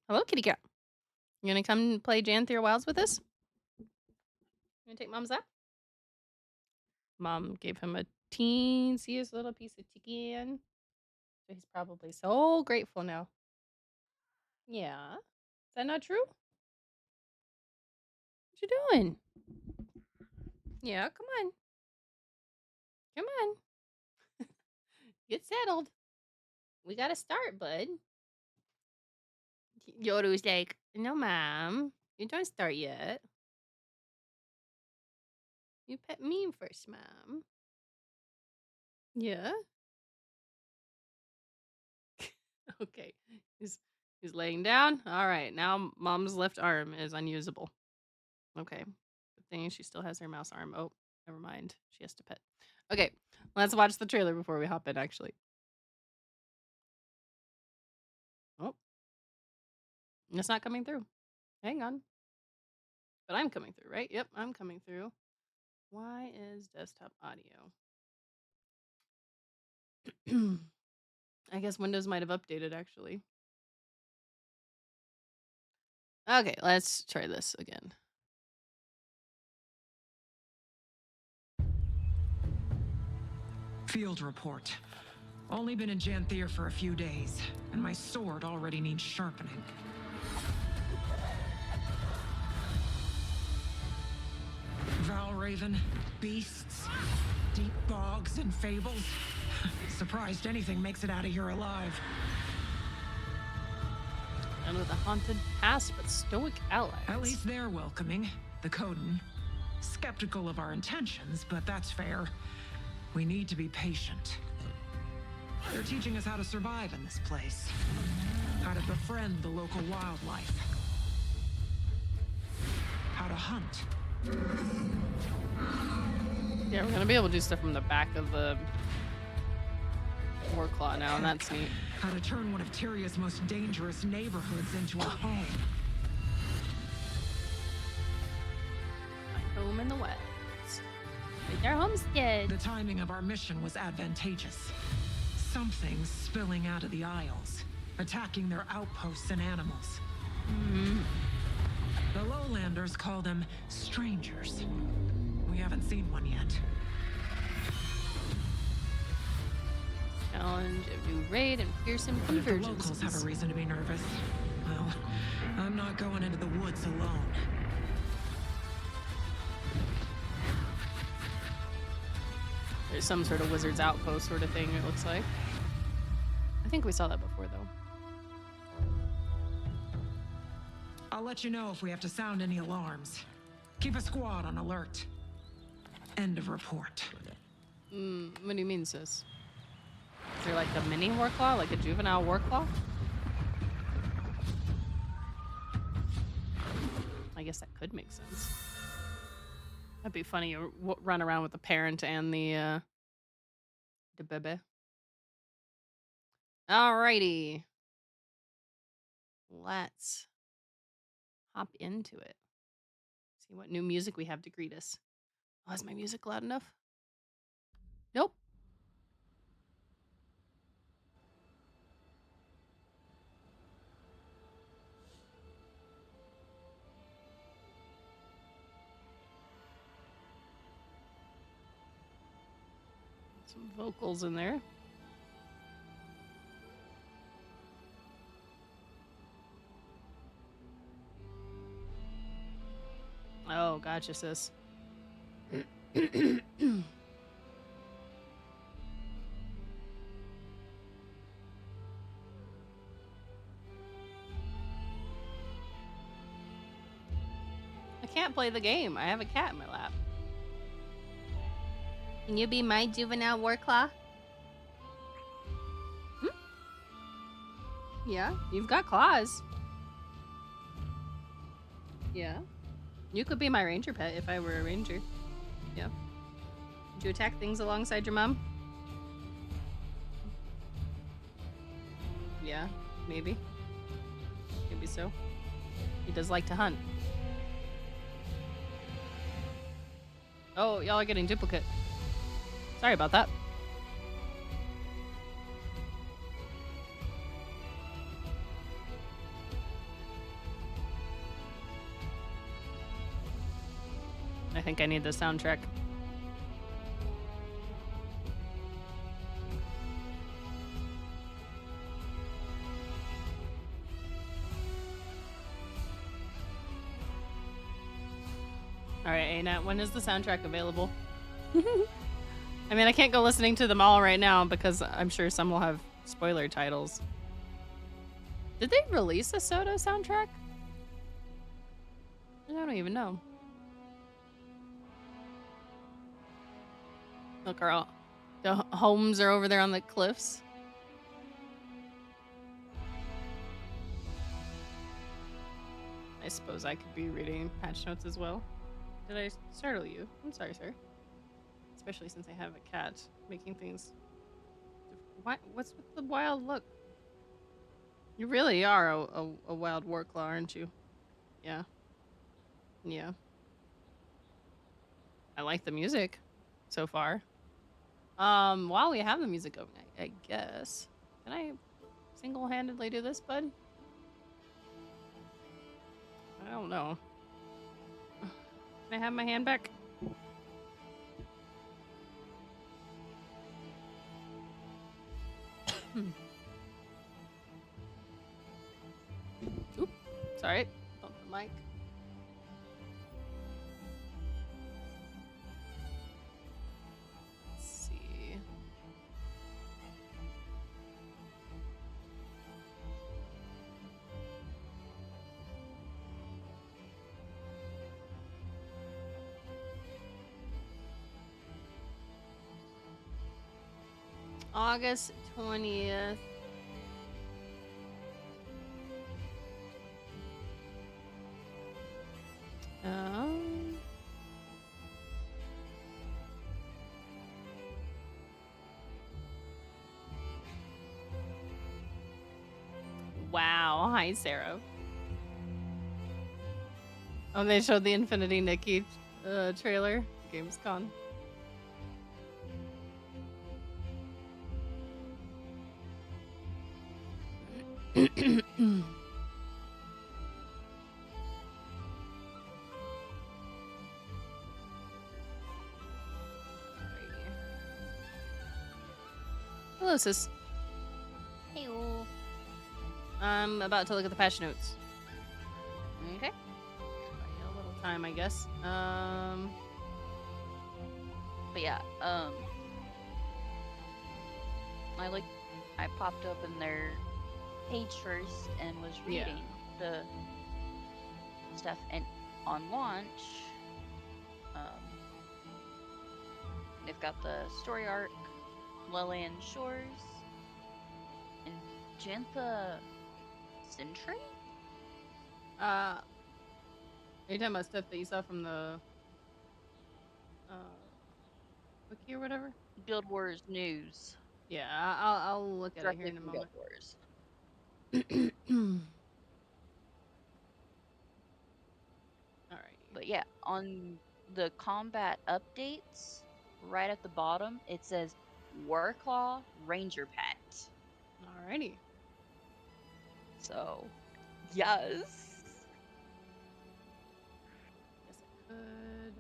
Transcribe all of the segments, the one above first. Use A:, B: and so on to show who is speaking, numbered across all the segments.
A: Hello, kitty cat. You gonna come play Janthir Wilds with us? You gonna take mom's out? Mom gave him a teensiest little piece of chicken. So he's probably so grateful now. Yeah. Is that not true? What you doing? Yeah, come on. Come on. Get settled. We gotta start, bud. Yoru's like, no, mom. You don't start yet. You pet me first, mom. Yeah. Okay. He's laying down. All right. Now mom's left arm is unusable. Okay. Good thing she still has her mouse arm. Oh, never mind. She has to pet. Okay. Let's watch the trailer before we hop in, actually. Oh, it's not coming through. Hang on. But I'm coming through, right? Yep, I'm coming through. Why is desktop audio? I guess Windows might have updated, actually. Okay, let's try this again.
B: Field report. Only been in Janthir for a few days, and my sword already needs sharpening. Valraven, beasts, deep bogs and fables. Surprised anything makes it out of here alive.
A: And with a haunted past but stoic allies.
B: At least they're welcoming, the Coden. Skeptical of our intentions, but that's fair. We need to be patient. They're teaching us how to survive in this place. How to befriend the local wildlife. How to hunt.
A: Yeah, we're gonna be able to do stuff from the back of the Warclaw now, and that's neat.
B: How to turn one of Tyria's most dangerous neighborhoods into a home.
A: My home in the wilds. Like our homestead.
B: The timing of our mission was advantageous. Something's spilling out of the Isles, attacking their outposts and animals. The Lowlanders call them strangers. We haven't seen one yet.
A: Challenge a new raid and fearsome
B: But if the
A: convergences.
B: locals have a reason to be nervous, well, I'm not going into the woods alone.
A: There's some sort of wizard's outpost sort of thing, it looks like. I think we saw that before, though.
B: I'll let you know if we have to sound any alarms. Keep a squad on alert. End of report.
A: What do you mean, sis? Is there like a mini Warclaw? Like a juvenile Warclaw? I guess that could make sense. That'd be funny. You run around with the parent and the baby. Alrighty. Let's hop into it. See what new music we have to greet us. Oh, is my music loud enough? Nope. Some vocals in there. Oh, gotcha, sis. I can't play the game. I have a cat in my lap. Can you be my juvenile Warclaw? Yeah, you've got claws. Yeah. You could be my ranger pet if I were a ranger. Yeah. Would you attack things alongside your mom? Yeah, maybe. Maybe so. He does like to hunt. Oh, y'all are getting duplicate. Sorry about that. I think I need the soundtrack. All right, Anat, when is the soundtrack available? I mean, I can't go listening to them all right now because I'm sure some will have spoiler titles. Did they release a Soda soundtrack? I don't even know. Look, the homes are over there on the cliffs. I suppose I could be reading patch notes as well. Did I startle you? I'm sorry, sir. Especially since I have a cat making things. What's with the wild look? You really are a wild warclaw, aren't you? Yeah. Yeah. I like the music so far. While we have the music going, I guess. Can I single-handedly do this, bud? I don't know. Can I have my hand back? Oop. Sorry. Bump the mic. Let's see. August 20th. Wow. Hi, Sarah. Oh, they showed the Infinity Nikki trailer. Gamescom. Hello, sis.
C: Hey-o.
A: I'm about to look at the patch notes.
C: Okay.
A: A little time, I guess.
C: But yeah, I popped open their page first and was reading the stuff, and on launch, they've got the story arc, Lillian Shores, and Janthir Century?
A: Are you talking about stuff that you saw from the wiki or whatever?
C: Guild Wars news.
A: Yeah, I'll look at it here in a
C: Guild
A: moment.
C: Wars.
A: Alrighty.
C: But yeah, on the combat updates, right at the bottom, it says Warclaw Ranger Pet.
A: Alrighty.
C: So, yes.
A: Guess I could.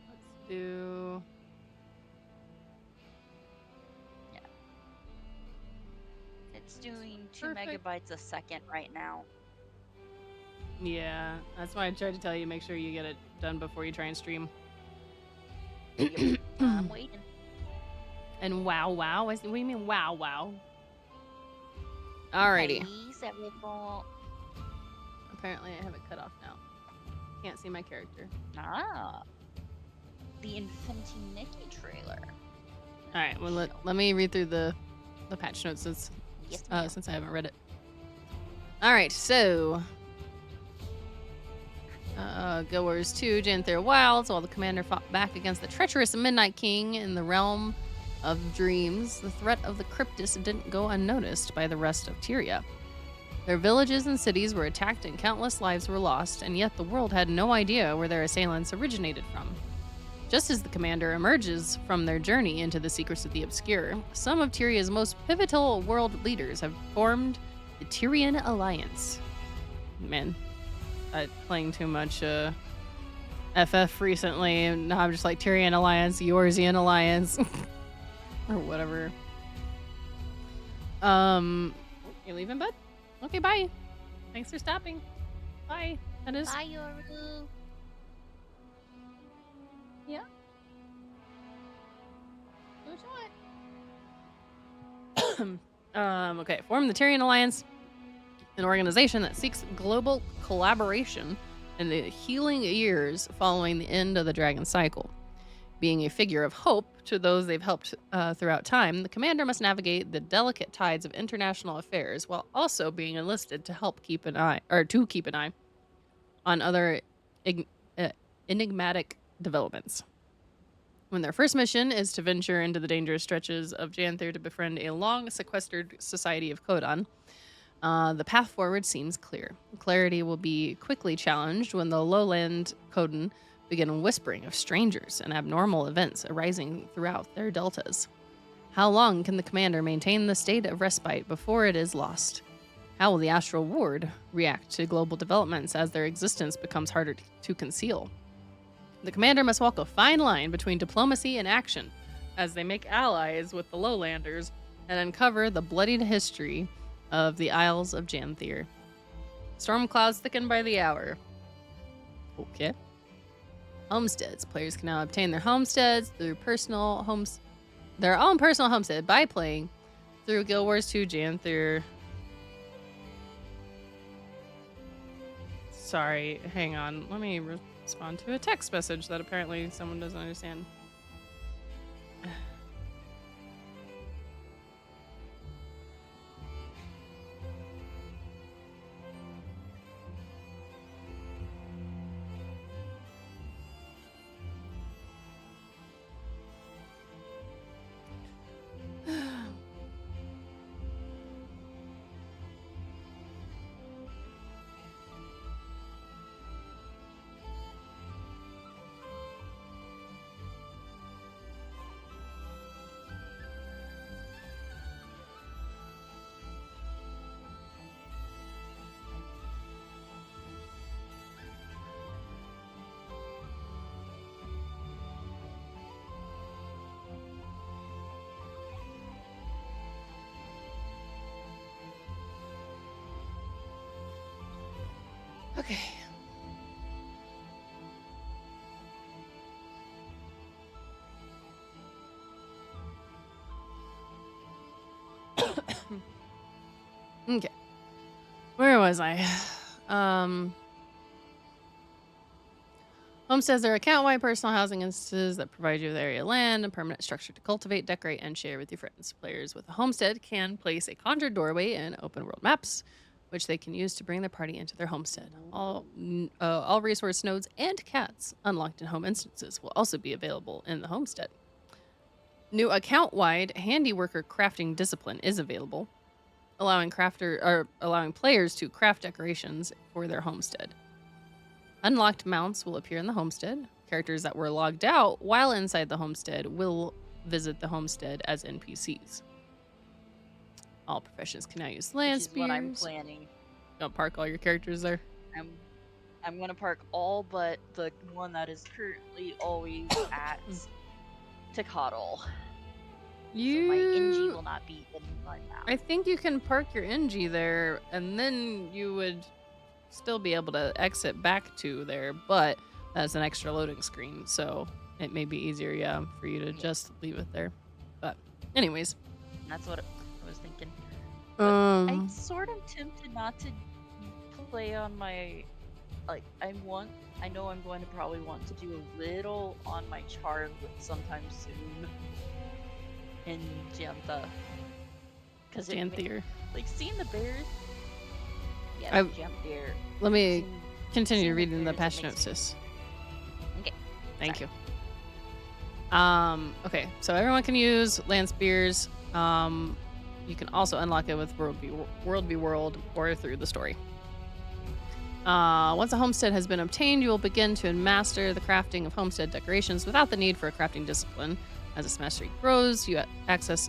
A: Let's do.
C: Yeah. It's doing 2
A: Perfect.
C: megabytes a second right now.
A: Yeah, that's why I tried to tell you, make sure you get it done before you try and stream.
C: Yep, I'm waiting.
A: And wow. What do you mean wow? Alrighty.
C: Please, everyone.
A: Apparently I have it cut off now. Can't see my character.
C: Ah. The Infinity Nikki trailer.
A: Alright, well let me read through the patch notes since
C: Yes, ma'am.
A: since I haven't read it. Alright, so Guild Wars 2 Janthir Wilds, while the commander fought back against the treacherous Midnight King in the realm of dreams, the threat of the Cryptus didn't go unnoticed by the rest of Tyria. Their villages and cities were attacked and countless lives were lost, and yet the world had no idea where their assailants originated from. Just as the commander emerges from their journey into the secrets of the obscure, some of Tyria's most pivotal world leaders have formed the Tyrian Alliance. Man, playing too much FF recently, and now I'm just like Tyrian Alliance, Eorzean Alliance, or whatever. You leaving, bud? Okay, bye. Thanks for stopping. Bye. That is.
C: Bye, Yoru.
A: Yeah. What you want? Okay. Form the Tyrian Alliance, an organization that seeks global collaboration in the healing years following the end of the dragon cycle. Being a figure of hope to those they've helped throughout time, the commander must navigate the delicate tides of international affairs while also being enlisted to keep an eye on other enigmatic developments. When their first mission is to venture into the dangerous stretches of Janthir to befriend a long sequestered society of Kodan, the path forward seems clear. Clarity will be quickly challenged when the lowland Kodan begin whispering of strangers and abnormal events arising throughout their deltas. How long can the commander maintain the state of respite before it is lost? How will the Astral Ward react to global developments as their existence becomes harder to conceal? The commander must walk a fine line between diplomacy and action as they make allies with the lowlanders and uncover the bloodied history of the Isles of Janthir. Storm clouds thicken by the hour. Okay. Homesteads. Players can now obtain their homesteads through their own personal homestead by playing through Guild Wars 2 Janthir. Sorry, hang on. Let me respond to a text message that apparently someone doesn't understand. Okay. Okay. Where was I? Homesteads are account-wide personal housing instances that provide you with area land and permanent structure to cultivate, decorate, and share with your friends. Players with a homestead can place a conjured doorway in open-world maps, which they can use to bring their party into their homestead. All resource nodes and cats unlocked in home instances will also be available in the homestead. New account-wide handiworker crafting discipline is available, allowing players to craft decorations for their homestead. Unlocked mounts will appear in the homestead. Characters that were logged out while inside the homestead will visit the homestead as NPCs. All professions can now use land
C: Which is what I'm
A: spears.
C: planning.
A: Don't park all your characters there.
C: I'm gonna park all but the one that is currently always at Takadal. So my NG will not be in my mouth.
A: I think you can park your NG there, and then you would still be able to exit back to there, but that's an extra loading screen, so it may be easier, for you to just leave it there. But anyways.
C: That's what I was thinking. But I'm sort of tempted not to play on my, I know I'm going to probably want to do a little on my char sometime soon in Jantha. Because
A: Janthir.
C: Seeing the bears. Yeah, Janthir.
A: Let me continue reading the patch notes, sis.
C: Okay.
A: Thank you. Okay, so everyone can use land spears. You can also unlock it with World v World or through the story. Once a homestead has been obtained, you will begin to master the crafting of homestead decorations without the need for a crafting discipline. As this mastery grows, your access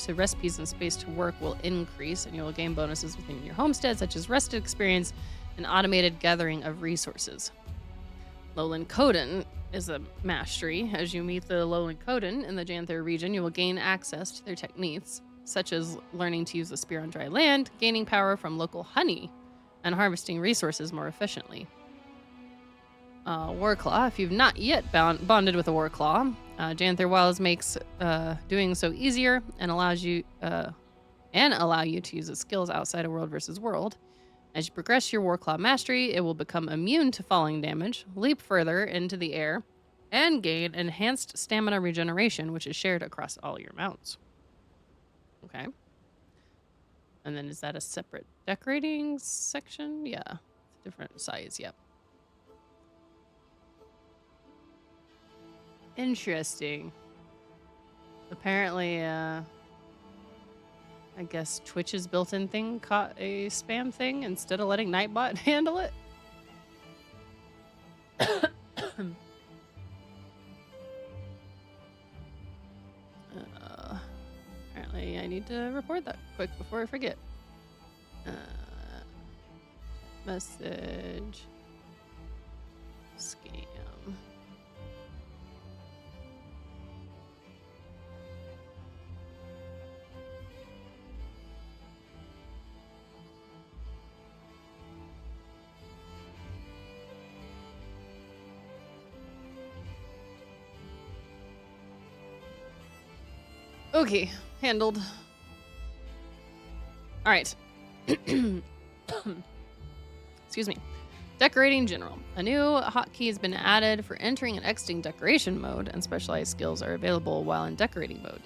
A: to recipes and space to work will increase, and you will gain bonuses within your homestead, such as rested experience an automated gathering of resources. Lowland Coden is a mastery. As you meet the Lowland Coden in the Janthir region, you will gain access to their techniques, such as learning to use a spear on dry land, gaining power from local honey, and harvesting resources more efficiently. Warclaw. If you've not yet bonded with a Warclaw, Janthir Wilds makes doing so easier and allow you to use its skills outside of world versus world. As you progress your Warclaw mastery, it will become immune to falling damage, leap further into the air, and gain enhanced stamina regeneration, which is shared across all your mounts. Okay. And then is that a separate decorating section? Yeah. It's a different size, yep. Interesting. Apparently, I guess Twitch's built-in thing caught a spam thing instead of letting Nightbot handle it. Apparently, I need to report that quick before I forget. Message. Scam. Okay, handled. All right. Excuse me. Decorating General. A new hotkey has been added for entering and exiting decoration mode, and specialized skills are available while in decorating mode.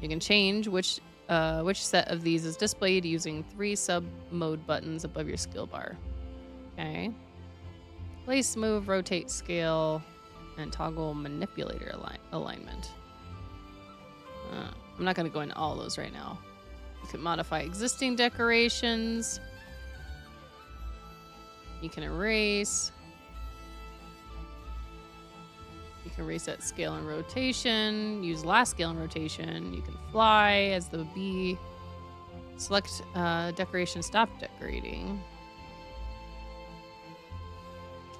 A: You can change which set of these is displayed using 3 sub-mode buttons above your skill bar. Okay. Place, move, rotate, scale, and toggle manipulator alignment. I'm not going to go into all those right now. You can modify existing decorations. You can erase. You can reset scale and rotation. Use last scale and rotation. You can fly as the bee. Select decoration, stop decorating.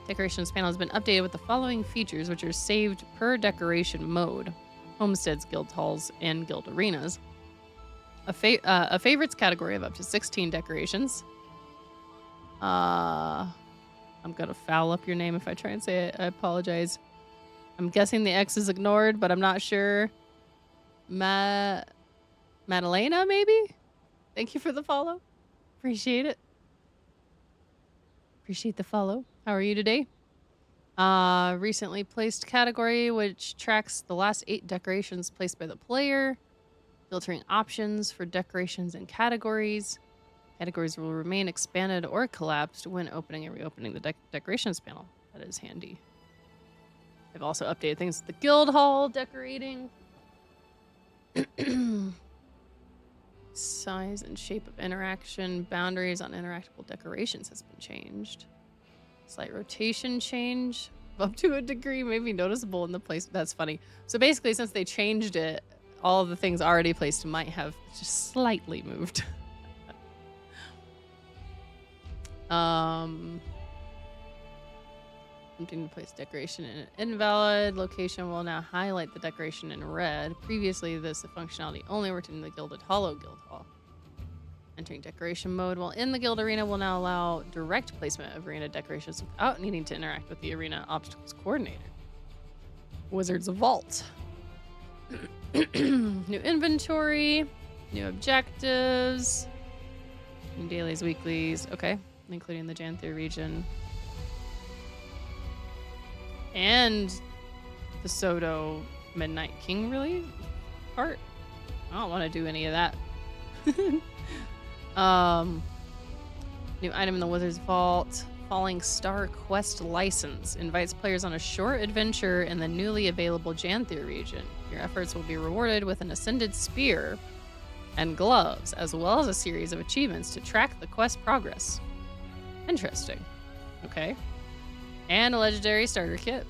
A: Decorations panel has been updated with the following features, which are saved per decoration mode. Homesteads, guild halls, and guild arenas. A favorites category of up to 16 decorations. I'm gonna foul up your name if I try and say it. I apologize. I'm guessing the X is ignored, but I'm not sure. Madalena, maybe? Thank you for the follow. Appreciate it. Appreciate the follow. How are you today? Recently placed category, which tracks the last 8 decorations placed by the player. Filtering options for decorations and categories. Categories will remain expanded or collapsed when opening and reopening the decorations panel. That is handy. I've also updated things with the guild hall decorating. Size and shape of interaction. Boundaries on interactable decorations has been changed. Slight rotation change up to a degree may be noticeable in the place. That's funny. So basically, since they changed it, all of the things already placed might have just slightly moved. Attempting to place decoration in an invalid location will now highlight the decoration in red. Previously, this functionality only worked in the Gilded Hollow Guild Hall. Entering decoration mode while in the guild arena will now allow direct placement of arena decorations without needing to interact with the arena obstacles coordinator. Wizard's Vault. New inventory, new objectives, new dailies, weeklies, okay, including the Janthir region. And the Soto Midnight King release part. I don't want to do any of that. New item in the Wizard's Vault. Falling Star Quest license invites players on a short adventure in the newly available Janthir region. Your efforts will be rewarded with an ascended spear and gloves, as well as a series of achievements to track the quest progress. Interesting. Okay. And a legendary starter kit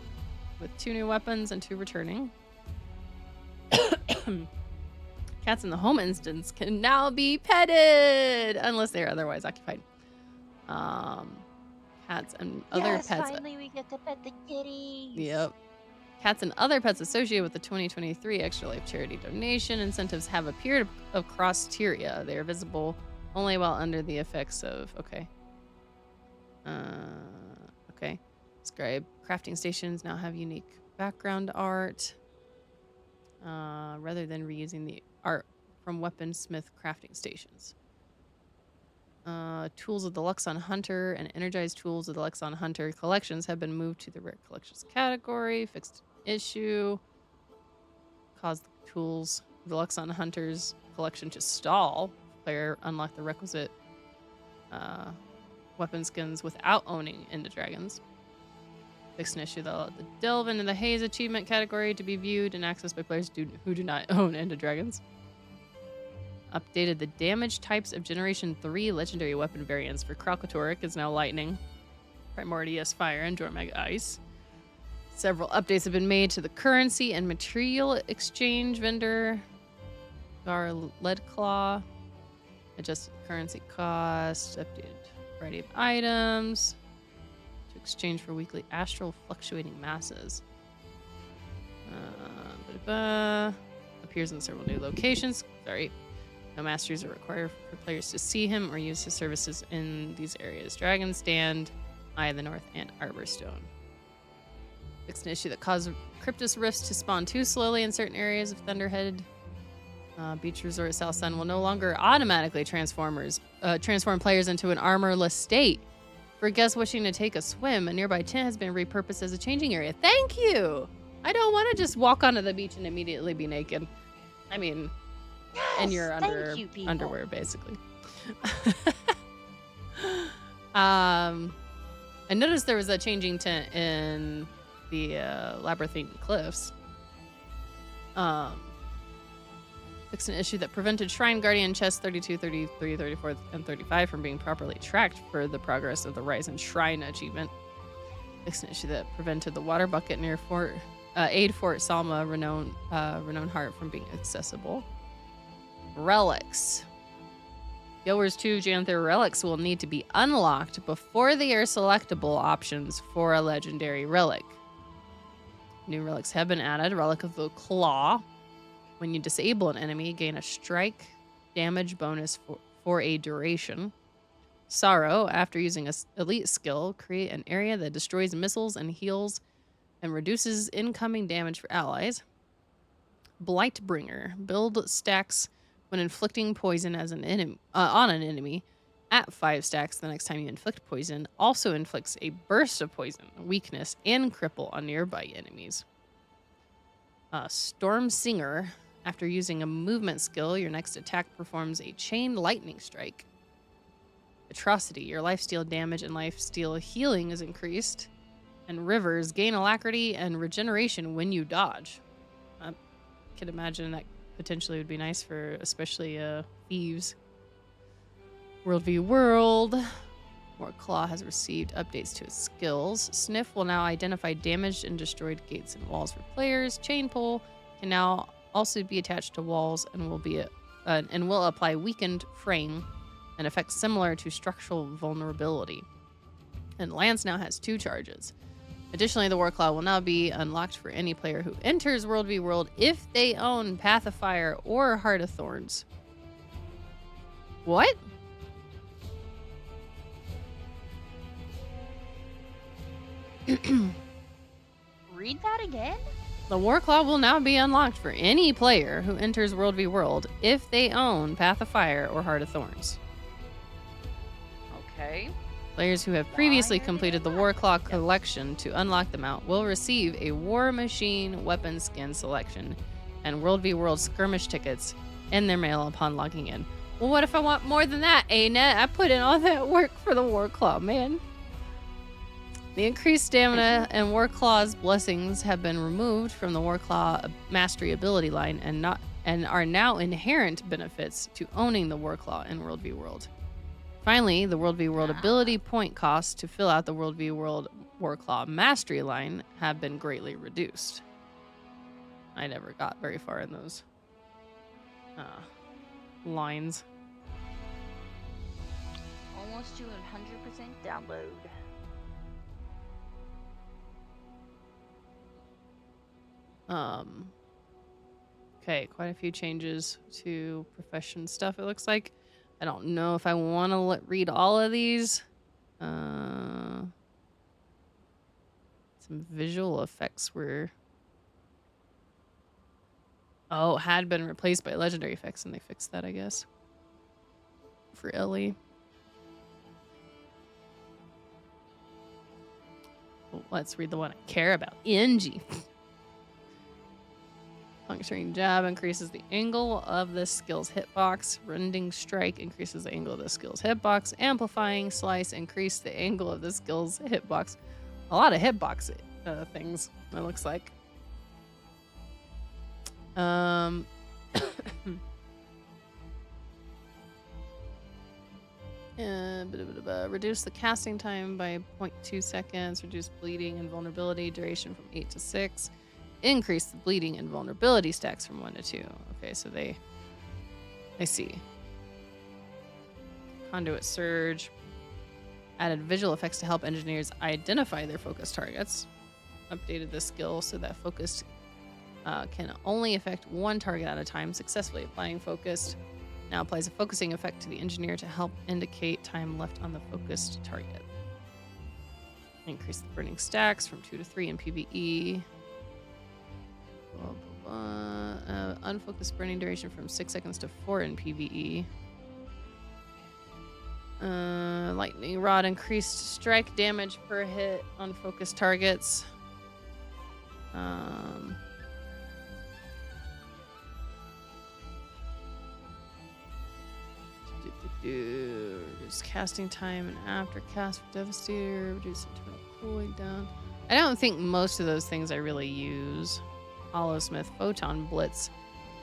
A: with 2 new weapons and 2 returning. Cats in the home instance can now be petted unless they are otherwise occupied. cats and other
C: Yes,
A: pets.
C: finally we get to pet the kitties.
A: Yep. Cats and other pets associated with the 2023 Extra Life charity donation incentives have appeared across Tyria. They are visible only while under the effects of okay. Scribe crafting stations now have unique background art. Rather than reusing the art from weaponsmith crafting stations. Tools of the Luxon Hunter and Energized Tools of the Luxon Hunter collections have been moved to the Rare Collections category. Fixed issue. Caused the tools of the Luxon Hunter's collection to stall. Player unlocked the requisite weapon skins without owning Ender Dragons. Fixed an issue that allowed the Delve into the Haze achievement category to be viewed and accessed by players who do not own Ender Dragons. Updated the damage types of Generation 3 legendary weapon variants for Kralkatorrik is now Lightning, Primordius Fire, and Jormag Ice. Several updates have been made to the currency and material exchange vendor. Gar Leadclaw. Adjusted currency cost. Updated variety of items. To exchange for weekly astral fluctuating masses. Appears in several new locations. Sorry. No masteries are required for players to see him or use his services in these areas. Dragon Stand, Eye of the North, and Arborstone. Fixed an issue that caused Cryptus Rifts to spawn too slowly in certain areas of Thunderhead. Beach Resort South Sun will no longer automatically transform players into an armorless state. For guests wishing to take a swim, a nearby tent has been repurposed as a changing area. Thank you! I don't want to just walk onto the beach and immediately be naked. I mean, and you're underwear, basically. I noticed there was a changing tent in the Labyrinthine Cliffs. Fixed an issue that prevented Shrine Guardian chests 32, 33, 34, and 35 from being properly tracked for the progress of the Rise and Shrine achievement. Fixed an issue that prevented the water bucket near Aid Fort Salma Renown Heart from being accessible. Relics. GW2 Janthir Relics will need to be unlocked before they are selectable options for a legendary relic. New relics have been added. Relic of the Claw. When you disable an enemy, gain a strike damage bonus for a duration. Sorrow. After using an elite skill, create an area that destroys missiles and heals and reduces incoming damage for allies. Blightbringer. Build stacks when inflicting poison as an enemy on an enemy at 5 stacks the next time you inflict poison. Also inflicts a burst of poison, weakness, and cripple on nearby enemies. Storm Singer. After using a movement skill, your next attack performs a chain lightning strike. Atrocity. Your lifesteal damage and lifesteal healing is increased. And Rivers. Gain alacrity and regeneration when you dodge. I could imagine that potentially would be nice for especially thieves. World v World. Warclaw has received updates to its skills. Sniff will now identify damaged and destroyed gates and walls for players. Chain Pull can now also be attached to walls and will apply weakened frame, an effect similar to structural vulnerability. And Lance now has 2 charges. Additionally, the Warclaw will now be unlocked for any player who enters World v World if they own Path of Fire or Heart of Thorns. What?
C: Read that again?
A: The Warclaw will now be unlocked for any player who enters World v World if they own Path of Fire or Heart of Thorns.
C: Okay.
A: Players who have previously completed the Warclaw collection to unlock the mount will receive a War Machine weapon skin selection and World v World skirmish tickets in their mail upon logging in. Well, what if I want more than that, A-Net? I put in all that work for the Warclaw, man. The increased stamina and Warclaw's blessings have been removed from the Warclaw mastery ability line and are now inherent benefits to owning the Warclaw in World v World. Finally, the World v World ability point costs to fill out the World v World Warclaw mastery line have been greatly reduced. I never got very far in those lines.
C: Almost to 100% download.
A: Okay, quite a few changes to profession stuff, it looks like. I don't know if I want to read all of these. Some visual effects were... Oh, had been replaced by legendary effects, and they fixed that, I guess. For Ellie. Well, let's read the one I care about. Angie. Puncturing jab increases the angle of the skill's hitbox. Rending strike increases the angle of the skill's hitbox. Amplifying slice increase the angle of the skill's hitbox. A lot of hitbox things, it looks like. Reduce the casting time by 0.2 seconds. Reduce bleeding and vulnerability duration from 8 to 6. Increase the bleeding and vulnerability stacks from 1 to 2. Okay, so I see. Conduit surge. Added visual effects to help engineers identify their focus targets. Updated the skill so that focused can only affect one target at a time. Successfully applying focused now applies a focusing effect to the engineer to help indicate time left on the focused target. Increase the burning stacks from 2 to 3 in PvE. Unfocused burning duration from 6 seconds to 4 in PvE. Lightning rod increased strike damage per hit on focused targets. Reduce casting time and after cast for Devastator. Reduce internal cooling down. I don't think most of those things I really use. Hollowsmith Photon Blitz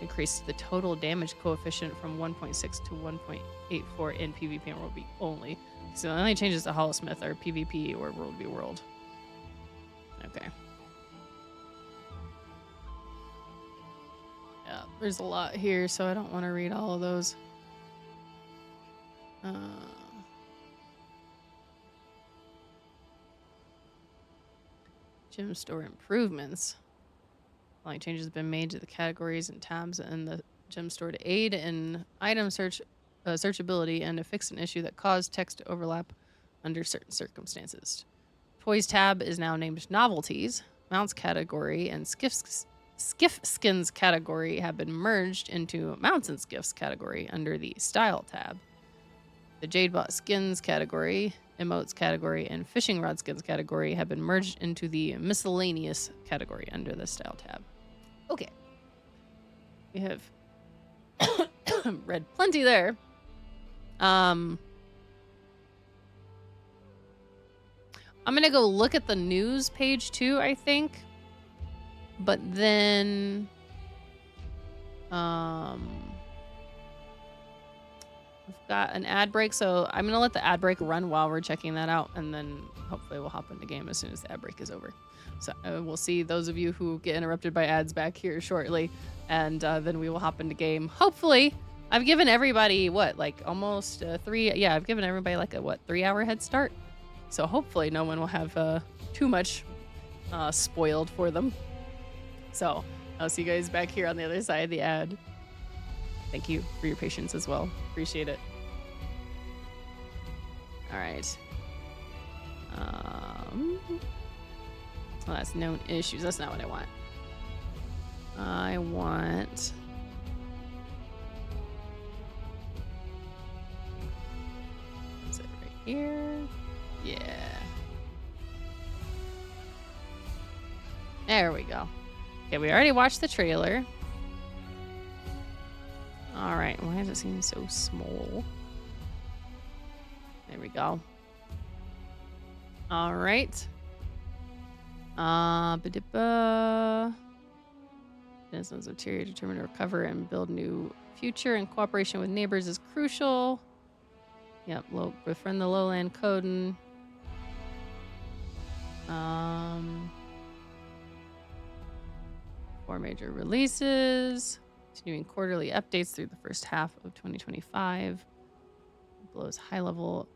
A: increased the total damage coefficient from 1.6 to 1.84 in PvP and World v only. So the only changes to Hollowsmith are PvP or World v World. Okay. Yeah, there's a lot here, so I don't want to read all of those. Gym store improvements. Only changes have been made to the categories and tabs in the gym store to aid in item searchability and to fix an issue that caused text to overlap under certain circumstances. Toys tab is now named Novelties. Mounts category and Skiff skins category have been merged into Mounts and Skiffs category under the Style tab. The Jadebot skins category, emotes category, and fishing rod skins category have been merged into the miscellaneous category under the Style tab. Okay. We have read plenty there. I'm gonna go look at the news page too, I think. But then we've got an ad break, so I'm gonna let the ad break run while we're checking that out, and then hopefully we'll hop into game as soon as the ad break is over. So we'll see those of you who get interrupted by ads back here shortly, and then we will hop into game. Hopefully, I've given everybody almost 3. Yeah, I've given everybody like a 3-hour head start. So hopefully no one will have too much spoiled for them. So I'll see you guys back here on the other side of the ad. Thank you for your patience as well. Appreciate it. All right. Well, that's known issues. That's not what I want. I want... Is it right here? Yeah. There we go. Okay, we already watched the trailer. All right, why does it seem so small? There we go. All right. Citizens of Tyria determined to recover and build new future, and cooperation with neighbors is crucial. Yep, befriend the lowland Coden. 4 major releases. Continuing quarterly updates through the first half of 2025. Blows high-level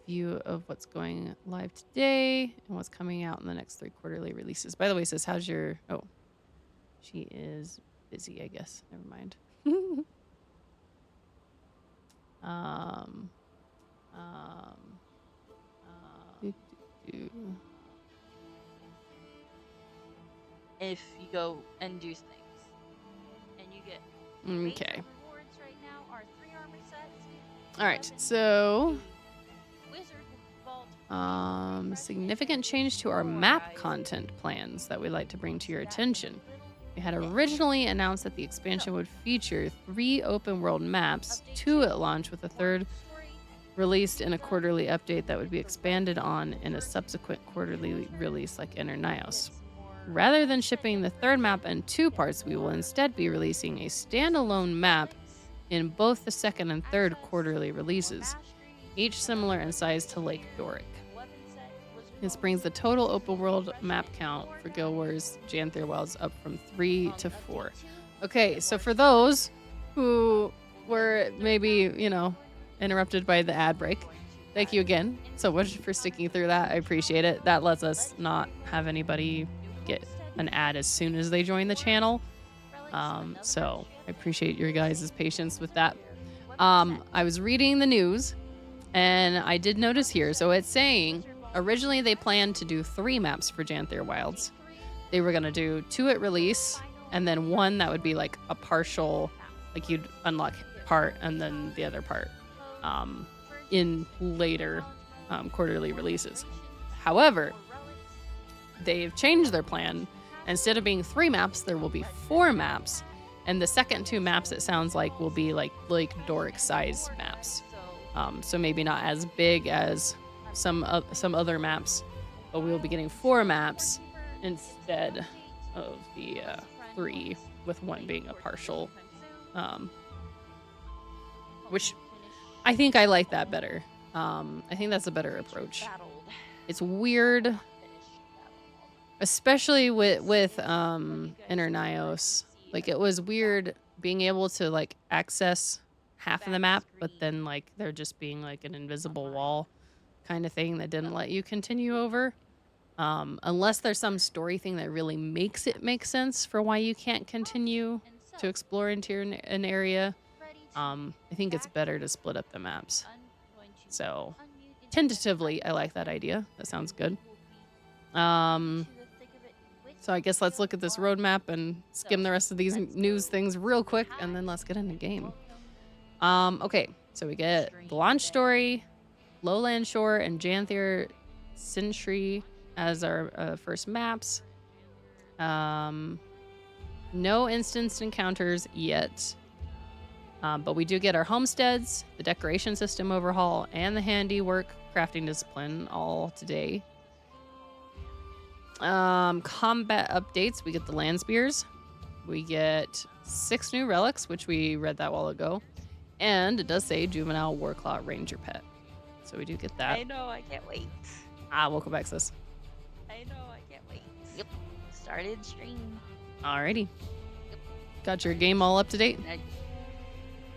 A: view of what's going live today and what's coming out in the next 3 quarterly releases. By the way, it says, how's your... Oh. She is busy, I guess. Never mind. um, um, do, do, do.
C: If you go and do things, and you get
A: Okay.
C: rewards right now are 3 armor sets.
A: All right. So,
C: Wizard Vault.
A: significant change to our map content plans that we'd like to bring to your attention. We had originally announced that the expansion would feature 3 open world maps, 2 at launch with a third released in a quarterly update that would be expanded on in a subsequent quarterly release like Inner Nios. Rather than shipping the third map in 2 parts, we will instead be releasing a standalone map in both the second and third quarterly releases, each similar in size to Lake Doric. This brings the total open world map count for Guild Wars Janthir Wilds up from 3 to 4. Okay, so for those who were maybe, interrupted by the ad break, thank you again so much for sticking through that. I appreciate it. That lets us not have anybody get an ad as soon as they join the channel. So I appreciate your guys' patience with that. I was reading the news and I did notice here, so it's saying originally they planned to do 3 maps for Janthir Wilds. They were going to do 2 at release and then 1 that would be like a partial, like you'd unlock part and then the other part in later quarterly releases. However, they've changed their plan. Instead of being 3 maps, there will be 4 maps. And the second 2 maps, it sounds like, will be like Lake Doric size maps. So maybe not as big as some other maps, but we'll be getting 4 maps instead of the 3, with 1 being a partial. Which I think I like that better. I think that's a better approach. It's weird, especially with Inner Nios. Like, it was weird being able to like access half of the map, but then like there just being like an invisible wall kind of thing that didn't let you continue over. Unless there's some story thing that really makes it make sense for why you can't continue to explore into an area. I think it's better to split up the maps. So tentatively, I like that idea. That sounds good. So I guess let's look at this roadmap and skim the rest of these news things real quick, and then let's get into game. Okay, so we get the launch story, Lowland Shore, and Janthir Century as our first maps. No instanced encounters yet. But we do get our homesteads, the decoration system overhaul, and the handiwork crafting discipline all today. Combat updates. We get the land spears. We get 6 new relics, which we read that while ago. And it does say juvenile warclaw ranger pet. So we do get that.
C: I know, I can't wait.
A: Welcome back, sis.
C: I know, I can't wait. Yep. Started stream.
A: Alrighty. Got your game all up to date?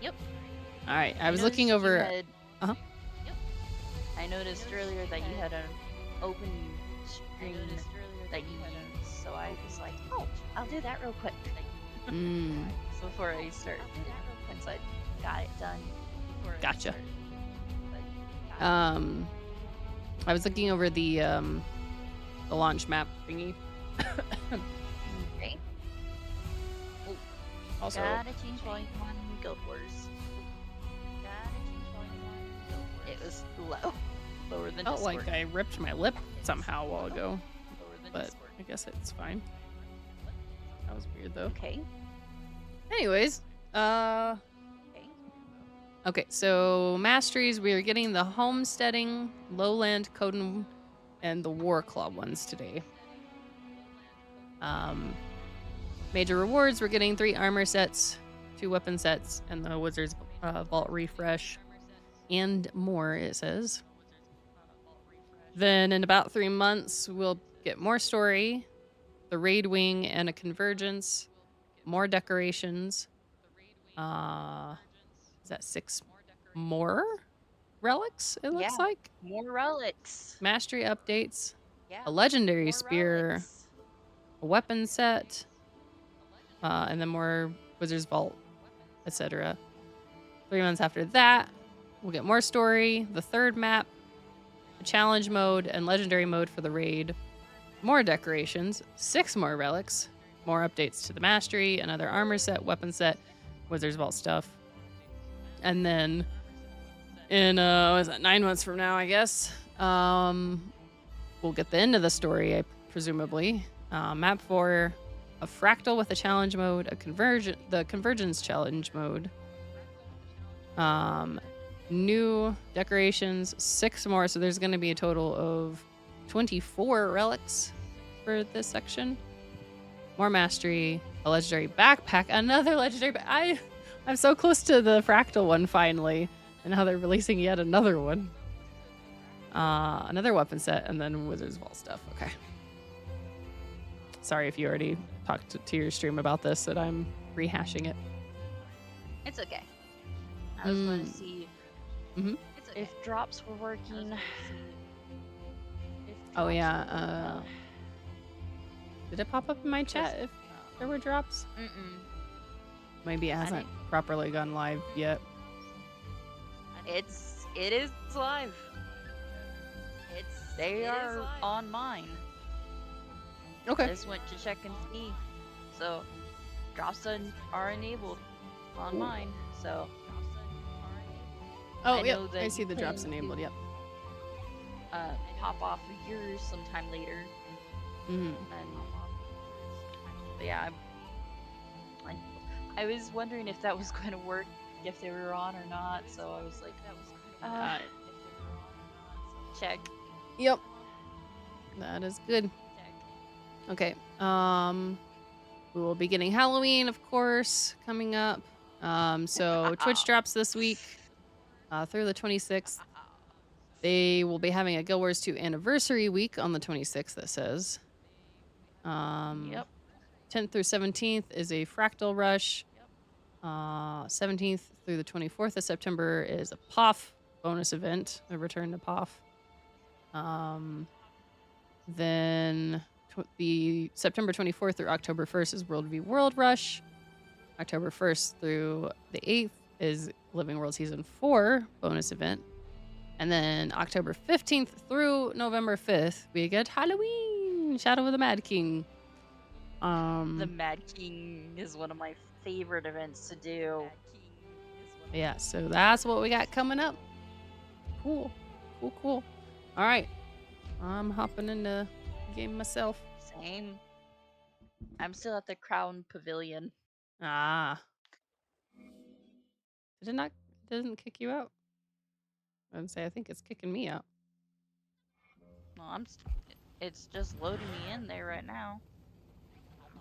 C: Yep.
A: Alright, I was looking over...
C: Yep. I noticed earlier that you had an open screen that you used, so I was like, oh, I'll do that real quick. Before I start, once I got it done.
A: Gotcha. I was looking over the launch map thingy.
C: Okay.
A: Also,
C: gotta change volume 1 Guild Wars. It was low. Lower than Discord.
A: like I ripped my lip somehow a while ago. But I guess it's fine. That was weird though.
C: Okay.
A: Anyways, okay, so masteries, we are getting the homesteading, lowland, Coden, and the Warclaw ones today. Major rewards, we're getting 3 armor sets, 2 weapon sets, and the Wizard's Vault refresh, and more, it says. Then in about 3 months, we'll get more story, the raid wing, and a convergence, more decorations. Is that 6 more relics, it looks like?
C: More relics.
A: Mastery updates,
C: Yeah.
A: a legendary
C: More
A: spear,
C: relics.
A: a weapon set, and then more Wizard's Vault, etc. 3 months after that, we'll get more story, the third map, a challenge mode, and legendary mode for the raid. More decorations, 6 more relics, more updates to the mastery, another armor set, weapon set, Wizard's Vault stuff. And then in, what is that, 9 months from now, I guess, we'll get the end of the story, presumably. Map 4, a fractal with a challenge mode, the convergence challenge mode. New decorations, 6 more, so there's going to be a total of 24 relics for this section. More mastery, a legendary backpack, another legendary I'm so close to the fractal one finally, and now they're releasing yet another one. Another weapon set, and then Wizard's Vault stuff. Okay. Sorry if you already talked to your stream about this, that I'm rehashing it.
C: It's okay. I was going to see if drops were working.
A: Oh yeah. Did it pop up in my chat if there were drops? Maybe it hasn't properly gone live yet.
C: It is live. They are on mine.
A: Okay.
C: I just went to check and see. So drops are enabled on mine. So
A: oh yeah, I see the drops enabled. Yep.
C: Pop off of yours sometime later.
A: Mm-hmm.
C: And yeah, I was wondering if that was going to work, if they were on or not. So I was like, check.
A: Yep. That is good. Okay. We will be getting Halloween, of course, coming up. So Twitch drops this week through the 26th. They will be having a Guild Wars 2 anniversary week on the 26th, it says.
C: Yep.
A: 10th through 17th is a Fractal Rush. 17th through the 24th of September is a POF bonus event, a return to POF. Then the September 24th through October 1st is World v World Rush. October 1st through the 8th is Living World Season 4 bonus event. And then October 15th through November 5th, we get Halloween, Shadow of the Mad King.
C: The Mad King is one of my favorite events to do.
A: Yeah, so that's what we got coming up. Cool. All right. I'm hopping into the game myself.
C: Same. I'm still at the Crown Pavilion.
A: Ah. Doesn't kick you out? I would say I think it's kicking me out.
C: Well, it's just loading me in there right now.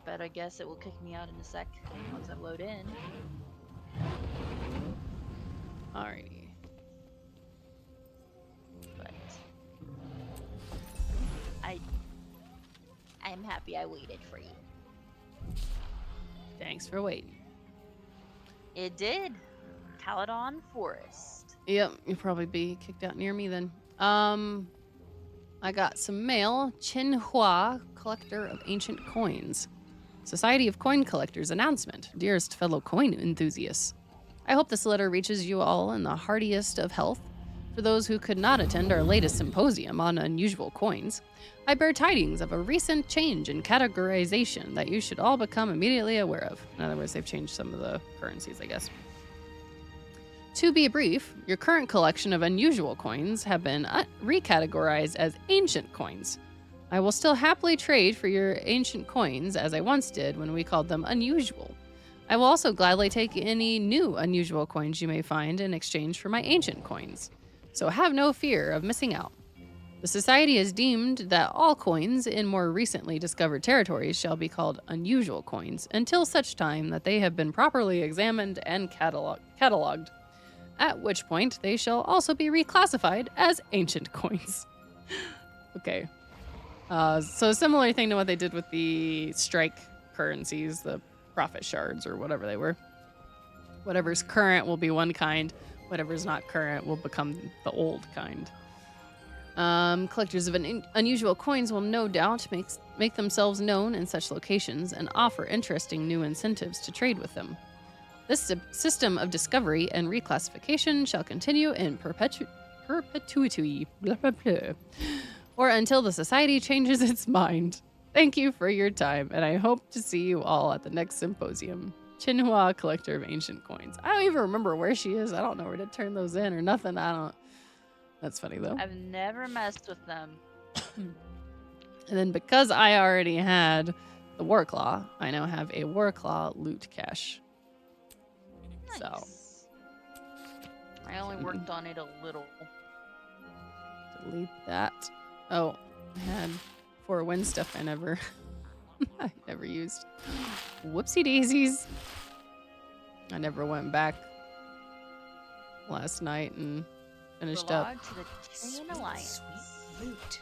C: But I guess it will kick me out in a sec once I load in.
A: Alrighty.
C: But I'm happy I waited for you.
A: Thanks for waiting.
C: It did. Caledon Forest.
A: Yep, you'll probably be kicked out near me then. I got some mail. Chin Hua, collector of ancient coins. Society of Coin Collectors announcement. Dearest fellow coin enthusiasts, I hope this letter reaches you all in the heartiest of health. For those who could not attend our latest symposium on unusual coins, I bear tidings of a recent change in categorization that you should all become immediately aware of. In other words, they've changed some of the currencies, I guess. To be brief, your current collection of unusual coins have been recategorized as ancient coins. I will still happily trade for your ancient coins as I once did when we called them unusual. I will also gladly take any new unusual coins you may find in exchange for my ancient coins. So have no fear of missing out. The Society has deemed that all coins in more recently discovered territories shall be called unusual coins until such time that they have been properly examined and cataloged, at which point they shall also be reclassified as ancient coins. Okay. So similar thing to what they did with the strike currencies, the profit shards or whatever they were. Whatever's current will be one kind. Whatever's not current will become the old kind. Collectors of unusual coins will no doubt make themselves known in such locations and offer interesting new incentives to trade with them. This system of discovery and reclassification shall continue in perpetuity, blah, blah, blah, or until the society changes its mind. Thank you for your time, and I hope to see you all at the next symposium. Chinhua, collector of ancient coins. I don't even remember where she is. I don't know where to turn those in or nothing. That's funny though.
C: I've never messed with them.
A: And then because I already had the Warclaw, I now have a Warclaw loot cache.
C: Nice.
A: So
C: I only worked on it a little.
A: delete that. Oh, I had 4 wind stuff I never used. Whoopsie daisies. I never went back last night and finished up.
C: Belong to the Tyrian Alliance.
D: Sweet loot.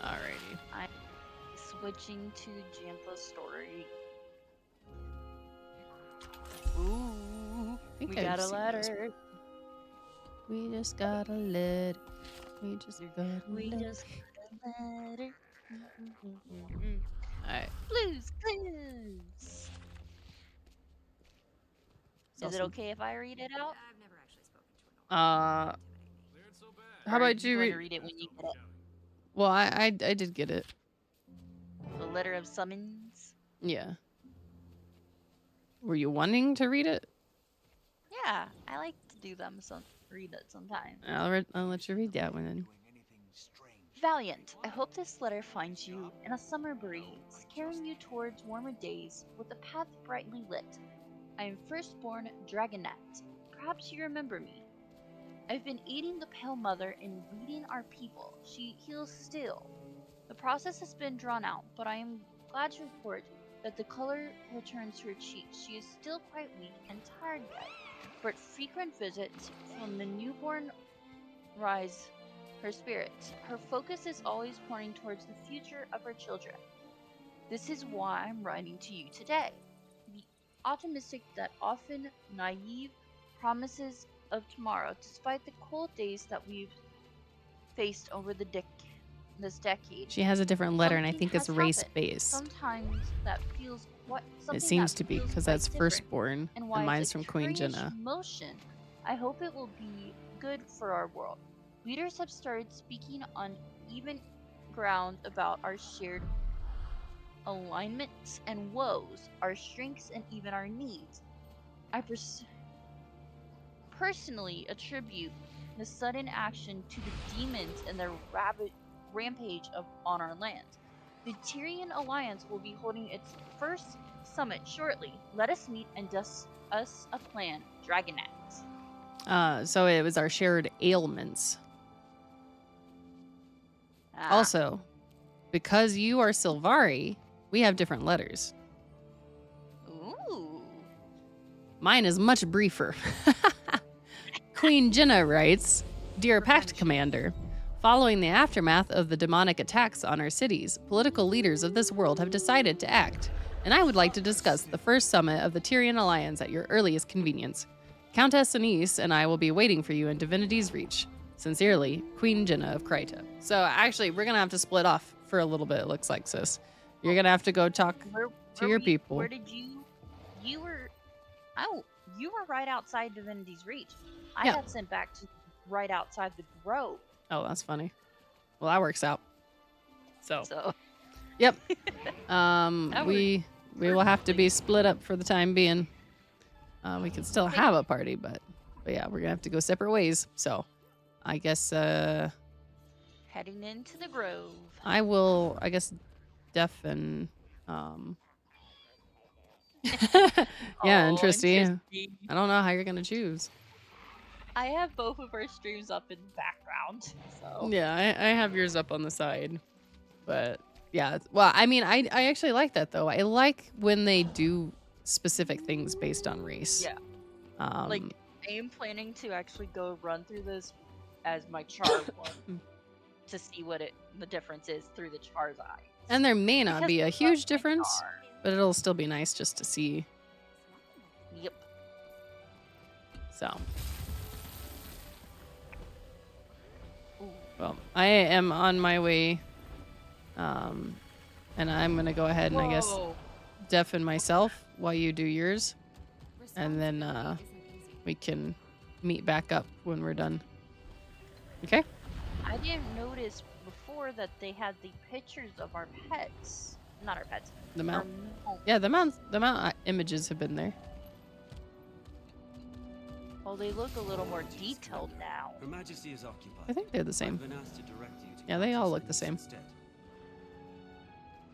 A: Alrighty.
C: I'm switching to Jantha's story. Ooh,
A: I think
C: we
A: I've
C: got a
A: seen
C: letter.
A: this. We just got a letter. We just got a
C: We
A: letter.
C: just got a letter.
A: Alright.
C: Blues Clues. Is it okay if I read it out?
D: I've never actually spoken to an
A: How
C: Or
A: about
C: you
A: you
C: want to
A: read?
C: read it when you get it?
A: Well, I did get it.
C: The letter of summons.
A: Yeah. Were you wanting to read it?
C: Yeah, I like to do them. Read it sometimes.
A: I'll let you read that one then.
C: Valiant, I hope this letter finds you in a summer breeze, carrying you towards warmer days with a path brightly lit. I am firstborn Dragonette. Perhaps you remember me. I've been aiding the Pale Mother in leading our people. She heals still. The process has been drawn out, but I am glad to report that the color returns to her cheeks. She is still quite weak and tired yet, but frequent visits from the newborn rise her spirits. Her focus is always pointing towards the future of her children. This is why I'm writing to you today. Be optimistic that often naive promises of tomorrow, despite the cold days that we've faced over this decade.
A: She has a different letter, and I
C: Something
A: think it's
C: has
A: race
C: happened.
A: based.
C: Sometimes that feels
A: It seems to be because that's firstborn,
C: and
A: and
C: why
A: mine's
C: it's a
A: from Queen
C: curious
A: Jenna.
C: motion. I hope it will be good for our world. Leaders have started speaking on even ground about our shared alignments and woes, our strengths and even our needs. I personally attribute the sudden action to the demons and their rampage on our land. The Tyrian Alliance will be holding its first summit shortly. Let us meet and discuss a plan, Dragonette.
A: So it was our shared ailments.
C: Ah,
A: Also, because you are Sylvari, we have different letters.
C: Ooh.
A: Mine is much briefer. Queen Jenna writes, Dear Pact Commander, following the aftermath of the demonic attacks on our cities, political leaders of this world have decided to act, and I would like to discuss the first summit of the Tyrian Alliance at your earliest convenience. Countess Anise and I will be waiting for you in Divinity's Reach. Sincerely, Queen Jenna of Kryta. So actually, we're going to have to split off for a little bit, it looks like, sis. You're going to have to go talk to your people.
C: Where did you were right outside Divinity's Reach. I
A: Yeah.
C: got sent back to right outside the grove.
A: Oh, that's funny. Well, that works out. So,
C: So
A: yep.
C: That
A: We will have to be split up for the time being. We can still have a party, but yeah, we're gonna have to go separate ways. So, I guess
C: heading into the grove.
A: I will. I guess Def and yeah,
C: Oh,
A: interesting. I don't know how you're gonna choose.
C: I have both of our streams up in the background. So
A: Yeah, I have yours up on the side, but yeah. Well, I mean, I actually like that though. I like when they do specific things based on race.
C: Yeah.
A: Um,
C: Like, I am planning to actually go run through this as my Char one to see what the difference is through the Char's eyes.
A: and there may not
C: Because
A: be
C: I
A: a
C: love
A: huge
C: my
A: difference,
C: Char.
A: but it'll still be nice just to see.
C: Yep.
A: So,
C: Ooh.
A: Well, I am on my way, and I'm gonna go ahead and I guess
C: Whoa.
A: deafen myself while you do yours, and then
D: Responsibility isn't easy.
A: we can meet back up when we're done. Okay?
C: I didn't notice before that they had the pictures of our pets. Not our pets.
A: The
C: Our
A: mount.
C: mounts.
A: Yeah, the mount images have been there.
C: Oh, they look a little more detailed now.
E: Her Majesty is occupied.
A: I think they're the same.
E: I've been asked to direct you to
A: Yeah, they all
E: Countess
A: look the
E: Denise
A: same.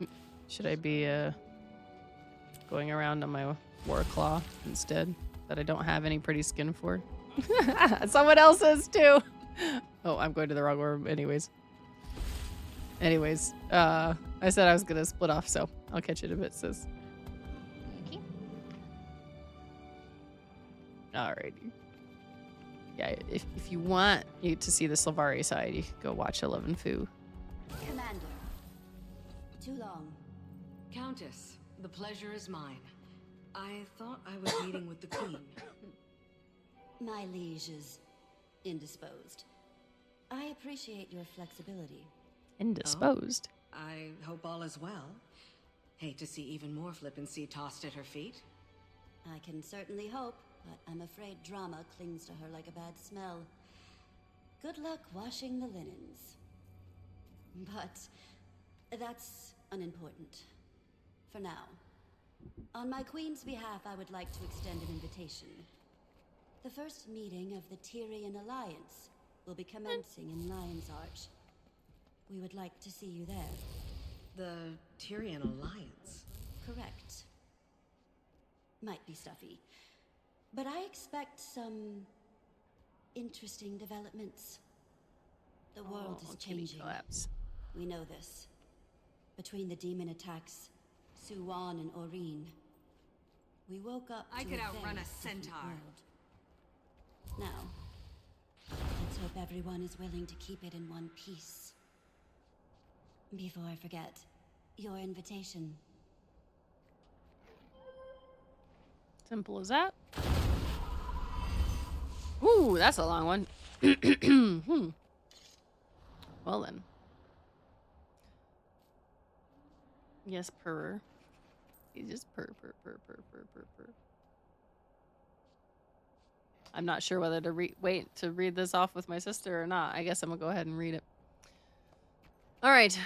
E: instead.
A: Should I be going around on my war claw instead that I don't have any pretty skin for? Someone else's too. Oh, I'm going to the wrong room anyways. I said I was gonna split off, so I'll catch you in a bit, sis.
C: Okay.
A: Alrighty. Yeah, if you want you to see the Slavari side, you could go watch 11 Fu.
F: Commander. Too long.
G: Countess, the pleasure is mine. I thought I was meeting with the Queen.
F: My liege is indisposed. I appreciate your flexibility.
A: Indisposed.
G: I hope all is well. Hate to see even more flippancy tossed at her feet.
F: I can certainly hope, but I'm afraid drama clings to her like a bad smell. Good luck washing the linens. But that's unimportant. For now. On my queen's behalf, I would like to extend an invitation. The first meeting of the Tyrian Alliance will be commencing in Lion's Arch. We would like to see you there.
G: The Tyrian Alliance.
F: Correct. Might be stuffy. But I expect some interesting developments. The world is
A: Kitty
F: changing.
A: collapse.
F: We know this. Between the demon attacks, Suwan and Oreen, we woke up to
G: I could outrun
F: very
G: a
F: different
G: centaur.
F: world. Now, let's hope everyone is willing to keep it in one piece. Before I forget, your invitation.
A: Simple as that. Ooh, that's a long one. Well then. Yes, purr. You just purr. I'm not sure whether to wait to read this off with my sister or not. I guess I'm gonna go ahead and read it. All right.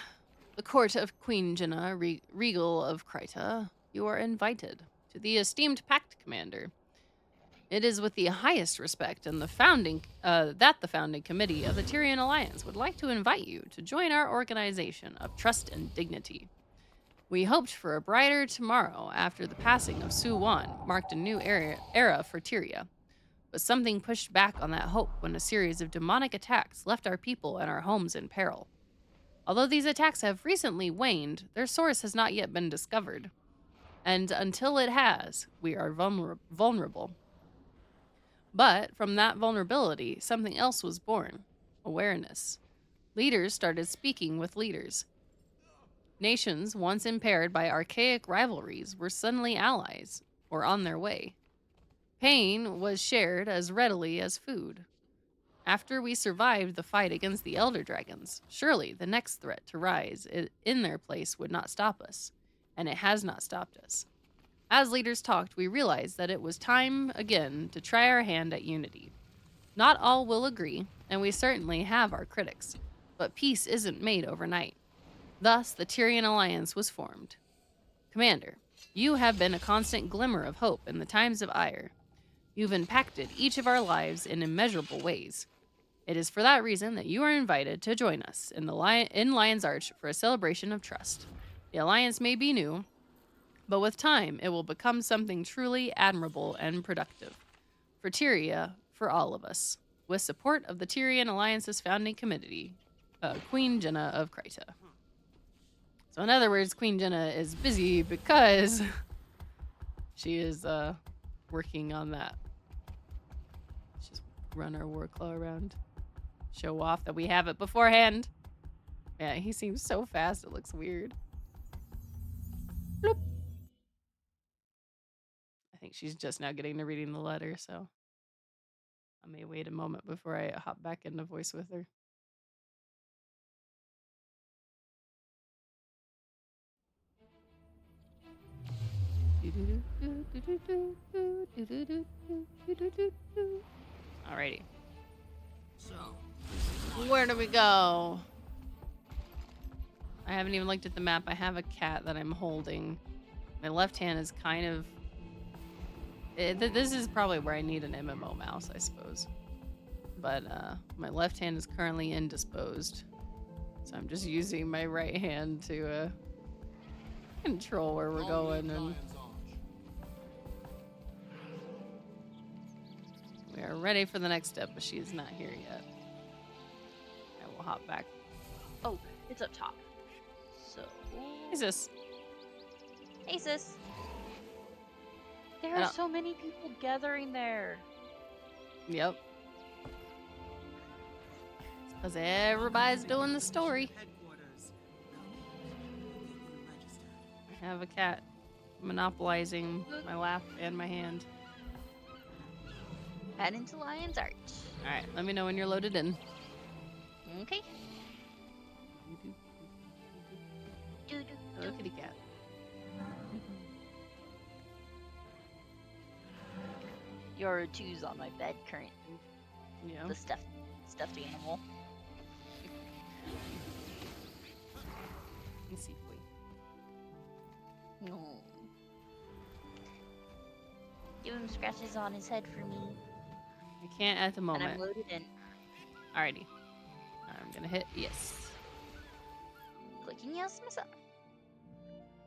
A: The court of Queen Jenna, Regal of Kryta, you are invited to the esteemed Pact Commander. It is with the highest respect and the founding committee of the Tyrian Alliance would like to invite you to join our organization of trust and dignity. We hoped for a brighter tomorrow after the passing of Suwan marked a new era for Tyria. But something pushed back on that hope when a series of demonic attacks left our people and our homes in peril. Although these attacks have recently waned, their source has not yet been discovered. And until it has, we are vulnerable. But from that vulnerability, something else was born. Awareness. Leaders started speaking with leaders. Nations, once impaired by archaic rivalries, were suddenly allies, or on their way. Pain was shared as readily as food. After we survived the fight against the Elder Dragons, surely the next threat to rise in their place would not stop us, and it has not stopped us. As leaders talked, we realized that it was time again to try our hand at unity. Not all will agree, and we certainly have our critics, but peace isn't made overnight. Thus, the Tyrian Alliance was formed. Commander, you have been a constant glimmer of hope in the times of ire. You've impacted each of our lives in immeasurable ways. It is for that reason that you are invited to join us in Lion's Arch for a celebration of trust. The Alliance may be new, but with time, it will become something truly admirable and productive. For Tyria, for all of us. With support of the Tyrian Alliance's founding committee, Queen Jenna of Kryta. So in other words, Queen Jenna is busy because she is working on that. Let's just run our war claw around. Show off that we have it beforehand. Yeah, he seems so fast, it looks weird. Bloop. I think she's just now getting to reading the letter, so I may wait a moment before I hop back into voice with her. Alrighty. So, where do we go? I haven't even looked at the map. I have a cat that I'm holding. My left hand is kind of... this is probably where I need an MMO mouse, I suppose. But my left hand is currently indisposed. So I'm just using my right hand to control where we're going. And we are ready for the next step, but she is not here yet. I will hop back.
C: Oh, it's up top. So.
A: Who's this?
C: Hey, sis. There are so many people gathering there.
A: Yep. Because everybody's doing the story. I have a cat monopolizing my lap and my hand.
C: Head into Lion's Arch.
A: Alright, let me know when you're loaded in.
C: Okay.
A: Hello, kitty cat.
C: Your two's on my bed currently.
A: Yeah.
C: The stuffed animal.
A: You see, boy.
C: No. Give him scratches on his head for me.
A: I can't at the
C: And
A: moment.
C: I'm loaded in.
A: Alrighty. I'm gonna hit yes.
C: Clicking yes myself.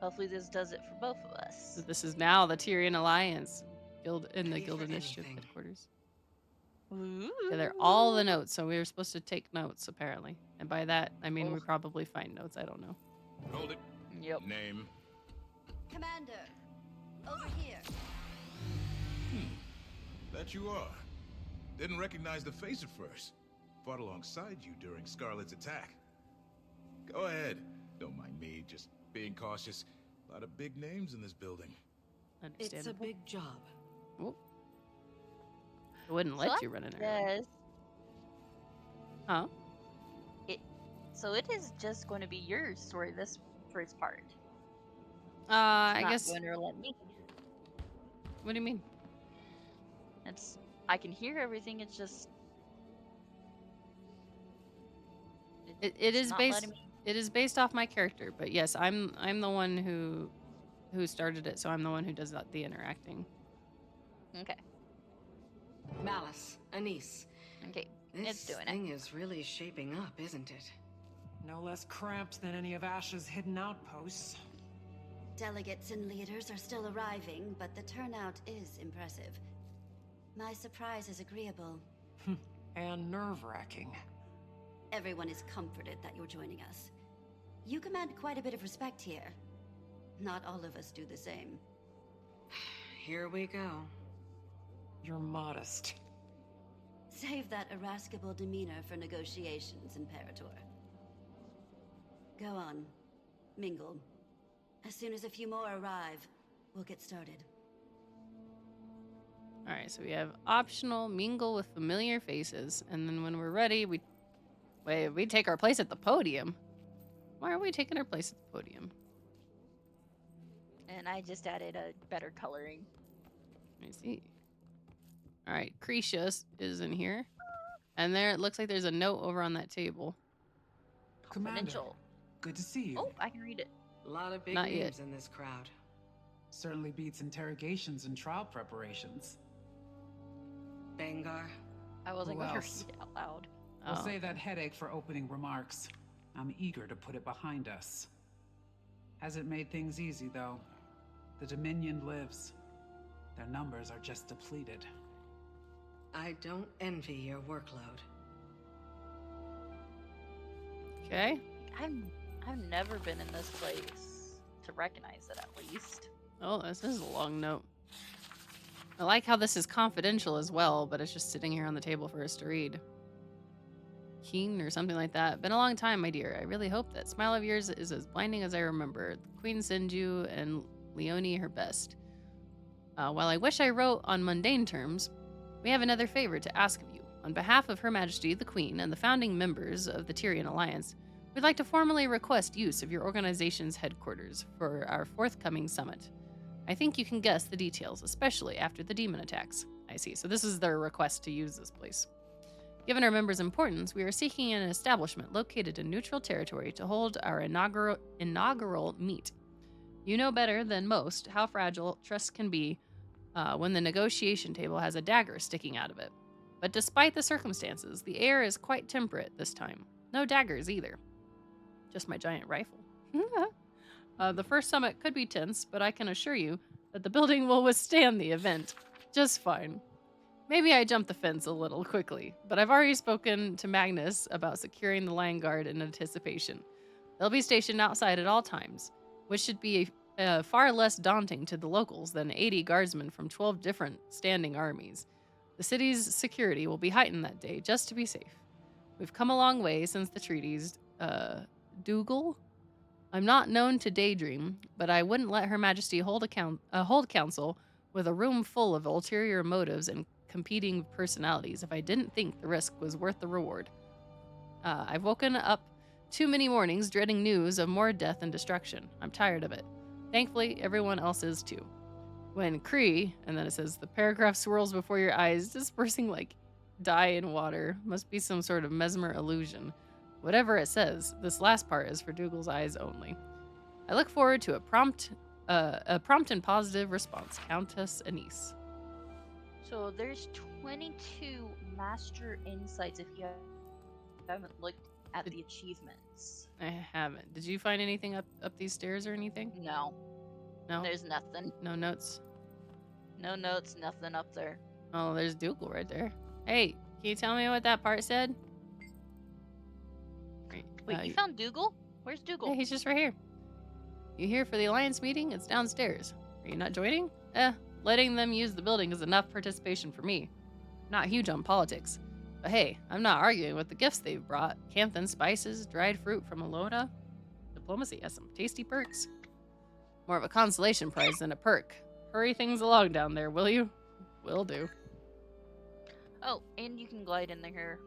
C: Hopefully this does it for both of us.
A: So this is now the Tyrion Alliance Guild in the
G: Ready
A: Guild
G: for
A: Initiative
G: anything.
A: headquarters.
C: Ooh.
A: Yeah, they're all the notes, so we were supposed to take notes apparently. And by that I mean we
C: Oh.
A: probably find notes, I don't know.
H: Hold it.
C: Yep.
H: Name.
F: Commander, over here.
H: That you are. Didn't recognize the face at first. Fought alongside you during Scarlet's attack. Go ahead. Don't mind me, just being cautious. A lot of big names in this building.
G: It's a
A: Understandable.
G: big job.
A: Oop. I wouldn't let you run in there.
C: Yes.
A: Huh?
C: So it is just going to be yours for this first part.
A: I
C: Not
A: guess.
C: going to let me.
A: What do you mean?
C: I can hear everything. It's just.
A: It
C: it's
A: is
C: not
A: based.
C: letting me-
A: It is based off my character, but yes, I'm the one who started it, so I'm the one who does the interacting.
C: Okay.
G: Malice, Anise.
C: Okay.
G: This
C: It's doing it.
G: thing is really shaping up, isn't it?
B: No less cramped than any of Ash's hidden outposts.
F: Delegates and leaders are still arriving, but the turnout is impressive. My surprise is agreeable.
B: And nerve-wracking.
F: Everyone is comforted that you're joining us. You command quite a bit of respect here. Not all of us do the same.
G: Here we go.
B: You're modest.
F: Save that irascible demeanor for negotiations, Imperator. Go on. Mingle. As soon as a few more arrive, we'll get started.
A: All right, so we have optional mingle with familiar faces, and then when we're ready, we take our place at the podium. Why are we taking our place at the podium?
C: And I just added a better coloring.
A: Let me see. All right, Cretius is in here, and there it looks like there's a note over on that table.
B: Commander,
C: Confidential.
B: good to see you.
C: Oh, I can read it.
G: A lot of big
A: Not yet.
G: names in this crowd.
B: Certainly beats interrogations and trial preparations.
G: Bengar.
C: I wasn't
B: Who
C: going to
B: else?
C: read it out loud.
B: We'll
A: Oh,
B: save that headache for opening remarks. I'm eager to put it behind us. Hasn't made things easy, though. The Dominion lives. Their numbers are just depleted.
G: I don't envy your workload.
A: okay.
C: I've never been in this place to recognize it, at least.
A: Oh, this is a long note. I like how this is confidential as well, but it's just sitting here on the table for us to read. Keen or something like that. Been a long time, my dear. I really hope that smile of yours is as blinding as I remember. The Queen sends you and Leonie her best. While I wish I wrote on mundane terms, we have another favor to ask of you. On behalf of Her Majesty the Queen and the founding members of the Tyrion Alliance, we'd like to formally request use of your organization's headquarters for our forthcoming summit. I think you can guess the details, especially after the demon attacks. I see. So this is their request to use this place. Given our members' importance, we are seeking an establishment located in neutral territory to hold our inaugural meet. You know better than most how fragile trust can be when the negotiation table has a dagger sticking out of it. But despite the circumstances, the air is quite temperate this time. No daggers either. Just my giant rifle. The first summit could be tense, but I can assure you that the building will withstand the event just fine. Maybe I jumped the fence a little quickly, but I've already spoken to Magnus about securing the line guard in anticipation. They'll be stationed outside at all times, which should be far less daunting to the locals than 80 guardsmen from 12 different standing armies. The city's security will be heightened that day, just to be safe. We've come a long way since the treaties. Dougal? I'm not known to daydream, but I wouldn't let Her Majesty hold council with a room full of ulterior motives and competing personalities if I didn't think the risk was worth the reward. I've woken up too many mornings dreading news of more death and destruction. I'm tired of it. Thankfully, everyone else is too. When Kree, and then it says, the paragraph swirls before your eyes, dispersing like dye in water. Must be some sort of mesmer illusion. Whatever it says, this last part is for Dougal's eyes only. I look forward to a prompt and positive response. Countess Anise.
C: So there's 22 master insights if you haven't looked at the achievements.
A: I haven't. Did you find anything up these stairs or anything?
C: No.
A: No?
C: There's nothing.
A: No notes?
C: No notes, nothing up there.
A: Oh, there's Dougal right there. Hey, can you tell me what that part said?
C: Wait, you found Dougal? Where's Dougal?
A: Yeah, he's just right here. You here for the Alliance meeting? It's downstairs. Are you not joining? Letting them use the building is enough participation for me. Not huge on politics. But hey, I'm not arguing with the gifts they've brought. Canthan spices, dried fruit from Alona. Diplomacy has some tasty perks. More of a consolation prize than a perk. Hurry things along down there, will you? Will do.
C: Oh, and you can glide in there.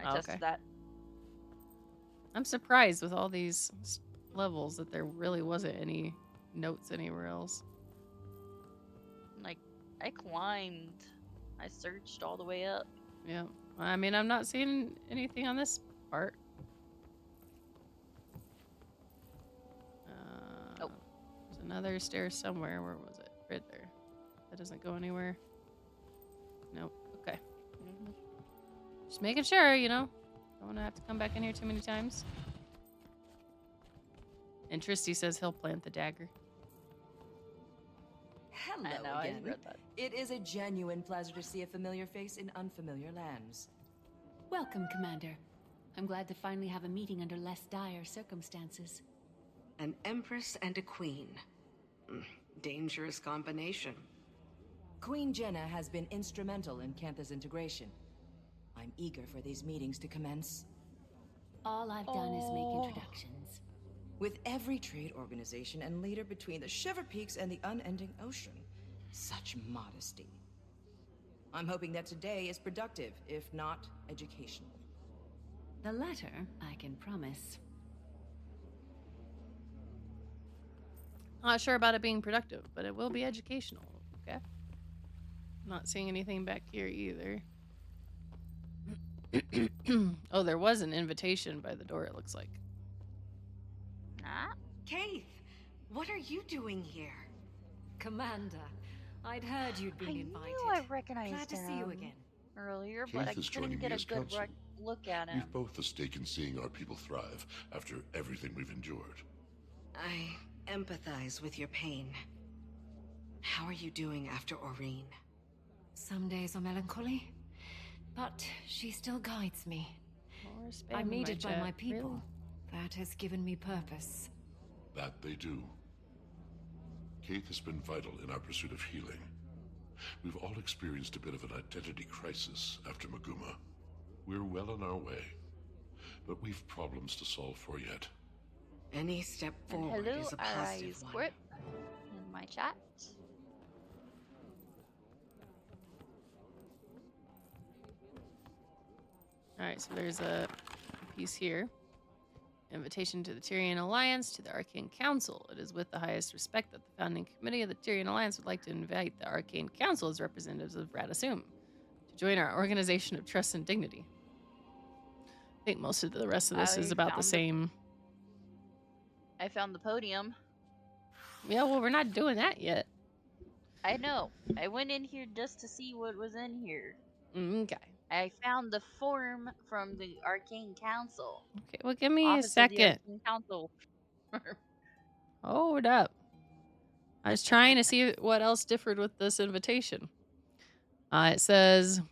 C: I tested that.
A: I'm surprised with all these levels that there really wasn't any notes anywhere else.
C: Like, I climbed. I searched all the way up.
A: Yeah. I mean, I'm not seeing anything on this part.
C: Oh.
A: There's another stair somewhere. Where was it? Right there. That doesn't go anywhere. Nope. Okay. Just making sure, you know. Don't want to have to come back in here too many times. And Tristy says he'll plant the dagger.
I: Hello
C: I know,
I: again.
C: I read that.
I: It is a genuine pleasure to see a familiar face in unfamiliar lands.
J: Welcome, Commander. I'm glad to finally have a meeting under less dire circumstances.
G: An empress and a queen. Dangerous combination.
I: Queen Jenna has been instrumental in Cantha's integration. I'm eager for these meetings to commence.
J: All I've done is make introductions.
I: With every trade organization and leader between the Shiver Peaks and the unending ocean. Such modesty. I'm hoping that today is productive, if not educational.
J: The latter, I can promise.
A: Not sure about it being productive, but it will be educational, okay? Not seeing anything back here either. Oh, there was an invitation by the door, it looks like.
C: Nah.
G: Keith, what are you doing here?
J: Commander, I'd heard you'd been invited.
C: I knew I recognized
J: Glad to see you again.
C: earlier,
K: Keith
C: but I
K: is
C: couldn't
K: joining
C: get
K: me
C: a
K: as
C: good
K: counsel.
C: look at him.
K: We've both a stake in seeing our people thrive after everything we've endured.
G: I empathize with your pain. How are you doing after Aureen?
J: Some days are melancholy, but she still guides me.
A: More spam
J: I'm
A: in
J: needed by
A: chat.
J: my people.
A: Really?
J: That has given me purpose.
K: That they do. Keith has been vital in our pursuit of healing. We've all experienced a bit of an identity crisis after Maguma. We're well on our way, but we've problems to solve for yet.
G: Any step
C: And
G: forward
C: hello,
G: is a
C: I
G: positive
C: use
G: one.
C: Squirt in my chat.
A: Alright, so there's a piece here. Invitation to the Tyrian Alliance, to the Arcane Council. It is with the highest respect that the founding committee of the Tyrian Alliance would like to invite the Arcane Council as representatives of Radisum to join our organization of trust and dignity. I think most of the rest of this is about the same.
C: I found the podium.
A: Yeah, well, we're not doing that yet.
C: I know. I went in here just to see what was in here.
A: Okay.
C: I found the form from the Arcane Council.
A: Okay, well, give me
C: Office
A: a second.
C: Of the Arcane Council.
A: Hold up. I was trying to see what else differed with this invitation. It says,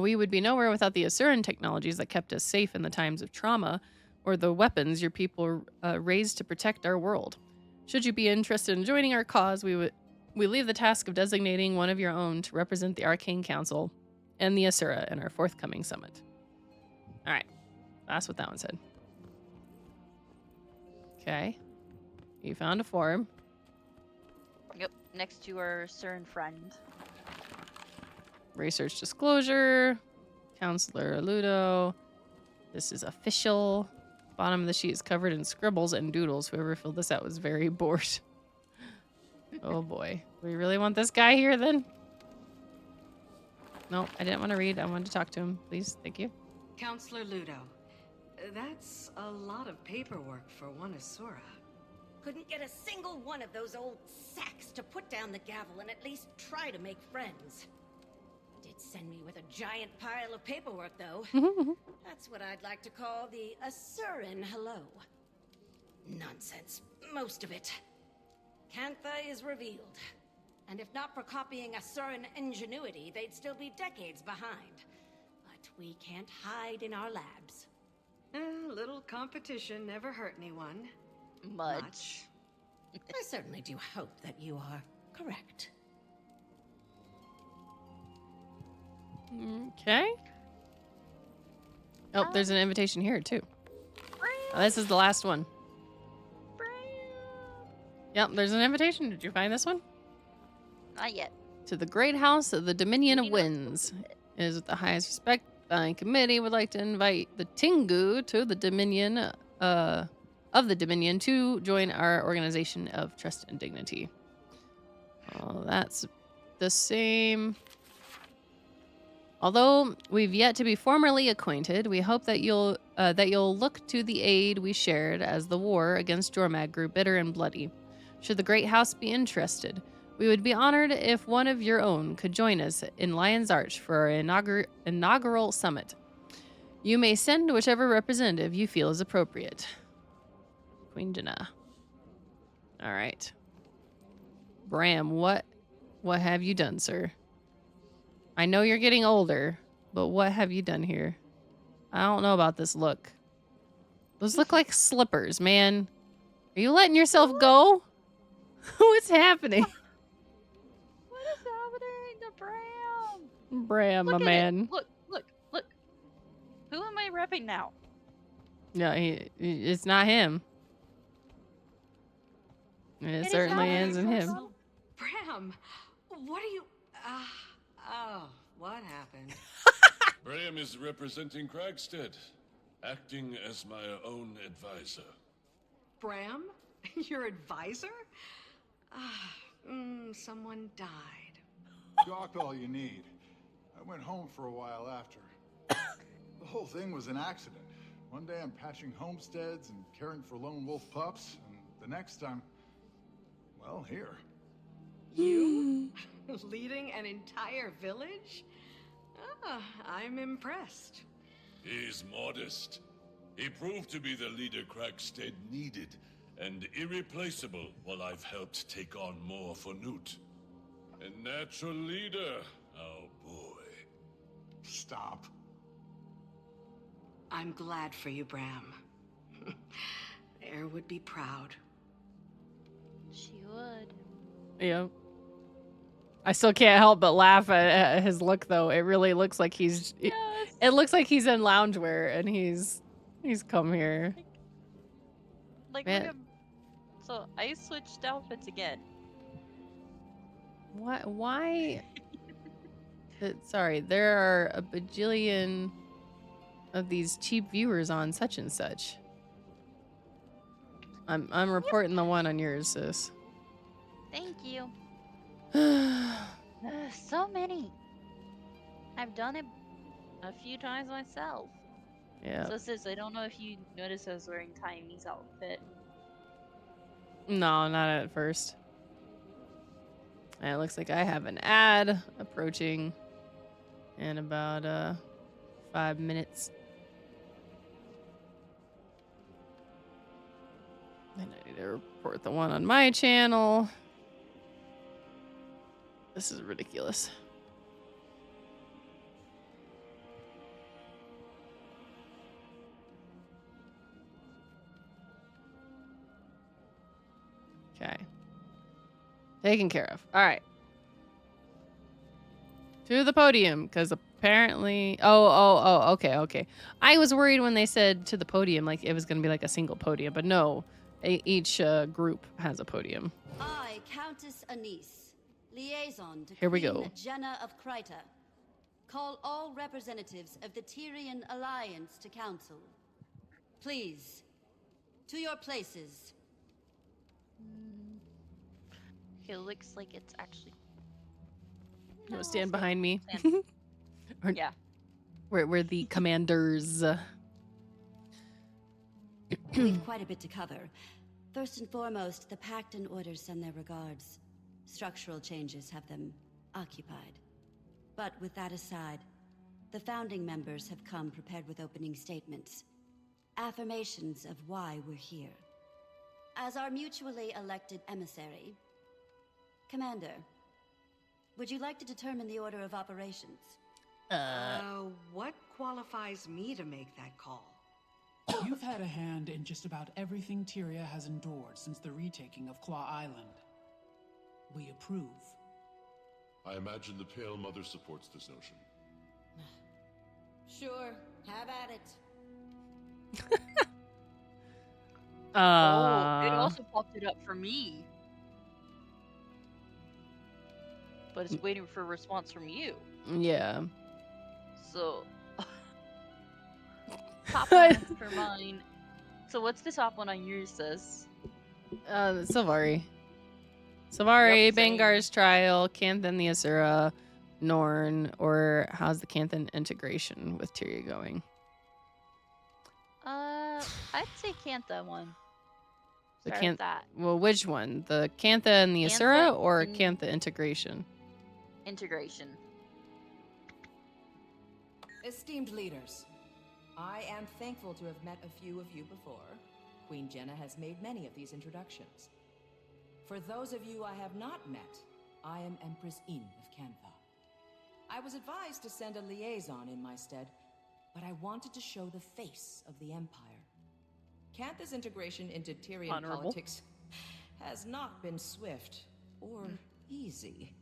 A: we would be nowhere without the Asuran technologies that kept us safe in the times of trauma, or the weapons your people raised to protect our world. Should you be interested in joining our cause, we leave the task of designating one of your own to represent the Arcane Council and the Asura in our forthcoming summit. All right. That's what that one said. Okay. You found a form.
C: Yep, next to our CERN friend.
A: Research disclosure. Counselor Ludo. This is official. Bottom of the sheet is covered in scribbles and doodles. Whoever filled this out was very bored. Oh boy. Do we really want this guy here then? No, I didn't want to read. I wanted to talk to him. Please. Thank you.
G: Counselor Ludo, that's a lot of paperwork for one Asura.
F: Couldn't get a single one of those old sacks to put down the gavel and at least try to make friends. Did send me with a giant pile of paperwork, though. That's what I'd like to call the Asuran hello. Nonsense, most of it. Cantha is revealed. And if not for copying Asuran ingenuity, they'd still be decades behind. But we can't hide in our labs.
G: A little competition never hurt anyone.
C: Much.
F: I certainly do hope that you are correct.
A: Okay. Oh, there's an invitation here, too. Oh, this is the last one. Yep, there's an invitation. Did you find this one?
C: Not yet.
A: To the Great House of the Dominion of Winds. It is with the highest respect. The committee would like to invite the Tingu to the Dominion, of the Dominion to join our organization of trust and dignity. Oh, that's the same. Although we've yet to be formally acquainted, we hope that you'll look to the aid we shared as the war against Jormag grew bitter and bloody. Should the Great House be interested, we would be honored if one of your own could join us in Lion's Arch for our inaugural summit. You may send whichever representative you feel is appropriate. Queen Jana. All right. Bram, what have you done, sir? I know you're getting older, but what have you done here? I don't know about this look. Those look like slippers, man. Are you letting yourself go? What's happening?
C: What is happening to Bram?
A: Bram, my man.
C: Look. Who am I repping now?
A: No, it's not him. It certainly ends in him.
G: Bram, what are you... oh, what happened?
K: Bram is representing Kragstead, acting as my own advisor.
G: Bram? Your advisor? Someone died.
L: Doc, all you need. I went home for a while after. The whole thing was an accident. One day I'm patching homesteads and caring for lone wolf pups, and the next I'm, well, here.
G: You? Leading an entire village? I'm impressed.
K: He's modest. He proved to be the leader Kragstead needed, and irreplaceable while I've helped take on more for Newt. A natural leader, oh boy.
L: Stop.
G: I'm glad for you, Bram. Air would be proud.
C: She would.
A: Yeah. I still can't help but laugh at his look, though. It really looks like he's... Yes. It looks like he's in loungewear, and he's come here.
C: Like, look at... So, I switched outfits again.
A: What? Why? Sorry, there are a bajillion... of these cheap viewers on such and such. I'm reporting the one on yours, sis.
C: Thank you. So many. I've done it a few times myself.
A: Yeah.
C: So sis, I don't know if you noticed I was wearing Tiny's outfit.
A: No, not at first. And it looks like I have an ad approaching in about 5 minutes. And I need to report the one on my channel. This is ridiculous. Okay. Taken care of. All right. To the podium, because apparently... Oh, okay. I was worried when they said to the podium, like it was going to be like a single podium, but no. Each group has a podium.
F: I, Countess Anise, liaison to
A: Here we
F: Queen
A: go.
F: Jenna of Kryta, call all representatives of the Tyrian Alliance to council. Please, to your places.
C: It looks like it's actually...
A: You want to stand behind me? Or,
C: yeah.
A: We're the commanders.
F: We've quite a bit to cover. First and foremost, the Pact and Orders send their regards. Structural changes have them occupied. But with that aside, the founding members have come prepared with opening statements. Affirmations of why we're here. As our mutually elected emissary, Commander, would you like to determine the order of operations?
G: What qualifies me to make that call?
M: You've had a hand in just about everything Tyria has endured since the retaking of Claw Island. We approve.
K: I imagine the Pale Mother supports this notion.
F: Sure, have at it.
C: Oh, it also popped it up for me. But it's waiting for a response from you.
A: Yeah.
C: So... top one for mine. So what's the top one on yours, sis?
A: Sylvari. Sylvari,
C: Yep, same.
A: Bangar's Trial, Canthan the Asura, Norn, or how's the Canthan integration with Tyria going?
C: I'd say Cantha one.
A: The
C: Start with that.
A: Well, which one? The Cantha and the Asura or Cantha integration?
C: Integration.
I: Esteemed leaders, I am thankful to have met a few of you before. Queen Jenna has made many of these introductions. For those of you I have not met, I am Empress In of Cantha. I was advised to send a liaison in my stead, but I wanted to show the face of the Empire. Cantha's integration into Tyrian
A: Honorable.
I: politics has not been swift or easy,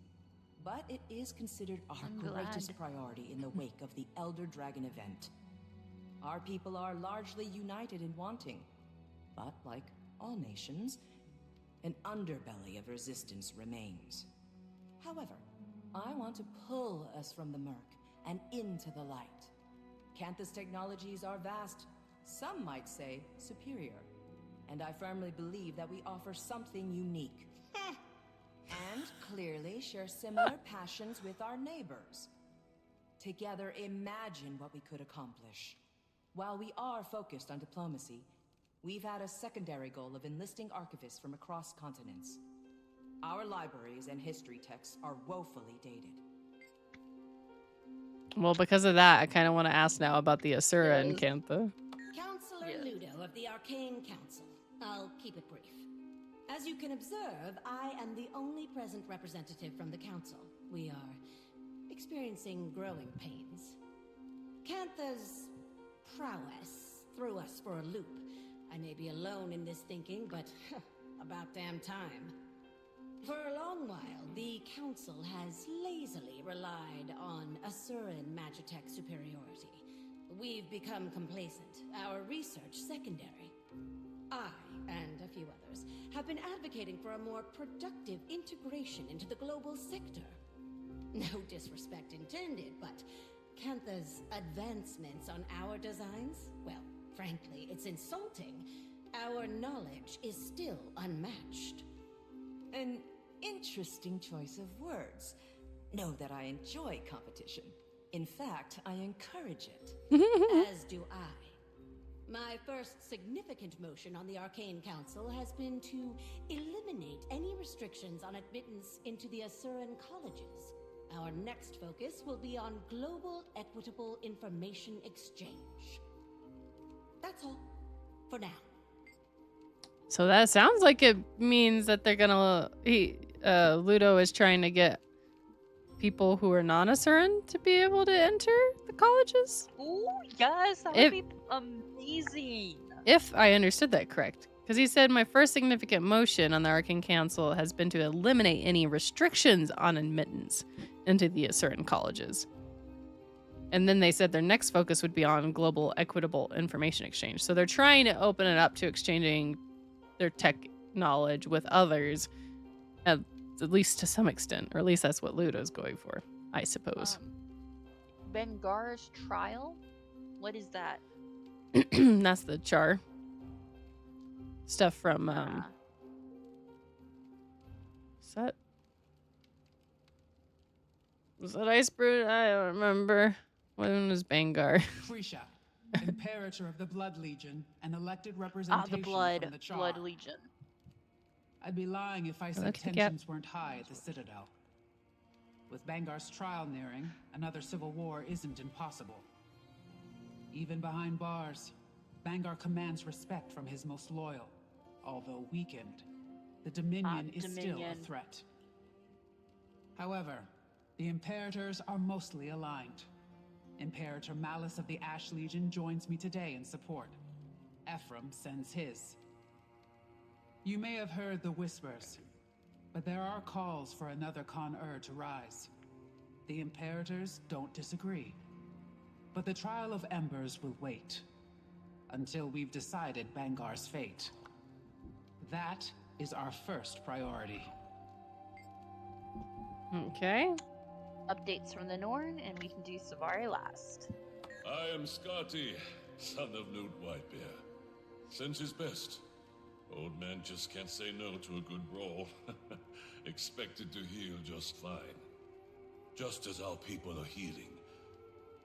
I: but it is considered our greatest priority in the wake of the Elder Dragon event. Our people are largely united in wanting, but like all nations, an underbelly of resistance remains. However, I want to pull us from the murk and into the light. Cantha's technologies are vast, some might say superior, and I firmly believe that we offer something unique. And clearly share similar passions with our neighbors. Together, imagine what we could accomplish. While we are focused on diplomacy, we've had a secondary goal of enlisting archivists from across continents. Our libraries and history texts are woefully dated.
A: Well, because of that, I kind of want to ask now about the Asura and Cantha.
F: Counselor Ludo of the Arcane Council. I'll keep it brief. As you can observe, I am the only present representative from the council. We are experiencing growing pains. Cantha's prowess threw us for a loop. I may be alone in this thinking, but about damn time. For a long while, the council has lazily relied on Asuran Magitech superiority. We've become complacent, our research secondary. I, and a few others, have been advocating for a more productive integration into the global sector. No disrespect intended, but
N: Cantha's advancements on our designs? Well, frankly, it's insulting. Our knowledge is still unmatched.
I: An interesting choice of words. Know that I enjoy competition. In fact, I encourage it.
N: As do I. My first significant motion on the Arcane Council has been to eliminate any restrictions on admittance into the Asuran colleges. Our next focus will be on global equitable information exchange. That's all. For now.
A: So that sounds like it means that they're gonna... Ludo is trying to get people who are non-Asuran to be able to enter the colleges?
C: Ooh, yes, that would be amazing.
A: If I understood that correct. Because he said, my first significant motion on the Arcane Council has been to eliminate any restrictions on admittance into the Asuran colleges. And then they said their next focus would be on global equitable information exchange. So they're trying to open it up to exchanging their tech knowledge with others, at least to some extent. Or at least that's what Ludo's going for, I suppose.
C: Bengar's trial? What is that?
A: That's the char stuff from was that Ice Brood? I don't remember. When was Bangar?
M: Krisha, Imperator of the Blood Legion and elected representation from the Char.
C: Blood Legion.
M: I'd be lying if I said tensions weren't high at the Citadel. With Bangar's trial nearing, another civil war isn't impossible. Even behind bars, Bangar commands respect from his most loyal. Although weakened, the Dominion is still a threat. However, the Imperators are mostly aligned. Imperator Malice of the Ash Legion joins me today in support. Ephraim sends his. You may have heard the whispers, but there are calls for another Con-Ur to rise. The Imperators don't disagree. But the Trial of Embers will wait until we've decided Bangar's fate. That is our first priority.
A: Okay.
C: Updates from the Norn, and we can do Savari last.
K: I am Skati, son of Newt Whitebear. Sends his best. Old man just can't say no to a good brawl. Expected to heal just fine. Just as our people are healing.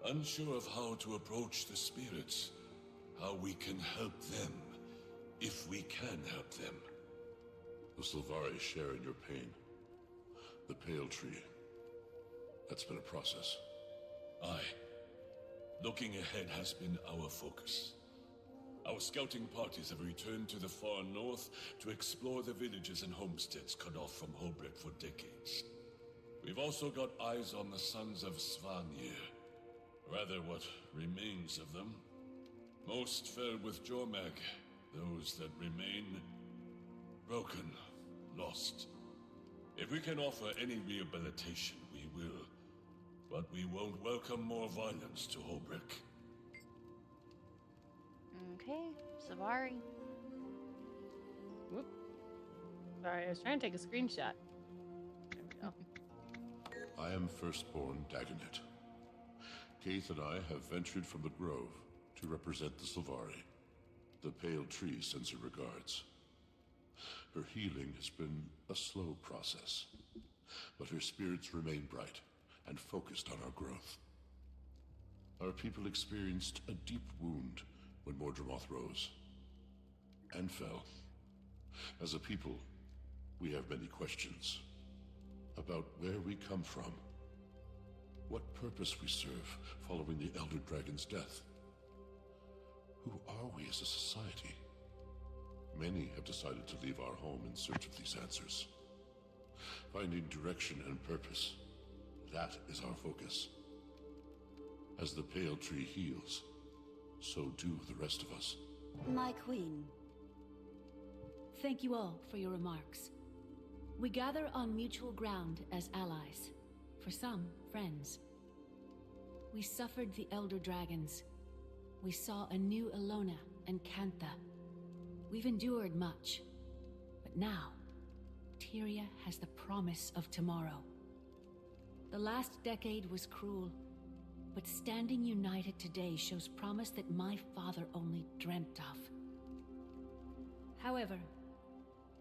K: Unsure of how to approach the spirits. How we can help them. If we can help them. The Sylvari share in your pain. The Pale Tree. That's been a process.
O: Aye. Looking ahead has been our focus. Our scouting parties have returned to the far north to explore the villages and homesteads cut off from Holbrook for decades. We've also got eyes on the sons of Svanir. Rather, what remains of them. Most fell with Jormag. Those that remain... broken. Lost. If we can offer any rehabilitation, we will. But we won't welcome more violence to Holbrook.
C: Okay, Savari.
A: Whoop. Sorry, I was trying to take a screenshot. There we go.
K: I am Firstborn Dagonet. Keith and I have ventured from the Grove to represent the Sylvari. The Pale Tree sends her regards. Her healing has been a slow process, but her spirits remain bright and focused on our growth. Our people experienced a deep wound when Mordramoth rose and fell. As a people, we have many questions about where we come from, what purpose we serve following the Elder Dragon's death. Who are we as a society? Many have decided to leave our home in search of these answers. Finding direction and purpose, that is our focus. As the Pale Tree heals, so do the rest of us.
F: My queen.
J: Thank you all for your remarks. We gather on mutual ground as allies. For some, friends. We suffered the Elder Dragons. We saw a new Elona and Cantha. We've endured much. But now, Tyria has the promise of tomorrow. The last decade was cruel, but standing united today shows promise that my father only dreamt of. However,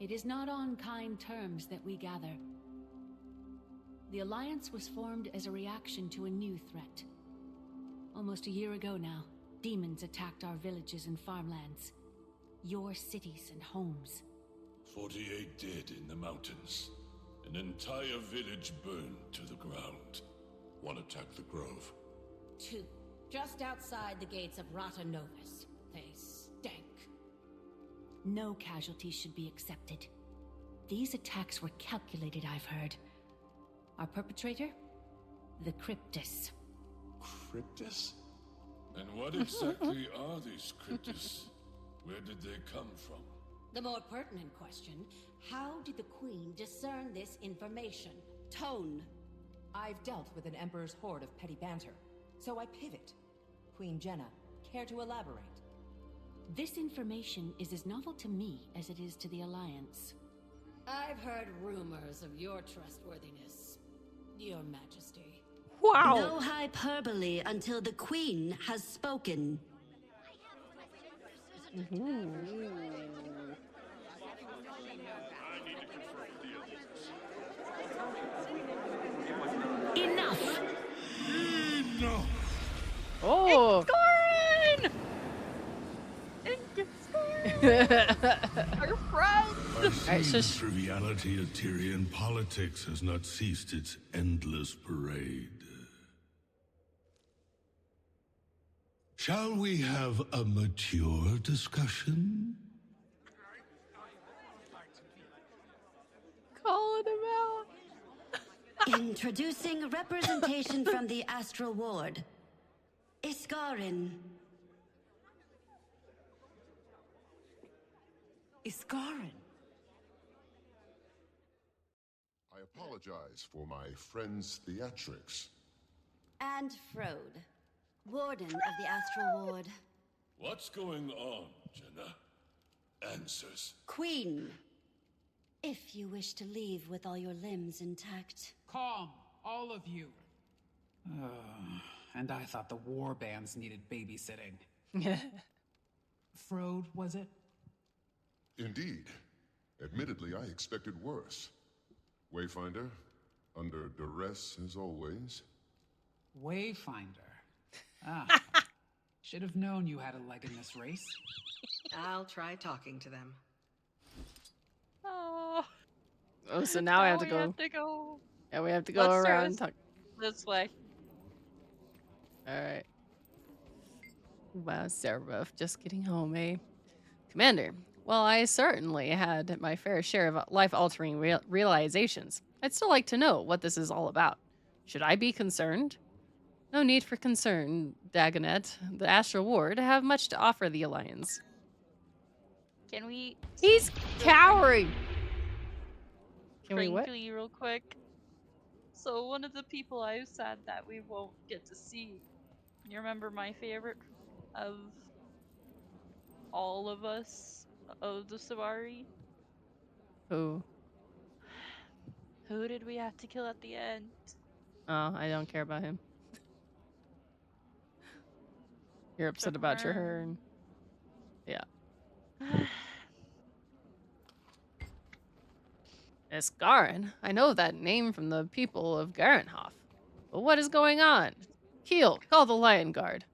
J: it is not on kind terms that we gather. The Alliance was formed as a reaction to a new threat. Almost a year ago now, demons attacked our villages and farmlands. Your cities and homes.
O: 48 dead in the mountains. An entire village burned to the ground.
K: One attacked the grove.
N: 2, just outside the gates of Rata Novus. They stank.
J: No casualties should be accepted. These attacks were calculated, I've heard. Our perpetrator? The Cryptus.
K: Cryptus?
O: And what exactly are these Cryptus? Where did they come from?
N: The more pertinent question, how did the Queen discern this information? Tone.
I: I've dealt with an Emperor's horde of petty banter, so I pivot. Queen Jenna, care to elaborate?
J: This information is as novel to me as it is to the Alliance.
N: I've heard rumors of your trustworthiness, Your Majesty.
A: Wow.
F: No hyperbole until the Queen has spoken.
J: Enough!
A: Oh!
C: Scorin! Our friends!
K: I see the triviality of Tyrian politics has not ceased its endless parade. Shall we have a mature discussion?
A: Calling him out.
F: Introducing representation from the Astral Ward. Iskarin.
I: Iskarin.
K: I apologize for my friend's theatrics.
F: And Frode, Warden of the Astral Ward.
O: What's going on, Jenna? Answers.
F: Queen, if you wish to leave with all your limbs intact.
M: Calm, all of you. And I thought the war bands needed babysitting. Frode, was it?
K: Indeed. Admittedly, I expected worse. Wayfinder, under duress as always.
M: Wayfinder. Ah. Should have known you had a leg in this race.
G: I'll try talking to them.
C: Oh,
A: so now I have to
C: we
A: go.
C: have to go.
A: Yeah, we have to go
C: Let's start
A: around and talk.
C: this way.
A: Alright. Wow, Seraph, just getting home, eh? Commander, well, I certainly had my fair share of life-altering realizations. I'd still like to know what this is all about. Should I be concerned? No need for concern, Dagonet. The Astral Ward have much to offer the Alliance.
C: Can we...
A: He's cowering! Can we what?
C: Frankly, real quick. So one of the people I've said that we won't get to see. You remember my favorite of all of us of the Sawari?
A: Who?
C: Who did we have to kill at the end?
A: Oh, I don't care about him. You're upset about your Hearn. Yeah. Iskarin? I know that name from the people of Garenhof. But what is going on? Keel, call the Lion Guard.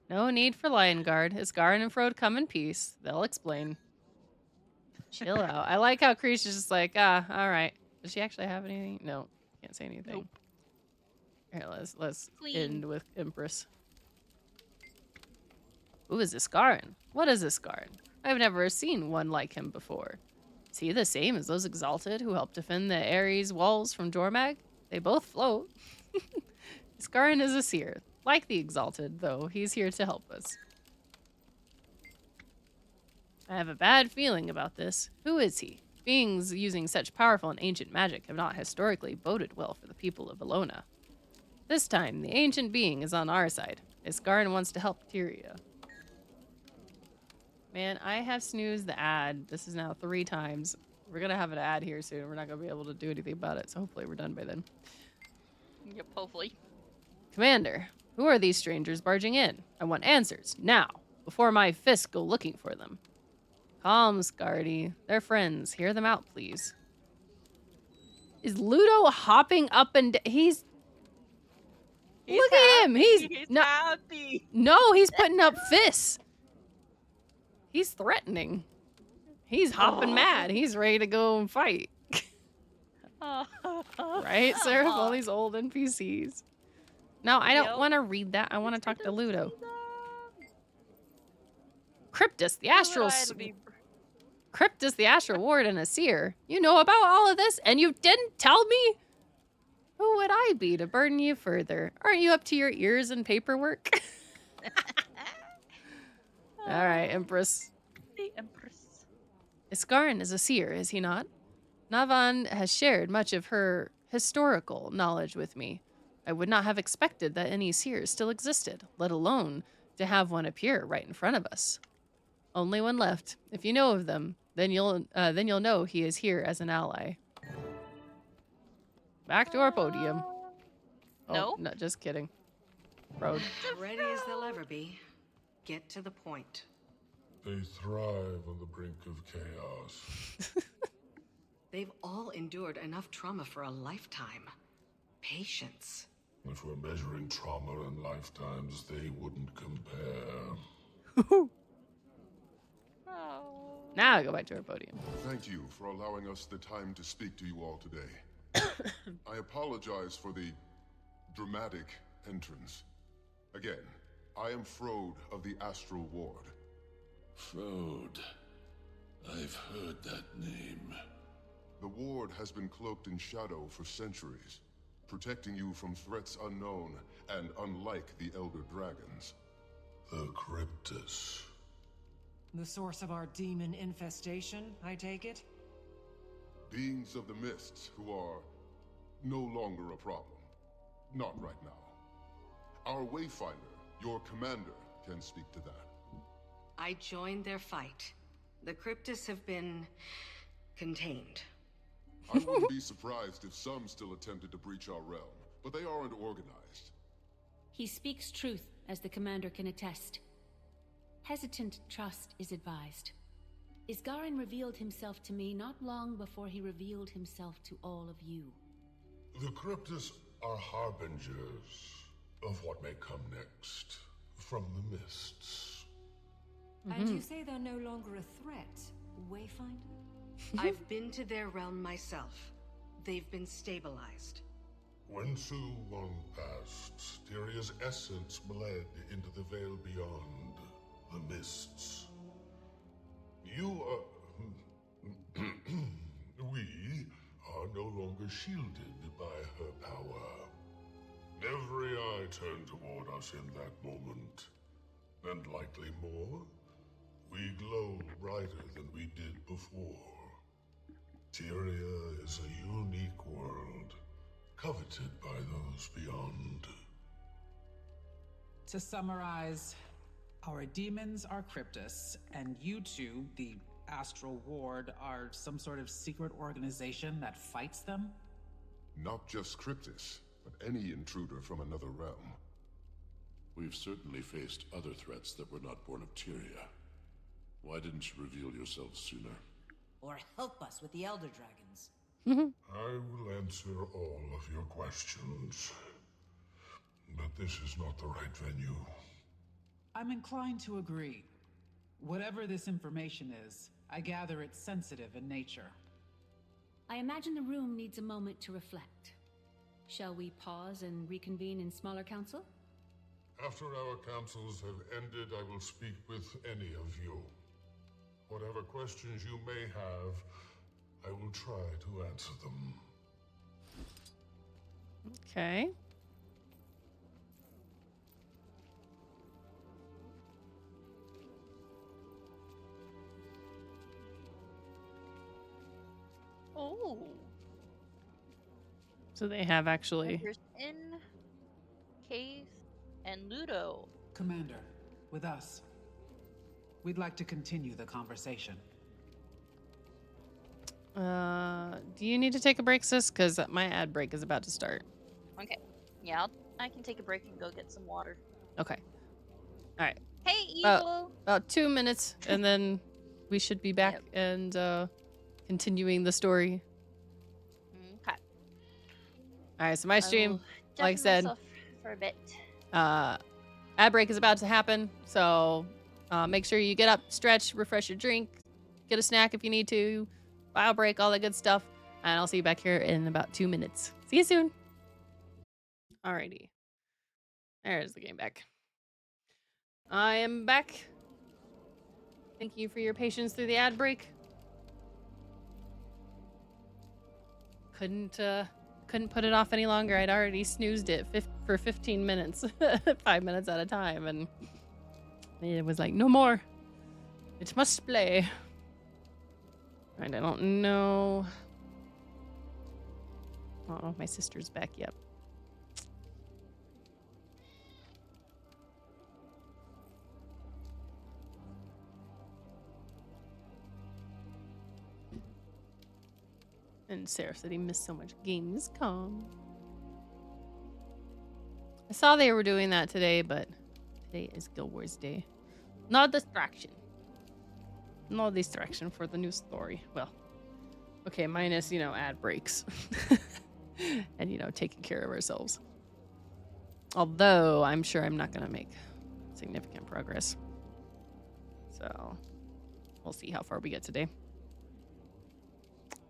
A: No need for Lion Guard. Iskarin and Frode come in peace. They'll explain. Chill out. I like how Kreesh is just like, alright. Does she actually have anything? No. Can't say anything.
C: Nope.
A: Here, let's
C: Clean.
A: end with Empress. Who is Iskarin? What is Iskarin? I've never seen one like him before. Is he the same as those Exalted who helped defend the Ares walls from Jormag? They both float. Iskarin is a seer. Like the Exalted, though, he's here to help us. I have a bad feeling about this. Who is he? Beings using such powerful and ancient magic have not historically boded well for the people of Valona. This time, the ancient being is on our side. Iskarin wants to help Tyria. Man, I have snoozed the ad. This is now 3 times. We're gonna have an ad here soon. We're not gonna be able to do anything about it, so hopefully we're done by then.
C: Yep, hopefully.
A: Commander, Who are these strangers barging in? I want answers, now, before my fists go looking for them. Calm, Scardy. They're friends. Hear them out, please. Is Ludo hopping up and he's look at him. He's no,
C: happy.
A: No, he's putting up fists. He's threatening. He's hopping mad. He's ready to go and fight. Right, sir? All these old NPCs. No, I don't want to read that. I want to talk to Ludo. Cryptus, the astral Cryptus, the astral ward, and a seer. You know about all of this, and you didn't tell me? Who would I be to burden you further? Aren't you up to your ears in paperwork? All right, Empress.
C: The Empress.
A: Iskarin is a seer, is he not? Navan has shared much of her historical knowledge with me. I would not have expected that any seers still existed, let alone to have one appear right in front of us. Only one left. If you know of them, then you'll know he is here as an ally. Back to our podium.
C: No?
A: Oh, no, just kidding. Road.
G: Ready as they'll ever be. Get to the point.
K: They thrive on the brink of chaos.
G: They've all endured enough trauma for a lifetime. Patience.
K: If we're measuring trauma and lifetimes, they wouldn't compare.
A: Now I go back to our podium.
K: Thank you for allowing us the time to speak to you all today. I apologize for the dramatic entrance. Again, I am Frode of the Astral Ward.
O: Frode. I've heard that name.
K: The ward has been cloaked in shadow for centuries, protecting you from threats unknown and unlike the Elder Dragons. The Cryptus.
B: The source of our demon infestation, I take it?
K: Beings of the mists who are no longer a problem. Not right now. Our Wayfinder, your commander, can speak to that.
G: I joined their fight. The Cryptus have been contained.
K: I wouldn't be surprised if some still attempted to breach our realm, but they aren't organized.
J: He speaks truth, as the commander can attest. Hesitant trust is advised. Isgarin revealed himself to me not long before he revealed himself to all of you.
K: The Cryptus are harbingers of what may come next from the mists.
N: And you say they're no longer a threat, Wayfinder?
G: I've been to their realm myself. They've been stabilized.
K: When Su Wong passed, Tyria's essence bled into the veil beyond the mists. You are... we are no longer shielded by her power. Every eye turned toward us in that moment. And likely more, we glow brighter than we did before. Tyria is a unique world, coveted by those beyond.
M: To summarize, our demons are Cryptus, and you two, the Astral Ward, are some sort of secret organization that fights them?
K: Not just Cryptus, but any intruder from another realm.
O: We've certainly faced other threats that were not born of Tyria. Why didn't you reveal yourself sooner?
N: Or help us with the Elder Dragons.
K: I will answer all of your questions. But this is not the right venue.
M: I'm inclined to agree. Whatever this information is, I gather it's sensitive in nature.
J: I imagine the room needs a moment to reflect. Shall we pause and reconvene in smaller council?
K: After our councils have ended, I will speak with any of you. Whatever questions you may have, I will try to answer them.
A: Okay.
C: Oh.
A: So they have actually...
C: There's In, Case, and Ludo.
M: Commander, with us. We'd like to continue the conversation.
A: Do you need to take a break, sis? Because my ad break is about to start.
C: Okay. Yeah, I can take a break and go get some water.
A: Okay. All right.
C: Hey, Evil!
A: About 2 minutes, and then we should be back and continuing the story.
C: Okay.
A: All right, so my stream, like I said,
C: for a bit.
A: Ad break is about to happen, so make sure you get up, stretch, refresh your drink, get a snack if you need to, bio break, all that good stuff, and I'll see you back here in about 2 minutes. See you soon. Alrighty. There's the game back. I am back. Thank you for your patience through the ad break. Couldn't put it off any longer. I'd already snoozed it for 15 minutes, 5 minutes at a time, and it was like, no more. It must play. And I don't know. I don't know if my sister's back yet. And Sarah said he missed so much Gamescom. I saw they were doing that today, but today is Guild Wars Day. No distraction. No distraction for the new story. Well, okay, minus, ad breaks. And, taking care of ourselves. Although, I'm sure I'm not going to make significant progress. So, we'll see how far we get today.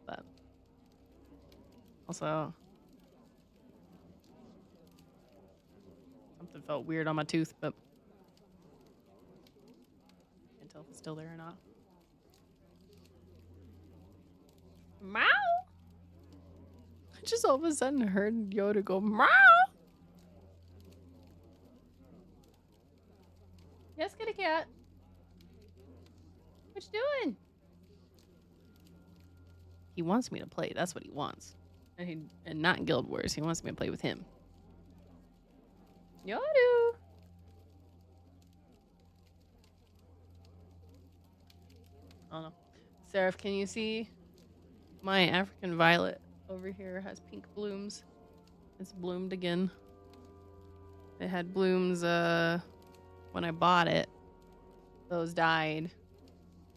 A: But, also, something felt weird on my tooth, but can't tell if it's still there or not. Meow! I just all of a sudden heard Yoda go, meow! Yes, kitty cat. What you doing? He wants me to play. That's what he wants. And not Guild Wars. He wants me to play with him. Yoda! Oh no. Seraph, can you see my African violet over here has pink blooms? It's bloomed again. It had blooms when I bought it. Those died.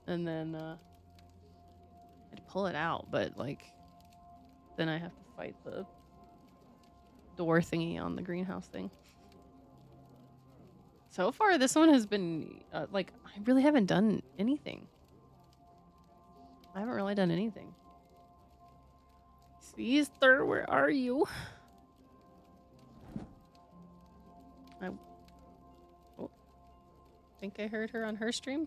A: And then I had to pull it out, but then I have to fight the door thingy on the greenhouse thing. So far, this one has been, I really haven't done anything. I haven't really done anything. Sister, where are you? I think I heard her on her stream.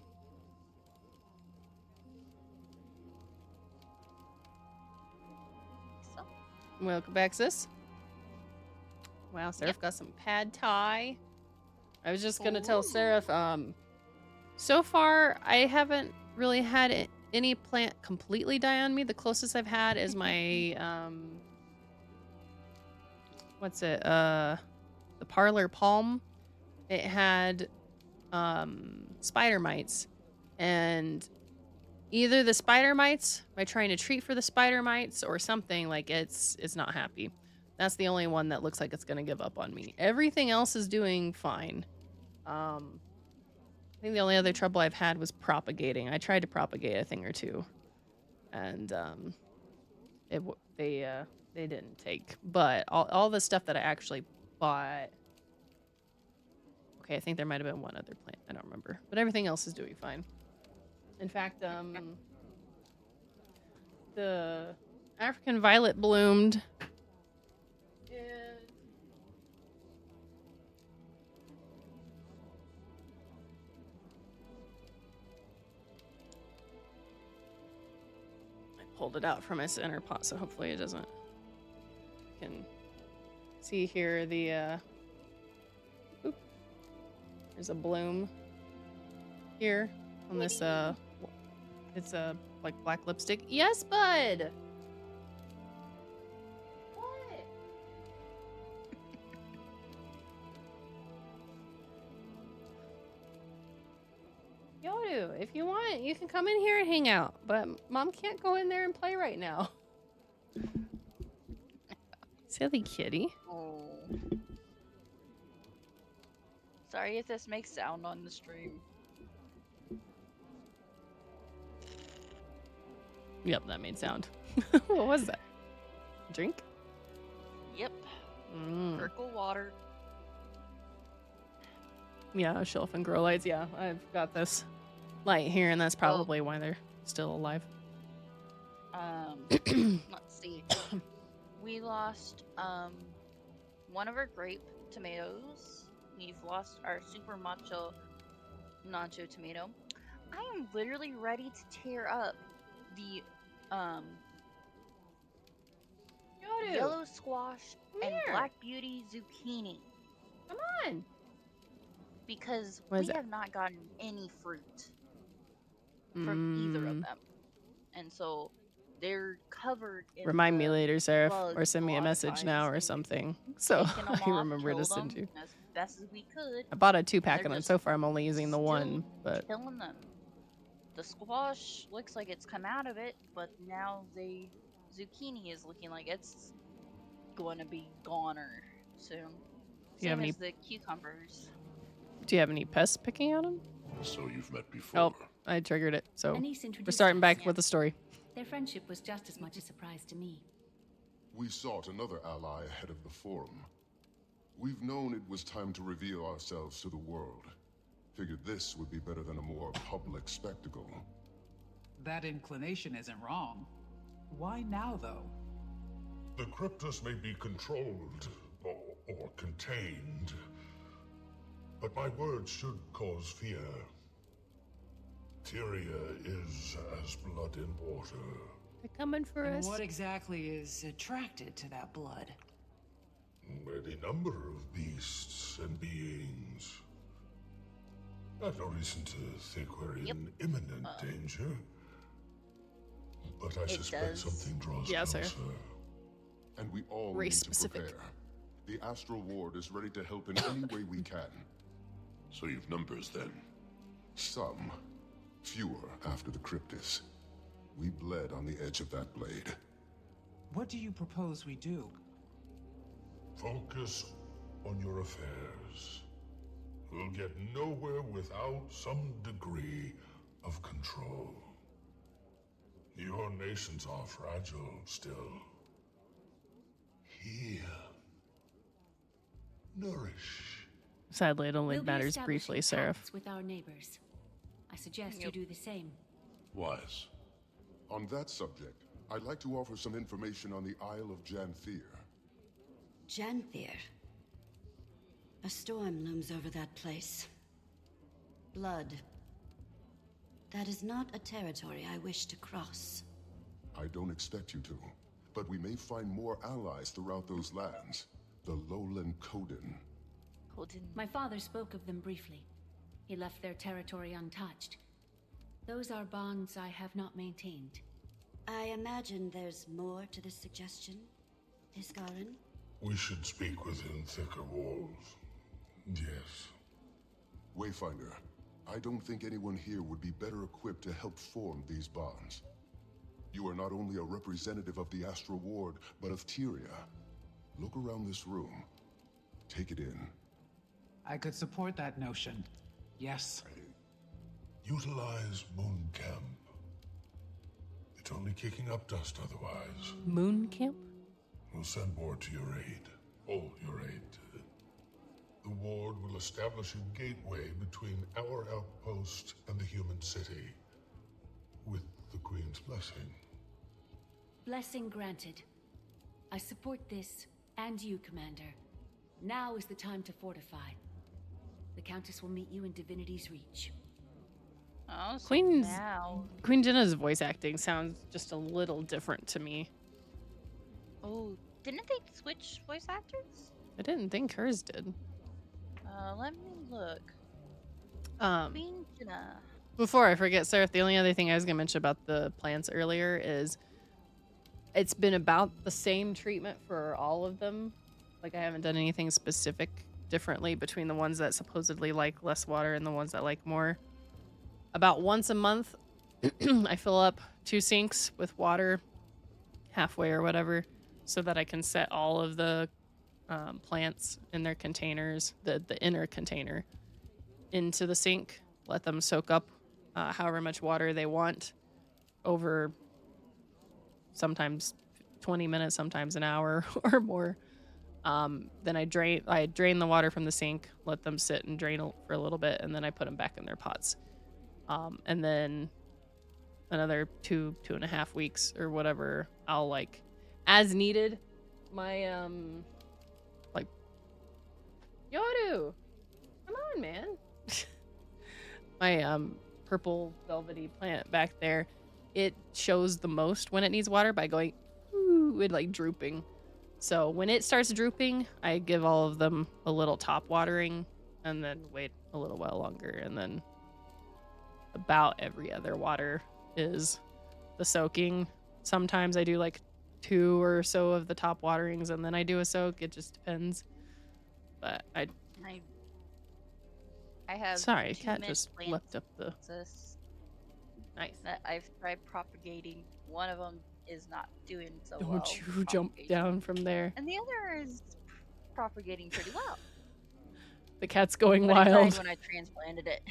C: So.
A: Welcome back, sis. Wow, Seraph got some pad thai. I was just gonna tell Seraph, so far I haven't really had any plant completely die on me. The closest I've had is my, what's it, the Parlor Palm. It had, spider mites, and either the spider mites, by trying to treat for the spider mites or something, it's not happy. That's the only one that looks like it's gonna give up on me. Everything else is doing fine. I think the only other trouble I've had was propagating. I tried to propagate a thing or two, and they didn't take. But all the stuff that I actually bought. Okay, I think there might have been one other plant. I don't remember, but everything else is doing fine. In fact, the African violet bloomed. Pulled it out from my center pot, so hopefully it doesn't. You can see here the there's a bloom here on this it's a black lipstick. Yes, bud. What? Yodu, if you want, you can come in here and hang out, but Mom can't go in there and play right now. Silly kitty.
C: Oh. Sorry if this makes sound on the stream.
A: Yep, that made sound. What was that? Drink?
C: Yep.
A: Mm.
C: Purple water.
A: Yeah, shelf and grow lights. Yeah, I've got this light here, and that's probably why they're still alive.
C: Let's see. We lost one of our grape tomatoes. We've lost our super macho nacho tomato. I am literally ready to tear up the yellow squash and black beauty zucchini.
A: Come on.
C: Because
A: What
C: we
A: is that?
C: have not gotten any fruit from either of them. And so they're covered in
A: Remind me later, Seraph, or
C: bugs
A: send me a message now or something, so I remember to send you.
C: as best as we could.
A: I bought a 2-pack,
C: They're
A: and
C: just
A: so far I'm only using the one, but
C: killing them. The squash looks like it's come out of it, but now the zucchini is looking like it's going to be goner soon.
A: you have
C: Same
A: any-
C: as the cucumbers.
A: do you have any pests picking on them?
K: So you've met before.
A: Oh, I triggered it, so
J: Anise
A: we're
J: introduced
A: starting
J: us.
A: back with the story.
J: Their friendship was just as much a surprise to me.
K: We sought another ally ahead of the forum. We've known it was time to reveal ourselves to the world. Figured this would be better than a more public spectacle.
M: That inclination isn't wrong. Why now, though?
K: The Cryptus may be controlled or contained, but my words should cause fear. Tyria is as blood in water.
A: They're coming for
I: And
A: us.
I: what exactly is attracted to that blood?
K: Any number of beasts and beings. I've no reason to think we're in imminent danger. But I suspect something draws closer.
A: Sir.
K: And we all
A: Race
K: need to
A: specific.
K: prepare. The Astral Ward is ready to help in any way we can. So you've numbers then? Some. Fewer after the Cryptus. We bled on the edge of that blade.
M: What do you propose we do?
K: Focus on your affairs. We'll get nowhere without some degree of control. Your nations are fragile still. Heal. Nourish.
A: Sadly, it only
J: We'll be
A: matters briefly,
J: establishing
A: Seraph.
J: pacts with our neighbors. I suggest you do the same.
K: Wise. On that subject, I'd like to offer some information on the Isle of Janthir.
F: Janthir. A storm looms over that place. Blood. That is not a territory I wish to cross.
K: I don't expect you to, but we may find more allies throughout those lands. The Lowland Coden.
J: My father spoke of them briefly. He left their territory untouched. Those are bonds I have not maintained.
F: I imagine there's more to this suggestion, Iskarin?
K: We should speak within thicker walls. Yes. Wayfinder, I don't think anyone here would be better equipped to help form these bonds. You are not only a representative of the Astral Ward, but of Tyria. Look around this room. Take it in.
M: I could support that notion. Yes.
K: Utilize Moon Camp. It's only kicking up dust otherwise.
A: Moon Camp?
K: We'll send word to your aid. All your aid. The ward will establish a gateway between our outpost and the human city. With the Queen's blessing.
J: Blessing granted. I support this, and you, Commander. Now is the time to fortify. The Countess will meet you in Divinity's Reach.
C: Oh, so
A: Queen Jenna's voice acting sounds just a little different to me.
C: Oh, didn't they switch voice actors?
A: I didn't think hers did.
C: Let me look. Queen Jenna.
A: Before I forget, Sarah, the only other thing I was going to mention about the plants earlier is it's been about the same treatment for all of them. Like, I haven't done anything specific differently between the ones that supposedly like less water and the ones that like more. About once a month, I fill up 2 sinks with water halfway or whatever so that I can set all of the plants in their containers, the inner container, into the sink. Let them soak up however much water they want over sometimes 20 minutes, sometimes an hour or more. Then I drain the water from the sink, let them sit and drain for a little bit, and then I put them back in their pots. And then another 2.5 weeks or whatever, I'll like, as needed, my like, Yoru, come on, man. My purple velvety plant back there, it shows the most when it needs water by going ooh, and like drooping. So when it starts drooping, I give all of them a little top watering and then wait a little while longer, and then about every other water is the soaking. Sometimes I do like 2 or so of the top waterings and then I do a soak. It just depends. But I
C: have
A: sorry,
C: 2
A: cat
C: mint
A: just
C: plants
A: leapt up the nice
C: that I've tried propagating. One of them is not doing so well.
A: Don't you jump down from there.
C: And the other is propagating pretty well.
A: The cat's going
C: But it died
A: wild.
C: when I transplanted it.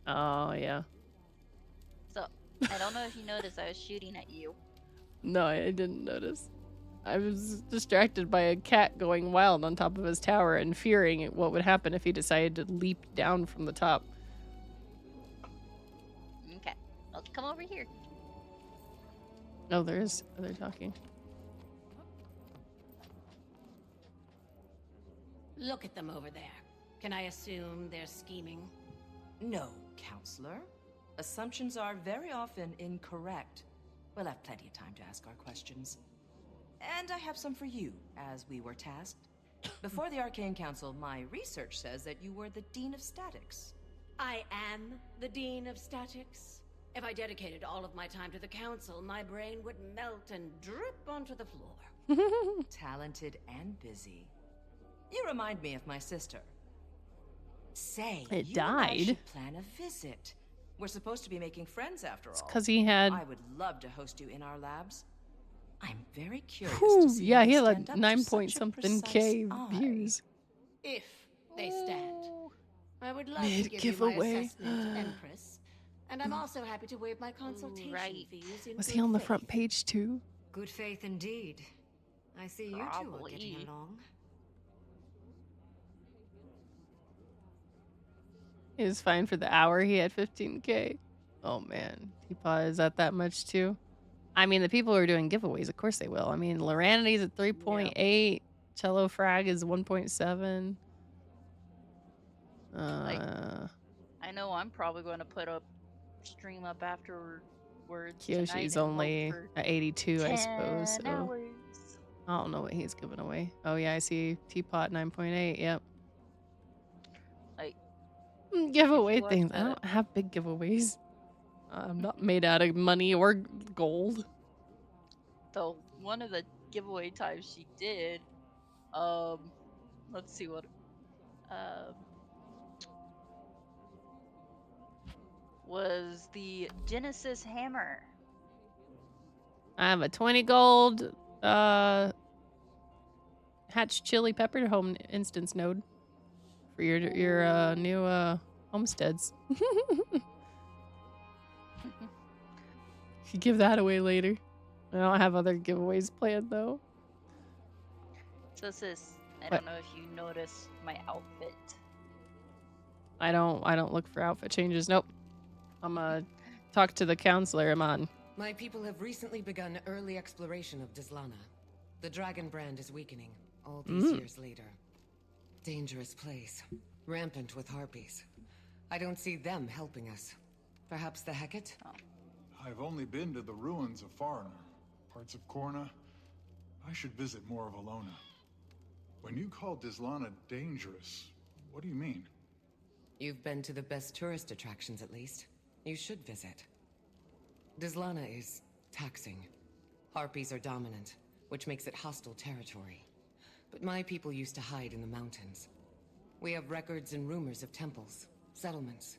A: Oh yeah.
C: So I don't know if you noticed I was shooting at you.
A: No, I didn't notice. I was distracted by a cat going wild on top of his tower and fearing what would happen if he decided to leap down from the top.
C: Okay, well, come over here.
A: Oh, they're talking.
N: Look at them over there. Can I assume they're scheming?
I: No, counselor. Assumptions are very often incorrect. We'll have plenty of time to ask our questions. And I have some for you, as we were tasked. Before the Arcane Council, my research says that you were the Dean of Statics.
N: I am the Dean of Statics. If I dedicated all of my time to the Council, my brain would melt and drip onto the floor.
I: Talented and busy. You remind me of my sister. Say,
A: It
I: you and I
A: died.
I: should plan a visit. We're supposed to be making friends after all.
A: 'cause he had-
I: I would love to host you in our labs. I'm very curious
A: Whew,
I: to see
A: yeah,
I: how
A: he
I: you
A: had like
I: stand up to
A: 9
I: such
A: point
I: a
A: something
I: precise
A: K
I: eye.
A: views.
N: If they stand. I would love to
A: Mid
N: give you my
A: giveaway.
N: assessment, Empress. And I'm also happy to waive my consultation fees in
A: Was
N: good
A: he on the
N: faith.
A: front page too?
G: Good faith indeed. I see you two are getting
C: Probably.
G: along.
A: He was fine for the hour. He had 15K. Oh man, Teapot is at that much too. I mean, the people who are doing giveaways, of course they will. I mean, Loranity's at 3.8. Cello Frag is 1.7.
C: I know I'm probably going to put a stream up afterwards
A: Kyoshi's
C: tonight and
A: only
C: vote for
A: at 82, I suppose.
C: 10
A: So
C: hours.
A: I don't know what he's giving away. Oh yeah, I see Teapot 9.8. Yep.
C: Like,
A: Giveaway
C: watch
A: things. I
C: the-
A: don't have big giveaways. I'm not made out of money or gold.
C: So one of the giveaway times she did, let's see what, was the Genesis hammer.
A: I have a 20 gold hatch chili pepper home instance node for your new homesteads. You give that away later. I don't have other giveaways planned though.
C: So sis, I
A: What?
C: don't know if you noticed my outfit.
A: I don't look for outfit changes. Nope. I'm talk to the counselor. I'm on.
G: My people have recently begun early exploration of Dislana. The dragon brand is weakening, all these years later. Dangerous place. Rampant with harpies. I don't see them helping us. Perhaps the Hecate?
L: I've only been to the ruins of Foreigner, parts of Korna. I should visit more of Alona. When you call Dislana dangerous, what do you mean?
G: You've been to the best tourist attractions at least. You should visit. Dislana is taxing. Harpies are dominant, which makes it hostile territory. But my people used to hide in the mountains. We have records and rumors of temples, settlements.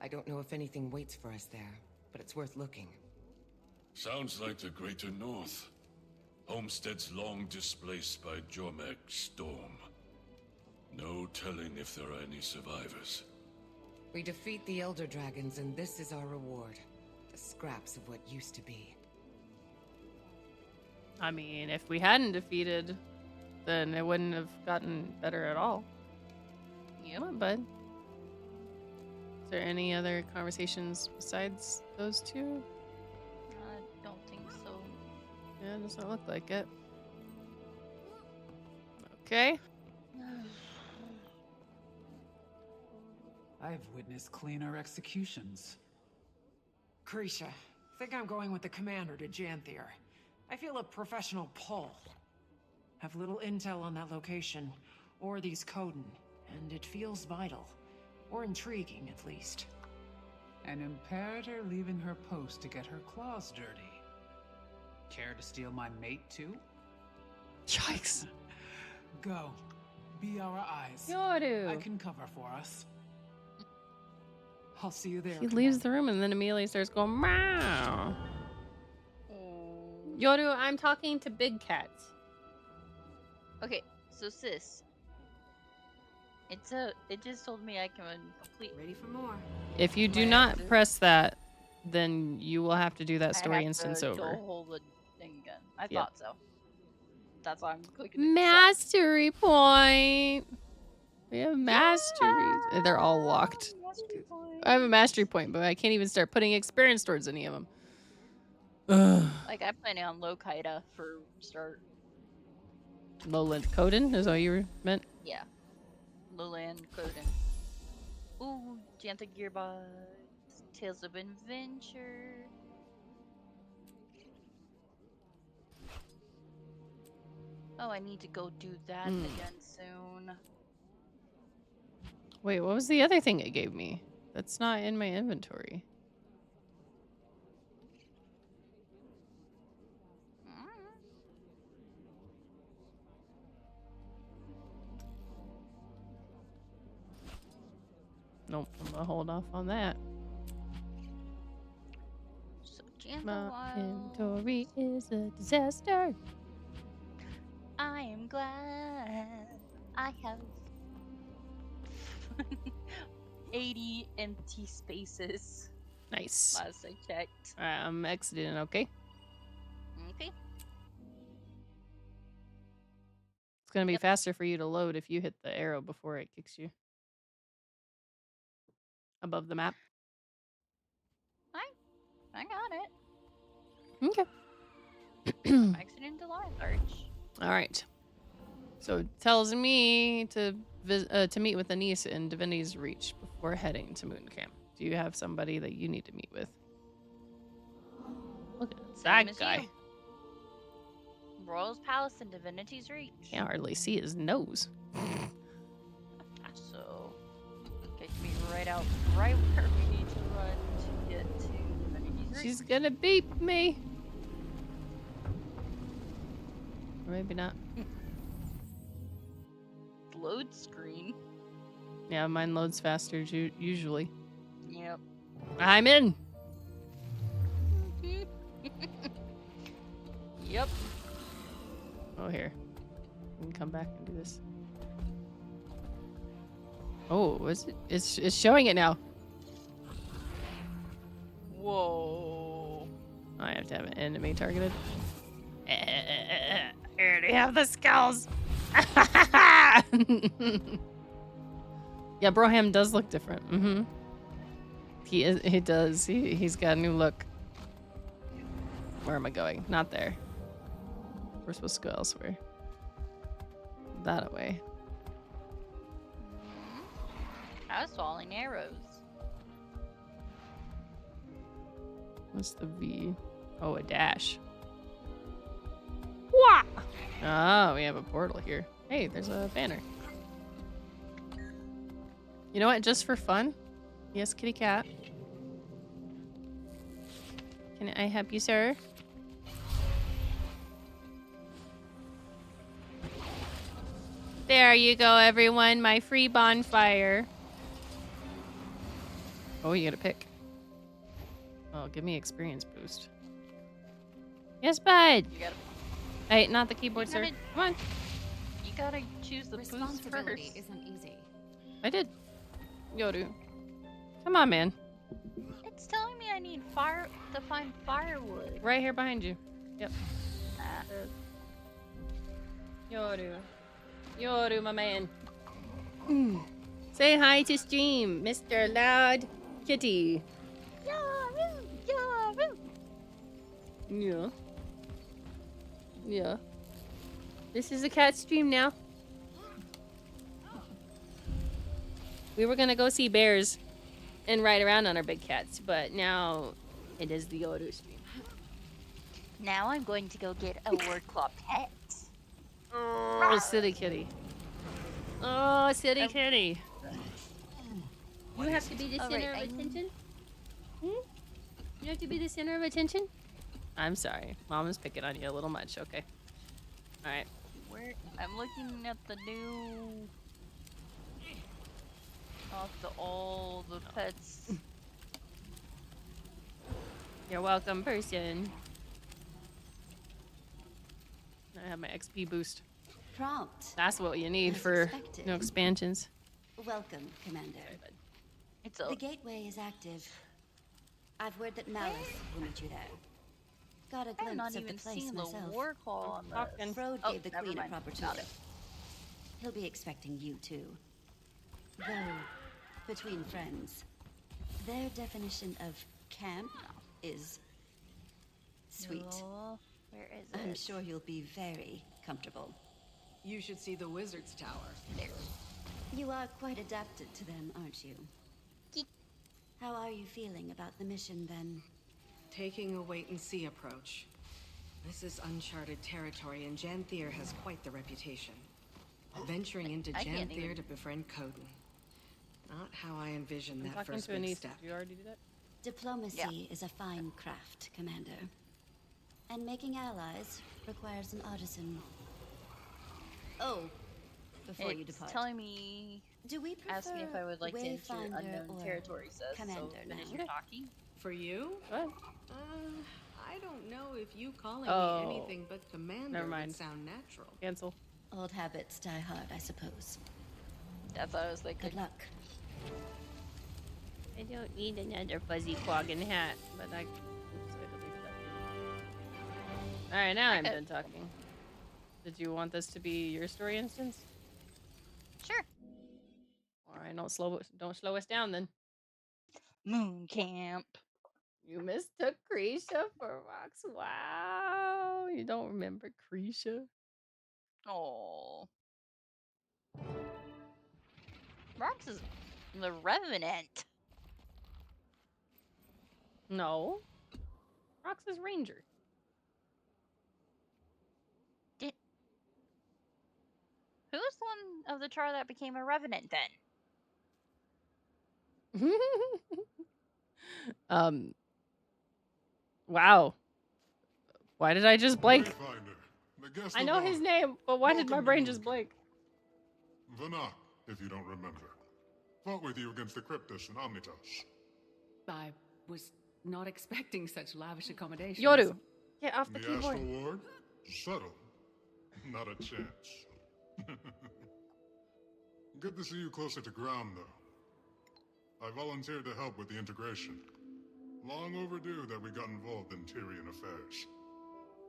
G: I don't know if anything waits for us there, but it's worth looking.
O: Sounds like the Greater North. Homesteads long displaced by Jormag's storm. No telling if there are any survivors.
G: We defeat the Elder Dragons, and this is our reward. The scraps of what used to be.
A: I mean, if we hadn't defeated, then it wouldn't have gotten better at all.
C: Yep.
A: Come on, bud. Is there any other conversations besides those two?
C: I don't think so.
A: Yeah, it doesn't look like it. Okay.
M: I've witnessed cleaner executions.
B: Krisha, think I'm going with the commander to Janthir. I feel a professional pull. Have little intel on that location, or these Coden, and it feels vital. Or intriguing, at least.
M: An imperator leaving her post to get her claws dirty. Care to steal my mate, too?
A: Yikes.
M: Go. Be our eyes.
A: Yoru.
M: I can cover for us.
B: I'll see you there.
A: He leaves the room and then immediately starts going, meow. Yoru, I'm talking to Big Cat.
C: Okay, so sis. It just told me I can complete.
D: Ready for more.
A: If you do not press that, then you will have to do that story instance
C: I
A: over.
C: have to hold the thing again. I
A: Yep.
C: thought so. That's why I'm clicking it.
A: Mastery point. We have masteries. They're all locked. I have a mastery point, but I can't even start putting experience towards any of them. Ugh.
C: Like, I'm planning on Lokaida for start.
A: Lowland Coden is all you meant?
C: Yeah. Lowland Coden. Ooh, Janthir Gearbox. Tales of Adventure. Oh, I need to go do that again soon.
A: Wait, what was the other thing it gave me? That's not in my inventory. Nope, I'm gonna hold off on that.
C: So, Janthir
A: My
C: Wilds.
A: inventory is a disaster.
C: I am glad I have 80 empty spaces.
A: Nice.
C: Last I checked.
A: I'm exiting, okay?
C: Okay.
A: It's gonna be faster for you to load if you hit the arrow before it kicks you. Above the map.
C: I got it.
A: Okay.
C: I'm exiting the Lion Arch.
A: All right. So it tells me to meet with Anise in Divinity's Reach before heading to Moon Camp. Do you have somebody that you need to meet with? Look at
C: Same
A: that
C: as
A: guy.
C: you. Royal's Palace and Divinity's Reach.
A: Can't hardly see his nose.
C: So, get me right where we need to run to get to Divinity's Reach.
A: She's gonna beep me. Or maybe not.
C: Load screen.
A: Yeah, mine loads faster usually.
C: Yep.
A: I'm in.
C: Yep.
A: Oh, here. We can come back and do this. Oh, is it? It's showing it now.
C: Whoa.
A: I have to have an enemy targeted. I already have the skills. Yeah, Broham does look different. Mm-hmm. He does. He's got a new look. Where am I going? Not there. We're supposed to go elsewhere. That away.
C: I was falling arrows.
A: What's the V? Oh, a dash. Wah! Oh, we have a portal here. Hey, there's a banner. You know what? Just for fun. Yes, kitty cat. Can I help you, sir? There you go, everyone. My free bonfire. Oh, you gotta pick. Oh, give me experience boost. Yes, bud.
C: You gotta
A: Hey, not the keyboard, sir. Come on.
C: You gotta choose the boost
J: Responsibility
C: first.
J: isn't easy.
A: I did. Yoru. Come on, man.
C: It's telling me I need to find firewood.
A: Right here behind you. Yep.
C: Ah.
A: Yoru. Yoru, my man. Say hi to stream, Mr. Loud Kitty. Yeah. Yeah. This is a cat stream now. We were gonna go see bears and ride around on our big cats, but now it is the Yoru stream.
C: Now I'm going to go get a wardclaw pet.
A: Oh, silly kitty. Oh, silly kitty. You have to be the center of attention? You have to be the center of attention? I'm sorry. Mom is picking on you a little much. Okay. Alright.
C: I'm looking at the new... all the pets.
A: You're welcome, person. I have my XP boost.
F: Prompt.
A: That's what you need
F: As
A: for
F: expected.
A: expansions.
F: Welcome, Commander.
C: It's
F: The gateway is active. I've word that Malice will meet you there. Got a
C: I'm
F: glimpse
C: not
F: of the
C: even
F: place
C: seeing
F: myself.
C: the wardclaw on the...
F: Frode gave the
C: never
F: Queen a
C: mind.
F: proper
C: Got
F: tour.
C: it.
F: He'll be expecting you too. Though, between friends, their definition of camp is sweet.
C: No. Where is it?
F: I'm sure you'll be very comfortable.
I: You should see the Wizard's Tower.
C: There.
F: You are quite adapted to them, aren't you? How are you feeling about the mission, then?
I: Taking a wait-and-see approach. This is uncharted territory, and Janthir has quite the reputation. Venturing into
C: I can't
I: Janthir
C: even-
I: to befriend Coden. Not how I envisioned
A: I'm
I: that
A: talking
I: first
A: to
I: big
A: Anise.
I: step.
A: Did you already do that?
F: Diplomacy is a fine craft, Commander. And making allies requires an artisan. Oh, before you
C: It's
F: depart.
C: telling me...
F: Do we
C: Ask me if I would like to enter
F: Wayfinder
C: unknown
F: or
C: territory, says.
F: Commander
C: So finish
F: now?
C: your talking.
I: For you?
A: What?
I: I don't know if you calling
A: Oh.
I: me anything but Commander
A: Never mind.
I: would sound natural.
A: Cancel.
F: Old habits die hard, I suppose.
C: That's what I was thinking.
F: Good luck.
A: I don't need another fuzzy quaggin hat, but I... Oops, I deleted that. Alright, now I'm done talking. Did you want this to be your story instance?
C: Sure.
A: Alright, don't slow us down then.
C: Moon camp.
A: You mistook Krisha for Rox. Wow. You don't remember Krisha?
C: Oh. Rox is the Revenant.
A: No. Rox is Ranger.
C: Who's one of the Char that became a Revenant then?
A: Wow. Why did I just blank?
K: Wayfinder, the guest
A: I
K: of
A: know his
K: honor.
A: name, but why did my
K: Welcome to
A: brain
K: Moon
A: just blank?
K: Vanak, if you don't remember. Fought with you against the Cryptus and Omnitos.
J: I was not expecting such lavish accommodations.
A: Yoru, get off the
K: The
A: keyboard.
K: Astral Ward? Subtle. Not a chance. Good to see you closer to ground, though. I volunteered to help with the integration. Long overdue that we got involved in Tyrian affairs.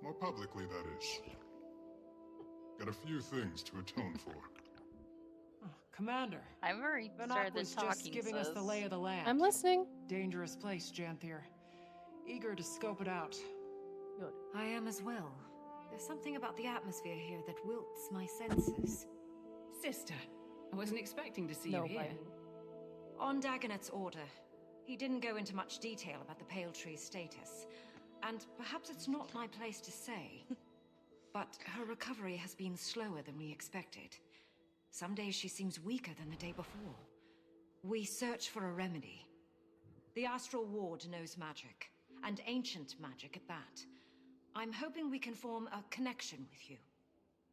K: More publicly, that is. Got a few things to atone for.
I: Commander.
C: I've already
I: Vanak
C: started
I: was
C: talking.
I: just giving us the lay of the land.
A: I'm listening.
I: Dangerous place, Janthir. Eager to scope it out.
P: I am as well. There's something about the atmosphere here that wilts my senses.
J: Sister, I wasn't expecting to see you here.
P: On Dagonet's order, he didn't go into much detail about the Pale Tree's status. And perhaps it's not my place to say, but her recovery has been slower than we expected. Some days she seems weaker than the day before. We search for a remedy. The Astral Ward knows magic, and ancient magic at that. I'm hoping we can form a connection with you.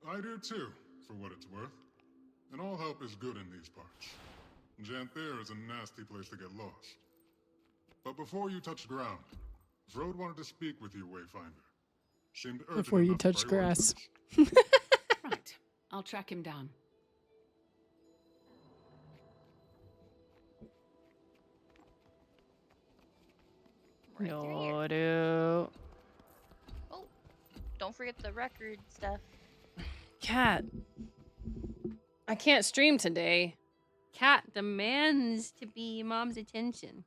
K: I do too, for what it's worth. And all help is good in these parts. Janthir is a nasty place to get lost. But before you touch ground, Frode wanted to speak with you, Wayfinder. Seemed urgent
A: Before you
K: enough
A: touch
K: to
A: grass.
K: prioritize.
J: Right. I'll track him down.
C: Right through here.
A: Yoru.
C: Oh, don't forget the record stuff.
A: Cat. I can't stream today. Cat demands to be mom's attention.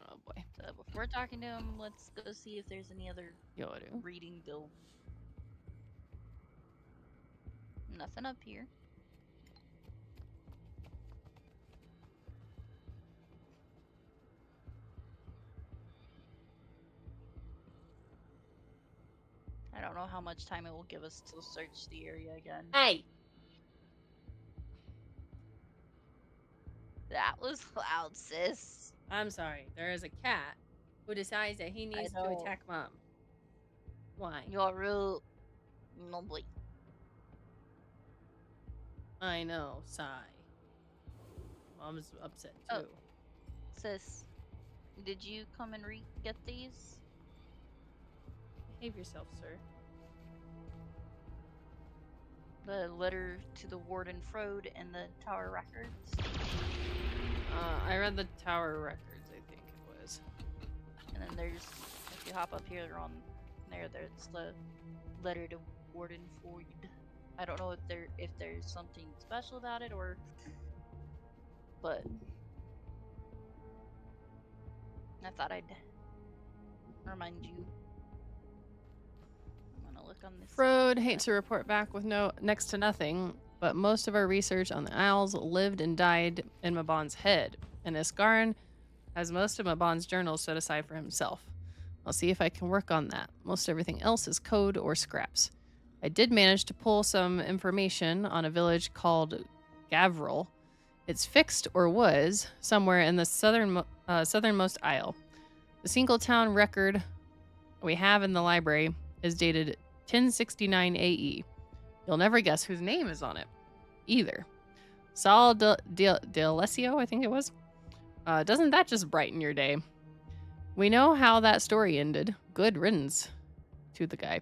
A: Oh boy.
C: So before talking to him, let's go see if there's any other
A: Yoru.
C: reading build. Nothing up here. I don't know how much time it will give us to search the area again.
A: Hey!
C: That was loud, sis.
A: I'm sorry. There is a cat who decides that he needs to attack mom. Why?
C: You're real. No boy.
A: I know. Sigh. Mom's upset too.
C: Oh. Sis, did you come and get these?
A: Behave yourself, sir.
C: The letter to the Warden Frode and the Tower Records.
A: I read the Tower Records, I think it was.
C: And then there's, if you hop up here on there's the letter to Warden Frode. I don't know if there's something special about it but I thought I'd remind you. I'm gonna look on this.
A: Frode hates to report back with next to nothing, but most of our research on the Isles lived and died in Mabon's head, and Isgarin has most of Mabon's journals set aside for himself. I'll see if I can work on that. Most everything else is code or scraps. I did manage to pull some information on a village called Gavril. It's fixed, or was, somewhere in the southernmost isle. The single town record we have in the library is dated 1069 AE. You'll never guess whose name is on it, either. Sal D'Alessio, I think it was. Doesn't that just brighten your day? We know how that story ended. Good riddance to the guy.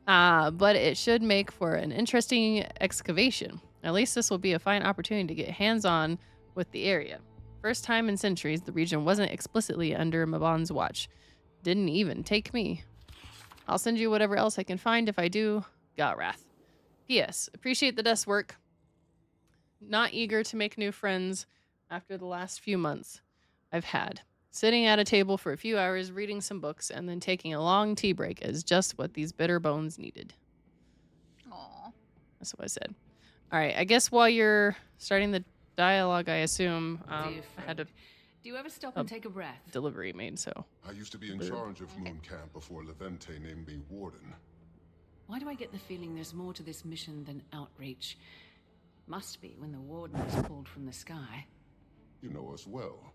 A: But it should make for an interesting excavation. At least this will be a fine opportunity to get hands-on with the area. First time in centuries, the region wasn't explicitly under Mabon's watch. Didn't even take me. I'll send you whatever else I can find. If I do, Galrath. P.S. Appreciate the desk work. Not eager to make new friends after the last few months I've had. Sitting at a table for a few hours, reading some books, and then taking a long tea break is just what these bitter bones needed.
C: Aww.
A: That's what I said. All right, I guess while you're starting the dialogue, I assume I had to...
J: Do you ever stop and take a breath?
A: Delivery made, so...
K: I used to be in charge of Moon Camp before Levente named me Warden.
J: Why do I get the feeling there's more to this mission than outreach? Must be when the Warden was pulled from the sky.
K: You know us well.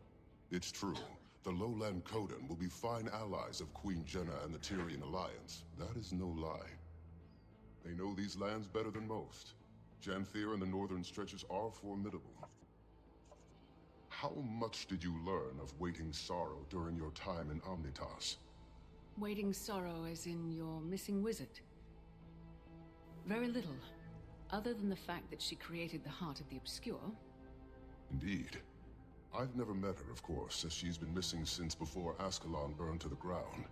K: It's true. The Lowland Coden will be fine allies of Queen Jenna and the Tyrian Alliance. That is no lie. They know these lands better than most. Janthir and the northern stretches are formidable. How much did you learn of Waiting Sorrow during your time in Omnitas?
J: Waiting Sorrow as in your missing wizard? Very little, other than the fact that she created the Heart of the Obscure.
K: Indeed. I've never met her, of course, as she's been missing since before Ascalon burned to the ground.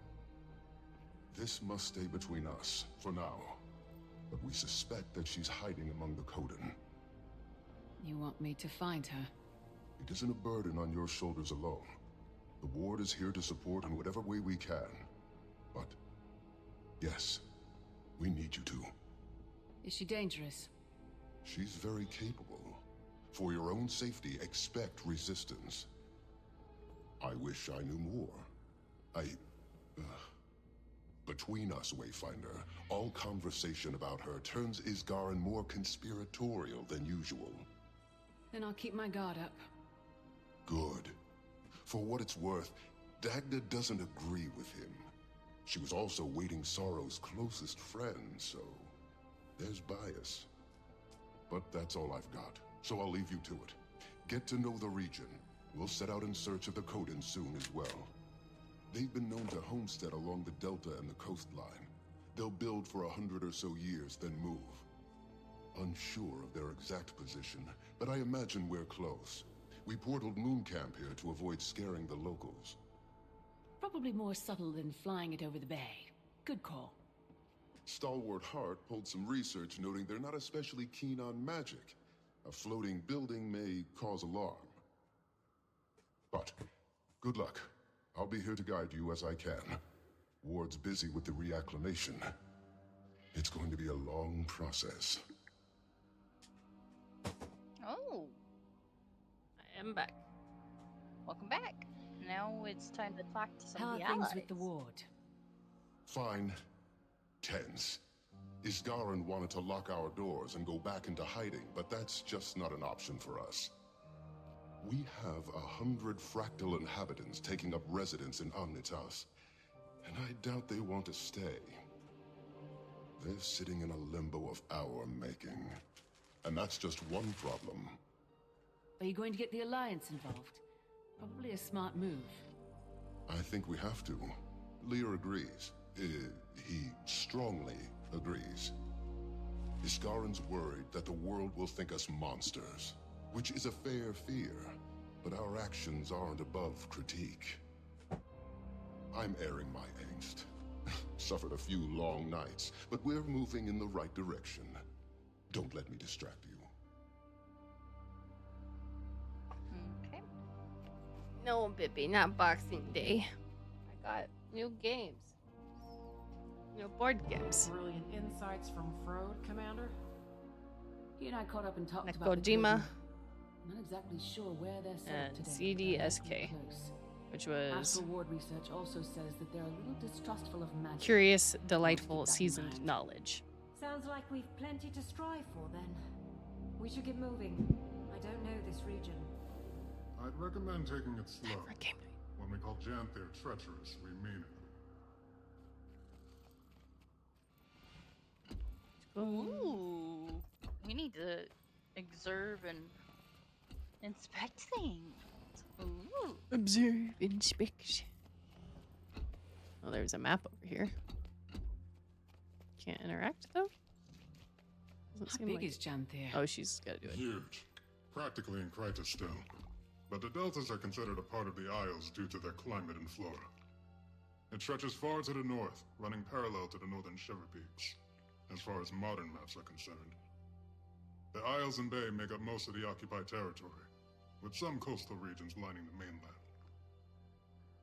K: This must stay between us, for now. But we suspect that she's hiding among the Coden.
J: You want me to find her?
K: It isn't a burden on your shoulders alone. The Ward is here to support in whatever way we can. But, yes, we need you to.
J: Is she dangerous?
K: She's very capable. For your own safety, expect resistance. I wish I knew more. Between us, Wayfinder, all conversation about her turns Isgarin more conspiratorial than usual.
J: Then I'll keep my guard up.
K: Good. For what it's worth, Dagda doesn't agree with him. She was also Waiting Sorrow's closest friend, so there's bias. But that's all I've got, so I'll leave you to it. Get to know the region. We'll set out in search of the Coden soon as well. They've been known to homestead along the delta and the coastline. They'll build for 100 or so years, then move. Unsure of their exact position, but I imagine we're close. We portaled Moon Camp here to avoid scaring the locals.
J: Probably more subtle than flying it over the bay. Good call.
K: Stalwart Hart pulled some research noting they're not especially keen on magic. A floating building may cause alarm. But good luck. I'll be here to guide you as I can. Ward's busy with the reacclimation. It's going to be a long process.
C: Oh.
A: I am back.
C: Welcome back. Now it's time to talk to some
J: How
C: of
J: are
C: the
J: things
C: allies.
J: with the ward?
K: Fine. Tense. Isgarin wanted to lock our doors and go back into hiding, but that's just not an option for us. We have 100 fractal inhabitants taking up residence in Omnitas, and I doubt they want to stay. They're sitting in a limbo of our making. And that's just one problem.
J: Are you going to get the Alliance involved? Probably a smart move.
K: I think we have to. Lear agrees. He strongly agrees. Isgarin's worried that the world will think us monsters, which is a fair fear, but our actions aren't above critique. I'm airing my angst. Suffered a few long nights, but we're moving in the right direction. Don't let me distract you.
C: Okay.
A: No, Bippy, not Boxing Day. I got new games. New board games.
Q: Brilliant insights from Frode, Commander.
J: He and I caught up and talked about the
A: Kojima
J: Coden. Not exactly sure where they're set up
A: and
J: today.
A: CDSK, which was
J: Astral Ward research also says that they're a little distrustful of magic.
A: curious, delightful, seasoned knowledge.
P: Sounds like we've plenty to strive for then. We should get moving. I don't know this region.
R: I'd recommend taking it slow. When we call Janthir treacherous, we mean it.
C: Ooh. We need to observe and inspect things. Ooh.
A: Observe, inspection. Oh, there's a map over here. Can't interact though? Doesn't
J: How
A: seem
J: big
A: like...
J: is Janthir?
A: Oh, she's gotta do it.
R: Huge. Practically in Kryta still. But the deltas are considered a part of the Isles due to their climate and flora. It stretches far to the north, running parallel to the northern Shiver Peaks, as far as modern maps are concerned. The Isles and Bay make up most of the occupied territory, with some coastal regions lining the mainland.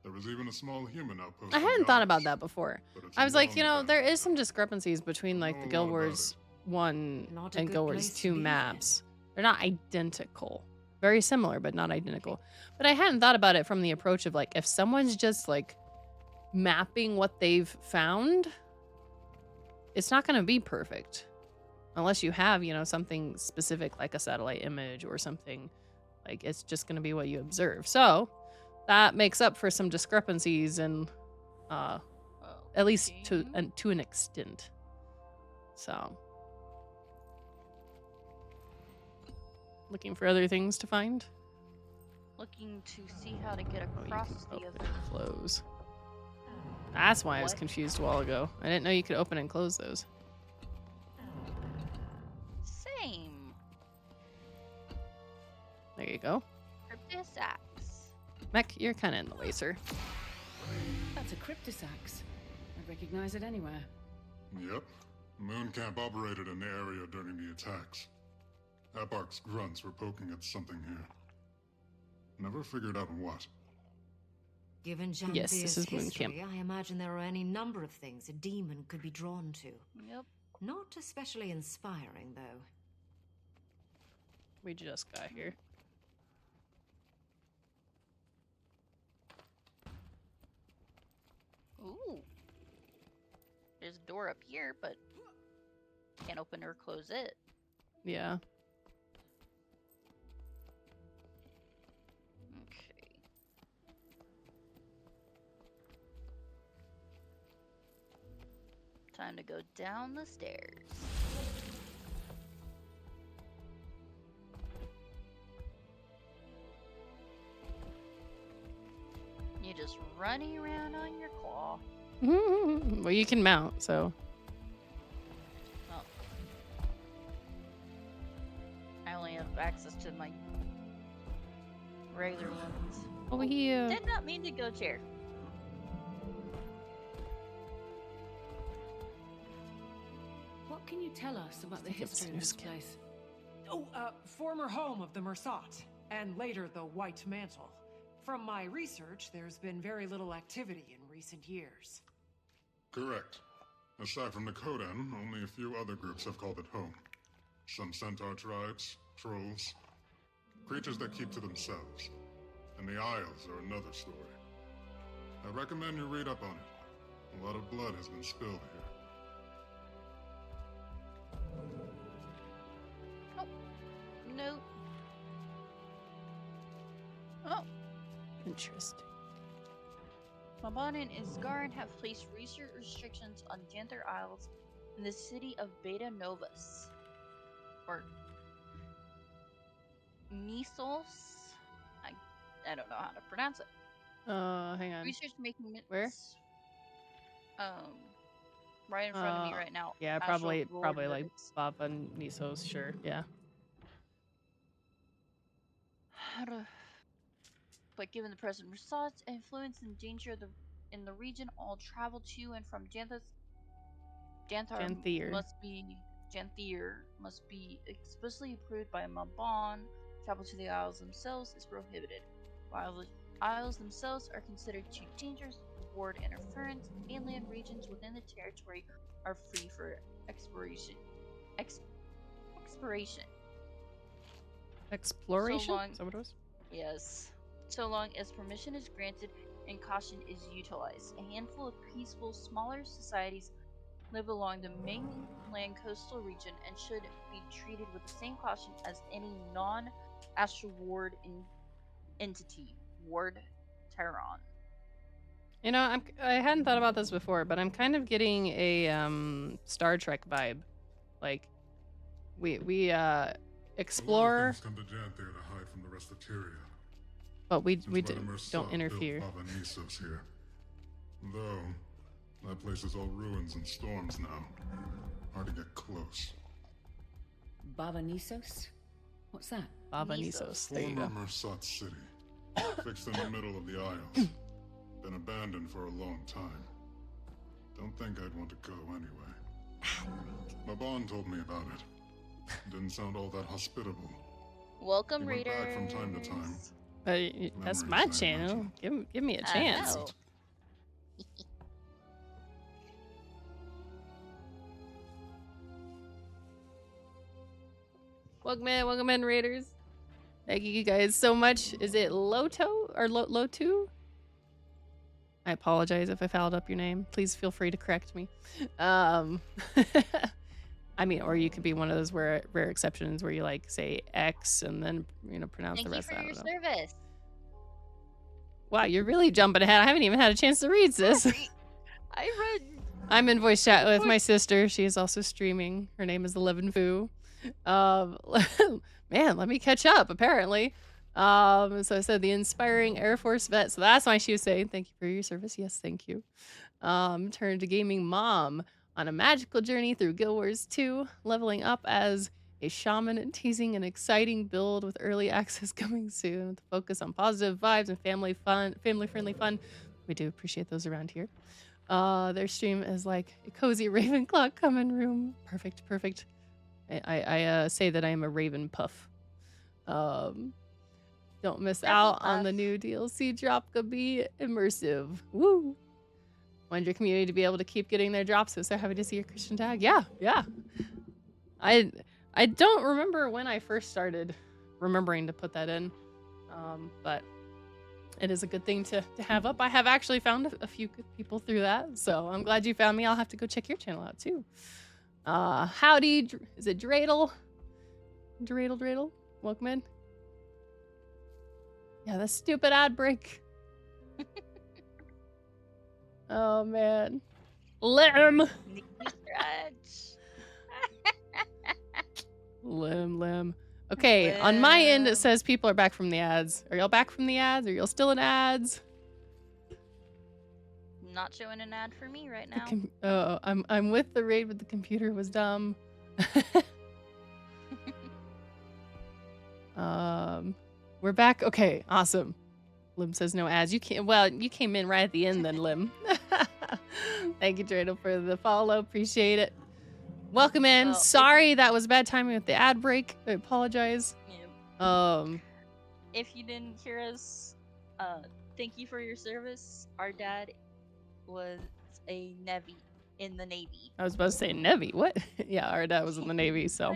R: There was even a small human outpost.
A: I hadn't thought about that before. I was like, you know, there is some discrepancies between like the Guild Wars 1
P: Not a
A: and
P: good
A: Guild Wars
P: place to
A: 2
P: be then.
A: maps. They're not identical. Very similar, but not identical. But I hadn't thought about it from the approach of like, if someone's just like mapping what they've found, it's not going to be perfect. Unless you have, you know, something specific like a satellite image or something. Like, it's just going to be what you observe. So, that makes up for some discrepancies and at least to an extent. So, looking for other things to find.
C: Looking to see how to get across the other.
A: Close. That's why I was confused a while ago. I didn't know you could open and close those.
C: Same.
A: There you go.
C: Cryptisax.
A: Mech, you're kind of in the way, sir.
J: That's a cryptisax. I'd recognize it anywhere.
R: Yep. Moon Camp operated in the area during the attacks. Eparch's grunts were poking at something here. Never figured out what.
P: Given Janthir's
A: Yes, this is Moon Camp.
P: history, I imagine there are any number of things a demon could be drawn to.
C: Yep.
P: Not especially inspiring, though.
A: We just got here.
C: Ooh. There's a door up here, but can't open or close it.
A: Yeah.
C: Okay. Time to go down the stairs. just running around on your claw.
A: Well, you can mount, so.
C: Oh. I only have access to my regular ones.
A: Over here.
C: Did not mean to go chair.
J: What can you tell us about the history of this place?
Q: Oh, former home of the Mersat, and later the White Mantle. From my research, there's been very little activity in recent years.
R: Correct. Aside from the Kodan, only a few other groups have called it home. Some centaur tribes, trolls, creatures that keep to themselves. And the Isles are another story. I recommend you read up on it. A lot of blood has been spilled here.
C: Oh. No. Oh.
A: Interesting.
C: Maban and Isgarin have placed research restrictions on Janthir Isles in the city of Beta Novus. Or Nisos? I don't know how to pronounce it.
A: Hang on.
C: Research making it
A: Where?
C: Right in front of me right now.
A: Yeah,
C: Actual
A: probably like
C: coordinates.
A: Baba Nisos, sure, yeah.
C: How to... But given the present Mersat's influence and danger in the region, all travel to and from Janthir must be explicitly approved by Maban. Travel to the Isles themselves is prohibited. While the Isles themselves are considered too dangerous to ward interference, mainland regions within the territory are free for exploration. Exploration.
A: Exploration?
C: So long,
A: Is that what it was?
C: yes. So long as permission is granted and caution is utilized. A handful of peaceful, smaller societies live along the mainland coastal region and should be treated with the same caution as any non-astral ward entity. Ward Terran.
A: You know, I hadn't thought about this before, but I'm kind of getting a Star Trek vibe. Like, we explore.
R: A lot of things come to Janthir to hide from the rest of Tyria.
A: But we
R: Since
A: don't interfere.
R: Built Baba Nisos here. Though, that place is all ruins and storms now. Hard to get close.
J: Baba Nisos? What's that?
A: Baba Nisos. There you go.
R: Former Mersat city. Fixed in the middle of the Isles. Been abandoned for a long time. Don't think I'd want to go anyway. Maban told me about it. Didn't sound all that hospitable.
C: Welcome,
R: He went
C: readers.
R: back from time to time.
A: That's my channel. Give me a chance. Welcome in, Raiders. Thank you guys so much. Is it Loto or Lotu? I apologize if I fouled up your name. Please feel free to correct me. I mean, or you could be one of those rare exceptions where you like say X and then pronounce
C: Thank
A: the rest.
C: you for
A: I
C: your
A: don't know.
C: service.
A: Wow, you're really jumping ahead. I haven't even had a chance to read this.
C: I read.
A: I'm in voice chat with my sister. She is also streaming. Her name is 11 Foo. Man, let me catch up, apparently. So I said the inspiring Air Force vet. So that's why she was saying, thank you for your service. Yes, thank you. Turned to gaming mom on a magical journey through Guild Wars 2, leveling up as a shaman and teasing an exciting build with early access coming soon with a focus on positive vibes and family-friendly fun. We do appreciate those around here. Their stream is like a cozy Ravenclaw common room. Perfect. I say that I am a Raven Puff. Don't miss out on the new DLC drop. Could be immersive. Woo! Want your community to be able to keep getting their drops. So happy to see your Christian tag. Yeah. I don't remember when I first started remembering to put that in, but it is a good thing to have up. I have actually found a few good people through that, so I'm glad you found me. I'll have to go check your channel out too. Howdy, is it Dreidel? Dreidel? Welcome in. Yeah, that stupid ad break. Oh man. Lim. Lim. Okay, on my end it says people are back from the ads. Are y'all back from the ads? Are y'all still in ads?
C: Not showing an ad for me right now.
A: Oh, I'm with the raid, but the computer was dumb. We're back. Okay, awesome. Lim says no ads. You came in right at the end then, Lim. Thank you, Dreidel, for the follow. Appreciate it. Welcome in.
C: Well,
A: Sorry that was bad timing with the ad break. I apologize.
C: If you didn't hear us, thank you for your service. Our dad was a Navy in the Navy.
A: I was about to say Navy. What? Yeah, our dad was in the Navy, so.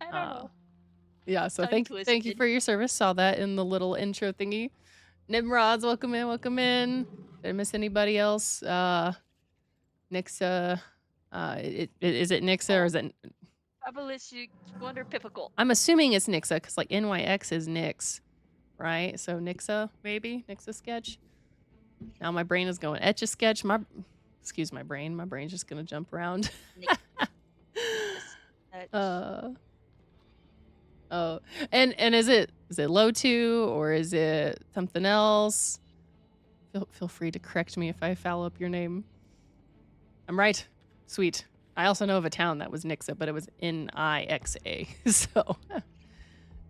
C: I don't know.
A: Yeah, so
C: Tongue
A: thank you for your service. Saw that in the little intro thingy. Nimrods, welcome in, welcome in. Did I miss anybody else? Nixa, is it Nixa or is it?
C: Abolition Wonder Pipical.
A: I'm assuming it's Nixa because like NYX is Nix, right? So Nixa, maybe Nixa sketch. Now my brain is going Etch a Sketch. Excuse my brain. My brain's just gonna jump around. Oh, and is it low 2 or is it something else? Feel free to correct me if I foul up your name. I'm right. Sweet. I also know of a town that was Nixa, but it was Nixa. So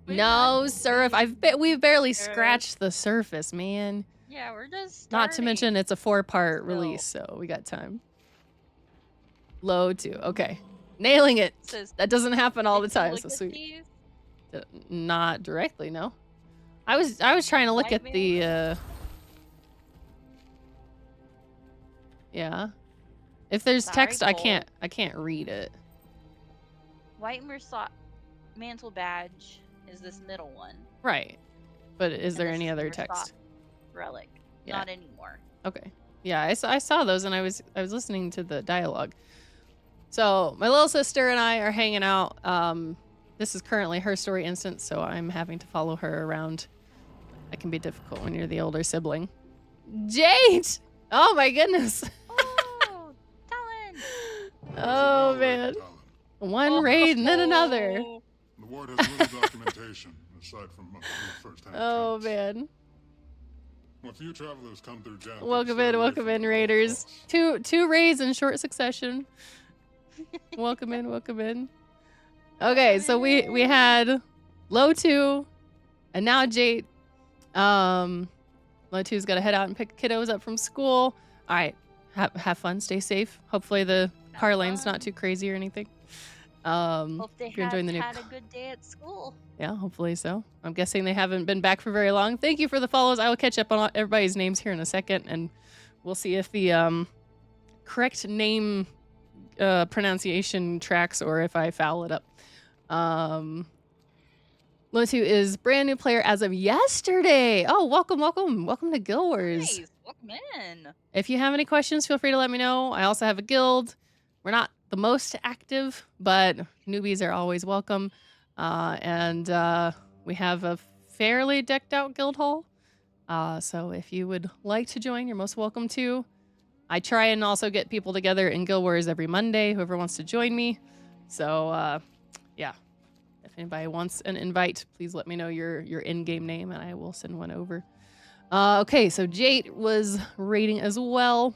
A: no, Surf. We've barely scratched the surface, man.
C: Yeah, we're just starting.
A: Not to mention it's a 4-part release, so we got time. Low 2. Okay. Nailing it. That doesn't happen all the time, so sweet. Not directly, no. I was trying to look at the yeah. If there's text, I can't read it.
C: White mantle badge is this middle one.
A: Right. But is there
C: this
A: any
C: is
A: other
C: Mersat
A: text?
C: Relic.
A: Yeah.
C: Not anymore.
A: Okay. Yeah, I saw those and I was listening to the dialogue. So my little sister and I are hanging out. This is currently her story instance, so I'm having to follow her around. That can be difficult when you're the older sibling. Jade! Oh my goodness.
C: Oh, Talon!
A: Oh man. One raid and then another.
R: The ward has little documentation, aside from first-hand
A: Oh
R: accounts.
A: man.
R: When few travelers come through Janthir,
A: Welcome in, raiders. Two raids in short succession. Welcome in. Okay, so we had Low 2, and now Jade. Low 2's got to head out and pick kiddos up from school. All right, have fun, stay safe. Hopefully the car lane's not too crazy or anything.
C: Hope they
A: if you're enjoying the new
C: had a good day at school.
A: Yeah, hopefully so. I'm guessing they haven't been back for very long. Thank you for the follows. I will catch up on everybody's names here in a second, and we'll see if the correct name pronunciation tracks or if I foul it up. Lotu is brand new player as of yesterday. Oh, welcome to Guild Wars.
C: Nice. Welcome in.
A: If you have any questions, feel free to let me know. I also have a guild. We're not the most active, but newbies are always welcome. And we have a fairly decked out guild hall. So if you would like to join, you're most welcome to. I try and also get people together in Guild Wars every Monday, whoever wants to join me. So yeah, if anybody wants an invite, please let me know your in-game name and I will send one over. Okay, so Jade was raiding as well.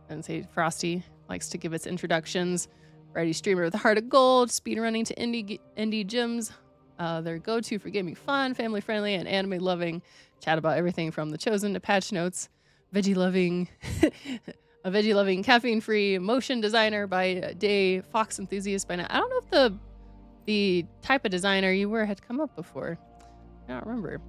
A: And say Frosty likes to give its introductions. Variety streamer with a heart of gold, speedrunning to indie gyms. Their go-to for gaming fun, family-friendly, and anime-loving. Chat about everything from The Chosen to patch notes. Veggie-loving, a veggie-loving, caffeine-free motion designer by day, fox enthusiast by night. I don't know if the type of designer you were had come up before. I don't remember.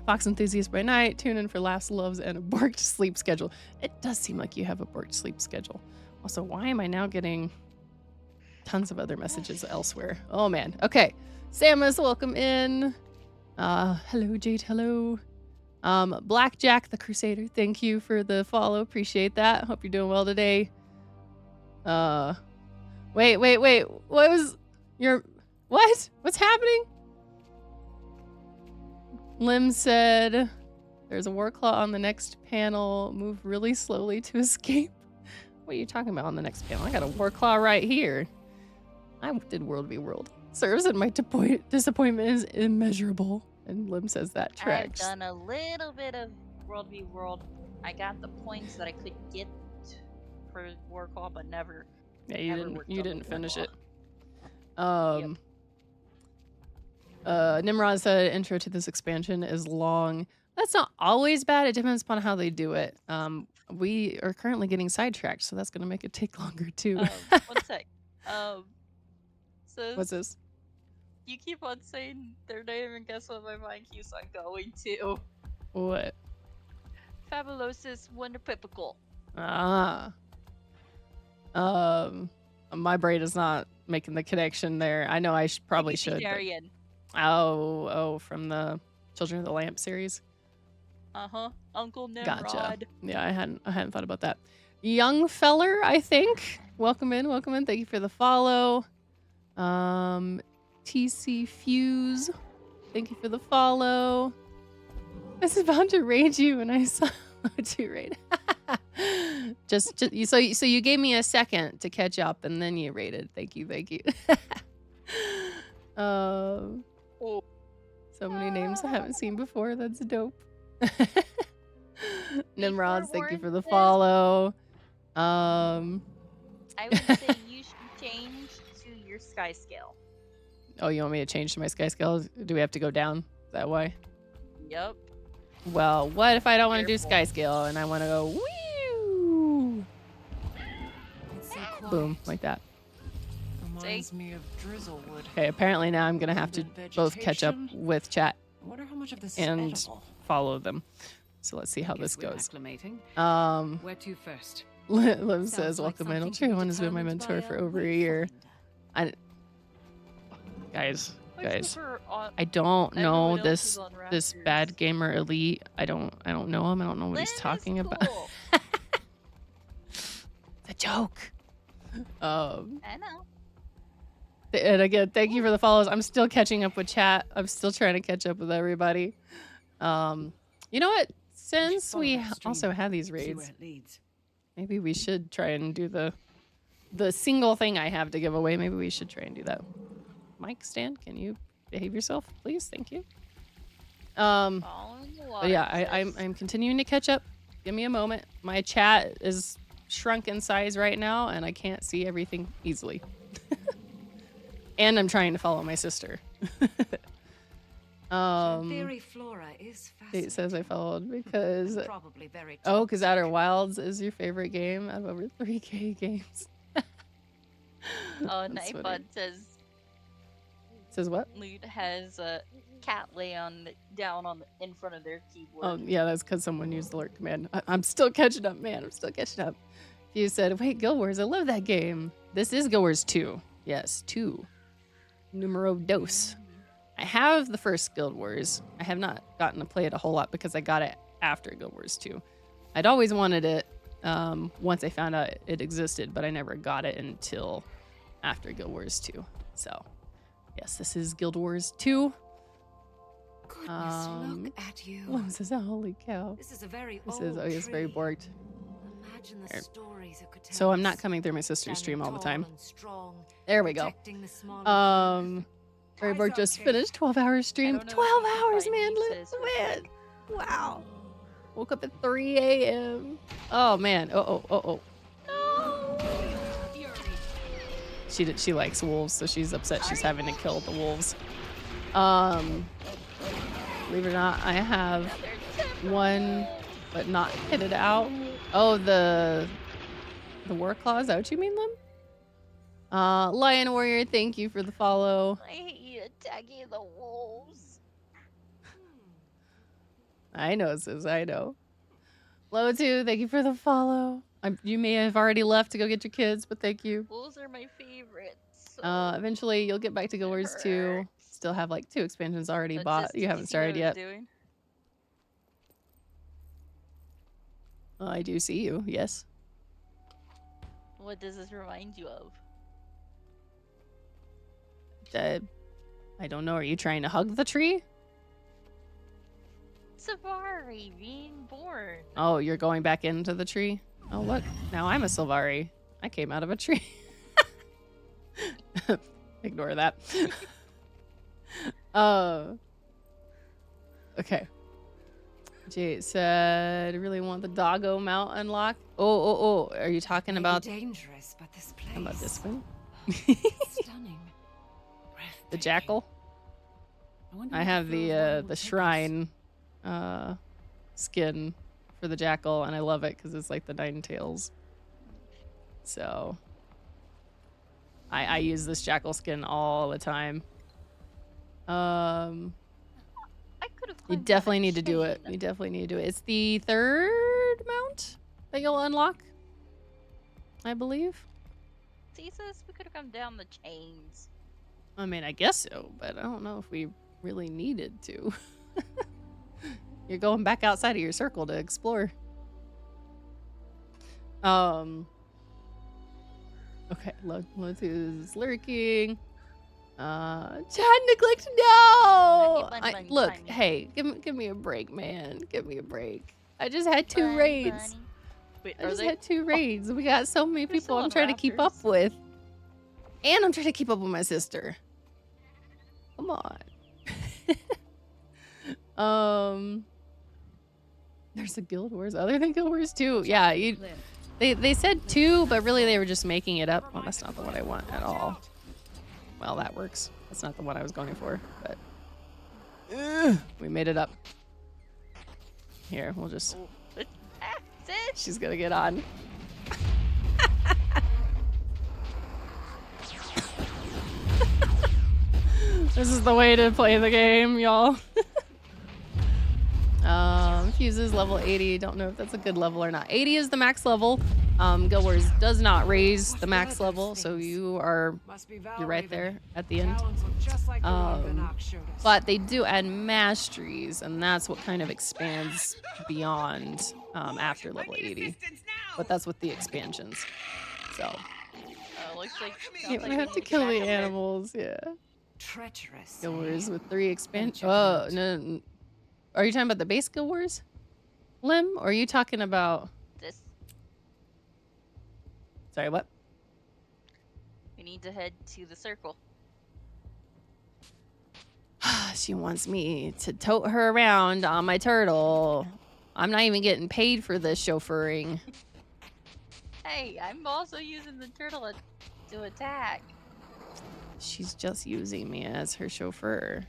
A: Fox enthusiast by night, tune in for laughs, loves, and a borked sleep schedule. It does seem like you have a borked sleep schedule. Also, why am I now getting tons of other messages elsewhere? Oh man. Okay. Samus, welcome in. Hello, Jade. Hello. Blackjack the Crusader, thank you for the follow. Appreciate that. Hope you're doing well today. Wait. What was your... What? What's happening? Lim said, there's a war claw on the next panel. Move really slowly to escape. What are you talking about on the next panel? I got a war claw right here. I did World v World. Serves and my disappointment is immeasurable. And Lim says that tracks.
C: I've done a little bit of World v World. I got the points that I could get for Warclaw, but never.
A: Yeah, you
C: never
A: didn't.
C: worked
A: You
C: on the
A: didn't finish
C: Warclaw.
A: it. Nimrod said intro to this expansion is long. That's not always bad. It depends upon how they do it. We are currently getting sidetracked, so that's gonna make it take longer too.
C: One sec.
A: What's
C: Says
A: this?
C: you keep on saying their name, and guess what my mind keeps on going to?
A: What?
C: Fabulosus Wonderpipical.
A: Ah. My brain is not making the connection there. I know I probably should. But...
C: Darian.
A: Oh, from the Children of the Lamp series.
C: Uncle Nimrod.
A: Gotcha. Yeah, I hadn't thought about that. Young feller, I think. Welcome in. Thank you for the follow. TC Fuse, thank you for the follow. I was about to raid you and I saw you raid. So you gave me a second to catch up and then you raided. Thank you. So many names I haven't seen before. That's dope. Nimrods, thank you for the follow.
C: I would say you should change to your sky scale.
A: Oh, you want me to change to my sky scale? Do we have to go down? Is that why?
C: Yep.
A: Well, what if I don't want to do sky scale and I want to go woo? Boom, like that.
Q: Reminds me of Drizzlewood.
A: Okay, apparently now I'm gonna have to both catch up with chat
Q: I wonder how much of this
A: and
Q: is edible.
A: follow them. So let's see how
G: Guess
A: this
G: we're
A: goes.
G: acclimating. Where to first?
A: Liv says,
G: Sounds like
A: "Welcome in.
G: something to
A: Ultra
G: be
A: One has been my
G: determined
A: mentor
G: by
A: for
G: a
A: over a year." Guys, I don't know this bad gamer elite. I don't know him. I don't know what he's talking about. It's a joke.
C: I know.
A: And again, thank you for the follows. I'm still catching up with chat. I'm still trying to catch up with everybody. You know what? Since we also have these raids, maybe we should try and do the single thing I have to give away. Maybe we should try and do that. Mike, Stan, can you behave yourself, please? Thank you. But yeah, I'm continuing to catch up. Give me a moment. My chat is shrunk in size right now, and I can't see everything easily. And I'm trying to follow my sister.
P: Theory Flora is
A: It says I followed because
P: probably very
A: because Outer Wilds is your favorite game out of over 3K games.
C: Nightbud
A: says what?
C: Loot has a cat lay down in front of their keyboard.
A: Oh yeah, that's because someone used the alert command. I'm still catching up, man. I'm still catching up. You said, wait, Guild Wars, I love that game. This is Guild Wars 2. Yes, 2. Numero dos. I have the first Guild Wars. I have not gotten to play it a whole lot because I got it after Guild Wars 2. I'd always wanted it once I found out it existed, but I never got it until after Guild Wars 2. So, yes, this is Guild Wars 2.
P: Goodness, look at you.
A: One says, holy cow.
P: This is a very
A: This
P: old
A: is, it's very
P: tree.
A: borked.
P: Imagine the stories it could tell
A: So I'm
P: us.
A: not coming through my sister's stream all the time.
P: Tall and strong,
A: There we go.
P: protecting the smaller
A: Very Borg just finished 12-hour stream. 12 hours, man. Man. Wow. Woke up at 3 a.m. Oh, man. Oh. She likes wolves, so she's upset she's having to kill the wolves. Believe it or not, I have one, but not kitted out. Oh, the war claw, is that what you mean, Lim? Lion Warrior, thank you for the follow.
C: I hate you attacking the wolves.
A: I know, sis, I know. Lotu, thank you for the follow. You may have already left to go get your kids, but thank you.
C: Wolves are my favorites. So
A: Eventually, you'll get back to Guild Wars 2. Still have like 2 expansions already bought. You haven't started yet. I do see you, yes.
C: What does this remind you of?
A: I don't know. Are you trying to hug the tree?
C: Safari being born.
A: Oh, you're going back into the tree? Oh, look. Now I'm a Sylvari. I came out of a tree. Ignore that. Okay. Jade said, I really want the doggo mount unlocked. Oh. Are you talking about
P: dangerous, but this place.
A: about this one?
J: Stunning.
A: The jackal? I have the shrine skin for the jackal, and I love it because it's like the 9 tails. So I use this jackal skin all the time. You definitely need to do it. You definitely need to do it. It's the 3rd mount that you'll unlock, I believe.
C: Jesus, we could have come down the chains.
A: I mean, I guess so, but I don't know if we really needed to. You're going back outside of your circle to explore. Okay, Lotu's lurking. Chad neglect, no! Look, hey, give me a break, man. Give me a break. I just had 2 raids.
C: Wait,
A: I just had 2 raids. We got so many people I'm trying to keep up
C: rafters.
A: with. And I'm trying to keep up with my sister. Come on. There's a Guild Wars other than Guild Wars 2. Yeah, they said 2, but really they were just making it up. Well, that's not the one I want at all. Well, that works. That's not the one I was going for, but we made it up. Here, we'll just. She's gonna get on. This is the way to play the game, y'all. Fuses level 80. Don't know if that's a good level or not. 80 is the max level. Guild Wars does not raise the max level, so you're right there at the end. But they do add masteries, and that's what kind of expands beyond after level 80. But that's with the expansions. So
C: Looks like
A: you have to kill the animals, yeah.
P: Treacherous.
A: Guild Wars with 3 expansions. Oh, no. Are you talking about the base Guild Wars? Lim? Or are you talking about...
C: this.
A: Sorry, what?
C: We need to head to the circle.
A: She wants me to tote her around on my turtle. I'm not even getting paid for this chauffeuring.
C: Hey, I'm also using the turtle to attack.
A: She's just using me as her chauffeur.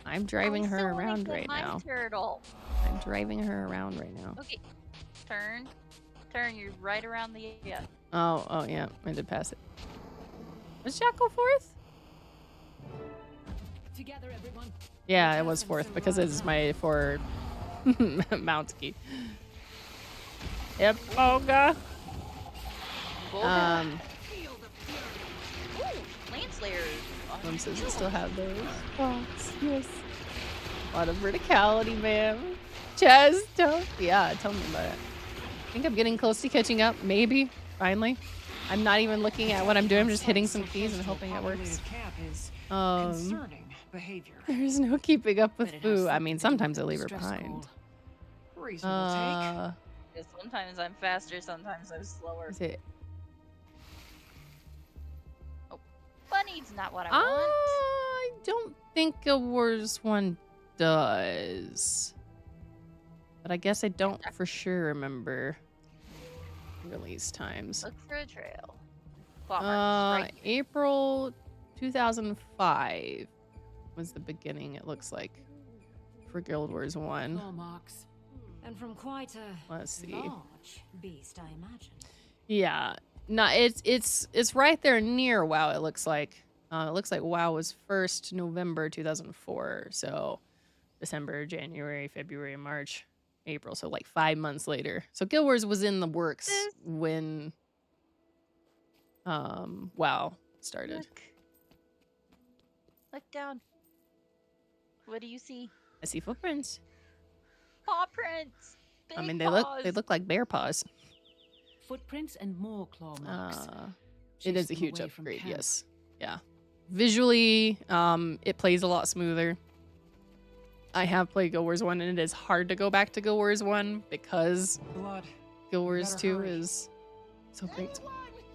A: I'm driving her around right now.
C: Turtle.
A: I'm driving her around right now.
C: Okay. Turn. You're right around the yeah.
A: Oh yeah. I did pass it. Was Jackal 4th?
J: Together, everyone.
A: Yeah, it was 4th because it's my 4 mount key. Yep, Boga.
C: Landslayer.
A: Mom says I still have those. Oh, yes. A lot of verticality, man. Chaz, tell me about it. I think I'm getting close to catching up, maybe, finally. I'm not even looking at what I'm doing, I'm just hitting some keys and hoping it works. There's no keeping up with Boo. I mean, sometimes I leave her behind.
C: Reasonable take. Sometimes I'm faster, sometimes I'm slower.
A: Is it?
C: Oh, Bunny's not what I want.
A: I don't think Guild Wars 1 does. But I guess I don't for sure remember release times.
C: Look for a trail. Right.
A: April 2005 was the beginning, it looks like, for Guild Wars 1.
P: And from quite a large beast, I imagine.
A: Yeah. No, it's right there near WoW, it looks like. It looks like WoW was first November 2004, so December, January, February, March, April, so like 5 months later. So Guild Wars was in the works when WoW started.
C: Look down. What do you see?
A: I see footprints.
C: Paw prints.
A: I mean, they look like bear paws.
J: Footprints and more claw marks.
A: It is a huge upgrade, yes. Yeah. Visually, it plays a lot smoother. I have played Guild Wars 1, and it is hard to go back to Guild Wars 1 because Guild Wars 2 is so great.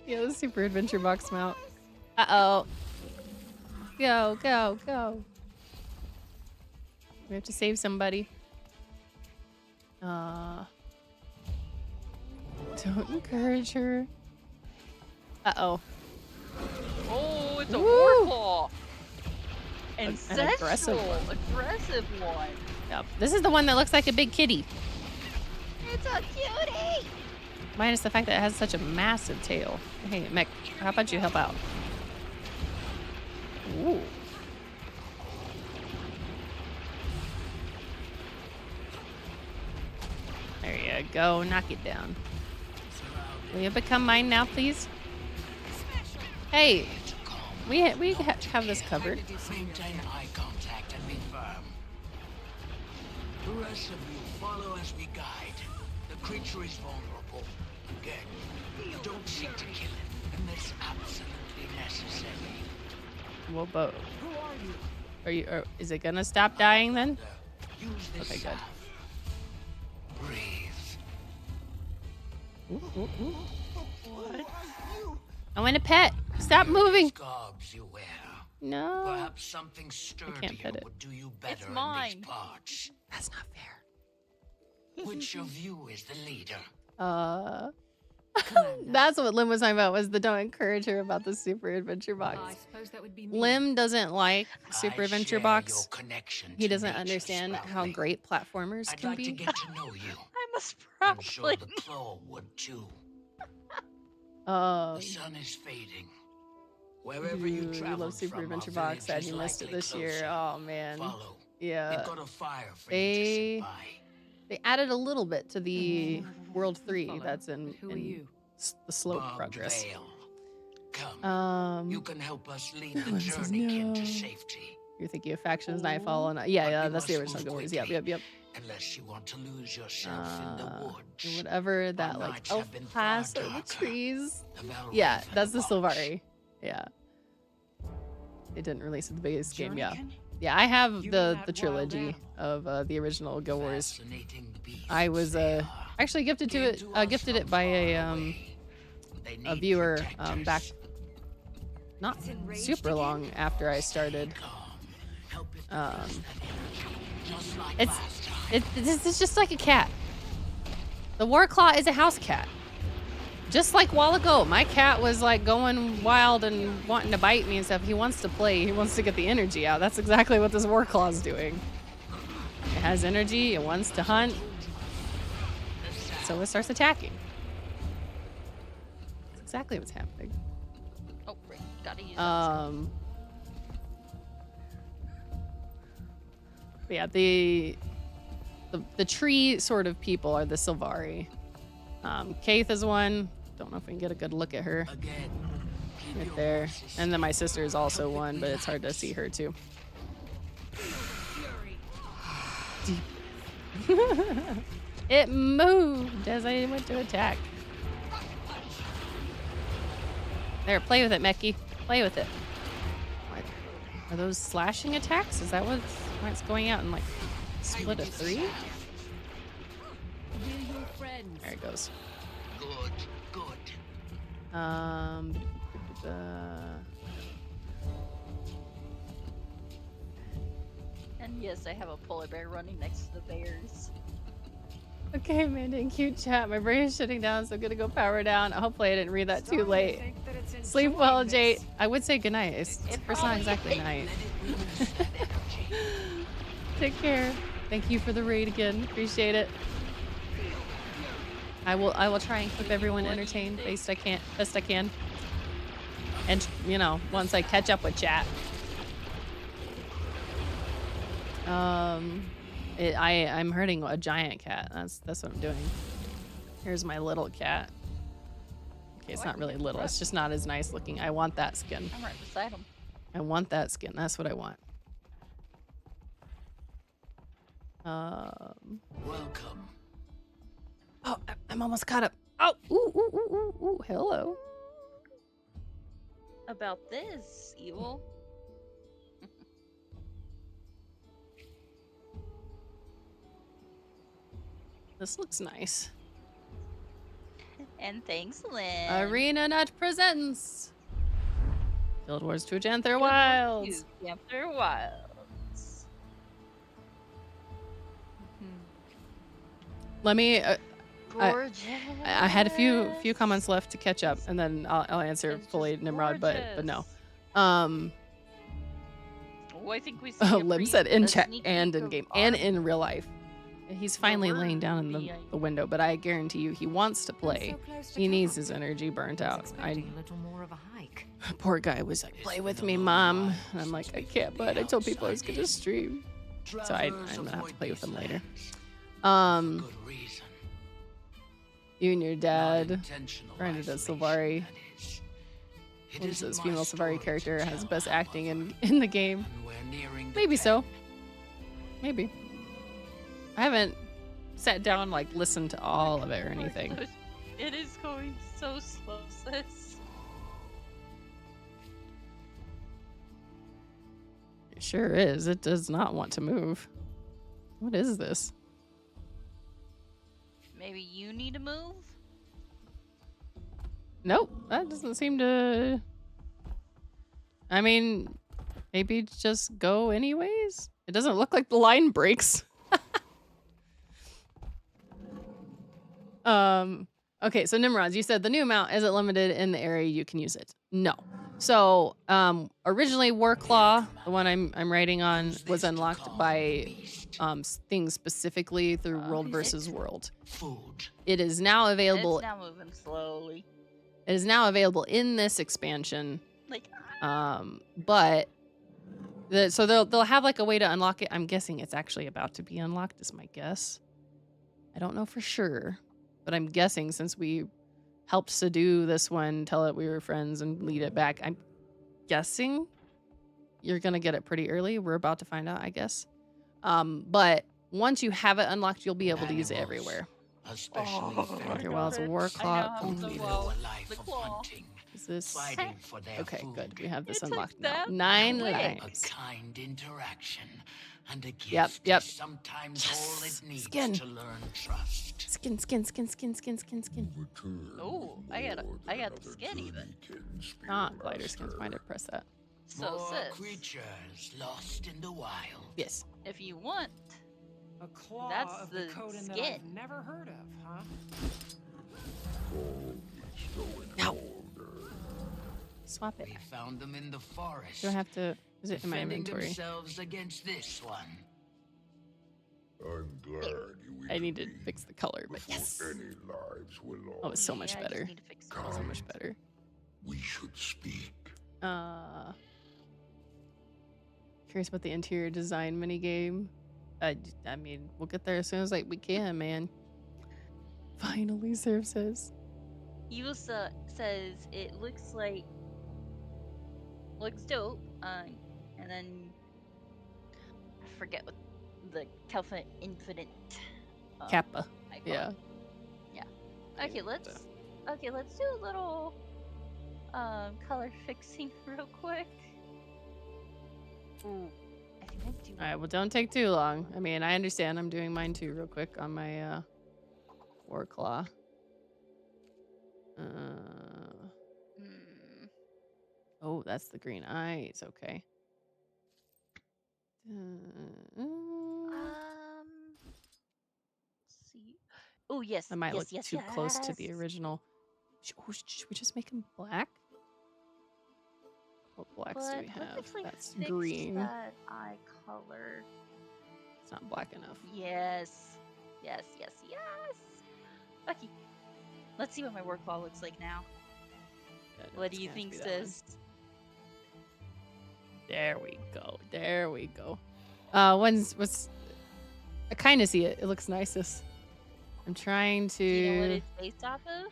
A: Yeah, the Super Adventure Box mount. Uh-oh. Go. We have to save somebody. Don't encourage her. Uh-oh.
C: Oh, it's a
A: Woo!
C: warclaw.
A: An
C: Ancestral,
A: aggressive one.
C: aggressive one.
A: Yep. This is the one that looks like a big kitty.
C: It's a cutie.
A: Minus the fact that it has such a massive tail. Hey, Mech, how about you help out? Ooh. There you go. Knock it down. Will you become mine now, please? Hey, we have this covered.
S: Maintain eye contact and be firm. The rest of you follow as we guide. The creature is vulnerable. Again, don't seek to kill it unless absolutely necessary.
A: Whoa, boat.
S: Who are you?
A: Are you? Is it gonna stop dying then?
S: Use this
A: Okay, good.
S: salve. Breathe.
A: Ooh, ooh, ooh.
S: What?
A: I want a pet. Stop moving.
S: Scarves you wear.
A: No.
S: Perhaps something sturdier
A: pet it.
S: would do you better
C: It's
S: in
C: mine.
S: these parts.
A: That's not fair.
S: Which of you is the leader?
A: That's what Lim was talking about, was the don't encourage her about the Super Adventure Box.
J: I suppose that would be me.
A: Lim doesn't like Super
S: I
A: Adventure
S: share
A: Box.
S: your connection
A: He
S: to
A: doesn't
S: nature,
A: understand how
S: Sproutling.
A: great platformers
S: I'd
A: can
S: like
A: be.
S: to get to know you.
C: I'm a
S: I'm sure
C: sproutling.
S: the claw would too. The
A: Oh,
S: sun is fading. Wherever you
A: you
S: travel
A: love Super
S: from,
A: Adventure
S: our
A: Box. Sad
S: village
A: you
S: is
A: missed it
S: likely
A: this year.
S: closer.
A: Oh man.
S: Follow.
A: Yeah.
S: They've got a fire for you to sit by.
A: They added a little bit to the World 3
J: Follow.
A: that's in,
J: Who are
A: in
J: you?
A: the slow
S: Bob
A: progress.
S: Vale. Come. You can help us lead the
A: one says
S: journey
A: no.
S: to safety.
A: You're thinking of Factions, Nightfall, and yeah,
S: we
A: that's the
S: must
A: original
S: move
A: Goals. Yep,
S: quickly.
A: yep.
S: Unless you want to lose yourself in the woods.
A: Whatever that
S: Our
A: like
S: nights
A: elf
S: have been
A: pass
S: far
A: or the
S: darker.
A: trees.
S: The Valkyrie
A: Yeah,
S: for
A: that's the
S: watch.
A: Sylvari. Yeah. It didn't release at the biggest game, yeah.
Q: Journeyman?
A: Yeah, I have
Q: You
A: the
Q: had wild
A: trilogy of the original Guild Wars.
S: Fascinating beasts
A: I was
S: they are.
A: actually gifted to it
S: Came to us
A: gifted it
S: from
A: by
S: far
A: a
S: away. They need
A: viewer
S: protectors.
A: back not
J: enraged
A: super
J: again?
A: long after I started.
S: Help it just like
A: It's
S: last time.
A: it's just like a cat. The Warclaw is a house cat. Just like a while ago, my cat was like going wild and wanting to bite me and stuff. He wants to play. He wants to get the energy out. That's exactly what this Warclaw is doing. It has energy. It wants to hunt. So it starts attacking. That's exactly what's happening.
C: Oh, right. Gotta use that.
A: Yeah, the tree sort of people are the Sylvari. Kaith is one. Don't know if we can get a good look at her.
S: Again, keep
A: Right
S: your
A: there.
S: voices
A: And then my
S: steady.
A: sister is also
S: Help it
A: one, but it's hard to
S: relax.
A: see her too. It moved as I went to attack. There, play with it, Meki. Play with it. What? Are those slashing attacks? Is that why it's going out in like split of 3?
J: We're your friends.
A: There it goes.
S: Good, good.
C: And yes, I have a polar bear running next to the bears.
A: Okay, Amanda, in cute chat. My brain is shutting down, so I'm gonna go power down. Hopefully I didn't read that too late. Sleep well, Jade. I would say goodnight. It's not exactly night. Take care. Thank you for the raid again. Appreciate it. I will try and keep everyone entertained best I can. And you know, once I catch up with chat. I'm hurting a giant cat. That's what I'm doing. Here's my little cat. Okay, it's not really little. It's just not as nice looking. I want that skin.
C: I'm right beside him.
A: I want that skin. That's what I want.
S: Welcome.
A: Oh, I'm almost caught up. Oh, ooh, hello.
C: About this, evil.
A: This looks nice.
C: And thanks, Lynn.
A: Arena Nut presents Guild Wars 2 Janthir Wilds.
C: Janthir Wilds.
A: Let me.
C: Gorgeous.
A: I had a few comments left to catch up, and then I'll answer fully Nimrod, but no.
C: Oh, I think we see
A: Lim said in chat
C: sneak
A: and
C: peek
A: in
C: of
A: game and
C: our
A: in real life. He's finally laying down in the window, but I guarantee you he wants to play. He needs his energy burnt out.
P: A little more of a hike.
A: Poor guy was like, "Play with me, Mom." And I'm like, "I can't," but I told people I was gonna stream, so I'm gonna have to play with him later. You and your dad, Brandon does Sylvari. What says female Sylvari character has best acting in the game? Maybe so. Maybe. I haven't sat down like listened to all of it or anything.
C: It is going so slow, sis.
A: It sure is. It does not want to move. What is this?
C: Maybe you need to move?
A: Nope, that doesn't seem to... I mean, maybe just go anyways? It doesn't look like the line breaks. Okay, so Nimrod, you said the new mount isn't limited in the area you can use it. No. So, originally Warclaw, the one I'm writing on, was unlocked by things specifically through World versus World. It is now available.
C: It's now moving slowly.
A: It is now available in this expansion.
C: Like,
A: but so they'll have like a way to unlock it. I'm guessing it's actually about to be unlocked, is my guess. I don't know for sure, but I'm guessing since we helped subdue this one, tell it we were friends, and lead it back, I'm guessing you're gonna get it pretty early. We're about to find out, I guess. But once you have it unlocked, you'll be able to use it everywhere. Janthir Wilds, a Warclaw. Is this okay? Good. We have this unlocked now. 9 lives.
S: A kind interaction and a gift.
A: Yep.
S: Sometimes all it needs
A: Skin.
S: to learn trust.
A: Skin.
C: oh, I got the skin even.
A: Not glider skins. Why did I press that?
C: So
S: More
C: sis,
S: creatures lost in the wild.
A: Yes.
C: if you want,
Q: A claw
C: that's
Q: of
C: the
Q: Kodan that
C: skin.
Q: I've never heard of, huh?
A: No. Swap it.
S: We found them in the forest.
A: Do I have to? Is it in my
S: defending
A: inventory?
S: themselves against this one.
K: I'm glad you
A: I need to fix the color, but yes.
K: any lives were lost.
A: Oh, it's so much
C: Yeah, I just
A: better.
C: need to fix
A: So much better.
K: We should speak.
A: Curious about the interior design minigame. I mean, we'll get there as soon as like we can, man. Finally, Serve says.
C: Yusa says it looks dope, and then I forget what the Kelfa Infinite
A: Kappa.
C: icon.
A: Yeah.
C: Okay, let's do a little color fixing real quick. Ooh, I think I'm doing.
A: All right. Well, don't take too long. I mean, I understand. I'm doing mine too, real quick on my Warclaw. Oh, that's the green eyes. Okay.
C: Let's see. Oh yes.
A: I might
C: yes,
A: look too close to the original. Should we just make him black? What blacks do we have? That's green.
C: That eye color.
A: It's not black enough.
C: Yes. Okay. Let's see what my work ball looks like now.
A: Yeah, no,
C: What
A: it's
C: do you
A: gonna have
C: think,
A: to be that one.
C: sis?
A: There we go. What's I kind of see it. It looks nicest. I'm trying to.
C: Do you know what it's based off of?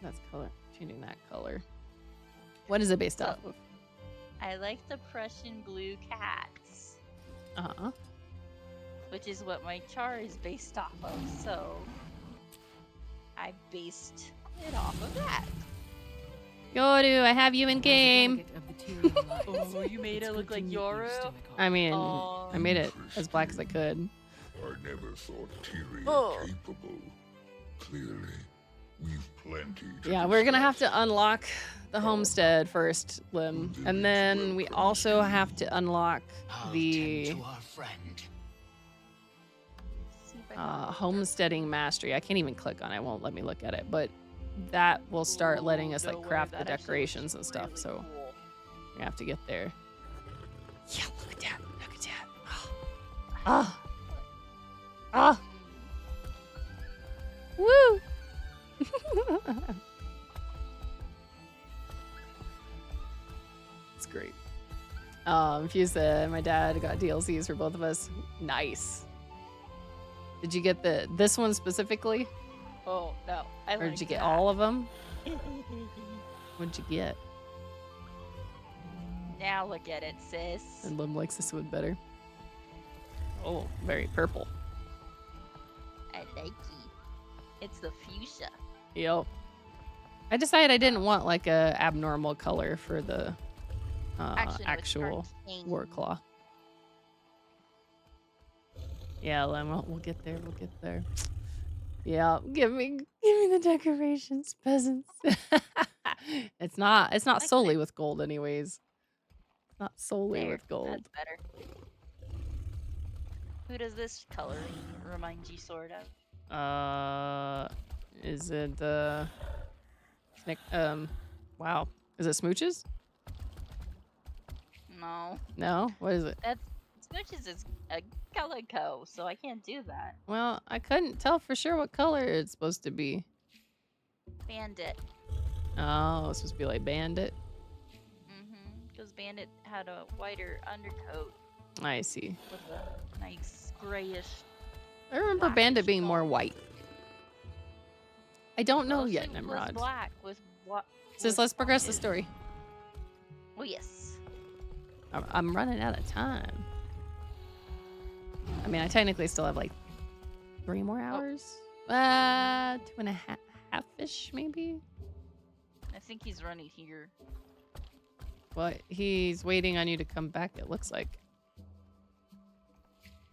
A: That's color. Changing that color. What is it based off of?
C: I like the Prussian blue cats, which is what my char is based off of. So I based it off of that.
A: Yoru, I have you in game.
C: Oh, you made it look like Yoru?
A: I mean, I made it as black as I could.
K: I never thought Tyrion capable. Clearly, we've plenty to
A: Yeah, we're gonna have to unlock the homestead first, Lim, and then we also have to unlock the.
C: See,
A: Homesteading mastery. I can't even click on it. It won't let me look at it, but that will start letting us like craft the decorations and stuff. So we have to get there. Yeah, look at that. Look at that. Ah. Ah. Woo. It's great. Fuse said my dad got DLCs for both of us. Nice. Did you get this one specifically?
C: Oh no,
A: Or did you get all of them? What'd you get?
C: Now look at it, sis.
A: And Lim likes this one better. Oh, very purple.
C: I like it. It's the fuchsia.
A: Yep. I decided I didn't want like a abnormal color for the actual war claw. Yeah, Lim, we'll get there. We'll get there. Yeah, give me the decorations, peasants. It's not solely with gold, anyways. Not solely with gold.
C: That's better. Who does this coloring remind you sort of?
A: Is it wow. Is it Smooches?
C: No.
A: No? What is it?
C: That's Smooches is a calico, so I can't do that.
A: Well, I couldn't tell for sure what color it's supposed to be.
C: Bandit.
A: Oh, it's supposed to be like Bandit.
C: Because Bandit had a whiter undercoat.
A: I see.
C: With a nice grayish.
A: I remember Bandit being more white. I don't know yet,
C: She
A: Nimrod.
C: was black with what?
A: Says let's progress the story.
C: Oh yes.
A: I'm running out of time. I mean, I technically still have like 3 more hours. 2.5-ish, maybe.
C: I think he's running here.
A: Well, he's waiting on you to come back, it looks like.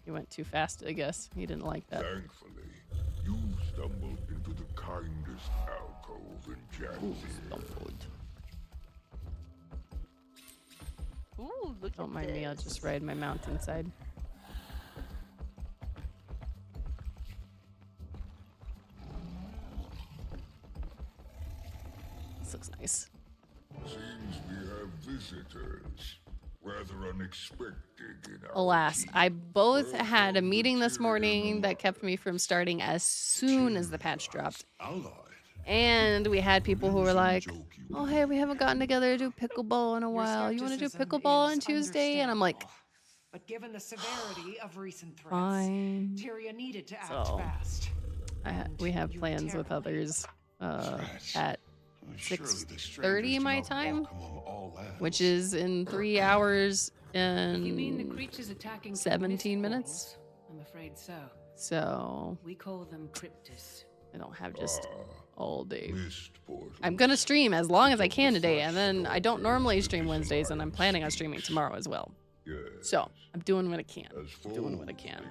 A: He went too fast, I guess. He didn't like that.
K: Thankfully, you stumbled into the kindest alcove in Janthir.
C: Ooh, look
A: Don't
C: at
A: mind me, I'll
C: this.
A: just ride my mountainside. This looks nice.
K: Seems we have visitors. Rather unexpected in our
A: Alas, I both had a meeting this morning that kept me from starting as soon as the patch dropped. And we had people who were like, oh, hey, we haven't gotten together to do pickleball in a while. You want to do pickleball on Tuesday? And I'm like,
Q: but given the severity of recent threats,
A: fine.
Q: Tyria needed to act
A: So,
Q: fast.
A: we have plans with others at 6:30 my time, which is in 3 hours and
J: You mean the creatures attacking
A: 17 minutes.
J: I'm afraid so.
A: So
J: We call them cryptis.
A: I don't have just all day. I'm gonna stream as long as I can today, and then I don't normally stream Wednesdays, and I'm planning on streaming tomorrow as well. So I'm doing what I can. Doing what I can.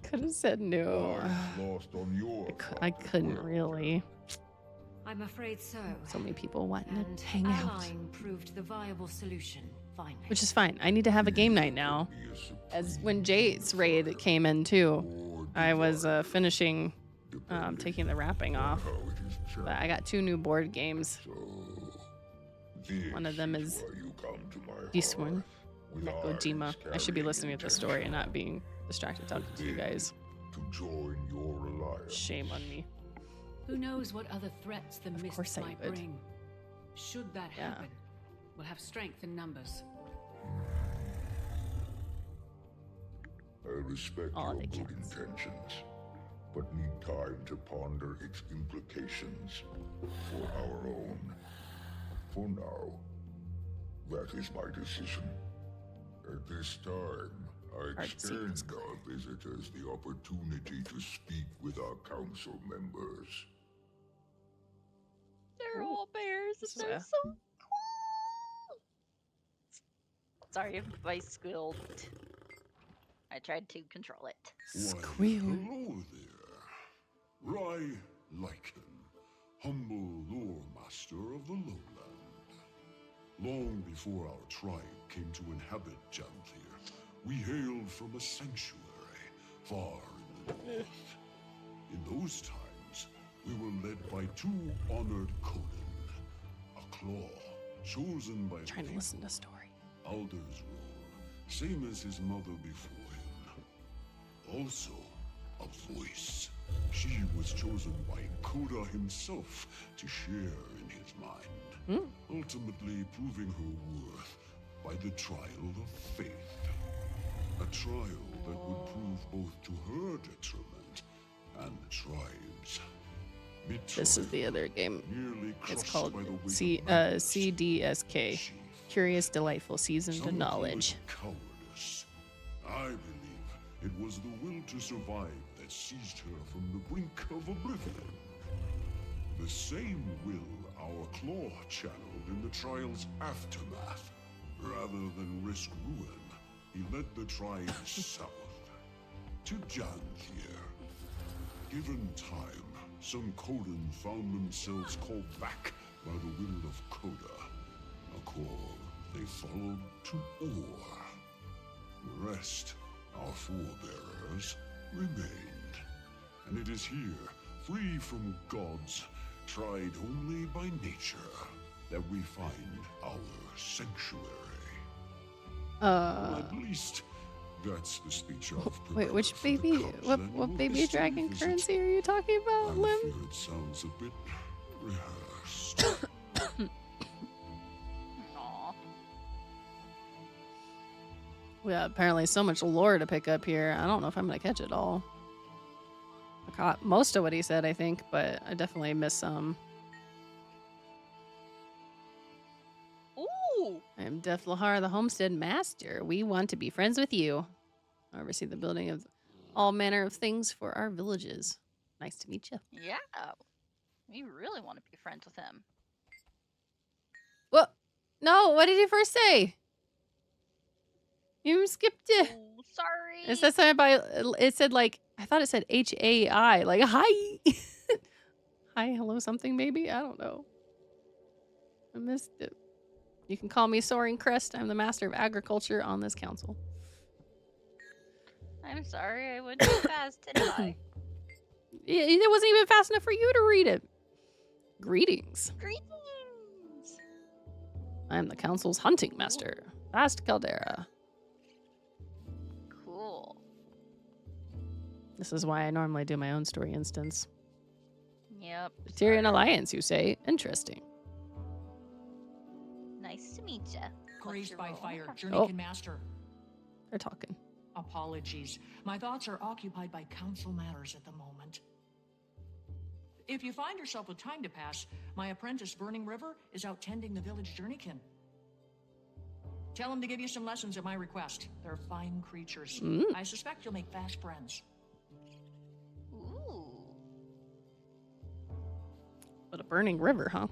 A: Could have said no. I couldn't really.
P: I'm afraid so.
A: So many people wanting
P: And
A: to hang out.
P: allying proved the viable solution, finally.
A: Which is fine. I need to have a game night now. As when Jade's raid came in too, I was finishing taking the wrapping off. But I got 2 new board games. One of them is this one, Nekojima. I should be listening to the story and not being distracted talking to you guys. Shame on me.
J: Who knows what other threats the
A: course
J: mists
A: I
J: might
A: would.
J: bring? Should that
A: Yeah.
J: happen, we'll have strength in numbers.
K: I respect
A: All
K: your
A: the
K: good
A: cats.
K: intentions, but need time to ponder its implications for our own. For now, that is my decision. At this time, I extend our visitors the opportunity to speak with our council members.
C: They're all bears.
A: This is
C: They're
A: a-
C: so cool. Sorry if I squealed. I tried to control it.
A: Squeal.
K: Hello there. Rai Lycan, humble lore master of the lowland. Long before our tribe came to inhabit Janthir, we hailed from a sanctuary, far in the north. In those times, we were led by two honored Conan, a claw chosen by
A: Trying to listen to a story.
K: Alder's role, same as his mother before him. Also, a voice. She was chosen by Koda himself to share in his mind, ultimately proving her worth by the trial of faith. A trial that would prove both to her detriment and the tribe's.
A: This is the other game.
K: Nearly
A: It's
K: crushed
A: called
K: by the weight of
A: CDSK. Curious, Delightful, Seasoned
K: Some
A: Knowledge.
K: call it cowardice. I believe it was the will to survive that seized her from the brink of oblivion. The same will our claw channeled in the trial's aftermath. Rather than risk ruin, he led the tribe south, to Janthir. Given time, some Codan found themselves called back by the will of Koda, a call they followed to Or. The rest, our forebearers, remained. And it is here, free from gods, tried only by nature, that we find our sanctuary. At least, that's the speech of
A: Wait, which baby? What baby dragon currency are you talking about,
K: I
A: Lim?
K: fear it sounds a bit rehearsed.
C: Aw.
A: Yeah, apparently so much lore to pick up here. I don't know if I'm gonna catch it all. I caught most of what he said, I think, but I definitely missed some.
C: Ooh!
A: I am Def Lahar, the Homestead Master. We want to be friends with you. I oversee the building of all manner of things for our villages. Nice to meet you.
C: Yeah. We really want to be friends with him.
A: What? No, what did you first say? You skipped it.
C: Oh, sorry.
A: It said something about, it said like, I thought it said H-A-I, like hi. Hi, hello, something maybe? I don't know. I missed it. You can call me Soaring Crest. I'm the master of agriculture on this council.
C: I'm sorry, I went too fast, didn't I?
A: It wasn't even fast enough for you to read it. Greetings.
C: Greetings!
A: I am the council's hunting master, Vast Caldera.
C: Cool.
A: This is why I normally do my own story instance.
C: Yep.
A: The Tyrian Alliance, you say? Interesting.
C: Nice to meet ya.
I: Grazed by fire,
A: Oh.
I: Journeykin Master.
A: They're talking.
I: Apologies. My thoughts are occupied by council matters at the moment. If you find yourself with time to pass, my apprentice, Burning River, is out tending the village Journeykin. Tell him to give you some lessons at my request. They're fine creatures. I suspect you'll make fast friends.
C: Ooh.
A: But a burning river, huh?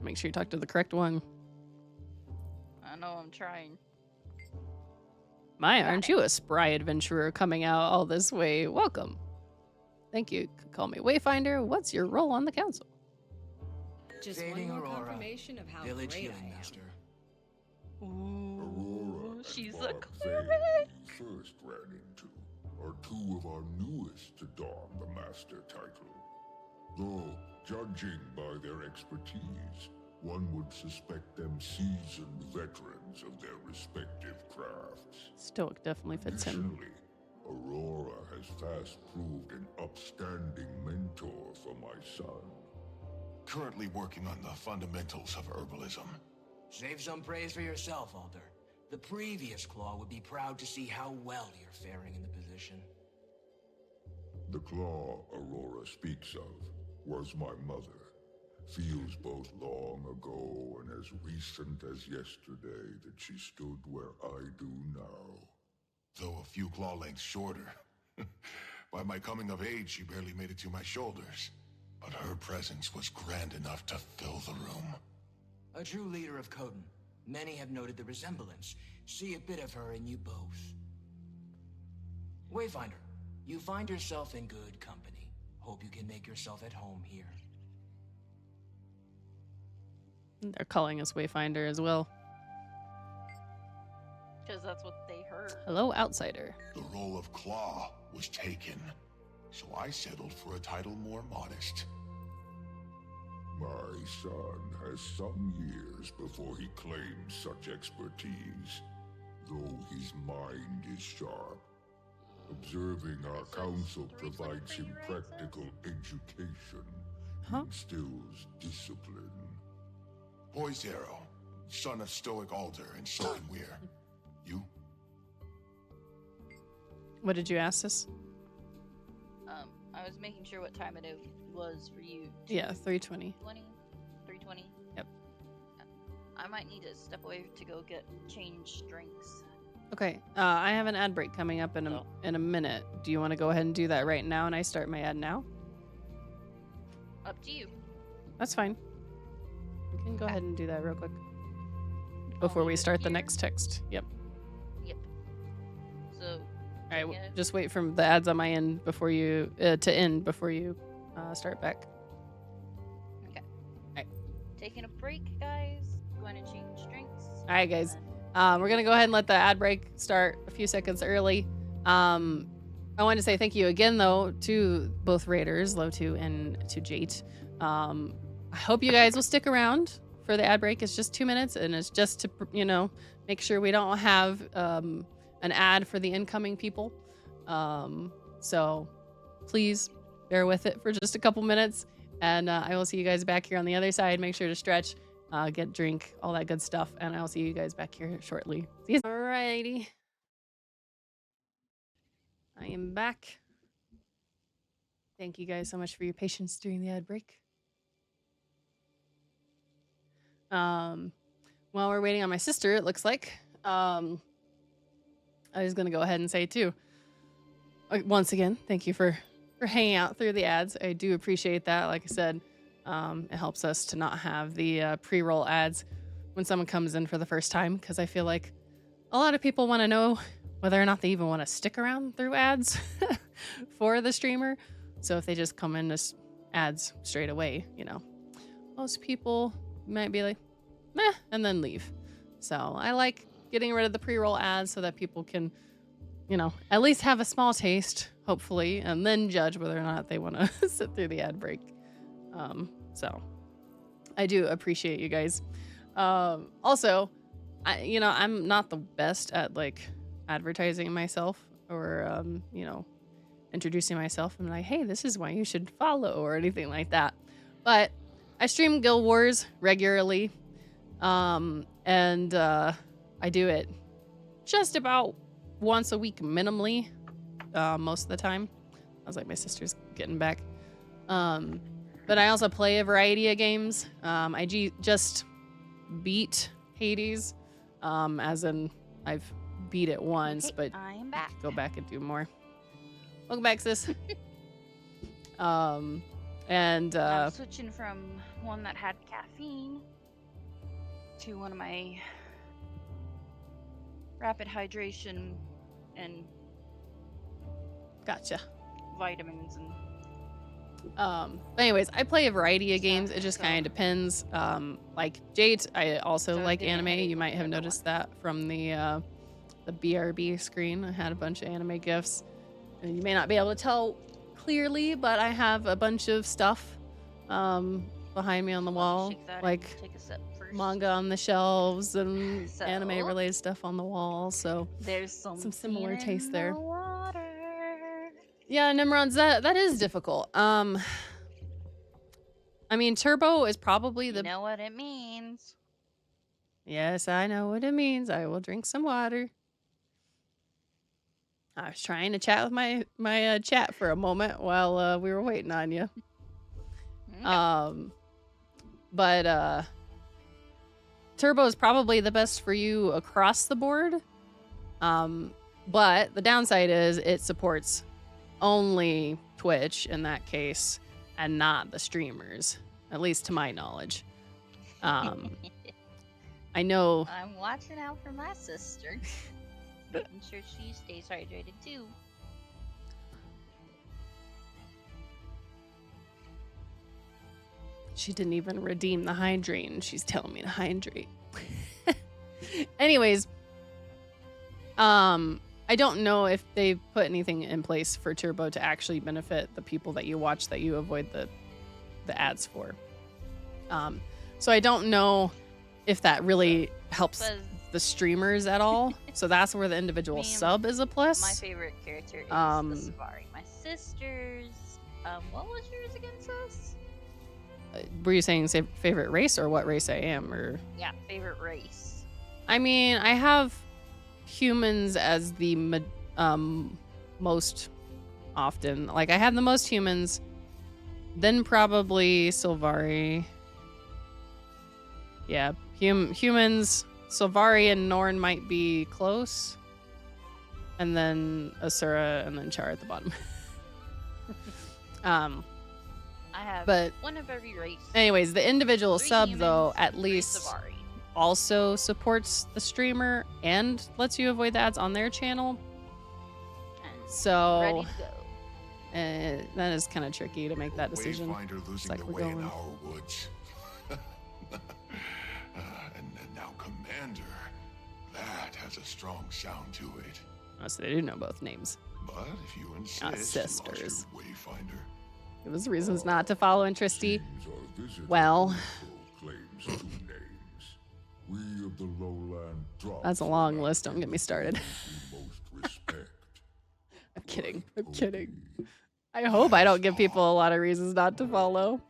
A: Make sure you talk to the correct one.
C: I know I'm trying.
A: My, aren't you a spry adventurer coming out all this way? Welcome. Thank you. Could call me Wayfinder. What's your role on the council?
I: Just
E: Fading
I: one more
E: Aurora,
I: confirmation of how
E: Village
I: great
E: Healing
I: I am.
E: Master.
K: Aurora
C: she's
K: and
C: a
K: Bob
C: cleric.
K: Vane first ran into are two of our newest to don the master title. Though, judging by their expertise, one would suspect them seasoned veterans of their respective crafts.
A: Stoic definitely fits him.
K: Additionally, Aurora has fast proved an upstanding mentor for my son.
T: Currently working on the fundamentals of herbalism.
E: Save some praise for yourself, Alder. The previous Claw would be proud to see how well you're faring in the position.
K: The claw Aurora speaks of was my mother. Feels both long ago and as recent as yesterday that she stood where I do now.
T: Though a few claw lengths shorter. By my coming of age, she barely made it to my shoulders. But her presence was grand enough to fill the room.
E: A true leader of Coden. Many have noted the resemblance. See a bit of her in you both. Wayfinder, you find yourself in good company. Hope you can make yourself at home here.
A: They're calling us Wayfinder as well.
C: because that's what they heard.
A: Hello, outsider.
T: The role of Claw was taken, so I settled for a title more modest.
K: My son has some years before he claims such expertise, though his mind is sharp. Observing our council provides him practical education, instills discipline.
T: Boy Zero, son of Stoic Alder and Sultan Weir. You?
A: What did you ask us?
C: I was making sure what time it was for you.
A: Yeah, 3:20.
C: 3:20?
A: Yep.
C: I might need to step away to go get change drinks.
A: Okay, I have an ad break coming up in a minute. Do you want to go ahead and do that right now and I start my ad now?
C: Up to you.
A: That's fine. We can go ahead and do that real quick. Before we start the next text. Yep.
C: Yep. So...
A: Alright, just wait for the ads on my end before you... to end before you start back.
C: Okay.
A: Alright.
C: Taking a break, guys. Going to change drinks.
A: Alright, guys. We're going to go ahead and let the ad break start a few seconds early. I want to say thank you again, though, to both Raiders, Lotu and to Jate. I hope you guys will stick around for the ad break. It's just 2 minutes, and it's just to, you know, make sure we don't have an ad for the incoming people. So please bear with it for just a couple minutes, and I will see you guys back here on the other side. Make sure to stretch, get drink, all that good stuff, and I'll see you guys back here shortly. See you. Alrighty. I am back. Thank you guys so much for your patience during the ad break. While we're waiting on my sister, it looks like, I was gonna go ahead and say too, once again, thank you for hanging out through the ads. I do appreciate that. Like I said, it helps us to not have the pre-roll ads when someone comes in for the first time, because I feel like a lot of people want to know whether or not they even want to stick around through ads for the streamer. So if they just come in as ads straight away, you know, most people might be like, meh, and then leave. So I like getting rid of the pre-roll ads so that people can, you know, at least have a small taste, hopefully, and then judge whether or not they want to sit through the ad break. So I do appreciate you guys. Also, I'm not the best at like advertising myself or, you know, introducing myself and like, hey, this is why you should follow or anything like that. But I stream Guild Wars regularly. And I do it just about once a week minimally, most of the time. I was like, my sister's getting back. But I also play a variety of games. I just beat Hades, as in I've beat it once, but
C: I am back.
A: Go back and do more. Welcome back, sis. And
C: I'm switching from one that had caffeine to one of my rapid hydration and
A: gotcha
C: vitamins and
A: but anyways, I play a variety of games. It just kind of depends. Like Jade, I also like anime. You might have noticed that from the BRB screen. I had a bunch of anime gifs. And you may not be able to tell clearly, but I have a bunch of stuff behind me on the wall, like manga on the shelves and anime related stuff on the wall. So
C: there's
A: some similar taste there.
C: Water.
A: Yeah, Nimrod's that is difficult. I mean, turbo is probably the.
C: You know what it means.
A: Yes, I know what it means. I will drink some water. I was trying to chat with my chat for a moment while we were waiting on you. But turbo is probably the best for you across the board. But the downside is it supports only Twitch in that case and not the streamers, at least to my knowledge. I know
C: I'm watching out for my sister. Making sure she stays hydrated too.
A: She didn't even redeem the hydrate and she's telling me to hydrate. Anyways, I don't know if they put anything in place for Turbo to actually benefit the people that you watch that you avoid the ads for. So I don't know if that really helps the streamers at all. So that's where the individual sub is a plus.
C: My favorite character is the Safari. My sister's. What was yours again, sis?
A: Were you saying favorite race or what race I am? Or
C: Yeah, favorite race.
A: I mean, I have humans as the most often. Like, I have the most humans, then probably Sylvari. Yeah, humans, Sylvari and Norn might be close. And then Asura and then Char at the bottom.
C: I have
A: but
C: one of every race.
A: Anyways, the individual
C: 3
A: sub,
C: humans,
A: though, at
C: 3
A: least
C: Safari.
A: also supports the streamer and lets you avoid the ads on their channel. So
C: Ready to go.
A: that is kind of tricky to make that decision.
T: Wayfinder losing
A: like
T: the
A: we're
T: way in
A: going.
T: our woods. And now Commander. That has a strong sound to it.
A: Oh, so they do know both names.
T: But if you insist,
A: Not
T: you lost your
A: sisters.
T: Wayfinder.
A: It was reasons not to follow Interesty. Well,
K: Claims 2 names. We of the lowland drop.
A: that's a long list. Don't get me started.
K: Most respect.
A: I'm kidding. I'm kidding. I hope I don't give people a lot of reasons not to follow.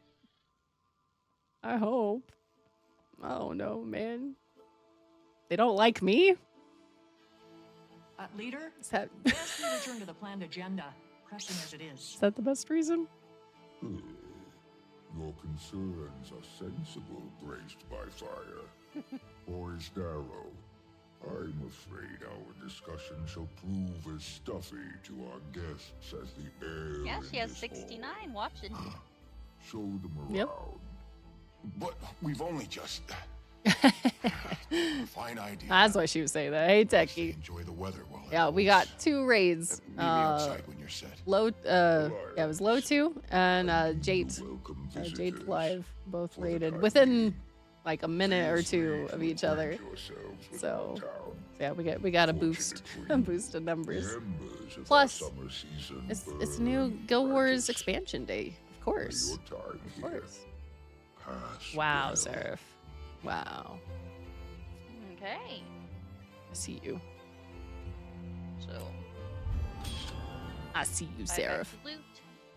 A: I hope. Oh no, man. They don't like me?
I: Leader?
A: Is that
I: Yes, we return to the planned agenda, pressing as it is.
A: is that the best reason?
K: Your concerns are sensible, graced by fire. Boys Darrow, I'm afraid our discussion shall prove as stuffy to our guests as the air.
C: Yeah, she
K: in
C: has
K: this
C: 69 watching.
K: Show them around.
A: Yep.
T: But we've only just. Fine idea.
A: That's why she was saying that. Hey, Techie.
T: Enjoy the weather while
A: Yeah, we got 2 raids.
T: Meet me outside when you're set.
A: Low, yeah, it was Low 2 and Jade. Jade Live both raided within like a minute or 2 of each other. So yeah, we got a boost, a boost in numbers. Plus, it's new Guild Wars expansion day, of course. Of course. Wow, Seraph. Wow.
C: Okay.
A: I see you.
C: So.
A: I see you,
C: I
A: Seraph.
C: got the loot,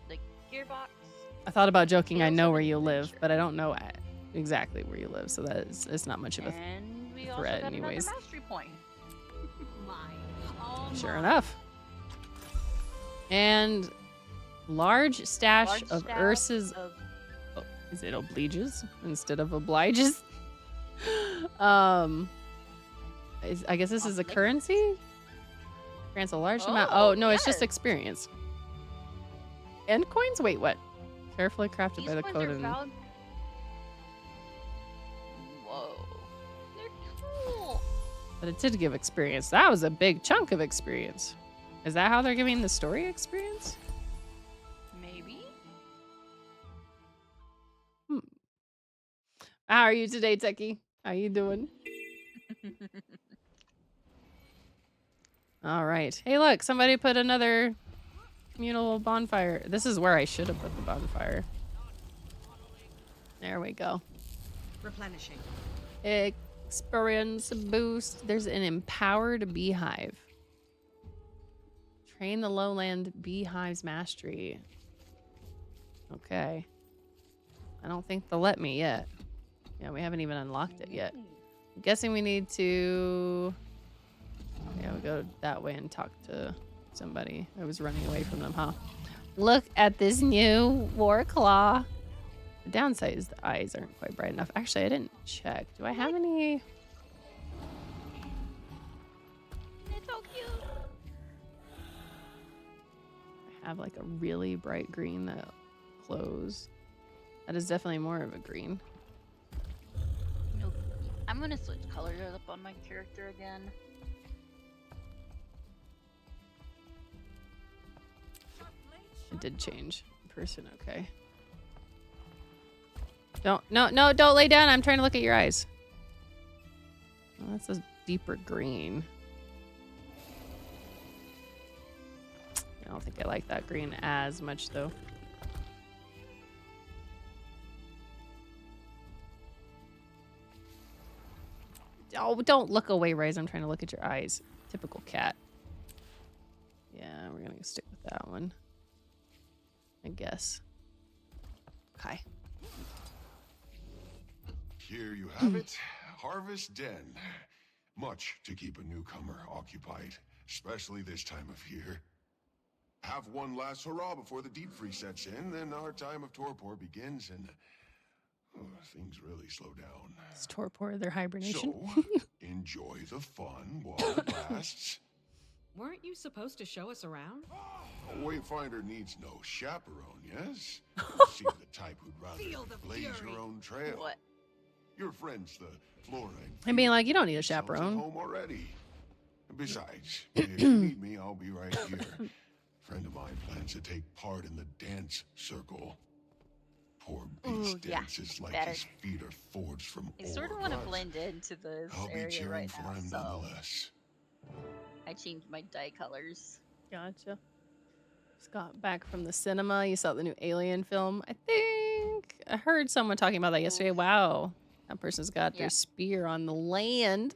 C: the gearbox.
A: I thought about joking. I know where you live, but I don't know exactly where you live, so that is it's not much of a
C: And we also
A: threat,
C: got
A: anyways.
C: another mastery point.
A: Sure enough. And large stash of Ursa's. Oh, is it obliges instead of obliges? I guess this is a currency. Grants a large amount. Oh no, it's just experience. And coins. Wait, what? Carefully crafted by the code.
C: Whoa, they're cool.
A: But it did give experience. That was a big chunk of experience. Is that how they're giving the story experience?
C: Maybe.
A: How are you today, Techie? How you doing? All right. Hey, look, somebody put another communal bonfire. This is where I should have put the bonfire. There we go.
D: Replenishing.
A: Experience boost. There's an empowered beehive. Train the lowland beehive's mastery. Okay. I don't think they'll let me yet. Yeah, we haven't even unlocked it yet. I'm guessing we need to... Yeah, we go that way and talk to somebody. I was running away from them, huh? Look at this new war claw. The downside is the eyes aren't quite bright enough. Actually, I didn't check. Do I have any?
C: It's so cute.
A: I have like a really bright green that close. That is definitely more of a green.
C: Nope. I'm gonna switch colors up on my character again.
A: It did change. Person, okay. Don't lay down. I'm trying to look at your eyes. Well, that's a deeper green. I don't think I like that green as much, though. Oh, don't look away, Rise. I'm trying to look at your eyes. Typical cat. Yeah, we're gonna stick with that one, I guess. Okay.
T: Here you have it. Harvest Den. Much to keep a newcomer occupied, especially this time of year. Have one last hurrah before the deep freeze sets in, then our time of torpor begins and things really slow down.
A: It's torpor, their hibernation.
T: So, enjoy the fun while it lasts.
I: Weren't you supposed to show us around?
T: A wayfinder needs no chaperone, yes? See the type who'd rather blaze her own trail.
C: What?
T: Your friends, the Flora and
A: I mean, like, you don't need a
T: sounds at
A: chaperone.
T: home already. Besides, if you need me, I'll be right here. Friend of mine plans to take part in the dance circle. Poor beast dances like his feet are forged from
C: I sort of
T: ore
C: want to
T: rods.
C: blend into this
T: I'll be
C: area
T: cheering
C: right
T: for
C: now,
T: him
C: so
T: nonetheless.
C: I changed my dye colors.
A: Gotcha. Just got back from the cinema. You saw the new Alien film, I think. I heard someone talking about that yesterday. Wow. That person's got their spear on the land.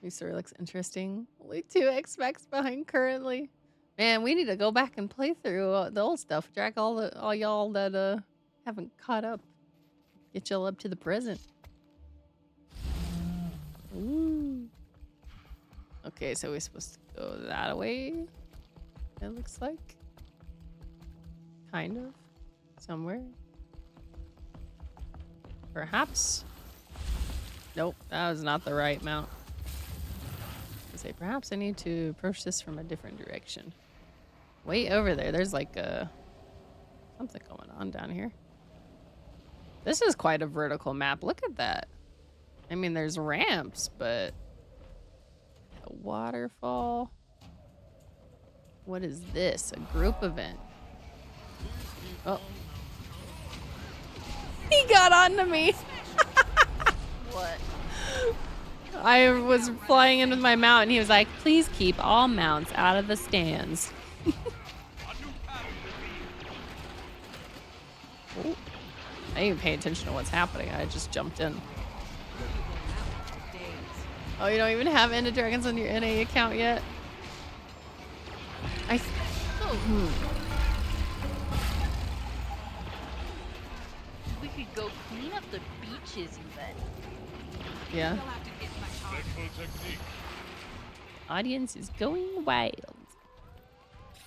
A: New story looks interesting. Only 2 X-Max behind currently. Man, we need to go back and play through the old stuff. Drag all y'all that haven't caught up. Get y'all up to the present. Ooh. Okay, so we're supposed to go that way. It looks like. Kind of. Somewhere. Perhaps. Nope, that was not the right mount. I say perhaps I need to approach this from a different direction. Way over there, there's like something going on down here. This is quite a vertical map. Look at that. I mean, there's ramps, but a waterfall. What is this? A group event. Oh. He got onto me.
C: What?
A: I was flying in with my mount and he was like, please keep all mounts out of the stands. Oh. I didn't even pay attention to what's happening. I just jumped in. Oh, you don't even have End of Dragons on your NA account yet?
C: We could go clean up the beaches even.
A: Yeah. Audience is going wild.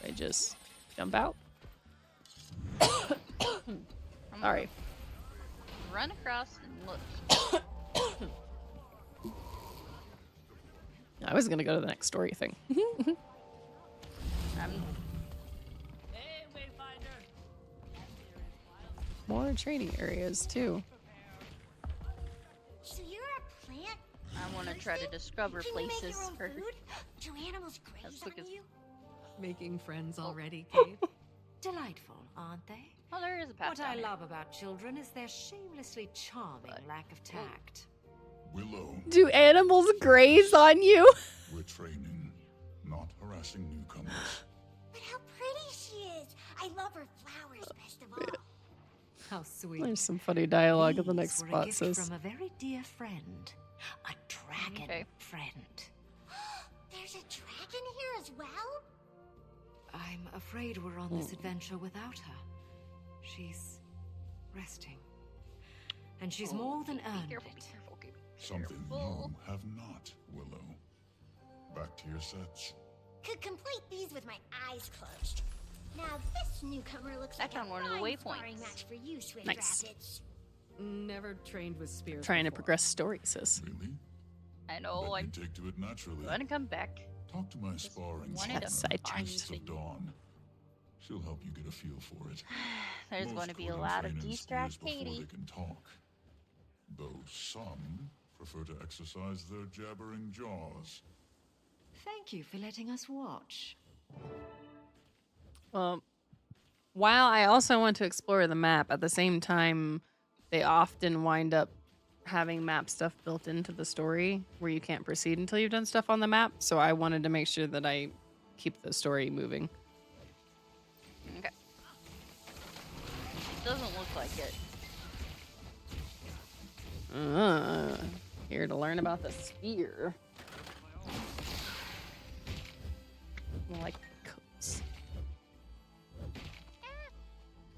A: I just jump out. Sorry.
C: Run across and look.
A: I was gonna go to the next story thing. More trading areas too.
U: So you're a plant?
C: I want to try to discover
U: Can you make
C: places
U: your own
C: for.
U: food? Do animals graze on you?
I: Making friends already, Kate?
P: Delightful, aren't they?
C: Oh, there is a path
P: What
C: down
P: I
C: here.
P: love about children is their shamelessly charming lack of tact.
R: Willow,
A: Do animals graze on you?
R: we're training, not harassing newcomers.
U: But how pretty she is! I love her flowers best of all.
P: How sweet.
A: There's some funny dialogue in the
P: These
A: next
P: were a
A: spot
P: gift
A: says.
P: from a very dear friend. A dragon friend.
U: There's a dragon here as well?
P: I'm afraid we're on this adventure without her. She's resting. And she's more than earned it.
R: Something you have not, Willow. Back to your sets.
U: Could complete these with my eyes closed. Now this newcomer looks
C: I
U: like
C: found
U: a
C: one of the
U: fine
C: waypoints.
U: sparring match for you, Swift
A: Nice.
U: Rapids.
I: Never trained with spears.
A: Trying to
I: before.
A: progress story, sis.
R: Really?
C: I know.
R: Let
C: I
R: me take to it naturally.
C: want to come back.
R: Talk to my sparring
C: wanted
R: partner,
C: to
A: sidetracked.
R: Priest of Dawn. She'll help you get a feel for it.
C: There's
R: Most
C: going to be a
R: cordon
C: lot of
R: train in
C: distract
R: spears before
C: Katie.
R: they can talk. Though some prefer to exercise their jabbering jaws.
P: Thank you for letting us watch.
A: While I also want to explore the map, at the same time, they often wind up having map stuff built into the story where you can't proceed until you've done stuff on the map. So I wanted to make sure that I keep the story moving.
C: like it.
A: Here to learn about the spear. Like coats.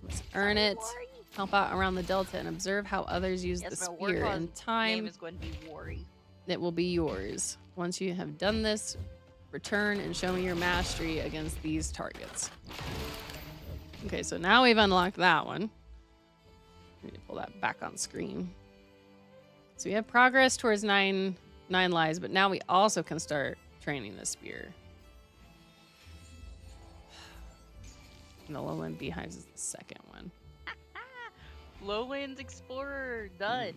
A: Let's earn it. Help out around the Delta and observe how others use the spear. In time,
C: name is going to be Worry.
A: it will be yours. Once you have done this, return and show me your mastery against these targets. Okay, so now we've unlocked that one. I need to pull that back on screen. So we have progress towards nine lives, but now we also can start training the spear. And the Lowland Beehives is the second one.
C: Lowlands Explorer, done.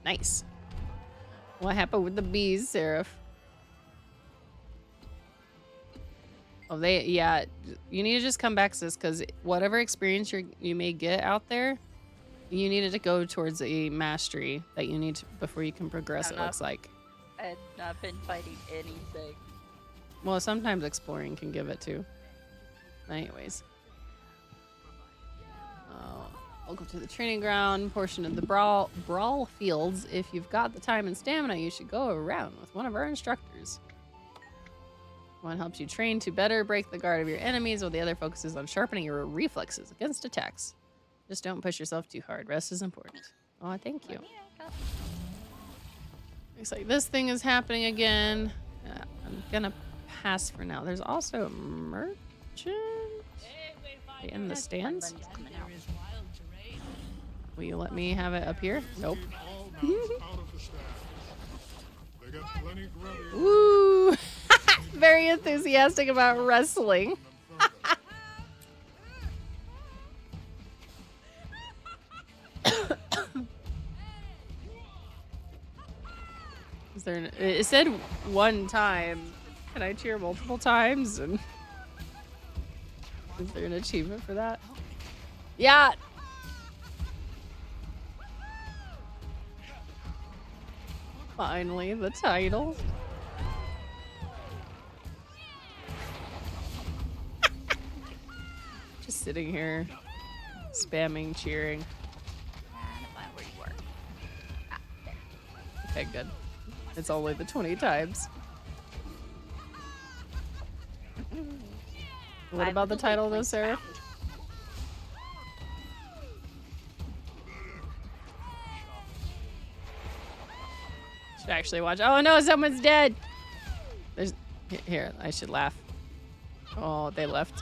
A: Nice. What happened with the bees, Seraph? Oh, yeah. You need to just come back to this because whatever experience you may get out there, you needed to go towards a mastery that you need to, before you can progress. It looks like.
C: I've not been fighting anything.
A: Well, sometimes exploring can give it too. Anyways. Welcome to the training ground portion of the brawl fields. If you've got the time and stamina, you should go around with one of our instructors. One helps you train to better break the guard of your enemies, while the other focuses on sharpening your reflexes against attacks. Just don't push yourself too hard. Rest is important. Oh, thank you. Looks like this thing is happening again. I'm gonna pass for now. There's also a merchant in the stands. Will you let me have it up here? Nope. Woo! Very enthusiastic about wrestling. Is there it said one time. Can I cheer multiple times? And is there an achievement for that? Yeah. Finally, the title. Just sitting here, spamming, cheering. Okay, good. It's only the 20 times. What about the title, though, Sarah? Should actually watch. Oh no, someone's dead. There's here. I should laugh. Oh, they left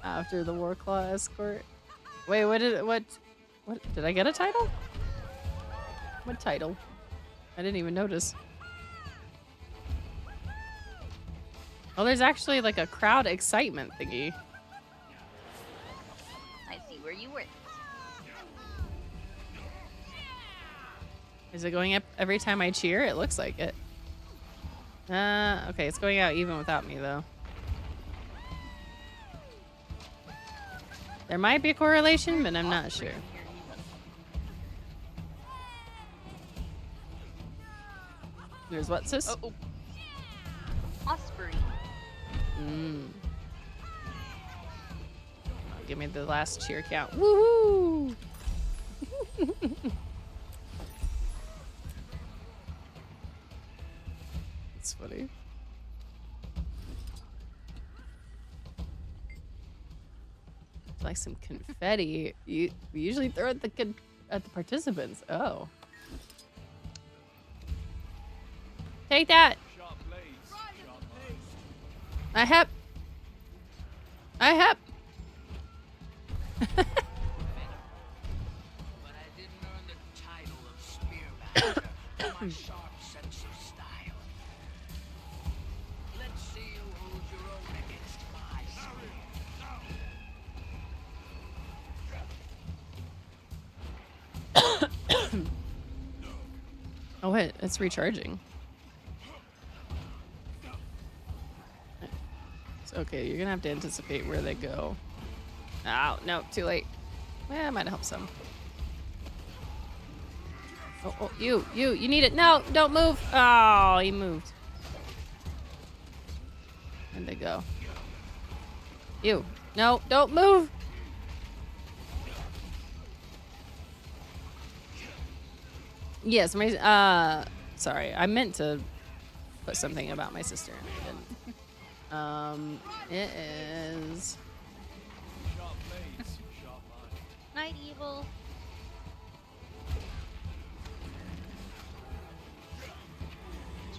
A: after the Warclaw escort. Wait, what did I get a title? What title? I didn't even notice. Oh, there's actually like a crowd excitement thingy.
C: I see where you were.
A: Is it going up every time I cheer? It looks like it. Okay, it's going out even without me, though. There might be a correlation, but I'm not sure. There's what, sis?
C: Oh. Osprey.
A: Give me the last cheer count. Woohoo! It's funny. It's like some confetti. We usually throw at the participants. Oh. Take that. I have. Oh wait, it's recharging. Okay, you're gonna have to anticipate where they go. Oh, no, too late. Eh, I might help some. Oh, you need it. No, don't move. Oh, he moved. Where'd they go? Ew. No, don't move. Yes, my sorry, I meant to put something about my sister and I didn't. It is
C: Night Evil.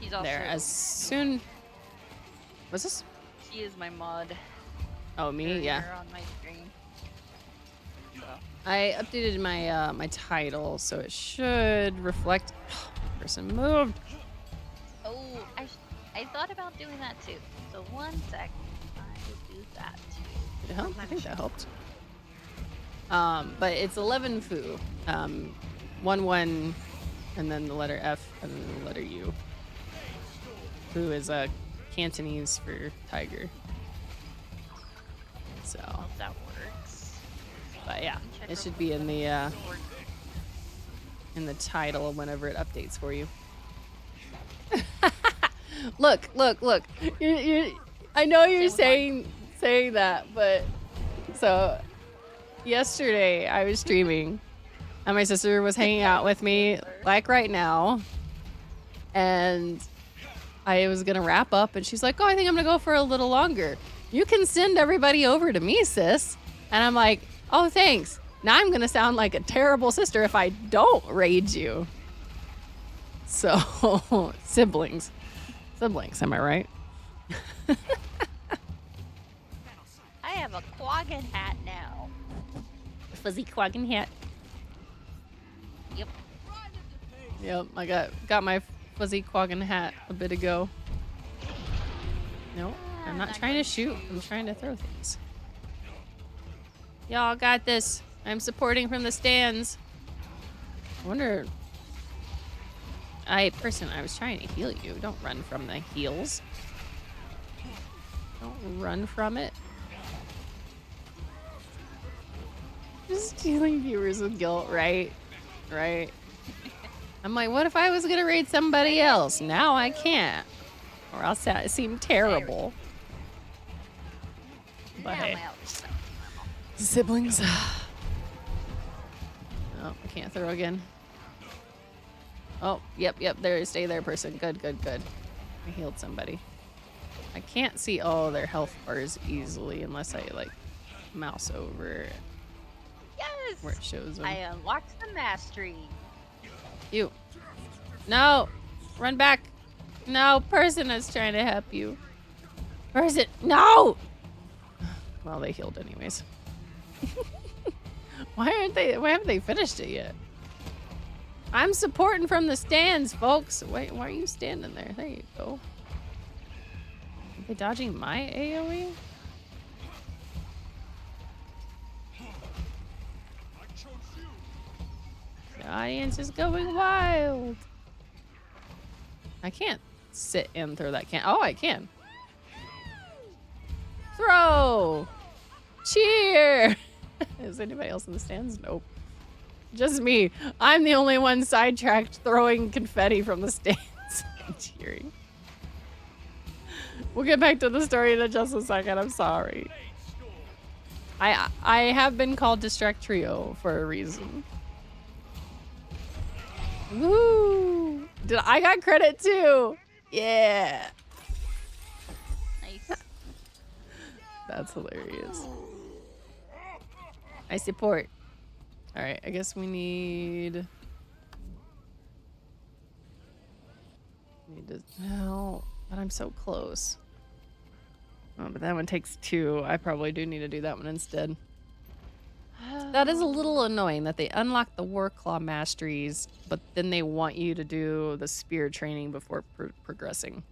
C: She's also
A: there as soon. What's this?
C: She is my mod.
A: Oh, me? Yeah.
C: On my screen. So.
A: I updated my my title, so it should reflect. Person moved.
C: Oh, I thought about doing that too. So 1 sec. I will do that.
A: Did it help? I think that helped. But it's 11 Fu. 1 and then the letter F and then the letter U. Fu is Cantonese for tiger. So
C: if that works.
A: But yeah, it should be in the title whenever it updates for you. Look. You I know you're saying that, but so yesterday I was streaming and my sister was hanging out with me like right now, and I was gonna wrap up and she's like, oh, I think I'm gonna go for a little longer. You can send everybody over to me, sis. And I'm like, oh, thanks. Now I'm gonna sound like a terrible sister if I don't raid you. So siblings, am I right?
C: I have a quaggan hat now.
A: Fuzzy quaggan hat. Yep, I got my fuzzy quaggan hat a bit ago. No, I'm not trying to shoot. I'm trying to throw things. Y'all got this. I'm supporting from the stands. I wonder. I was trying to heal you. Don't run from the heals. Don't run from it. Just stealing viewers with guilt, right? Right. I'm like, what if I was gonna raid somebody else? Now I can't. Or else that seem terrible. But hey. Siblings. Oh, I can't throw again. Oh, yep. There, stay there, person. Good. I healed somebody. I can't see all their health bars easily unless I like mouse over
C: Yes.
A: where it shows them.
C: I unlocked the mastery.
A: You. No. Run back. No, person is trying to help you. Person. No. Well, they healed anyways. Why haven't they finished it yet? I'm supporting from the stands, folks. Wait, why are you standing there? There you go. Are they dodging my AoE? The audience is going wild. I can't sit and throw that can. Oh, I can. Throw. Cheer. Is anybody else in the stands? Nope. Just me. I'm the only one sidetracked throwing confetti from the stands and cheering. We'll get back to the story in just a second. I'm sorry. I have been called Distract Trio for a reason. Woo! I got credit too. Yeah.
C: Nice.
A: That's hilarious. I support. All right, I guess we need to. No, but I'm so close. Oh, but that one takes 2. I probably do need to do that one instead. That is a little annoying that they unlock the Warclaw masteries, but then they want you to do the spear training before progressing.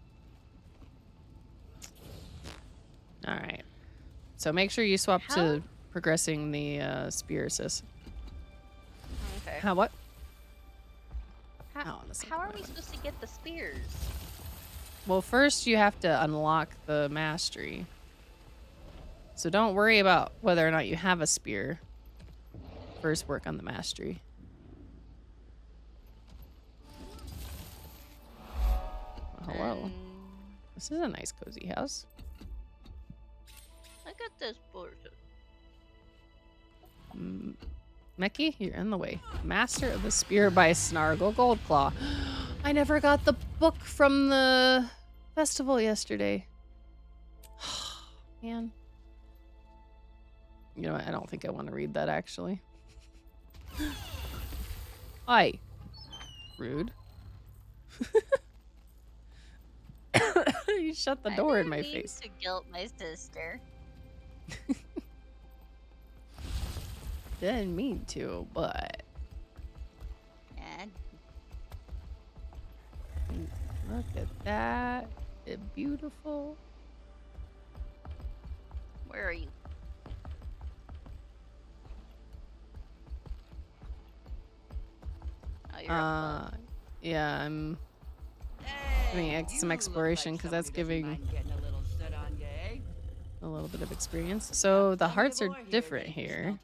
A: All right. So make sure you swap to progressing the spear, sis.
C: Okay.
A: How what?
C: How are we supposed to get the spears?
A: Well, first you have to unlock the mastery. So don't worry about whether or not you have a spear. First work on the mastery. Well, hello. This is a nice cozy house.
C: Look at Teleporter.
A: Meki, you're in the way. Master of the Spear by Snargle Goldclaw. I never got the book from the festival yesterday. Man. You know what? I don't think I want to read that, actually. Hi. Rude. You shut the door in my face.
C: To guilt my sister.
A: Didn't mean to, but...
C: And
A: Look at that. It's beautiful.
C: where are you? Oh, you're up above.
A: Yeah, I'm doing some exploration because that's giving a little bit of experience. So the hearts are different here.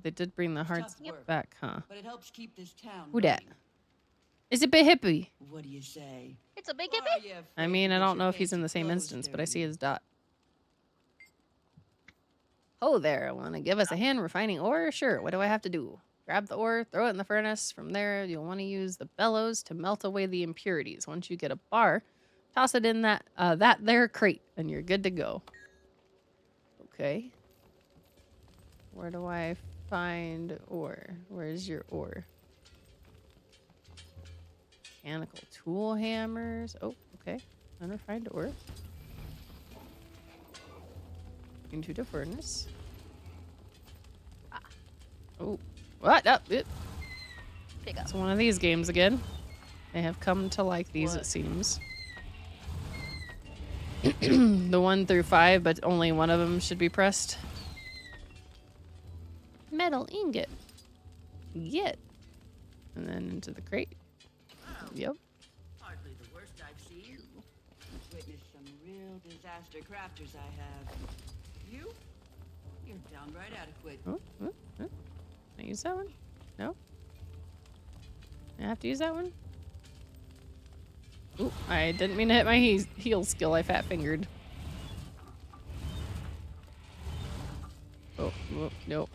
A: They did bring the hearts back, huh?
H: But it helps keep this town
A: Who dat?
H: running.
A: Is it Big Hippie?
H: What do you say?
C: It's a big hippie.
A: I mean, I don't know if he's in the same instance, but I see his dot. Oh, there. Want to give us a hand refining ore? Sure. What do I have to do? Grab the ore, throw it in the furnace. From there, you'll want to use the bellows to melt away the impurities. Once you get a bar, toss it in that there crate, and you're good to go. Okay. Where do I find ore? Where's your ore? Mechanical tool hammers. Oh, okay. Unrefined ore. Into the furnace. Oh, what? It's one of these games again. They have come to like these, it seems. The 1 through 5, but only one of them should be pressed. Metal ingot. Get. And then into the crate. Yep.
H: Hardly the worst I've seen. Witnessed some real disaster crafters I have. You're downright adequate.
A: Can I use that one? No? I have to use that one? Ooh, I didn't mean to hit my heal skill. I fat fingered. Oh, nope.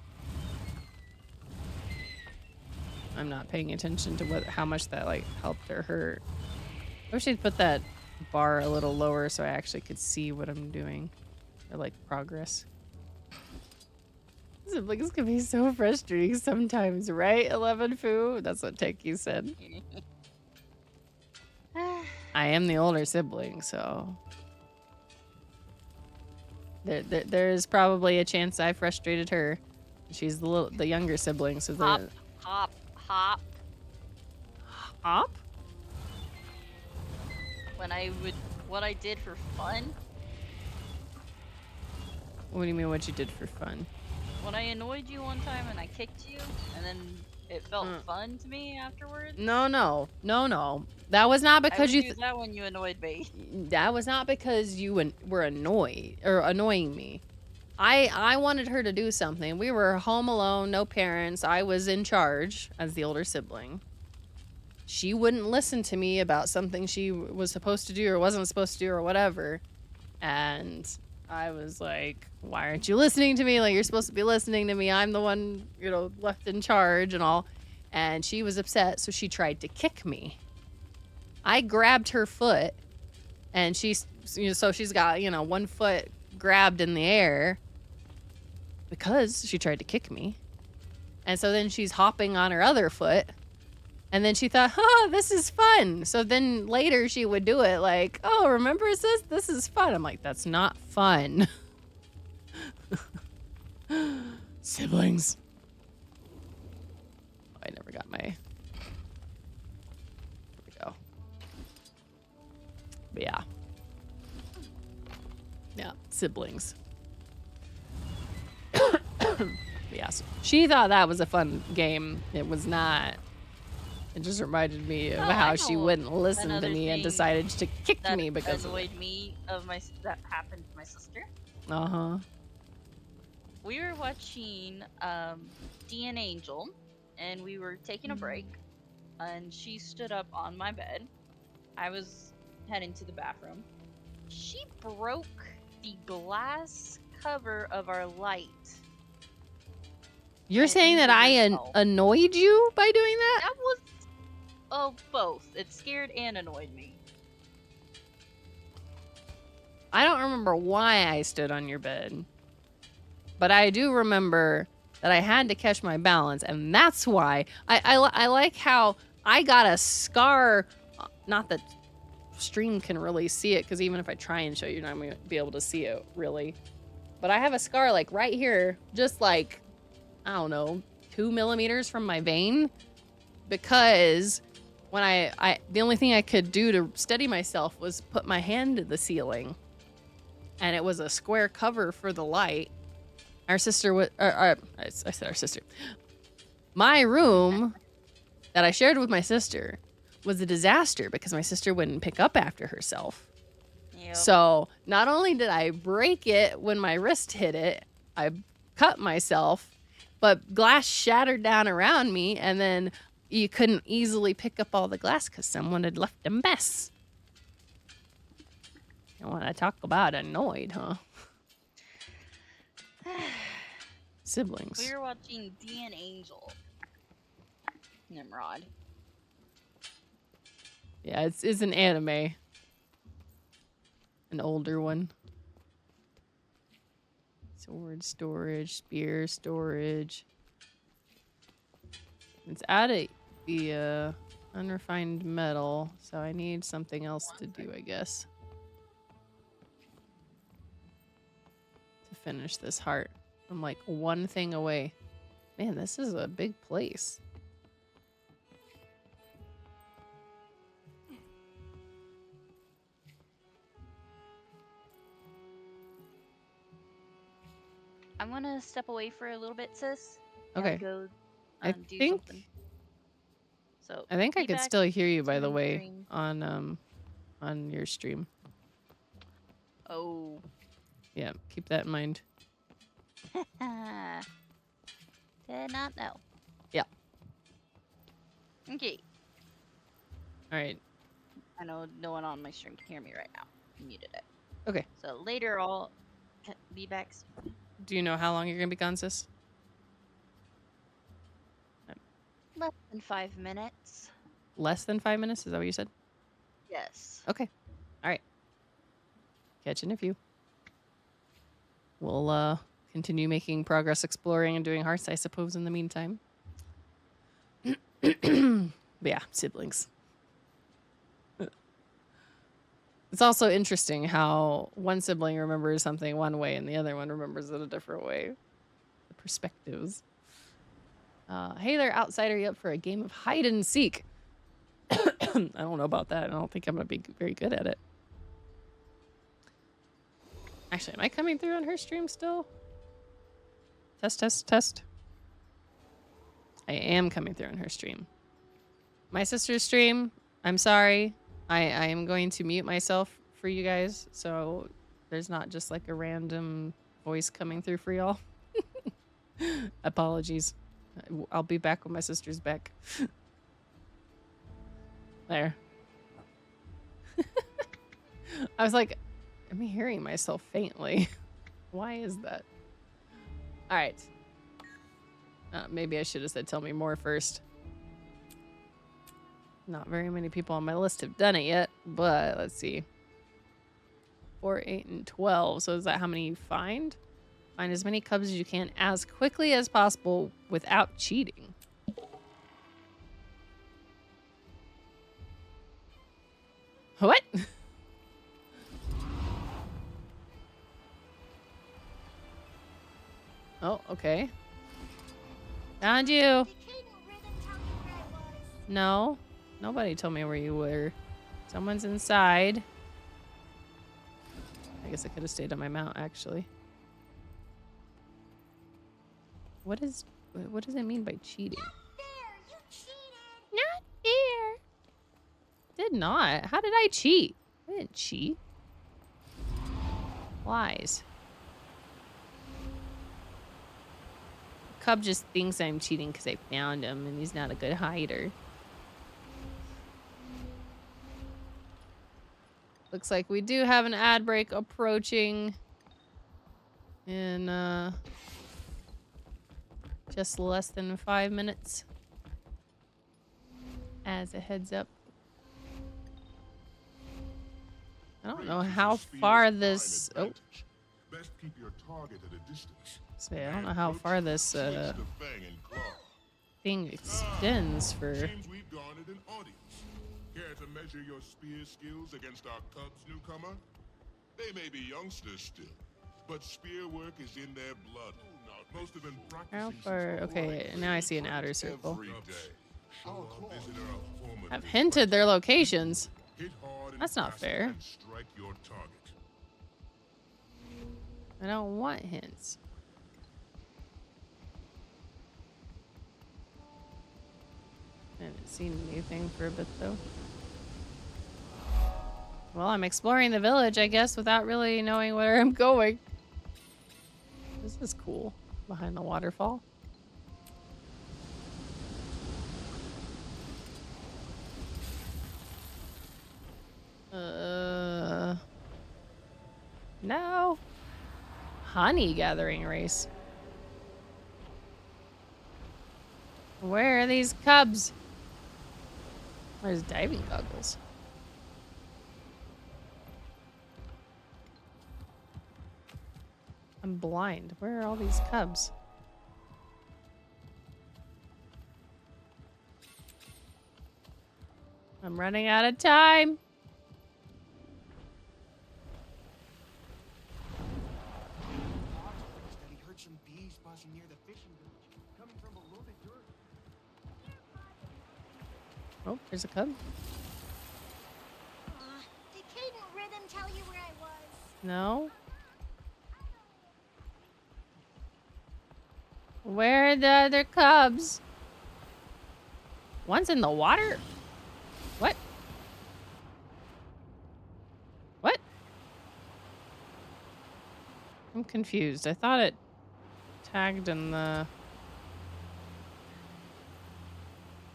A: I'm not paying attention to how much that like helped or hurt. I wish they'd put that bar a little lower so I actually could see what I'm doing, or like progress. Siblings can be so frustrating sometimes, right? 11 Foo? That's what Teki said. I am the older sibling, so there's probably a chance I frustrated her. She's the younger sibling, so
C: Hop. What I did for fun.
A: What do you mean what you did for fun?
C: When I annoyed you one time and I kicked you, and then it felt fun to me afterwards.
A: No. That was not because
C: I would use that when you annoyed me.
A: That was not because you were annoyed or annoying me. I wanted her to do something. We were home alone, no parents. I was in charge as the older sibling. She wouldn't listen to me about something she was supposed to do or wasn't supposed to do or whatever. And I was like, why aren't you listening to me? Like, you're supposed to be listening to me. I'm the one, left in charge and all. And she was upset, so she tried to kick me. I grabbed her foot, and so she's got, one foot grabbed in the air because she tried to kick me. And so then she's hopping on her other foot. And then she thought, this is fun. So then later she would do it like, oh, remember this? This is fun. I'm like, that's not fun. Siblings. I never got my... There we go. But yeah. Yeah, siblings. Yeah, so she thought that was a fun game. It was not. It just reminded me of how she wouldn't listen to me and decided to kick me because of it.
C: That happened to my sister.
A: Uh-huh.
C: We were watching D and Angel, and we were taking a break, and she stood up on my bed. I was heading to the bathroom. She broke the glass cover of our light.
A: You're
C: and
A: saying that
C: injured
A: I
C: herself.
A: annoyed you by doing that?
C: That was both. It scared and annoyed me.
A: I don't remember why I stood on your bed. But I do remember that I had to catch my balance, and that's why I like how I got a scar. Not that stream can really see it, because even if I try and show you, you're not going to be able to see it, really. But I have a scar, like, right here, just like, I don't know, 2 millimeters from my vein, because when the only thing I could do to steady myself was put my hand to the ceiling, and it was a square cover for the light. Our sister was, I said our sister. My room that I shared with my sister was a disaster because my sister wouldn't pick up after herself.
C: Yep.
A: So not only did I break it when my wrist hit it, I cut myself, but glass shattered down around me, and then you couldn't easily pick up all the glass because someone had left a mess. You want to talk about annoyed, huh? Siblings.
C: We were watching D and Angel. Nimrod.
A: Yeah, it's an anime. An older one. Sword storage, spear storage. It's out of the unrefined metal, so I need something else to do, I guess. To finish this heart. I'm like one thing away. Man, this is a big place.
C: I'm gonna step away for a little bit, sis.
A: Okay.
C: Go
A: I
C: do
A: think
C: something. So
A: I think I
C: be
A: could
C: back
A: still hear you, by
C: to
A: the
C: the
A: way,
C: stream.
A: on your stream.
C: Oh.
A: Yeah, keep that in mind.
C: Did not know.
A: Yeah.
C: Okay.
A: All right.
C: I know no one on my stream can hear me right now. I muted it.
A: Okay.
C: So later I'll be back soon.
A: Do you know how long you're gonna be gone, sis?
C: Less than 5 minutes.
A: Less than 5 minutes? Is that what you said?
C: Yes.
A: Okay. All right. Catch you in a few. We'll continue making progress exploring and doing hearts, I suppose, in the meantime. But yeah, siblings. It's also interesting how one sibling remembers something one way and the other one remembers it a different way. The perspectives. Hey there, outsider. You up for a game of hide and seek? I don't know about that. I don't think I'm going to be very good at it. Actually, am I coming through on her stream still? Test, test, test. I am coming through on her stream. My sister's stream, I'm sorry. I am going to mute myself for you guys, so there's not just like a random voice coming through for y'all. Apologies. I'll be back when my sister's back. There. I was like, I'm hearing myself faintly. Why is that? All right. Maybe I should have said tell me more first. Not very many people on my list have done it yet, but let's see. 4, 8, and 12. So is that how many you find? Find as many cubs as you can as quickly as possible without cheating. What? Oh, okay. Found you. No. Nobody told me where you were. Someone's inside. I guess I could have stayed on my mount, actually. What does it mean by cheating? Not fair. Did not. How did I cheat? I didn't cheat. Lies. Cub just thinks I'm cheating because I found him and he's not a good hider. Looks like we do have an ad break approaching. in just less than 5 minutes. As a heads up. I don't know how far this. Oh.
R: Best keep your target at a distance.
A: See, I don't know how far this thing extends for.
R: Seems we've garnered an audience. Care to measure your spear skills against our Cubs newcomer? They may be youngsters still, but spear work is in their blood. Most of them practicing.
A: How far? Okay, now I see an outer circle.
R: Every day. Our visitor of former
A: I've hinted their locations.
R: hit hard and
A: That's not
R: fast
A: fair.
R: and strike your target.
A: I don't want hints. I haven't seen anything for a bit though. Well, I'm exploring the village, I guess, without really knowing where I'm going. This is cool. Behind the waterfall. No. Honey gathering race. Where are these cubs? There's diving goggles. I'm blind. Where are all these cubs? I'm running out of time. Oh, there's a cub.
U: Did Kate and Rhythm tell you where I was?
A: No. Where are the other cubs? One's in the water? What? What? I'm confused. I thought it tagged in the...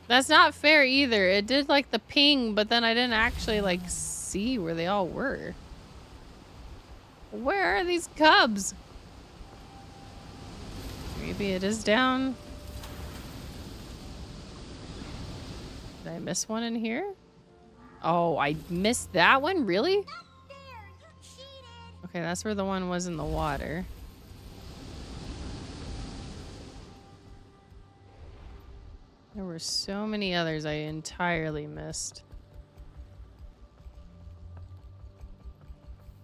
A: That's not fair either. It did like the ping, but then I didn't actually like see where they all were. Where are these cubs? Maybe it is down. Did I miss one in here? Oh, I missed that one? Really? Okay, that's where the one was in the water. There were so many others I entirely missed.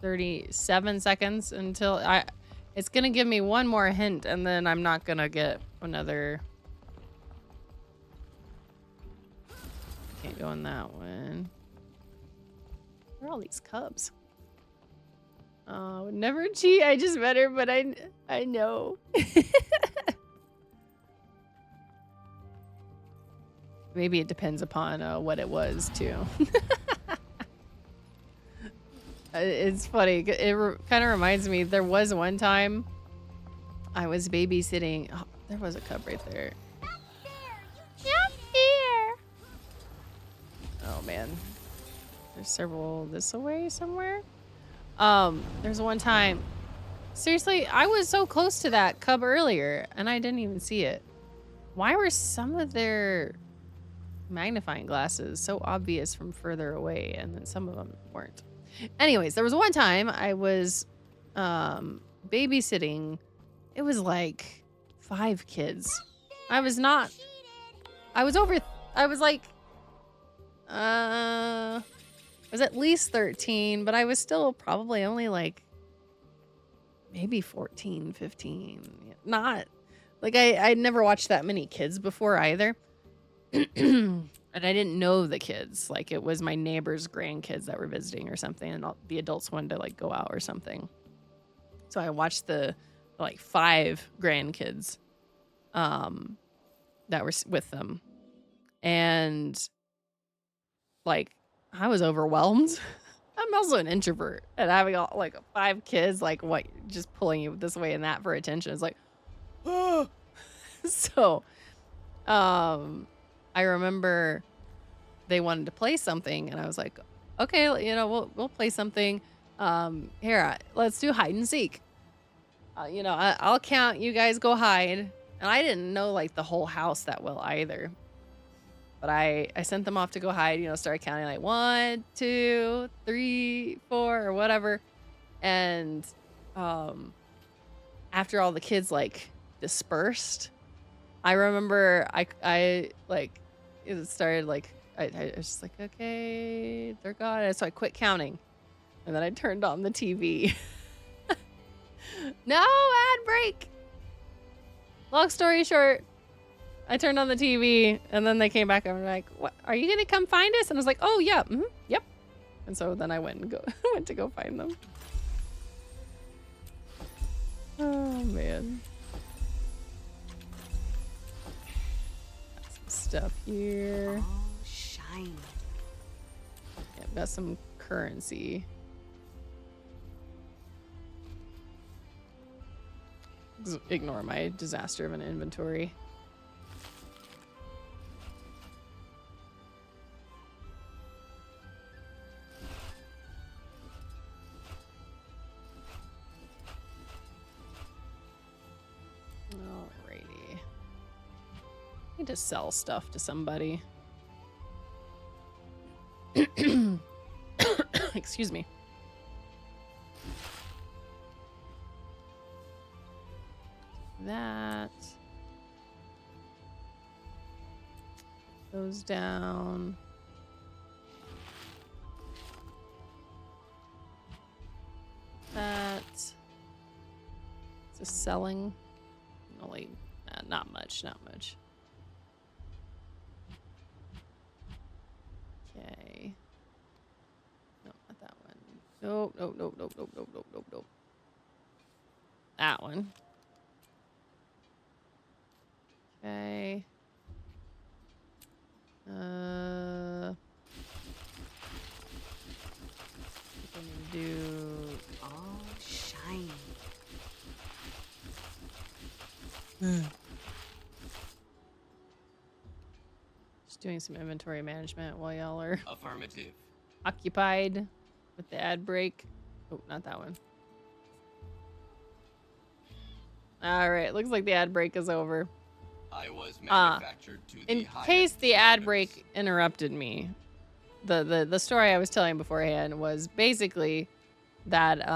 A: 37 seconds until it's gonna give me one more hint and then I'm not gonna get another. Can't go in that one. Where are all these cubs? Oh, never cheat. I just met her, but I know. Maybe it depends upon what it was too. It's funny. It kind of reminds me. There was one time I was babysitting. Oh, there was a cub right there. Yep, here. Oh man, there's several this away somewhere. There's one time. Seriously, I was so close to that cub earlier, and I didn't even see it. Why were some of their magnifying glasses so obvious from further away, and then some of them weren't? Anyways, there was one time I was babysitting. It was like 5 kids. I was like I was at least 13, but I was still probably only like maybe 14, 15. Not like I'd never watched that many kids before either. And I didn't know the kids. Like, it was my neighbor's grandkids that were visiting or something, and the adults wanted to like go out or something. So I watched the like 5 grandkids that were with them, and like I was overwhelmed. I'm also an introvert, and having all, like 5 kids, like what, just pulling you this way and that for attention is like, oh. So, I remember they wanted to play something, and I was like, okay, you know, we'll play something. Here, let's do hide and seek. You know, I'll count. You guys go hide. And I didn't know like the whole house that well either. But I sent them off to go hide. You know, started counting like 1, 2, 3, 4, or whatever. And after all the kids like dispersed, I remember I like it started like I was just like, okay, they're gone. And so I quit counting. And then I turned on the TV. No ad break. Long story short, I turned on the TV and then they came back and were like, "What? Are you gonna come find us?" And I was like, "Oh yeah, yep." And so then I went to go find them. Oh man. Got some stuff here.
D: Oh, shiny.
A: Yeah, I've got some currency. Ignore my disaster of an inventory. Alrighty. I need to sell stuff to somebody. Excuse me. That goes down. That it's a selling. Only not much, not much. Okay. No, not that one. Nope, nope, nope, nope, nope, nope, nope, nope, nope. That one. Okay. I'm gonna do
D: Oh, shiny.
A: just doing some inventory management while y'all are
N: Affirmative.
A: occupied with the ad break. Oh, not that one. All right, looks like the ad break is over.
N: I was manufactured to the
A: In
N: highest
A: case the ad
N: standards.
A: break interrupted me, the story I was telling beforehand was basically that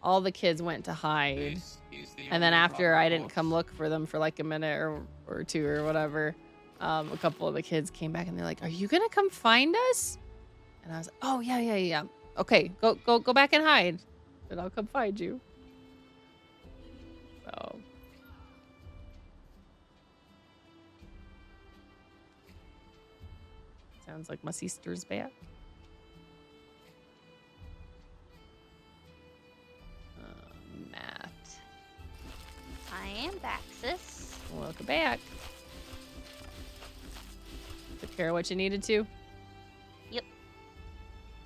A: all the kids went to hide,
N: This is the
A: and then
N: only
A: after
N: proper
A: I didn't
N: course.
A: come look for them for like a minute or two or whatever, a couple of the kids came back and they're like, "Are you gonna come find us?" And I was like, "Oh yeah. Okay, go back and hide, and I'll come find you." So. Sounds like my sister's back. Matt.
C: I am back, sis.
A: Welcome back. Took care of what you needed to.
C: Yep.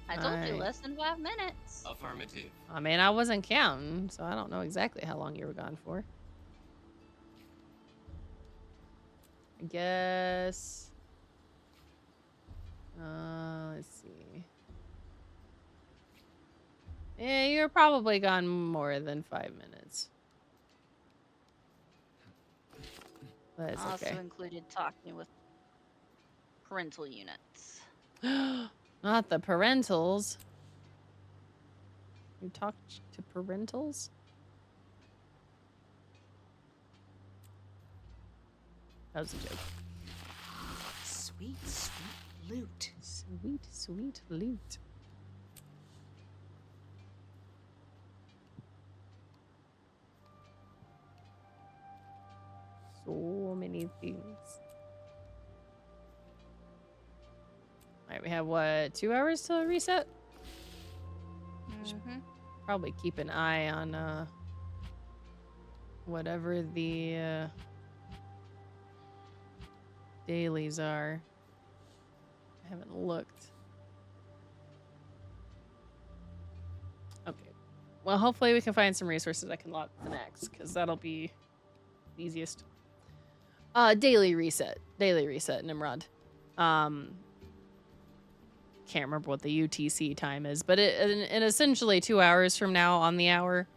C: I told you
A: Alright.
C: less than 5 minutes.
N: Affirmative.
A: I mean, I wasn't counting, so I don't know exactly how long you were gone for. I guess. Let's see. Yeah, you're probably gone more than 5 minutes. But it's
C: Also
A: okay.
C: included talking with parental units.
A: Not the parentals. You talked to parentals? That was a joke.
D: Sweet, sweet loot.
A: Sweet, sweet loot. So many things. Alright, we have what, 2 hours till reset?
C: Mm-hmm.
A: Probably keep an eye on whatever the dailies are. I haven't looked. Okay. Well, hopefully we can find some resources I can lock the next, because that'll be the easiest. Daily reset, Nimrod. Can't remember what the UTC time is, but in essentially 2 hours from now on the hour,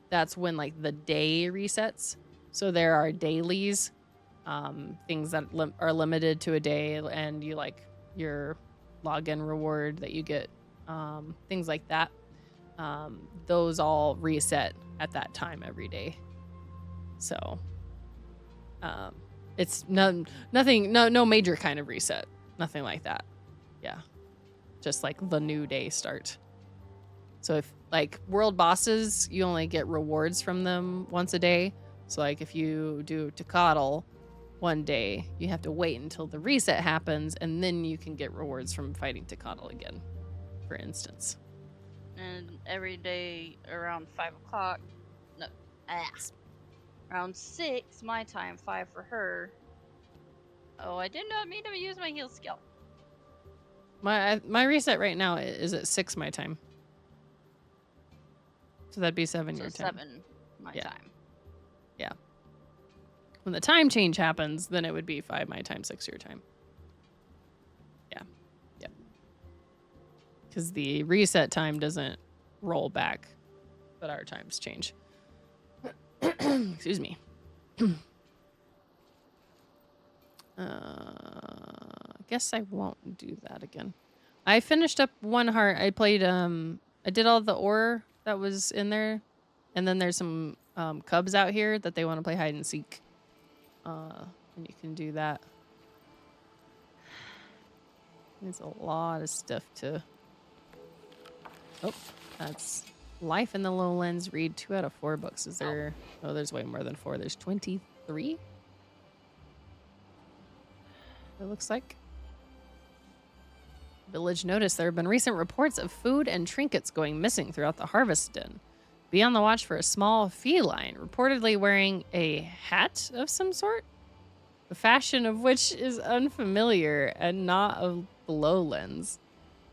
A: that's when like the day resets. So there are dailies, things that are limited to a day, and you like your login reward that you get, things like that. Those all reset at that time every day. So it's no major kind of reset, nothing like that. Yeah, just like the new day start. So if like world bosses, you only get rewards from them once a day. So like if you do Tecatl one day, you have to wait until the reset happens, and then you can get rewards from fighting Tecatl again, for instance.
C: And every day around 5 o'clock, no, around 6 my time, 5 for her. Oh, I did not mean to use my heal skill.
A: My reset right now is at 6 my time. So that'd be 7 your time.
C: 7 my time.
A: Yeah. When the time change happens, then it would be 5 my time, 6 your time. Yeah. Yep. Because the reset time doesn't roll back, but our times change. Excuse me. Guess I won't do that again. I finished up one heart. I played I did all the ore that was in there, and then there's some cubs out here that they want to play hide and seek. And you can do that. There's a lot of stuff to. Oh, that's Life in the Lowlands. Read 2 out of 4 books. Is there? Oh, there's way more than 4. There's 23. It looks like. Village notice there have been recent reports of food and trinkets going missing throughout the Harvest Den. Be on the watch for a small feline, reportedly wearing a hat of some sort, the fashion of which is unfamiliar and not of the lowlands.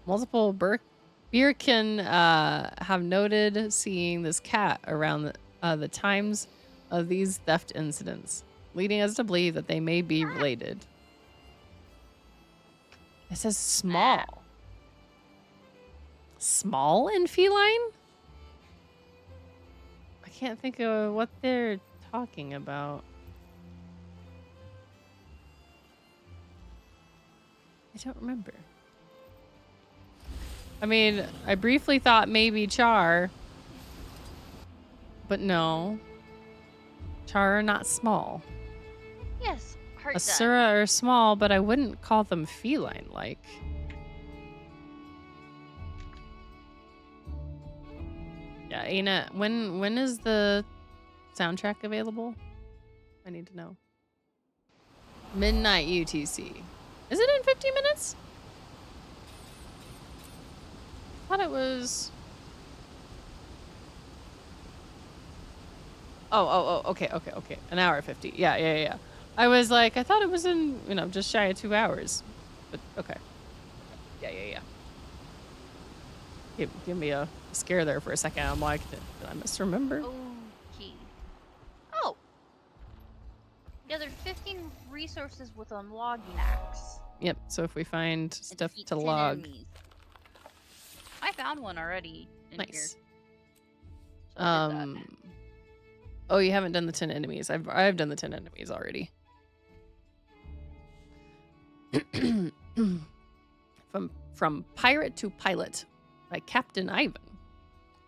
A: Multiple Birkin have noted seeing this cat around the times of these theft incidents, leading us to believe that they may be related. It says small. Small and feline? I can't think of what they're talking about. I don't remember. I mean, I briefly thought maybe Char, but no. Char are not small.
C: Yes, heart
A: Asura are small, but I wouldn't call them feline-like. Yeah, Aina, when is the soundtrack available? I need to know. Midnight UTC. Is it in 50 minutes? I thought it was... Oh, okay. An hour 50. Yeah. I was like, I thought it was in, just shy of 2 hours. But, okay. Yeah. Give me a scare there for a second. I'm like, did I misremember?
C: Okay. Oh. Yeah, there's 15 resources with a logging axe.
A: Yep, so if we find stuff
C: defeat
A: to
C: 10
A: log.
C: enemies. I found one already in here.
A: Nice.
C: So I did that.
A: Oh, you haven't done the 10 enemies. I've done the 10 enemies already. From Pirate to Pilot by Captain Ivan.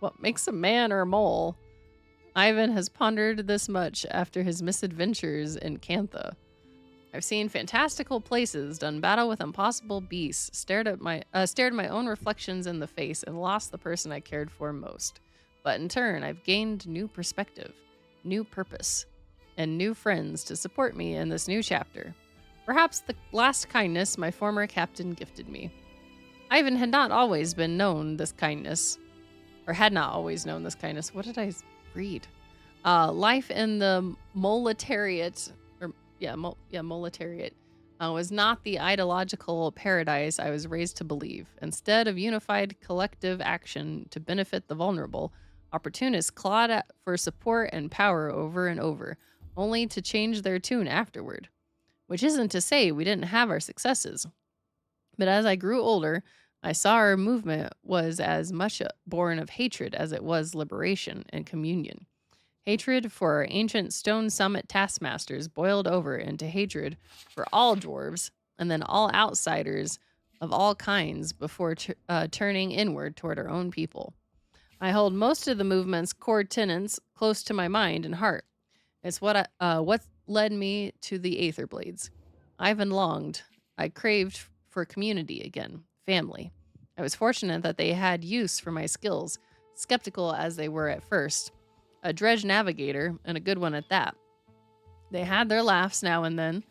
A: What makes a man or a mole? Ivan has pondered this much after his misadventures in Cantha. I've seen fantastical places, done battle with impossible beasts, stared my own reflections in the face, and lost the person I cared for most. But in turn, I've gained new perspective, new purpose, and new friends to support me in this new chapter. Perhaps the last kindness my former captain gifted me. Ivan had not always known this kindness. What did I read? Life in the Moletariat, Moletariat, was not the ideological paradise I was raised to believe. Instead of unified collective action to benefit the vulnerable, opportunists clawed for support and power over and over, only to change their tune afterward. Which isn't to say we didn't have our successes. But as I grew older, I saw our movement was as much born of hatred as it was liberation and communion. Hatred for our ancient Stone Summit taskmasters boiled over into hatred for all dwarves, and then all outsiders of all kinds before turning inward toward our own people. I hold most of the movement's core tenets close to my mind and heart. It's what led me to the Aether Blades. Ivan longed. I craved for community again, family. I was fortunate that they had use for my skills, skeptical as they were at first. A dredge navigator, and a good one at that. They had their laughs now and then,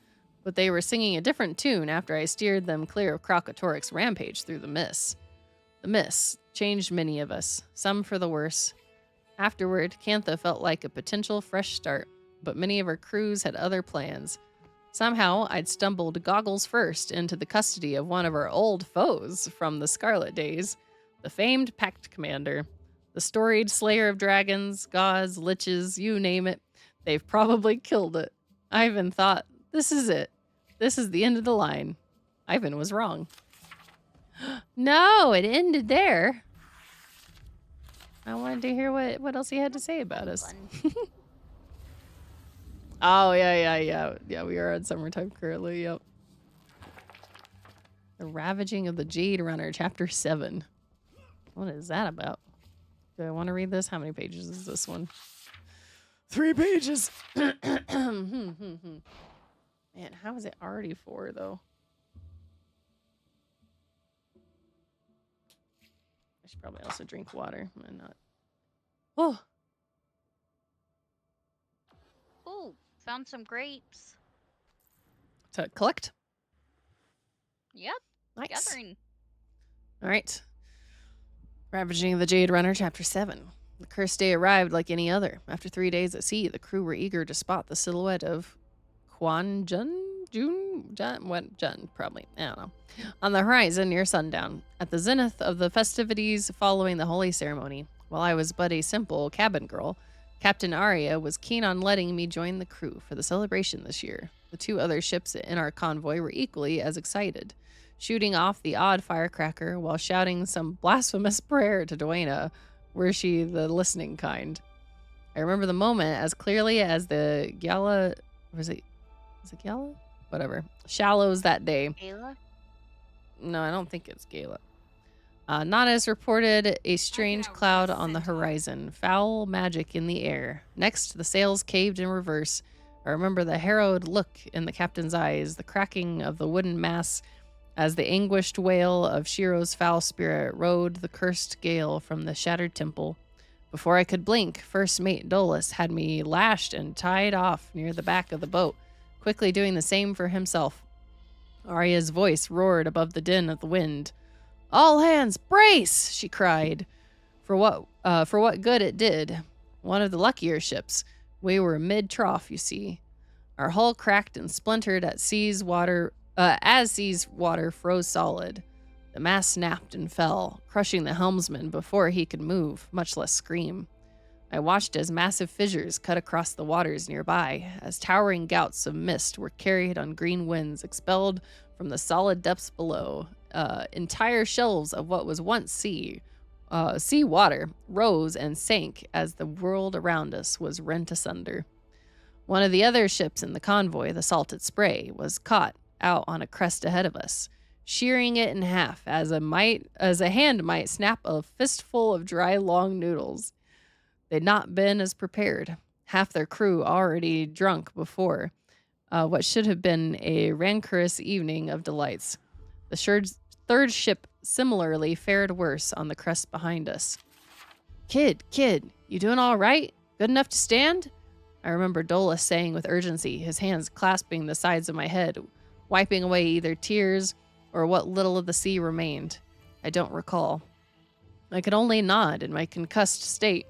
A: but they were singing a different tune after I steered them clear of Krokatorik's rampage through the mists. The mists changed many of us, some for the worse. Afterward, Cantha felt like a potential fresh start, but many of our crews had other plans. Somehow, I'd stumbled goggles first into the custody of one of our old foes from the Scarlet days, the famed Pact Commander. The storied slayer of dragons, gods, liches, you name it. They've probably killed it. Ivan thought, this is it. This is the end of the line. Ivan was wrong. No, it ended there. I wanted to hear what else he had to say about us. Oh, yeah. Yeah, we are on summertime currently, yep. The Ravaging of the Jade Runner, Chapter 7. What is that about? Do I want to read this? How many pages is this one? 3 pages! Man, how is it already 4, though? I should probably also drink water. I'm not. Oh!
C: Oh, found some grapes.
A: To collect?
C: Yep.
A: Nice.
C: Gathering.
A: All right. Ravaging the Jade Runner, Chapter 7. The cursed day arrived like any other. After 3 days at sea, the crew were eager to spot the silhouette of Jun, probably. I don't know. On the horizon near sundown, at the zenith of the festivities following the holy ceremony. While I was but a simple cabin girl, Captain Arya was keen on letting me join the crew for the celebration this year. The 2 other ships in our convoy were equally as excited, shooting off the odd firecracker while shouting some blasphemous prayer to Duena, were she the listening kind. I remember the moment as clearly as the Gala... Was it Gala? Whatever. Shallows that day.
C: Gala?
A: No, I don't think it's Gala. Not as reported, a strange cloud on the horizon, foul magic in the air. Next, the sails caved in reverse. I remember the harrowed look in the captain's eyes, the cracking of the wooden masts as the anguished wail of Shiro's foul spirit rode the cursed gale from the shattered temple. Before I could blink, First Mate Dolus had me lashed and tied off near the back of the boat, quickly doing the same for himself. Arya's voice roared above the din of the wind. "All hands, brace!" she cried. For what good it did. One of the luckier ships. We were mid-trough, you see. Our hull cracked and splintered as sea's water froze solid. The mast snapped and fell, crushing the helmsman before he could move, much less scream. I watched as massive fissures cut across the waters nearby, as towering gouts of mist were carried on green winds expelled from the solid depths below. Entire shelves of what was once sea water rose and sank as the world around us was rent asunder. One of the other ships in the convoy, the Salted Spray, was caught out on a crest ahead of us, shearing it in half as a hand might snap a fistful of dry long noodles. They'd not been as prepared. Half their crew already drunk before what should have been a rancorous evening of delights. The third ship similarly fared worse on the crest behind us. Kid, you doing all right? Good enough to stand?" I remember Dolus saying with urgency, his hands clasping the sides of my head, wiping away either tears or what little of the sea remained. I don't recall. I could only nod in my concussed state.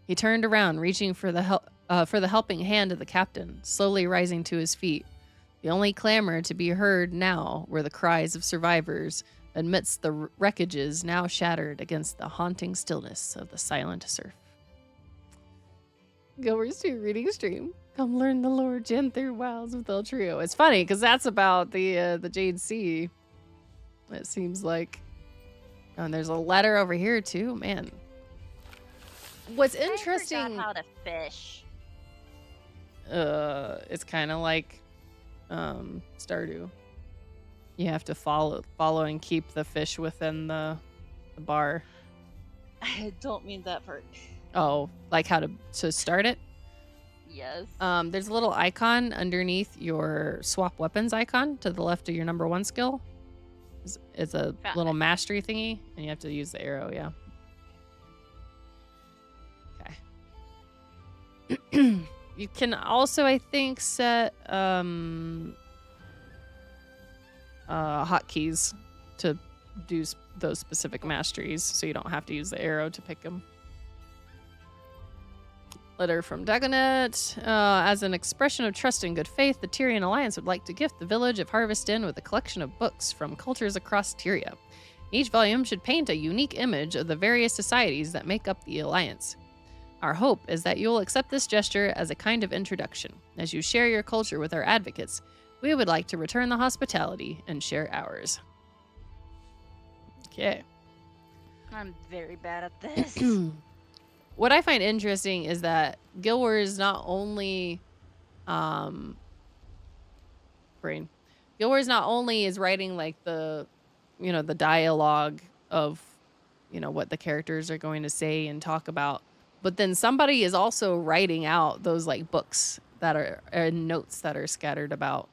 A: He turned around, reaching for the helping hand of the captain, slowly rising to his feet. The only clamor to be heard now were the cries of survivors amidst the wreckages now shattered against the haunting stillness of the silent surf. Goers to reading stream. Come learn the lore Janthir Wilds with El Trio. It's funny because that's about the Jade Sea. It seems like. Oh, and there's a letter over here too. Man, What's
C: I
A: interesting?
C: forgot how to fish.
A: It's kind of like Stardew. You have to follow and keep the fish within the bar.
C: I don't mean that part.
A: Oh, like how to start it?
C: Yes.
A: There's a little icon underneath your swap weapons icon to the left of your number 1 skill. It's a little mastery thingy, and you have to use the arrow, yeah. Okay. You can also, I think, set hotkeys to do those specific masteries, so you don't have to use the arrow to pick them. Letter from Dagonet. As an expression of trust and good faith, the Tyrian Alliance would like to gift the village of Harvest Inn with a collection of books from cultures across Tyria. Each volume should paint a unique image of the various societies that make up the Alliance. Our hope is that you will accept this gesture as a kind of introduction. As you share your culture with our advocates, we would like to return the hospitality and share ours. Okay.
C: I'm very bad at this.
A: What I find interesting is that Gilwer is not only Gilwer is not only is writing like the dialogue of what the characters are going to say and talk about, but then somebody is also writing out those like books that are and notes that are scattered about.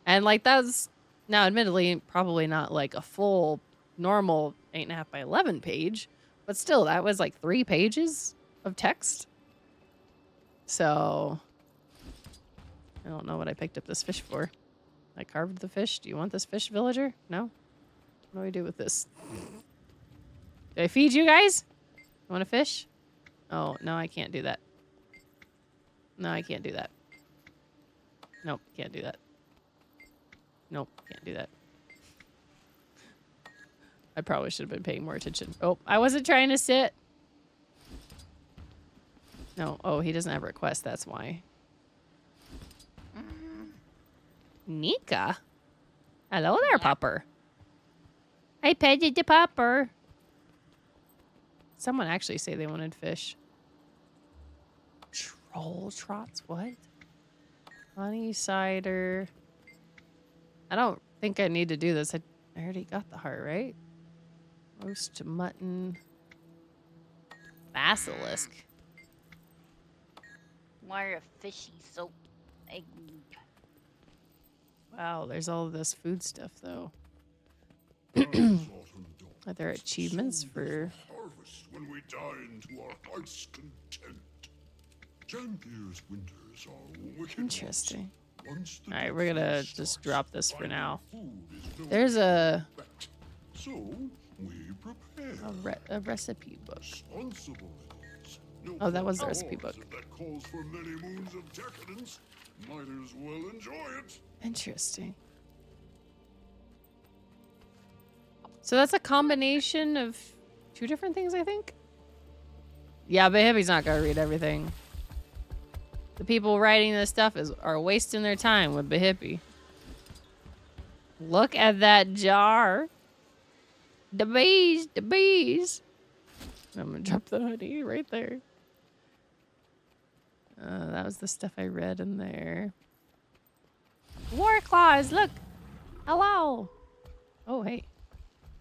A: And like that's now admittedly probably not like a full normal 8.5 by 11 page, but still that was like 3 pages of text. So I don't know what I picked up this fish for. I carved the fish. Do you want this fish, villager? No? What do I do with this? Do I feed you guys? You want a fish? Oh, no, I can't do that. No, I can't do that. Nope, can't do that. Nope, can't do that. I probably should have been paying more attention. Oh, I wasn't trying to sit. No, oh, he doesn't have a request, that's why. Nika? Hello there, Popper. I petted the Popper. Someone actually say they wanted fish. Troll trots, what? Honey cider. I don't think I need to do this. I already got the heart, right? Roast mutton. Basilisk.
C: Why are fishy so eggy?
A: Wow, there's all this food stuff, though. Are there achievements for...
K: harvest when we dine to our heart's content. Janthir's winters are wicked.
A: Interesting. Alright, we're gonna just drop this for now. There's a...
K: So we prepare
A: a recipe book.
K: No
A: oh, that was the recipe book.
K: That calls for many moons of decadence. Might as well enjoy it.
A: Interesting. So that's a combination of 2 different things, I think? Yeah, but Hippie's not gonna read everything. The people writing this stuff are wasting their time with Behippie. Look at that jar. The bees, the bees. I'm gonna drop the hoodie right there. That was the stuff I read in there. War claws, look. Hello. Oh, hey.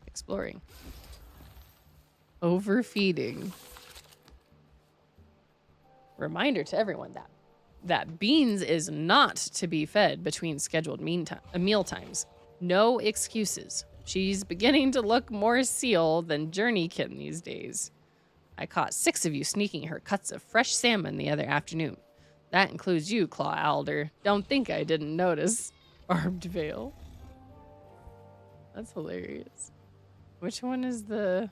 A: Exploring. Overfeeding. Reminder to everyone that Beans is not to be fed between scheduled meal times. No excuses. She's beginning to look more seal than Journeykin these days. I caught 6 of you sneaking her cuts of fresh salmon the other afternoon. That includes you, Claw Alder. Don't think I didn't notice. Armed Veil. That's hilarious. Which one is the...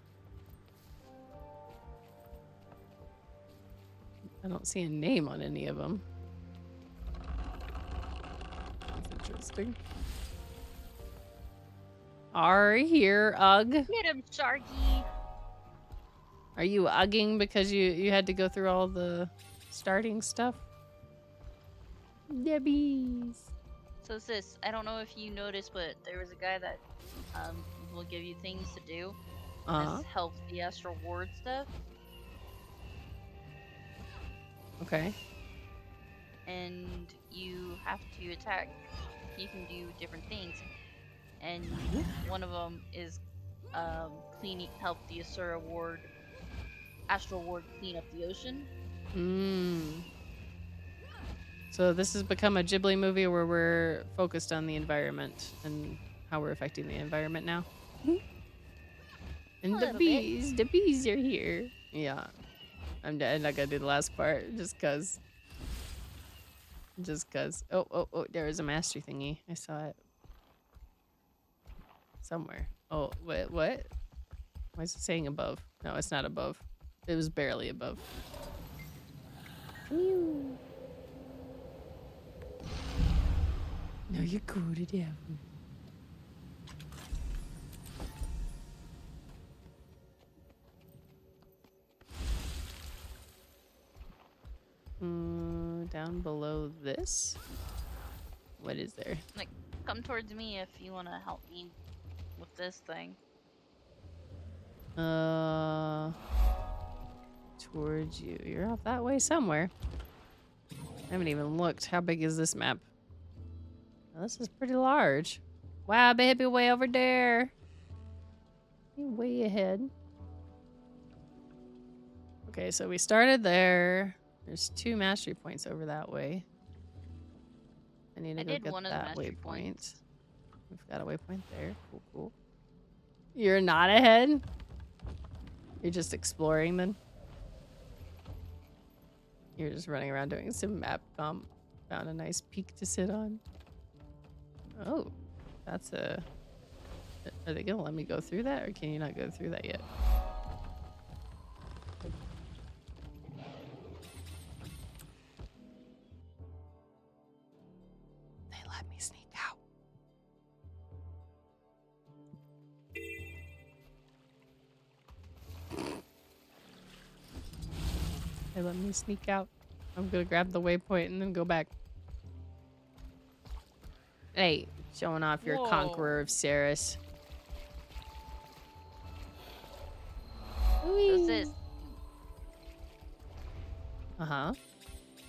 A: I don't see a name on any of them. That's interesting. Are here, Ugg.
C: Get him, Sharky.
A: Are you ugging because you had to go through all the starting stuff? Debbies.
C: So sis, I don't know if you noticed, but there was a guy that will give you things to do. This helps the astral ward stuff.
A: Okay.
C: And you have to attack. You can do different things, and one of them is help the Astral Ward clean up the ocean.
A: So this has become a Ghibli movie where we're focused on the environment and how we're affecting the environment now. And the bees are here. Yeah. I'm not gonna do the last part just cause. Oh, there is a mastery thingy. I saw it. Somewhere. Oh, what? Why is it saying above? No, it's not above. It was barely above. Phew. No, you're good at it. Down below this? What is there?
C: Like, come towards me if you want to help me with this thing.
A: Towards you. You're off that way somewhere. I haven't even looked. How big is this map? Oh, this is pretty large. Wow, baby, way over there. You're way ahead. Okay, so we started there. There's 2 mastery points over that way. I need to go get that waypoint. We've got a waypoint there. Cool. You're not ahead? You're just exploring then? You're just running around doing some map comp. Found a nice peak to sit on. Oh, that's a... Are they gonna let me go through that, or can you not go through that yet? They let me sneak out. They let me sneak out. I'm gonna grab the waypoint and then go back. Hey, showing off your conqueror of Ceres.
C: What's this?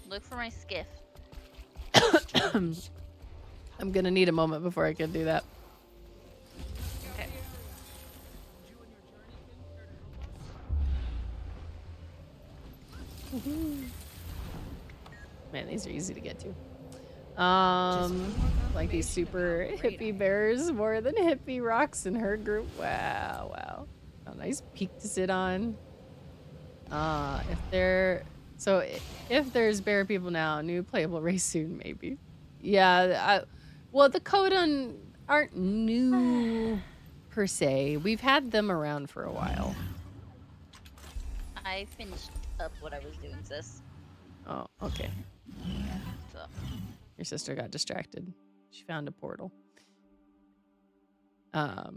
C: Look for my skiff.
A: I'm gonna need a moment before I can do that.
C: Okay.
A: Man, these are easy to get to. Like these super hippie bears, more than hippie rocks in her group. Wow. A nice peak to sit on. If there's bear people now, new playable race soon, maybe. Yeah, well, the Kodan aren't new per se. We've had them around for a while.
C: I finished up what I was doing, sis.
A: Oh, okay.
C: So.
A: Your sister got distracted. She found a portal. I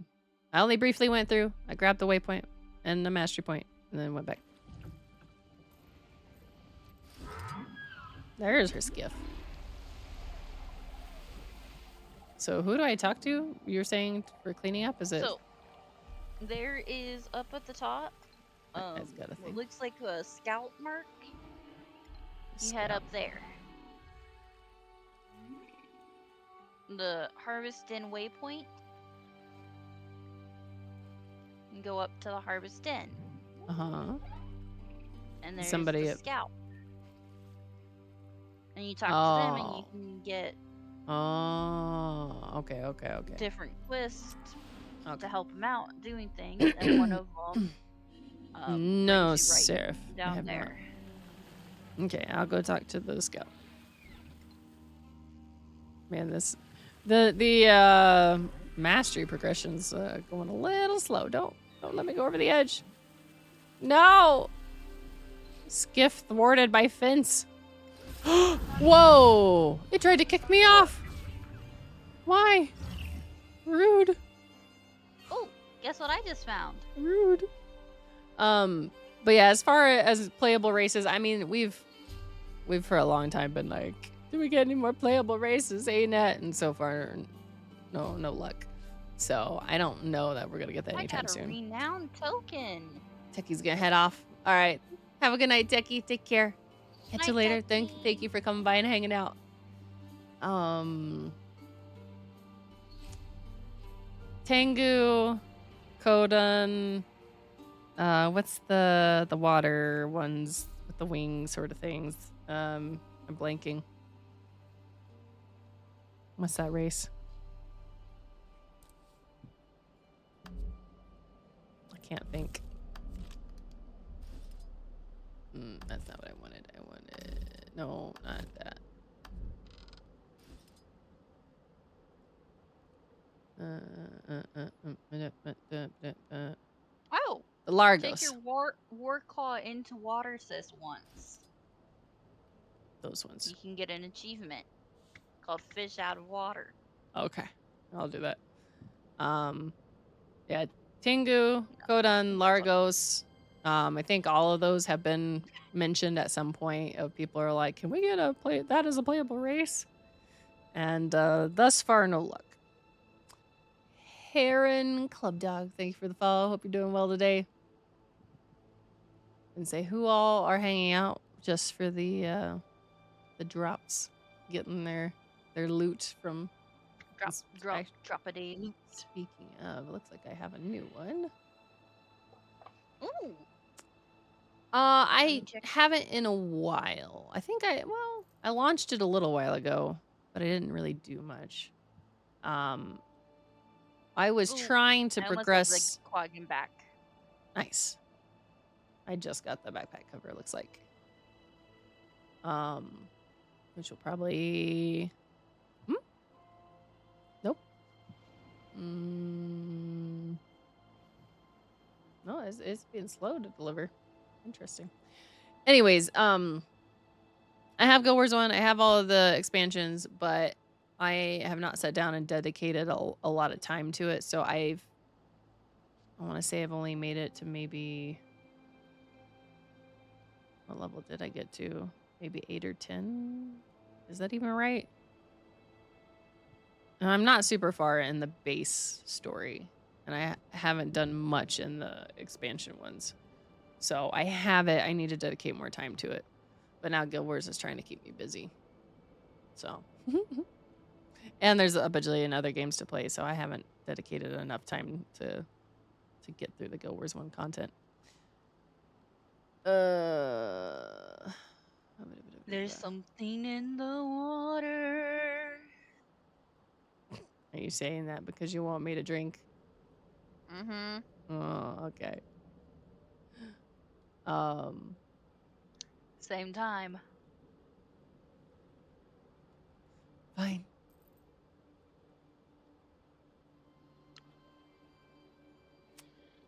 A: only briefly went through. I grabbed the waypoint and the mastery point and then went back. There's her skiff. So who do I talk to? You're saying for cleaning up? Is it?
C: So there is up at the top. It looks like a scout mark. You head up there. The Harvest Den waypoint. And go up to the Harvest Den. And there's the scout. And you talk to them and you can get
A: okay.
C: different quests to help them out doing things. And one of them
A: no, Seraph.
C: Down there.
A: Okay, I'll go talk to the scout. Man, the mastery progression's going a little slow. Don't let me go over the edge. No! Skiff thwarted by fence. Whoa! It tried to kick me off. Why? Rude.
C: Oh, guess what I just found?
A: Rude. But yeah, as far as playable races, I mean, we've for a long time been like, do we get any more playable races, A-Net? And so far, no luck. So I don't know that we're gonna get that anytime soon.
C: I got a renowned token.
A: Techie's gonna head off. All right. Have a good night, Techie. Take care. Catch you later. Thank you for coming by and hanging out. Tengu, Kodan, what's the water ones with the wings sort of things? I'm blanking. What's that race? I can't think. That's not what I wanted. I wanted... No, not that.
C: Oh,
A: the Largos.
C: take your war claw into water sis once.
A: Those ones.
C: You can get an achievement called Fish Out of Water.
A: Okay, I'll do that. Yeah, Tengu, Kodan, Largos. I think all of those have been mentioned at some point. Of people are like, can we get that as a playable race? And thus far, no luck. Heron Club Dog, thank you for the follow. Hope you're doing well today. And say who all are hanging out just for the drops, getting their loot from
C: drop a day loot.
A: Speaking of, looks like I have a new one.
C: Ooh.
A: I haven't in a while. I think I launched it a little while ago, but I didn't really do much. I was trying to progress.
C: The quagging back.
A: Nice. I just got the backpack cover, it looks like. Which will probably... Nope. No, it's being slow to deliver. Interesting. Anyways, I have Guild Wars 1. I have all of the expansions, but I have not sat down and dedicated a lot of time to it. So I want to say I've only made it to maybe... What level did I get to? Maybe 8 or 10? Is that even right? And I'm not super far in the base story. And I haven't done much in the expansion ones. So I have it. I need to dedicate more time to it. But now Guild Wars is trying to keep me busy. So. And there's a bajillion other games to play. So I haven't dedicated enough time to get through the Guild Wars 1 content.
C: There's something in the water.
A: Are you saying that because you want me to drink?
C: Mm-hmm.
A: Oh, okay.
C: Same time.
A: Fine.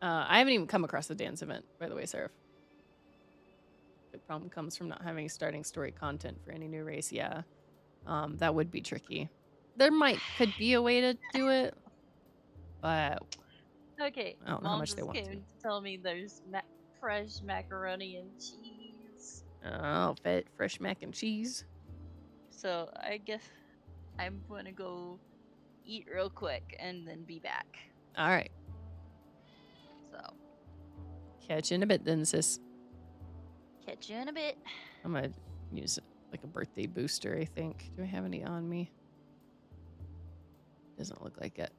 A: I haven't even come across the dance event, by the way, Seraph. The problem comes from not having starting story content for any new race. Yeah, that would be tricky. There could be a way to do it, but
C: okay.
A: I don't know how much they want to.
C: Mom just came to tell me there's fresh macaroni and cheese.
A: Oh, fresh mac and cheese.
C: So I guess I'm gonna go eat real quick and then be back.
A: All right.
C: So.
A: Catch you in a bit then, sis.
C: Catch you in a bit.
A: I'm gonna use like a birthday booster, I think. Do I have any on me? Doesn't look like it.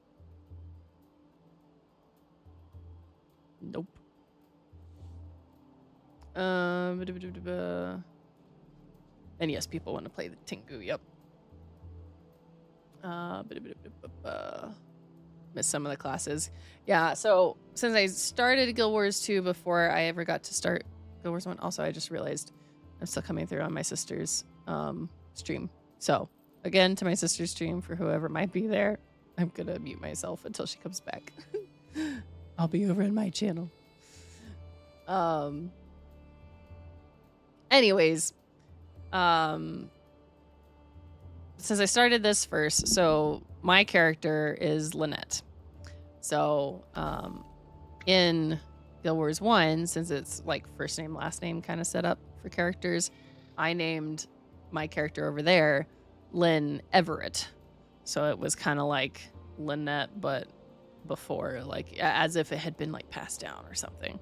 A: Nope. And yes, people want to play the Tengu, yep. Miss some of the classes. Yeah, so since I started Guild Wars 2 before I ever got to start Guild Wars 1, also I just realized I'm still coming through on my sister's stream. So again, to my sister's stream, for whoever might be there, I'm gonna mute myself until she comes back. I'll be over in my channel. Anyways, since I started this first, so my character is Lynette. So in Guild Wars 1, since it's like first name, last name kind of set up for characters, I named my character over there Lynn Everett. So it was kind of like Lynette, but before, like as if it had been like passed down or something.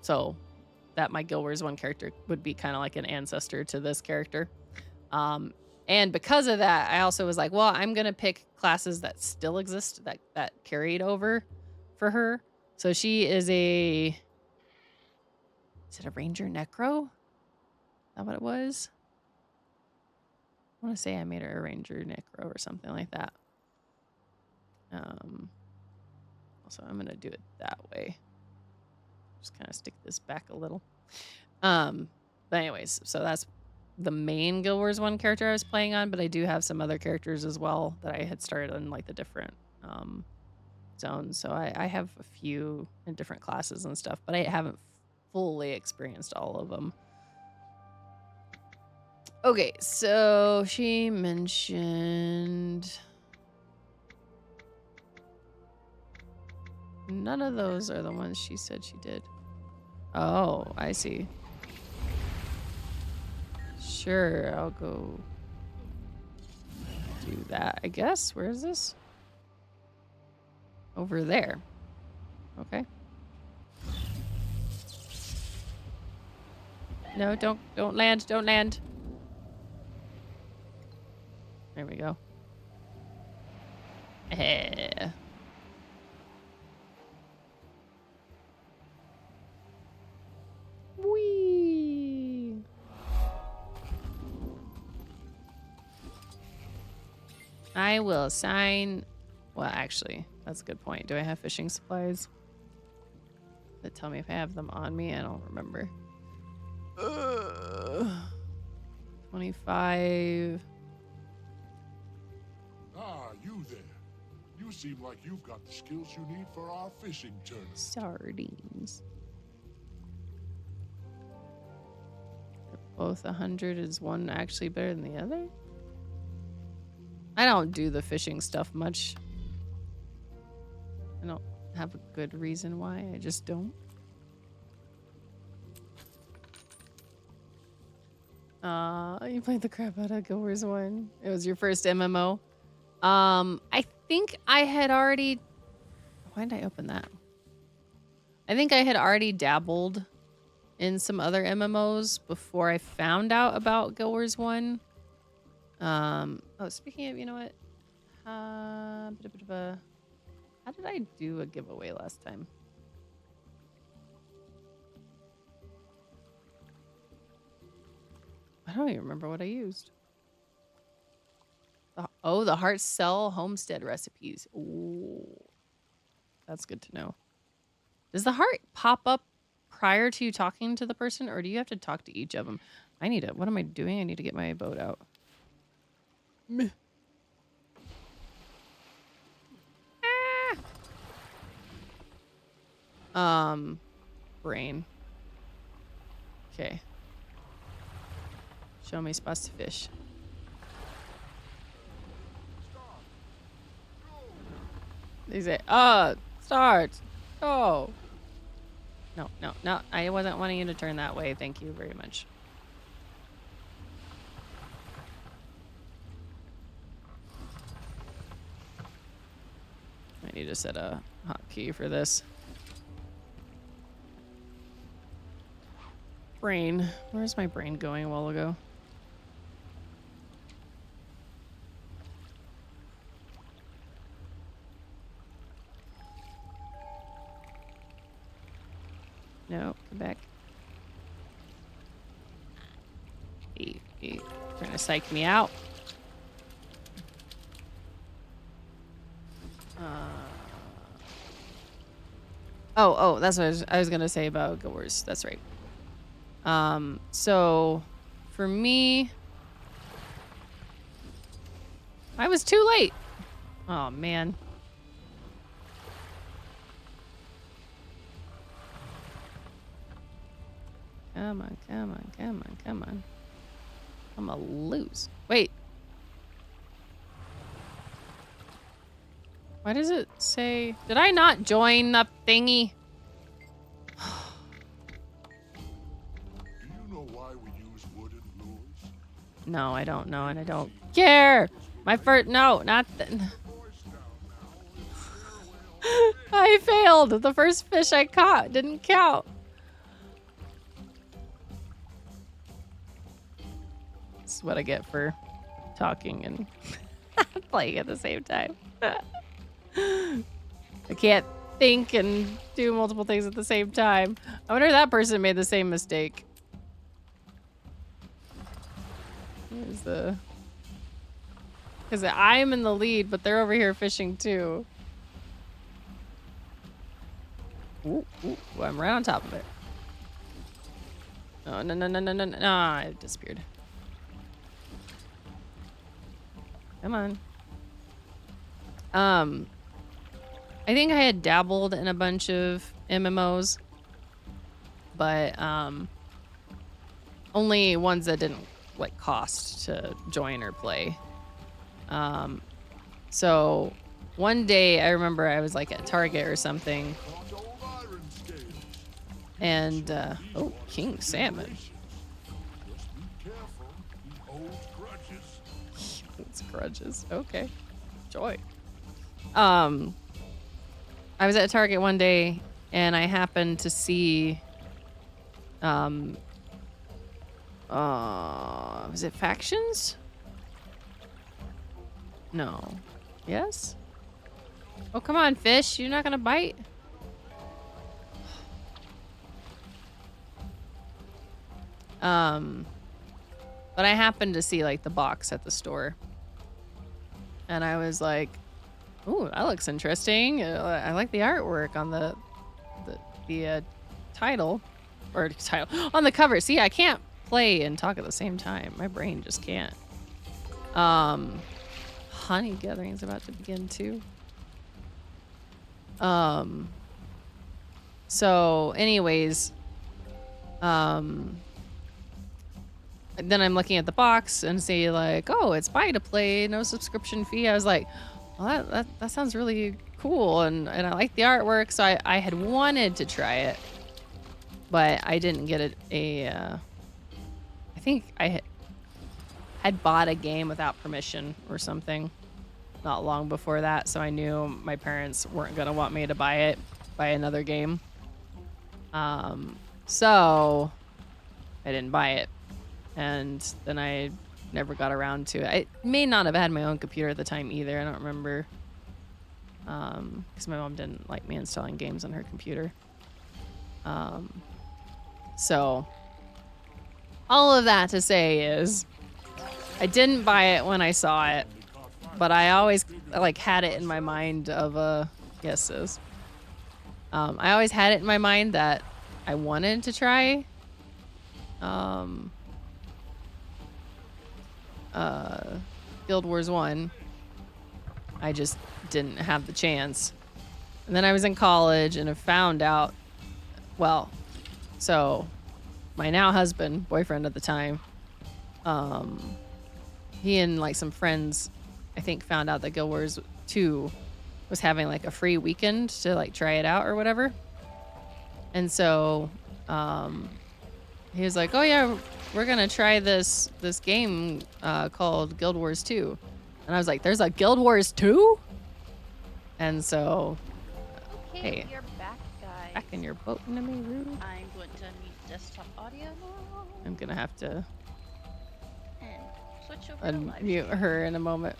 A: So that my Guild Wars 1 character would be kind of like an ancestor to this character. And because of that, I also was like, well, I'm going to pick classes that still exist that carried over for her. So she is is it a Ranger Necro? Is that what it was? I want to say I made her a Ranger Necro or something like that. Also, I'm going to do it that way. Just kind of stick this back a little. But anyways, so that's the main Guild Wars 1 character I was playing on, but I do have some other characters as well that I had started in like the different zones. So I have a few in different classes and stuff, but I haven't fully experienced all of them. Okay, so she mentioned none of those are the ones she said she did. Oh, I see. Sure, I'll go do that, I guess. Where is this? Over there. Okay. No, don't land, don't land. There we go. Eh. Whee! I will assign... Well, actually, that's a good point. Do I have fishing supplies? That tell me if I have them on me? I don't remember. 25...
K: Ah, you there. You seem like you've got the skills you need for our fishing tournament.
A: Sardines. They're both 100. Is one actually better than the other? I don't do the fishing stuff much. I don't have a good reason why. I just don't. You played the crap out of Guild Wars 1. It was your first MMO. I think I had already... Why did I open that? I think I had already dabbled in some other MMOs before I found out about Guild Wars 1. Oh, speaking of, you know what? How did I do a giveaway last time? I don't even remember what I used. Oh, the Heart Cell Homestead recipes. Ooh. That's good to know. Does the heart pop up prior to you talking to the person, or do you have to talk to each of them? I need to... What am I doing? I need to get my boat out. Meh. Brain. Okay. Show me spots to fish. They say, start. Oh. No. I wasn't wanting you to turn that way. Thank you very much. I need to set a hotkey for this. Brain. Where's my brain going a while ago? No, come back. He trying to psych me out. Oh, that's what I was gonna say about Guild Wars. That's right. So for me, I was too late. Oh man. Come on. I'm gonna lose. Wait. Why does it say... Did I not join the thingy?
K: Do you know why we use wooden lures?
A: No, I don't know, and I don't care. My first... No, not... I failed. The first fish I caught didn't count. what I get for talking and playing at the same time. I can't think and do multiple things at the same time. I wonder if that person made the same mistake. Here's the... Because I'm in the lead, but they're over here fishing too. Ooh, I'm right on top of it. Oh, no, no, no, no, no, no. Ah, it disappeared. Come on. I think I had dabbled in a bunch of MMOs, but only ones that didn't like cost to join or play. So one day I remember I was like at Target or something, and oh, king salmon. It's grudges. Okay, joy. I was at Target one day and I happened to see was it Factions? No. Yes? Oh, come on, fish. You're not gonna bite? But I happened to see like the box at the store. And I was like, ooh, that looks interesting. I like the artwork on the title. Or title. On the cover. See, I can't play and talk at the same time. My brain just can't. Honey gathering is about to begin too. So anyways, then I'm looking at the box and see like, oh, it's buy to play, no subscription fee. I was like, well, that sounds really cool, and I like the artwork, so I had wanted to try it, but I didn't get it. I think I had bought a game without permission or something not long before that, so I knew my parents weren't gonna want me to buy another game. So I didn't buy it. And then I never got around to it. I may not have had my own computer at the time either. I don't remember. Because my mom didn't like me installing games on her computer. So all of that to say is I didn't buy it when I saw it, but I always like had it in my mind of guesses. I always had it in my mind that I wanted to try Guild Wars 1. I just didn't have the chance. And then I was in college and I found out, well, so my now husband, boyfriend at the time, he and like some friends, I think, found out that Guild Wars 2 was having like a free weekend to like try it out or whatever. And so he was like, oh yeah, we're gonna try this game called Guild Wars 2. And I was like, there's a Guild Wars 2? And so,
C: Okay,
A: hey,
C: you're back, guys.
A: back in your boat, enemy rude.
C: I'm going to unmute desktop audio now.
A: I'm gonna have to
C: And switch over to live
A: unmute
C: stream.
A: her in a moment.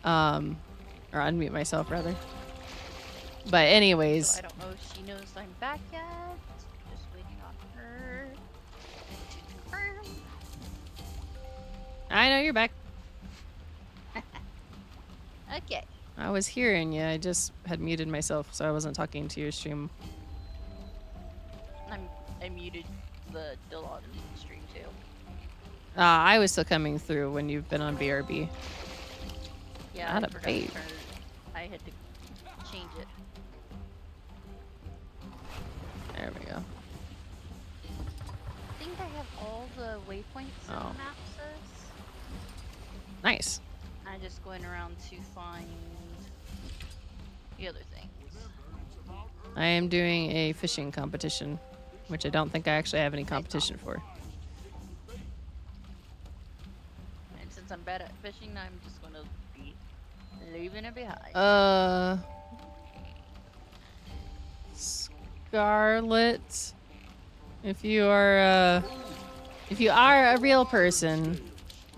A: Or unmute myself rather. But anyways,
C: So I don't know if she knows I'm back yet. Just waiting on her to confirm.
A: I know you're back.
C: Okay.
A: I was hearing you. I just had muted myself, so I wasn't talking to your stream.
C: I muted the Dillon stream too.
A: I was still coming through when you've been on BRB.
C: Yeah,
A: Not
C: I
A: a
C: forgot
A: babe.
C: to turn it. I had to change it.
A: There we go.
C: I think I have all the waypoints in
A: Oh.
C: the map, sis.
A: Nice.
C: I'm just going around to find the other things.
A: I am doing a fishing competition, which I don't think I actually have any competition for.
C: And since I'm bad at fishing, I'm just going to be leaving it behind.
A: Scarlet, if you are If you are a real person,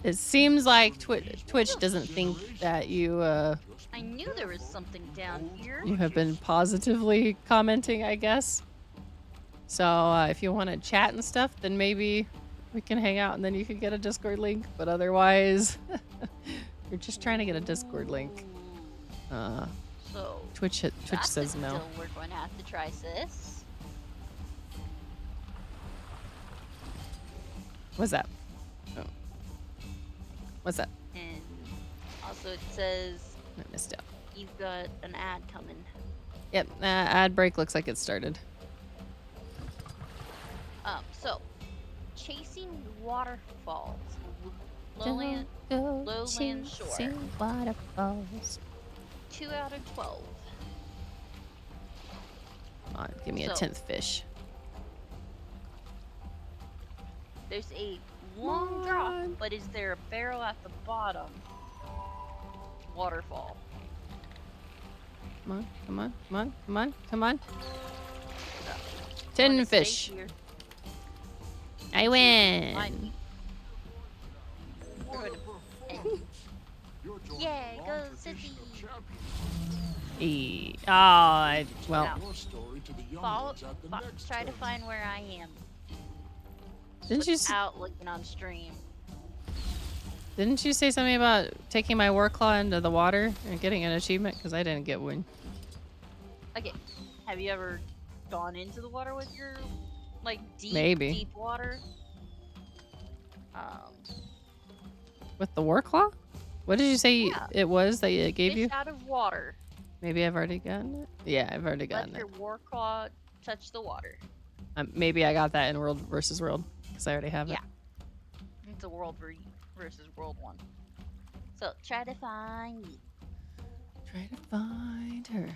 A: it seems like Twitch doesn't think that you
C: I knew there was something down here.
A: you have been positively commenting, I guess. So if you want to chat and stuff, then maybe we can hang out and then you can get a Discord link. But otherwise, you're just trying to get a Discord link.
C: So
A: Twitch says no.
C: Still, we're going to have to try this.
A: What's that? Oh. What's that?
C: And also it says
A: I missed out.
C: You've got an ad coming.
A: Yep, ad break looks like it started.
C: So chasing waterfalls, lowland shore.
A: Waterfalls.
C: 2 out of 12.
A: Come on, give me a 10th fish.
C: There's a long drop, but is there a barrel at the bottom? Waterfall.
A: Come on, come on, come on, come on, come on. 10 fish. I win.
C: Yeah, go City.
A: Well.
C: Try to find where I am.
A: Didn't you
C: out looking on stream?
A: Didn't you say something about taking my war claw into the water and getting an achievement? Because I didn't get one.
C: Okay. Have you ever gone into the water with your like deep water?
A: With the war claw? What did you say it was that it gave you?
C: Out of water.
A: Maybe I've already gotten it. Yeah, I've already gotten
C: Let your war claw touch the water.
A: Maybe I got that in World versus World because I already have it.
C: Yeah, it's a World versus World one. So try to find me.
A: Try to find her.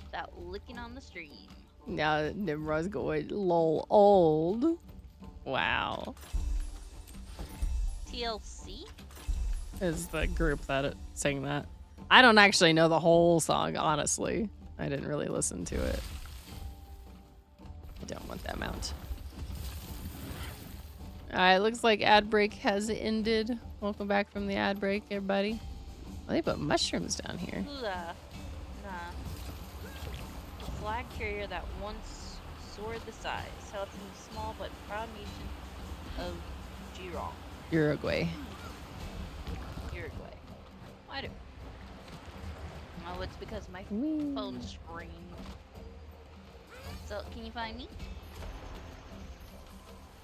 C: Without looking on the stream.
A: Now Nimrod's going lol old. Wow.
C: TLC
A: is the group that sang that. I don't actually know the whole song, honestly. I didn't really listen to it. I don't want that mount. Alright, looks like ad break has ended. Welcome back from the ad break, everybody. Oh, they put mushrooms down here.
C: The flag carrier that once soared the skies, held in the small but proud nation of Girong.
A: Uruguay.
C: I do. Oh, it's because my phone's screamed. So, can you find me?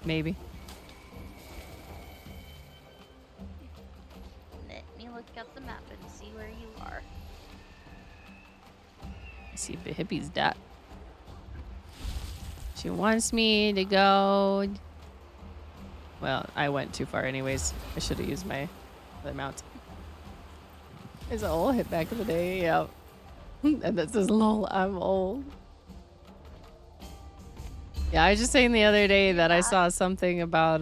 A: Maybe.
C: Let me look at the map and see where you are.
A: I see Hippie's dot. She wants me to go. Well, I went too far anyways. I should have used my other mount. It's an old hit back in the day, yep. And that says lol, I'm old. Yeah, I was just saying the other day that I saw something about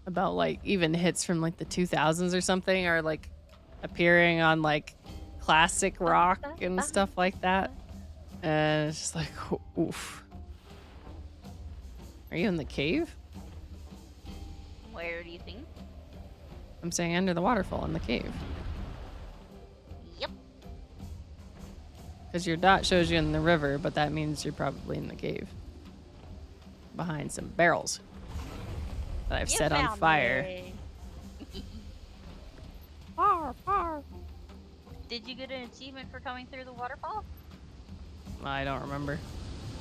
A: like even hits from like the 2000s or something are like appearing on like classic rock and stuff like that. And it's just like, oof. Are you in the cave?
C: Where do you think?
A: I'm saying under the waterfall in the cave.
C: Yep.
A: Because your dot shows you in the river, but that means you're probably in the cave. Behind some barrels that I've set on fire.
C: Did you get an achievement for coming through the waterfall?
A: I don't remember.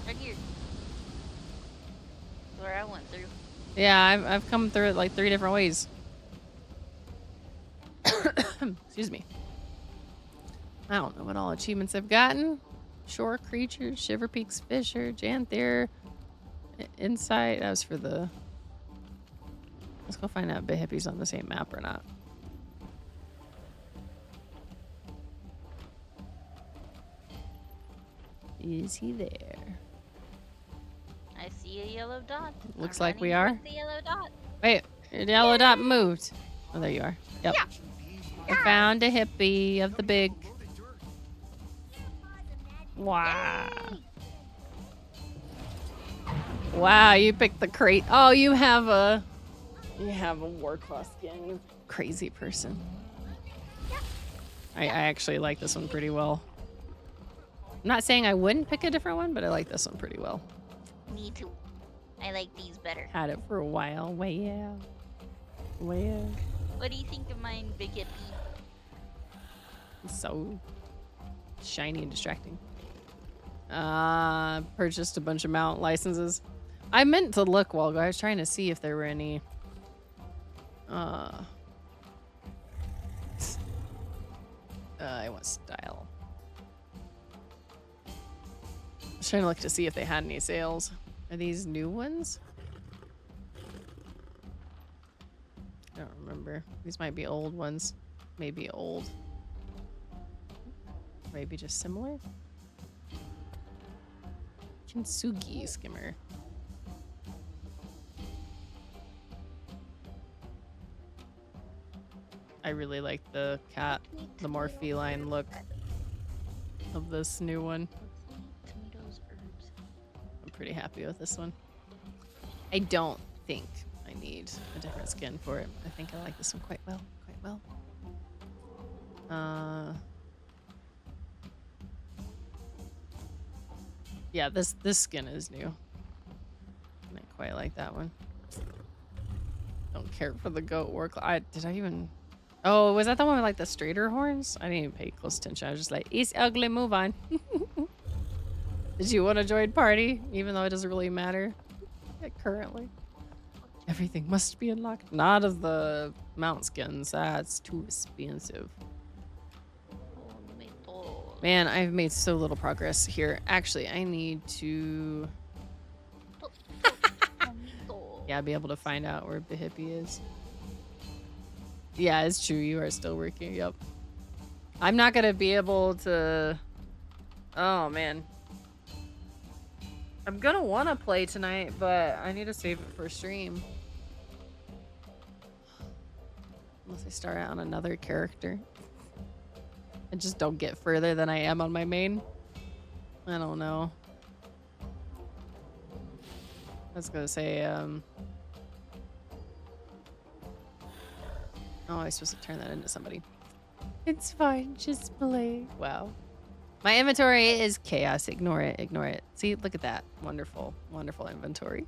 C: Right here. That's where I went through.
A: Yeah, I've come through it like 3 different ways. Excuse me. I don't know what all achievements I've gotten. Shore creatures, Shiver Peaks Fisher, Janthir, Insight. That was for the... Let's go find out if Hippie's on the same map or not. Is he there?
C: I see a yellow dot.
A: Looks like we are.
C: The yellow dot.
A: Wait, your yellow dot moved. Oh, there you are. Yep.
C: Yeah.
A: I found a hippie of the big. Wow. Wow, you picked the crate. Oh, you have a Warclaw skin, you crazy person. I actually like this one pretty well. I'm not saying I wouldn't pick a different one, but I like this one pretty well.
U: Me too. I like these better.
A: Had it for a while. Wow. Wow.
U: What do you think of mine, Big Hippie?
A: It's so shiny and distracting. Purchased a bunch of mount licenses. I meant to look while ago. I was trying to see if there were any I want style. I was trying to look to see if they had any sales. Are these new ones? I don't remember. These might be old ones. Maybe old. Maybe just similar. Kintsugi skimmer. I really like the cat, the more feline look of this new one.
U: Tomatoes, herbs.
A: I'm pretty happy with this one. I don't think I need a different skin for it. I think I like this one quite well. Yeah, this skin is new. I quite like that one. Don't care for the goat work. Did I even? Oh, was that the one with like the straighter horns? I didn't even pay close attention. I was just like, it's ugly, move on. Did you want to join party? Even though it doesn't really matter currently. Everything must be unlocked. Not of the mount skins. That's too expensive. Man, I've made so little progress here. Actually, I need to... yeah, be able to find out where the hippie is. Yeah, it's true. You are still working. Yep. I'm not going to be able to... Oh, man. I'm going to want to play tonight, but I need to save it for stream. Unless I start out on another character. I just don't get further than I am on my main. I don't know. I was gonna say, oh, I was supposed to turn that into somebody. It's fine, just play. Wow. My inventory is chaos. Ignore it, ignore it. See, look at that. Wonderful, wonderful inventory.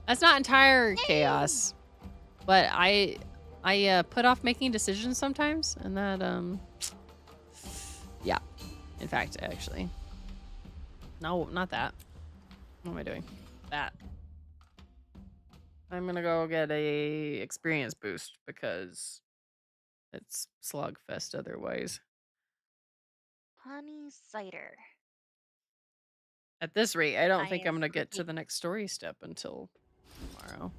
A: That's not entire chaos, but I put off making decisions sometimes, and that, yeah. In fact, actually. No, not that. What am I doing? That. I'm gonna go get a experience boost because it's slogfest otherwise.
U: Honey cider.
A: At this rate, I don't think I'm gonna get to the next story step until tomorrow.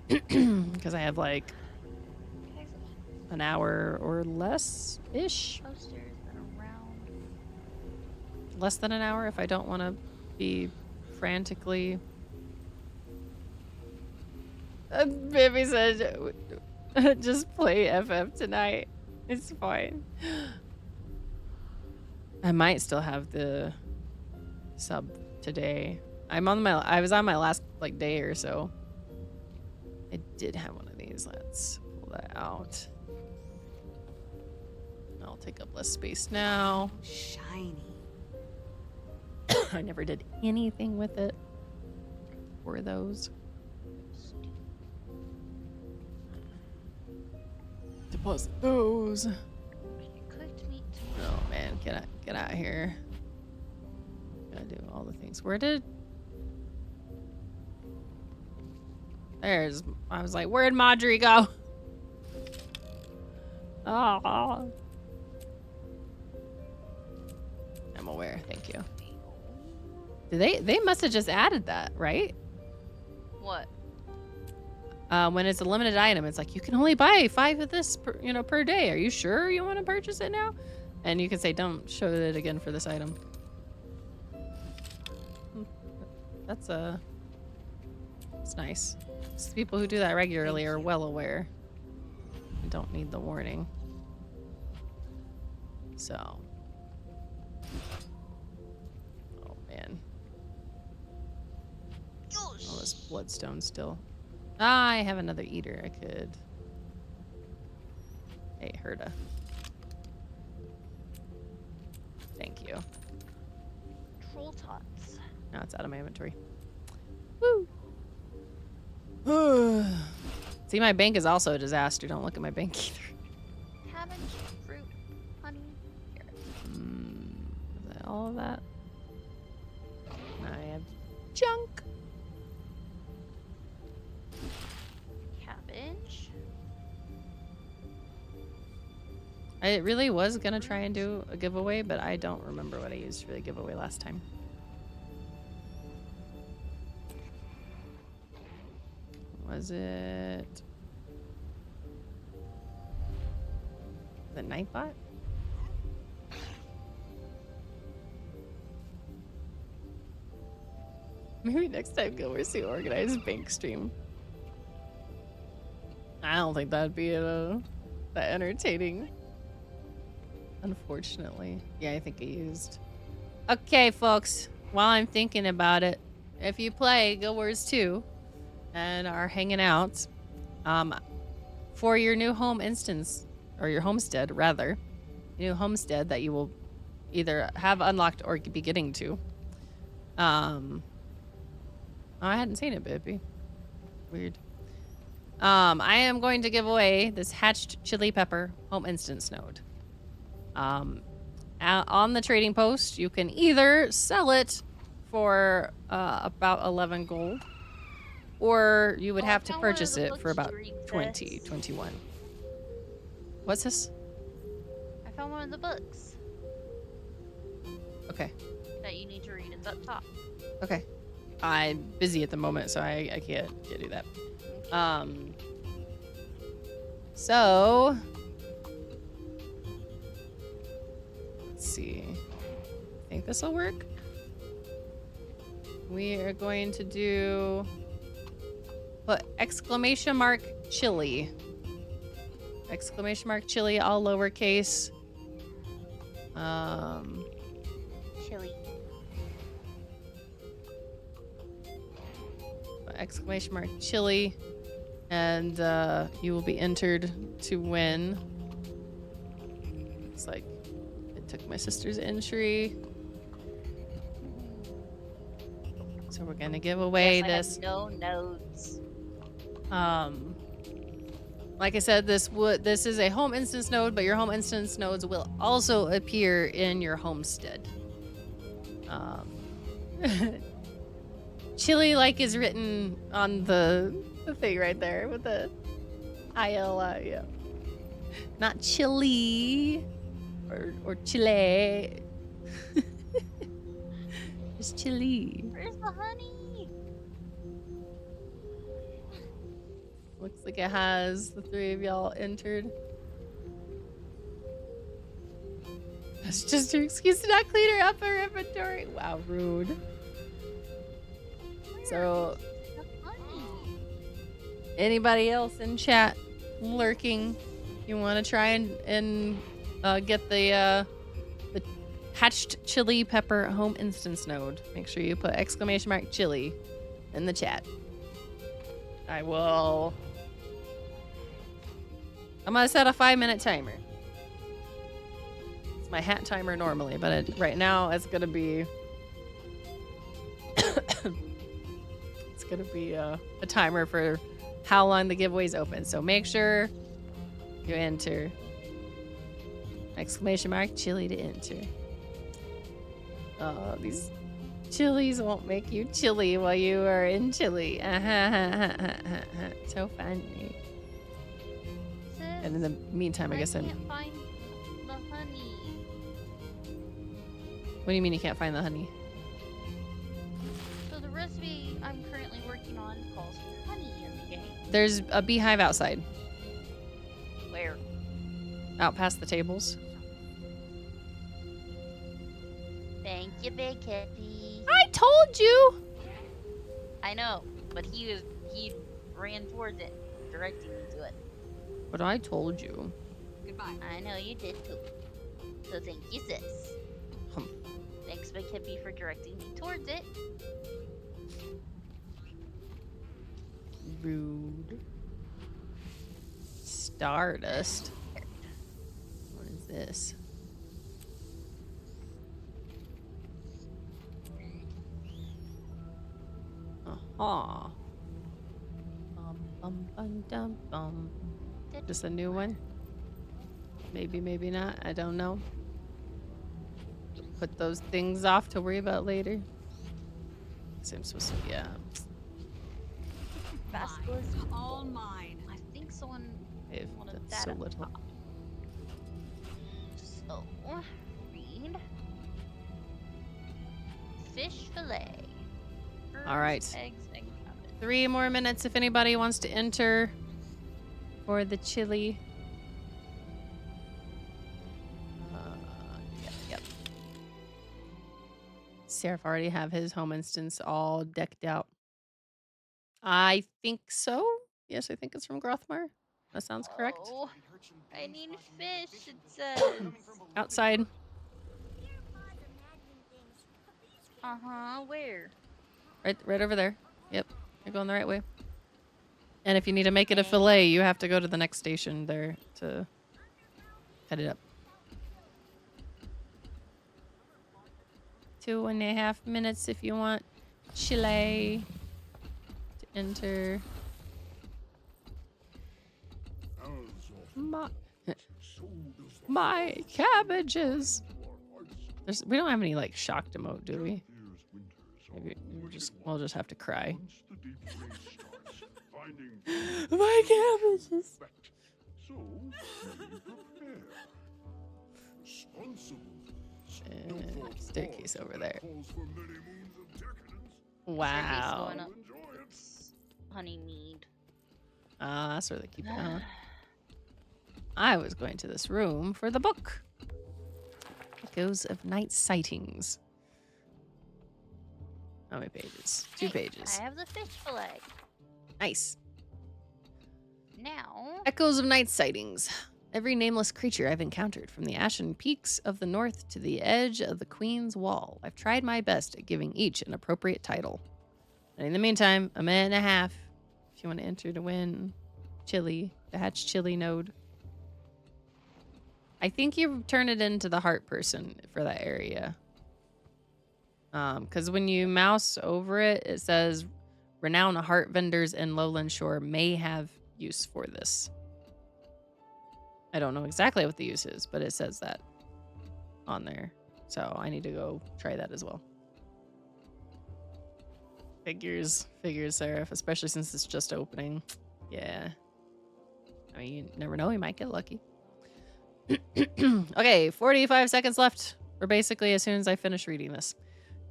A: Because I have like an hour or less-ish.
U: Posters that are round.
A: Less than an hour if I don't want to be frantically... Baby said, just play FF tonight. It's fine. I might still have the sub today. I was on my last like day or so. I did have one of these. Let's pull that out. I'll take up less space now.
D: Shiny.
A: I never did anything with it. For those. Deposit those.
U: Cooked meat.
A: Oh man, get out of here. Gotta do all the things. I was like, where'd Marjorie go? Oh. I'm aware, thank you. They must have just added that, right?
U: What?
A: When it's a limited item, it's like you can only buy 5 of this per day. Are you sure you want to purchase it now? And you can say don't show it again for this item. That's nice. People who do that regularly are well aware. You don't need the warning. So. Oh Man. All this bloodstone still. Ah, I have another eater. I could. Hey, Herda. Thank you.
C: Troll tots.
A: Now it's out of my inventory. Woo! See, my bank is also a disaster. Don't look at my bank either.
C: Cabbage, fruit, honey. Here.
A: Is that all of that? I have junk.
C: Cabbage.
A: I really was gonna try and do a giveaway, but I don't remember what I used for the giveaway last time. Was it the Nightbot? Maybe next time we'll see organized bank stream. I don't think that'd be that entertaining. Unfortunately. Yeah, I think I used. Okay, folks. While I'm thinking about it, if you play Guild Wars 2 and are hanging out, for your new home instance, or your homestead, rather, new homestead that you will either have unlocked or be getting to. Oh, I hadn't seen it, but it'd be weird. I am going to give away this hatched chili pepper home instance node. On the trading post, you can either sell it for about 11 gold, or you would have to purchase it for about 20, 21. What's this?
C: I found one of the books
A: Okay.
C: that you need to read. It's up top.
A: Okay. I'm busy at the moment, so I can't do that. So let's see. I think this will work. We are going to do put exclamation mark chili. Exclamation mark chili, all lowercase.
C: Chili.
A: Exclamation mark chili, and you will be entered to win. It's like it took my sister's entry, so we're gonna give away
C: Yes,
A: this.
C: I have no notes.
A: Like I said, this is a home instance node, but your home instance nodes will also appear in your homestead. Chili like is written on the thing right there with the ILI, yeah. Not chili or chile. It's chili.
C: Where's the honey?
A: Looks like it has the three of y'all entered. That's just her excuse to not clean her up her inventory. Wow, rude. So, anybody else in chat lurking, you want to try and get the hatched chili pepper home instance node? Make sure you put exclamation mark chili in the chat. I'm gonna set a 5-minute timer. It's my hat timer normally, but right now it's gonna be a timer for how long the giveaway's open. So make sure you enter exclamation mark chili to enter. Oh, these chilies won't make you chilly while you are in Chile. So funny.
C: Sis,
A: And in the meantime, I guess I'm.
C: can't find the honey.
A: What do you mean you can't find the honey?
C: So the recipe I'm currently working on calls for honey in the game.
A: There's a beehive outside,
C: Where?
A: out past the tables.
C: Thank you, Big Kitty.
A: I told you.
C: I know, but he ran towards it, directing me to it.
A: But I told you.
C: Goodbye. I know you did too. So thank you, sis.
A: Hum.
C: Thanks punishment can be for directing me towards it.
A: Rude. Stardust. What is this? Aha. Bum. Just a new one? Maybe, maybe not. I don't know. Put those things off to worry about later. I'm supposed to, yeah.
C: Basilisk.
D: All mine.
C: I think someone
A: If
C: wanted
A: that's
C: that
A: so little.
C: So, read. Fish fillet.
A: All right.
C: Eggs, and cabbage.
A: 3 more minutes if anybody wants to enter for the chili. Yep. Seraph already have his home instance all decked out. I think so. Yes, I think it's from Grothmar. That sounds correct.
C: Oh, I need fish, it says.
A: Outside.
C: Where?
A: Right over there. Yep. You're going the right way. And if you need to make it a fillet, you have to go to the next station there to cut it up. 2.5 minutes if you want chile to enter. My cabbages. We don't have any like shocked emote, do we? Maybe we'll just have to cry. My cabbages. Staircase over there. Wow.
C: Going up. It's Honeymead.
A: That's where they keep it, huh? I was going to this room for the book. Echoes of Night Sightings. How many pages? 2 pages.
C: I have the fish fillet.
A: Nice.
C: Now.
A: Echoes of Night Sightings. Every nameless creature I've encountered, from the ashen peaks of the north to the edge of the Queen's Wall. I've tried my best at giving each an appropriate title. And in the meantime, 1.5 minutes if you want to enter to win chili, the Hatch Chili node. I think you turn it into the heart person for that area. Because when you mouse over it, it says renowned heart vendors in Lowland Shore may have use for this. I don't know exactly what the use is, but it says that on there. So I need to go try that as well. Figures, Seraph, especially since it's just opening. Yeah. I mean, you never know, you might get lucky. Okay, 45 seconds left. Or basically as soon as I finish reading this.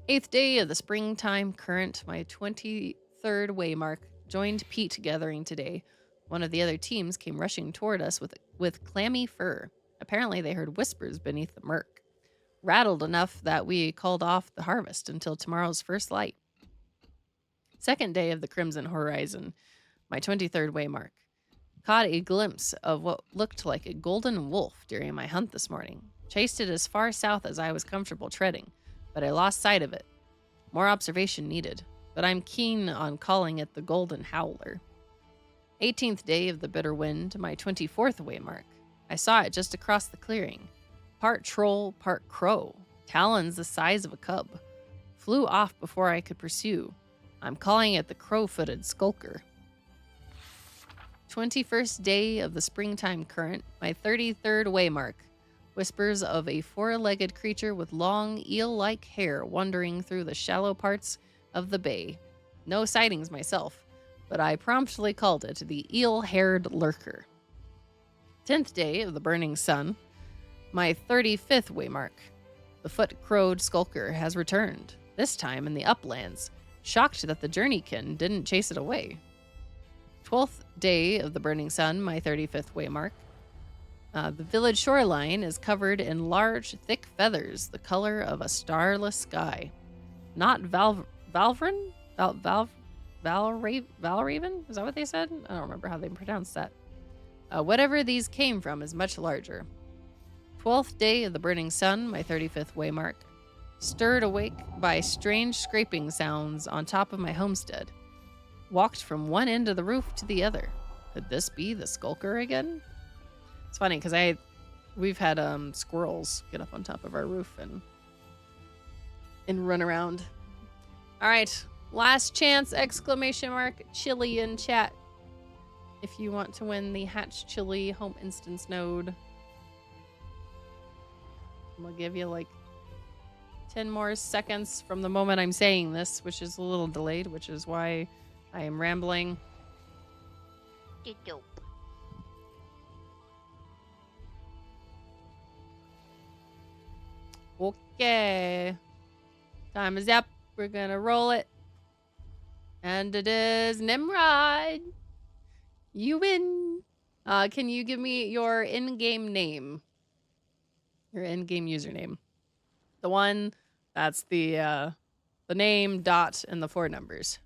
A: 8th day of the springtime current, my 23rd waymark, joined Pete gathering today. One of the other teams came rushing toward us with clammy fur. Apparently they heard whispers beneath the murk. Rattled enough that we called off the harvest until tomorrow's first light. 2nd day of the crimson horizon, my 23rd waymark. Caught a glimpse of what looked like a golden wolf during my hunt this morning. Chased it as far south as I was comfortable treading, but I lost sight of it. More observation needed, but I'm keen on calling it the Golden Howler. 18th day of the bitter wind, my 24th waymark. I saw it just across the clearing. Part troll, part crow. Talons the size of a cub. Flew off before I could pursue. I'm calling it the crow-footed skulker. 21st day of the springtime current, my 33rd waymark. Whispers of a 4-legged creature with long, eel-like hair wandering through the shallow parts of the bay. No sightings myself, but I promptly called it the eel-haired lurker. 10th day of the burning sun, my 35th waymark. The foot-crowed skulker has returned, this time in the uplands, shocked that the journeykin didn't chase it away. 12th day of the burning sun, my 35th waymark. The village shoreline is covered in large, thick feathers, the color of a starless sky. Not Valraven? Valraven? Is that what they said? I don't remember how they pronounced that. Whatever these came from is much larger. 12th day of the burning sun, my 35th waymark. Stirred awake by strange scraping sounds on top of my homestead. Walked from one end of the roof to the other. Could this be the skulker again? It's funny because we've had squirrels get up on top of our roof and run around. All right, last chance! Exclamation mark! Chili in chat. If you want to win the Hatch Chili home instance node, I'm gonna give you like 10 more seconds from the moment I'm saying this, which is a little delayed, which is why I am rambling. Okay. Time is up. We're gonna roll it. And it is Nimrod. You win. Can you give me your in-game name? Your in-game username. The one that's the name, dot, and the 4 numbers.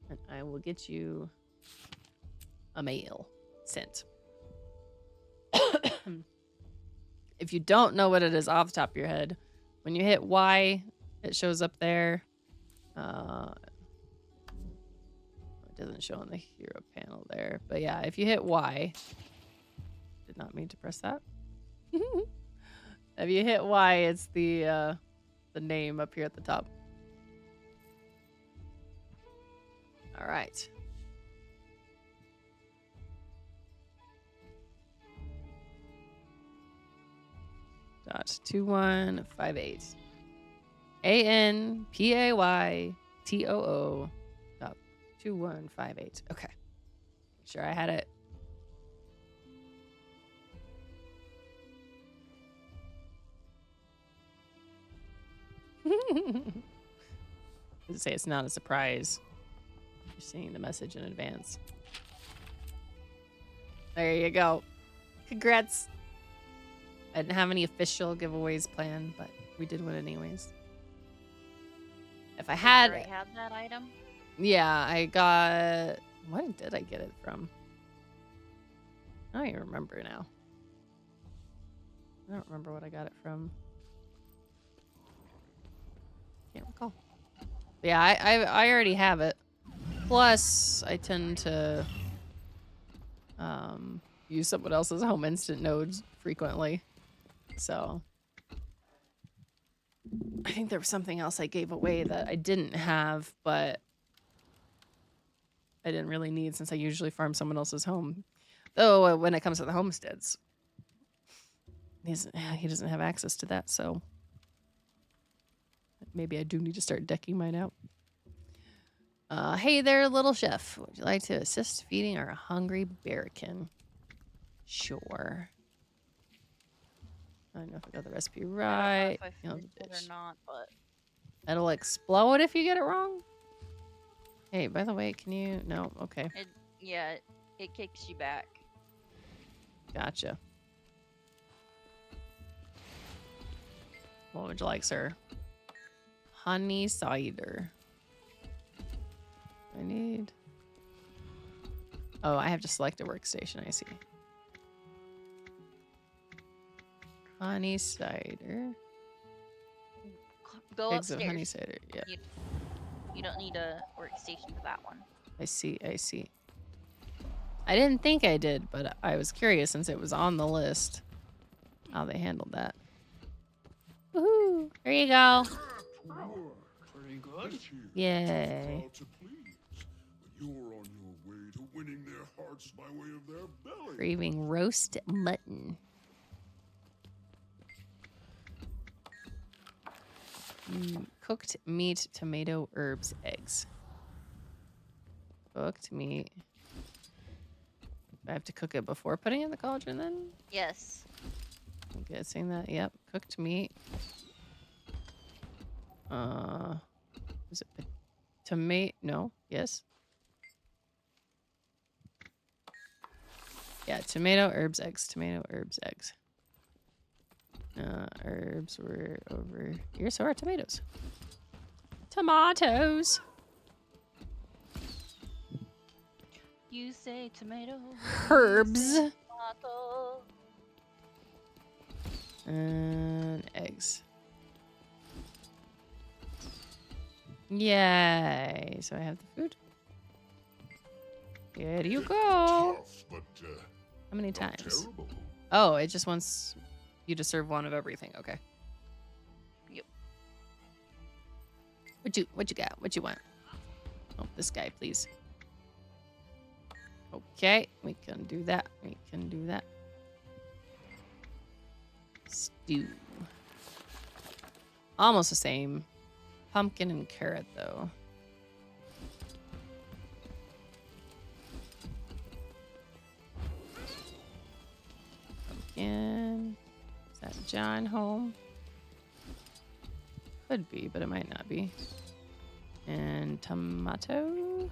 A: And I will get you a mail sent. If you don't know what it is off the top of your head, when you hit Y, it shows up there. It doesn't show on the hero panel there. But yeah, if you hit Y, did not mean to press that. If you hit Y, it's the name up here at the top. All right. Dot 2158. ANPAYTOO. Dot 2158. Okay. Make sure I had it. Does it say it's not a surprise? You're seeing the message in advance. There you go. Congrats. I didn't have any official giveaways planned, but we did one anyways. If I had...
C: You already had that item?
A: Yeah, I got... When did I get it from? I don't even remember now. I don't remember what I got it from. Can't recall. But yeah, I already have it. Plus, I tend to use someone else's home instant nodes frequently. So I think there was something else I gave away that I didn't have, but I didn't really need since I usually farm someone else's home. Though when it comes to the homesteads, he doesn't have access to that, so maybe I do need to start decking mine out. Hey there, little chef. Would you like to assist feeding our hungry bearkin? Sure. I don't know if I got the recepe right.
C: I don't know if I finished it or not, but
A: It'll explode if you get it wrong. Hey, by the way, can you? No, okay.
C: It kicks you back.
A: Gotcha. What would you like, sir? Honey cider. I need... Oh, I have to select a workstation, I see. Honey cider.
C: Go
A: Pigs of
C: upstairs.
A: honey cider, yeah.
C: You don't need a workstation for that one.
A: I see, I see. I didn't think I did, but I was curious since it was on the list how they handled that. Woohoo! There you go.
T: Pretty good.
A: Yay.
T: You're on your way to winning their hearts by way of their belly.
A: Craving roast mutton. Cooked meat, tomato, herbs, eggs. Cooked meat. I have to cook it before putting it in the cauldron then?
C: Yes.
A: I'm guessing that. Yep. Cooked meat. Is it tomato? No. Yes. Yeah, tomato, herbs, eggs. Tomato, herbs, eggs. Herbs were over here, so are tomatoes. Tomatoes!
C: You say tomato.
A: Herbs.
C: Tomato.
A: And eggs. Yay. So I have the food. Here you go.
K: Tough, but,
A: How many
K: not
A: times?
K: terrible.
A: Oh, it just wants you to serve one of everything. Okay.
C: Yep.
A: What you got? What you want? Oh, this guy, please. Okay, we can do that. We can do that. Stew. Almost the same. Pumpkin and carrot, though. Pumpkin. Is that John home? Could be, but it might not be. And tomato.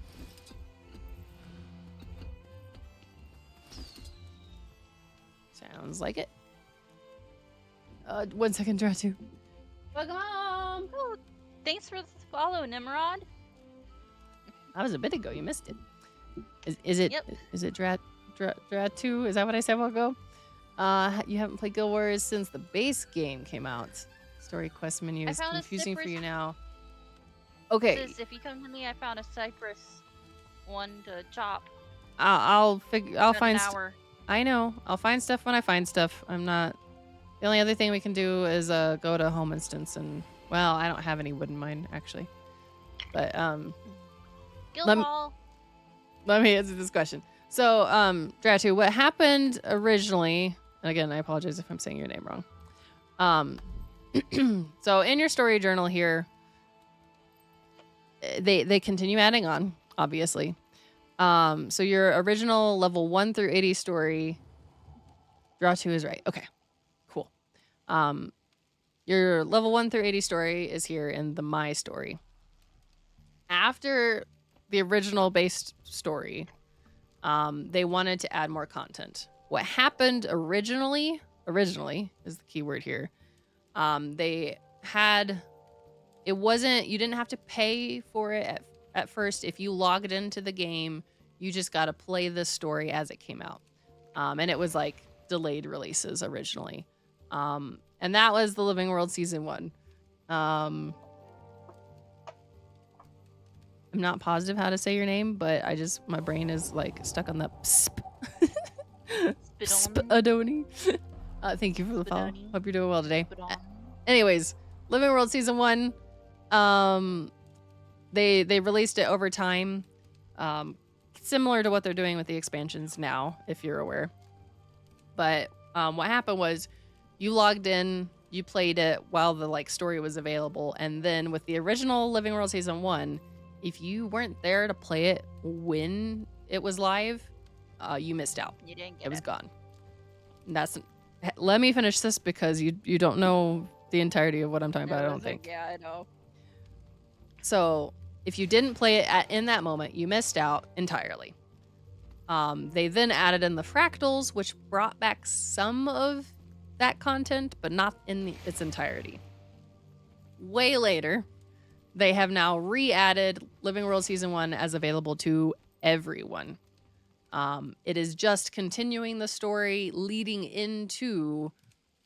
A: Sounds like it. 1 second, Dratu. Welcome home.
C: Oh, thanks for the follow, Nimrod.
A: That was a bit ago. You missed it. Is it?
C: Yep.
A: Is it Dratu? Is that what I said a while ago? You haven't played Guild Wars since the base game came out. Story quest menu is confusing for you now. Okay.
C: Sis, if you come to me, I found a cypress one to chop.
A: I'll find.
C: I
A: know. I'll find stuff when I find stuff. I'm not. The only other thing we can do is go to home instance and I don't have any wood in mine actually. But
C: Guildhall.
A: let me answer this question. So Dratu, what happened originally? And again, I apologize if I'm saying your name wrong. So in your story journal here, they continue adding on, obviously. So your original level 1 through 80 story, Dratu is right. Okay, cool. Your level 1 through 80 story is here in the My story. After the original base story, they wanted to add more content. What happened originally is the key word here. They had, it wasn't, you didn't have to pay for it at first. If you logged into the game, you just got to play the story as it came out. And it was like delayed releases originally. And that was the Living World Season 1. I'm not positive how to say your name, but my brain is like stuck on the psp. Spadoni. Thank you for the follow. Hope you're doing well today. Anyways, Living World Season 1. They released it over time. Similar to what they're doing with the expansions now, if you're aware. But what happened was you logged in, you played it while the story was available, and then with the original Living World Season 1, if you weren't there to play it when it was live, you missed out.
C: You didn't get
A: it. It was gone. Let me finish this because you don't know the entirety of what I'm talking about, I don't think.
C: Yeah, I know.
A: So if you didn't play it in that moment, you missed out entirely. They then added in the fractals, which brought back some of that content, but not in its entirety. Way later, they have now re-added Living World Season 1 as available to everyone. It is just continuing the story leading into,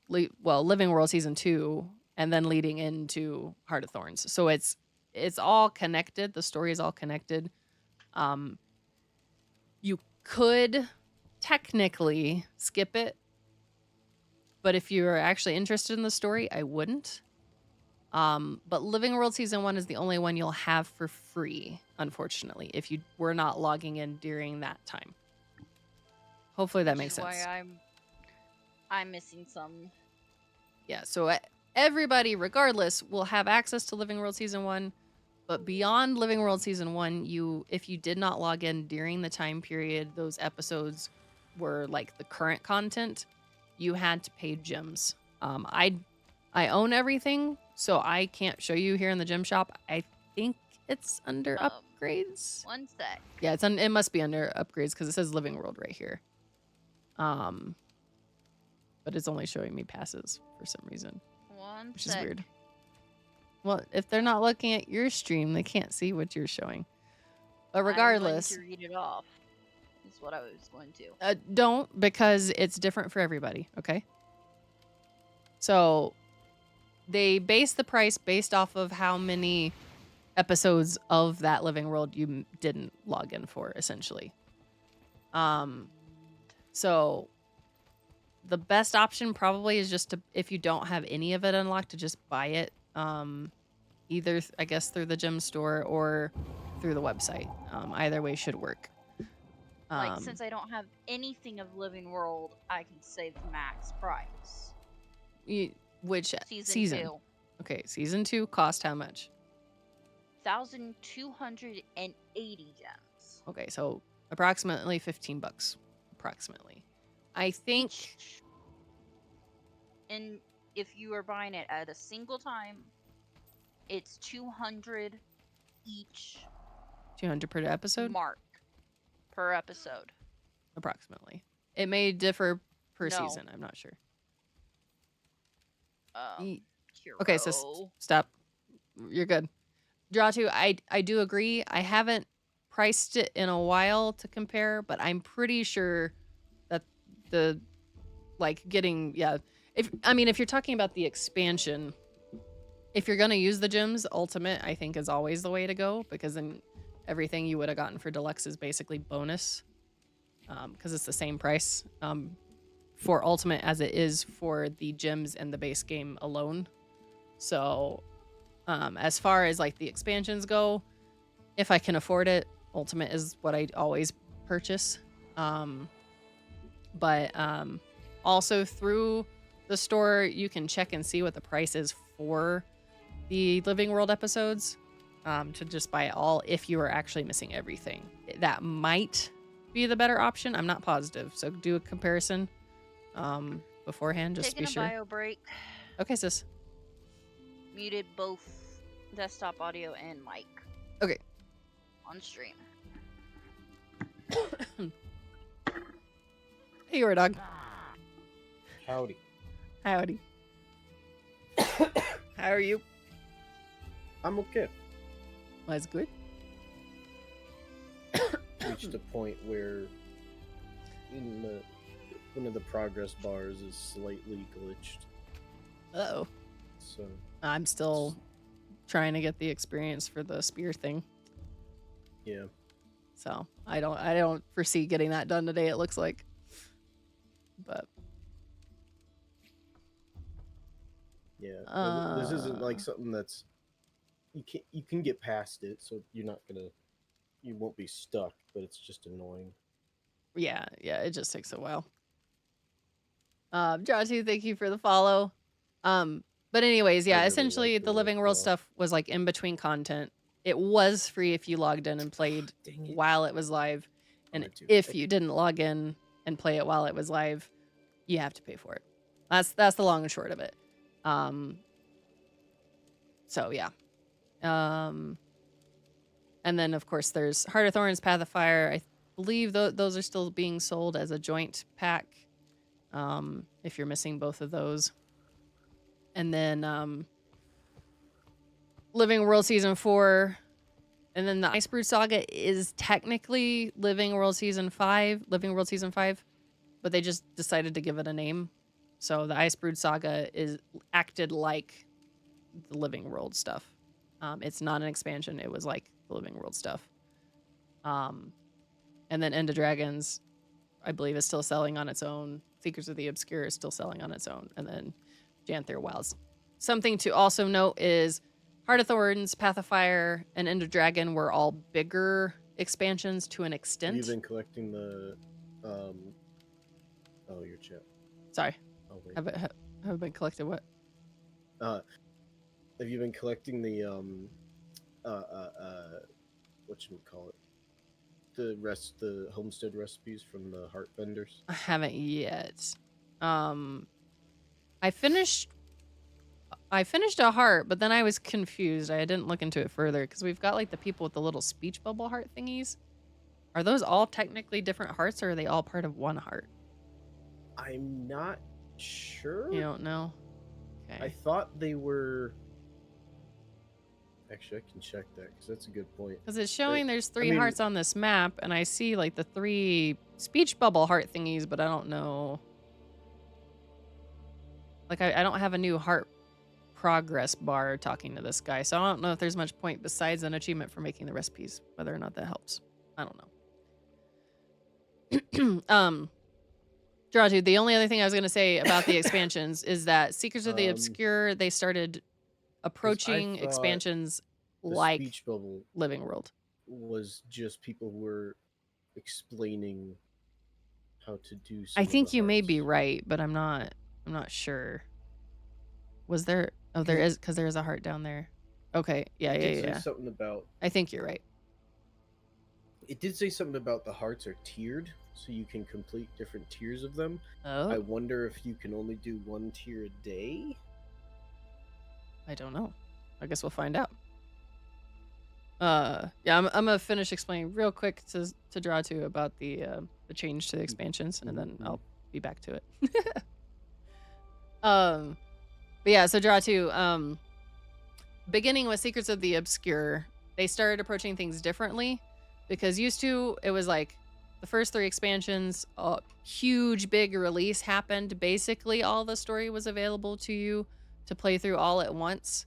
A: Living World Season 2 and then leading into Heart of Thorns. So it's all connected. The story is all connected. You could technically skip it, but if you're actually interested in the story, I wouldn't. But Living World Season 1 is the only one you'll have for free, unfortunately, if you were not logging in during that time. Hopefully that makes sense.
C: Why I'm missing some.
A: Yeah, so everybody, regardless, will have access to Living World Season 1, but beyond Living World Season 1, if you did not log in during the time period those episodes were the current content, you had to pay gems. I own everything, so I can't show you here in the gem shop. I think it's under upgrades.
C: One sec.
A: Yeah, it must be under upgrades because it says Living World right here. But it's only showing me passes for some reason. Which is weird. Well, if they're not looking at your stream, they can't see what you're showing. But regardless,
C: I'm going to read it off. That's what I was going to.
A: Don't, because it's different for everybody. Okay. So they base the price based off of how many episodes of that living world you didn't log in for, essentially. So the best option probably is just to, if you don't have any of it unlocked, to just buy it. Either I guess through the gem store or through the website. Either way should work.
C: Like, since I don't have anything of Living World, I can save the max price.
A: Which
C: Season 2.
A: Okay, season 2 cost how much?
C: 1,280 gems.
A: Okay, so approximately $15. Approximately. I think.
C: And if you are buying it at a single time, it's 200 each.
A: 200 per episode?
C: Mark per episode.
A: Approximately. It may differ per
C: No.
A: season. I'm not sure.
C: Hero.
A: Okay, so stop. You're good. GW2, I do agree. I haven't priced it in a while to compare, but I'm pretty sure that the getting if you're talking about the expansion, if you're gonna use the gems, Ultimate I think is always the way to go, because then everything you would have gotten for Deluxe is basically bonus, because it's the same price for Ultimate as it is for the gems and the base game alone. So as far as like the expansions go, if I can afford it, Ultimate is what I always purchase. But also through the store, you can check and see what the price is for the Living World episodes, to just buy it all if you are actually missing everything. That might be the better option. I'm not positive, so do a comparison beforehand, just to be
C: Taking
A: sure.
C: a bio break.
A: Okay, sis.
C: Muted both desktop audio and mic.
A: Okay.
C: On stream.
A: Hey, you're a dog.
L: Howdy.
A: Howdy. How are you?
L: I'm okay.
A: That's good.
L: Reached a point where one of the progress bars is slightly glitched.
A: Uh-oh.
L: So
A: I'm still trying to get the experience for the spear thing.
L: Yeah.
A: So I don't foresee getting that done today, it looks like. But
L: yeah, this isn't like something that's you can get past it, so you won't be stuck, but it's just annoying.
A: Yeah, it just takes a while. GW2, thank you for the follow. But anyways, yeah,
L: really
A: essentially
L: like
A: the Living World stuff was like in between content. It was free if you logged in and played while it was live. And if you didn't log in and play it while it was live, you have to pay for it. That's the long and short of it. So yeah. And then of course there's Heart of Thorns, Path of Fire. I believe those are still being sold as a joint pack. If you're missing both of those. And then Living World Season 4. And then the Icebrood Saga is technically Living World Season 5. But they just decided to give it a name. So the Icebrood Saga acted like the Living World stuff. It's not an expansion. It was like the Living World stuff. And then End of Dragons, I believe, is still selling on its own. Seekers of the Obscure is still selling on its own. And then Janthir Wilds. Something to also note is Heart of Thorns, Path of Fire, and End of Dragon were all bigger expansions to an extent.
L: You've been collecting the your chat.
A: Sorry.
L: Oh, wait.
A: Have I been collecting what?
L: Have you been collecting the whatchamacallit? The homestead recipes from the heart vendors?
A: I haven't yet. I finished a heart, but then I was confused. I didn't look into it further because we've got like the people with the little speech bubble heart thingies. Are those all technically different hearts, or are they all part of one heart?
L: I'm not sure.
A: You don't know? Okay.
L: I thought they were. Actually, I can check that because that's a good point.
A: Because it's showing there's 3 hearts on this map, and I see like the 3 speech bubble heart thingies, but I don't know. Like, I don't have a new heart progress bar talking to this guy, so I don't know if there's much point besides an achievement for making the recipes, whether or not that helps. I don't know. Geratu, the only other thing I was going to say about the expansions is that Seekers of the Obscure, they started approaching expansions like
L: speech bubble
A: Living World.
L: Was just people who were explaining how to do some
A: I
L: of
A: think
L: the
A: you may
L: hearts.
A: be right, but I'm not sure. Was there? Oh, there is, because there is a heart down there. Okay, yeah.
L: It did say something about.
A: I think you're right.
L: It did say something about the hearts are tiered, so you can complete different tiers of them.
A: Oh.
L: I wonder if you can only do one tier a day.
A: I don't know. I guess we'll find out. Yeah, I'm gonna finish explaining real quick to Geratu about the change to the expansions, and then I'll be back to it. But yeah, so Geratu, beginning with Secrets of the Obscure, they started approaching things differently, because used to it was like the first 3 expansions, a huge big release happened. Basically, all the story was available to you to play through all at once.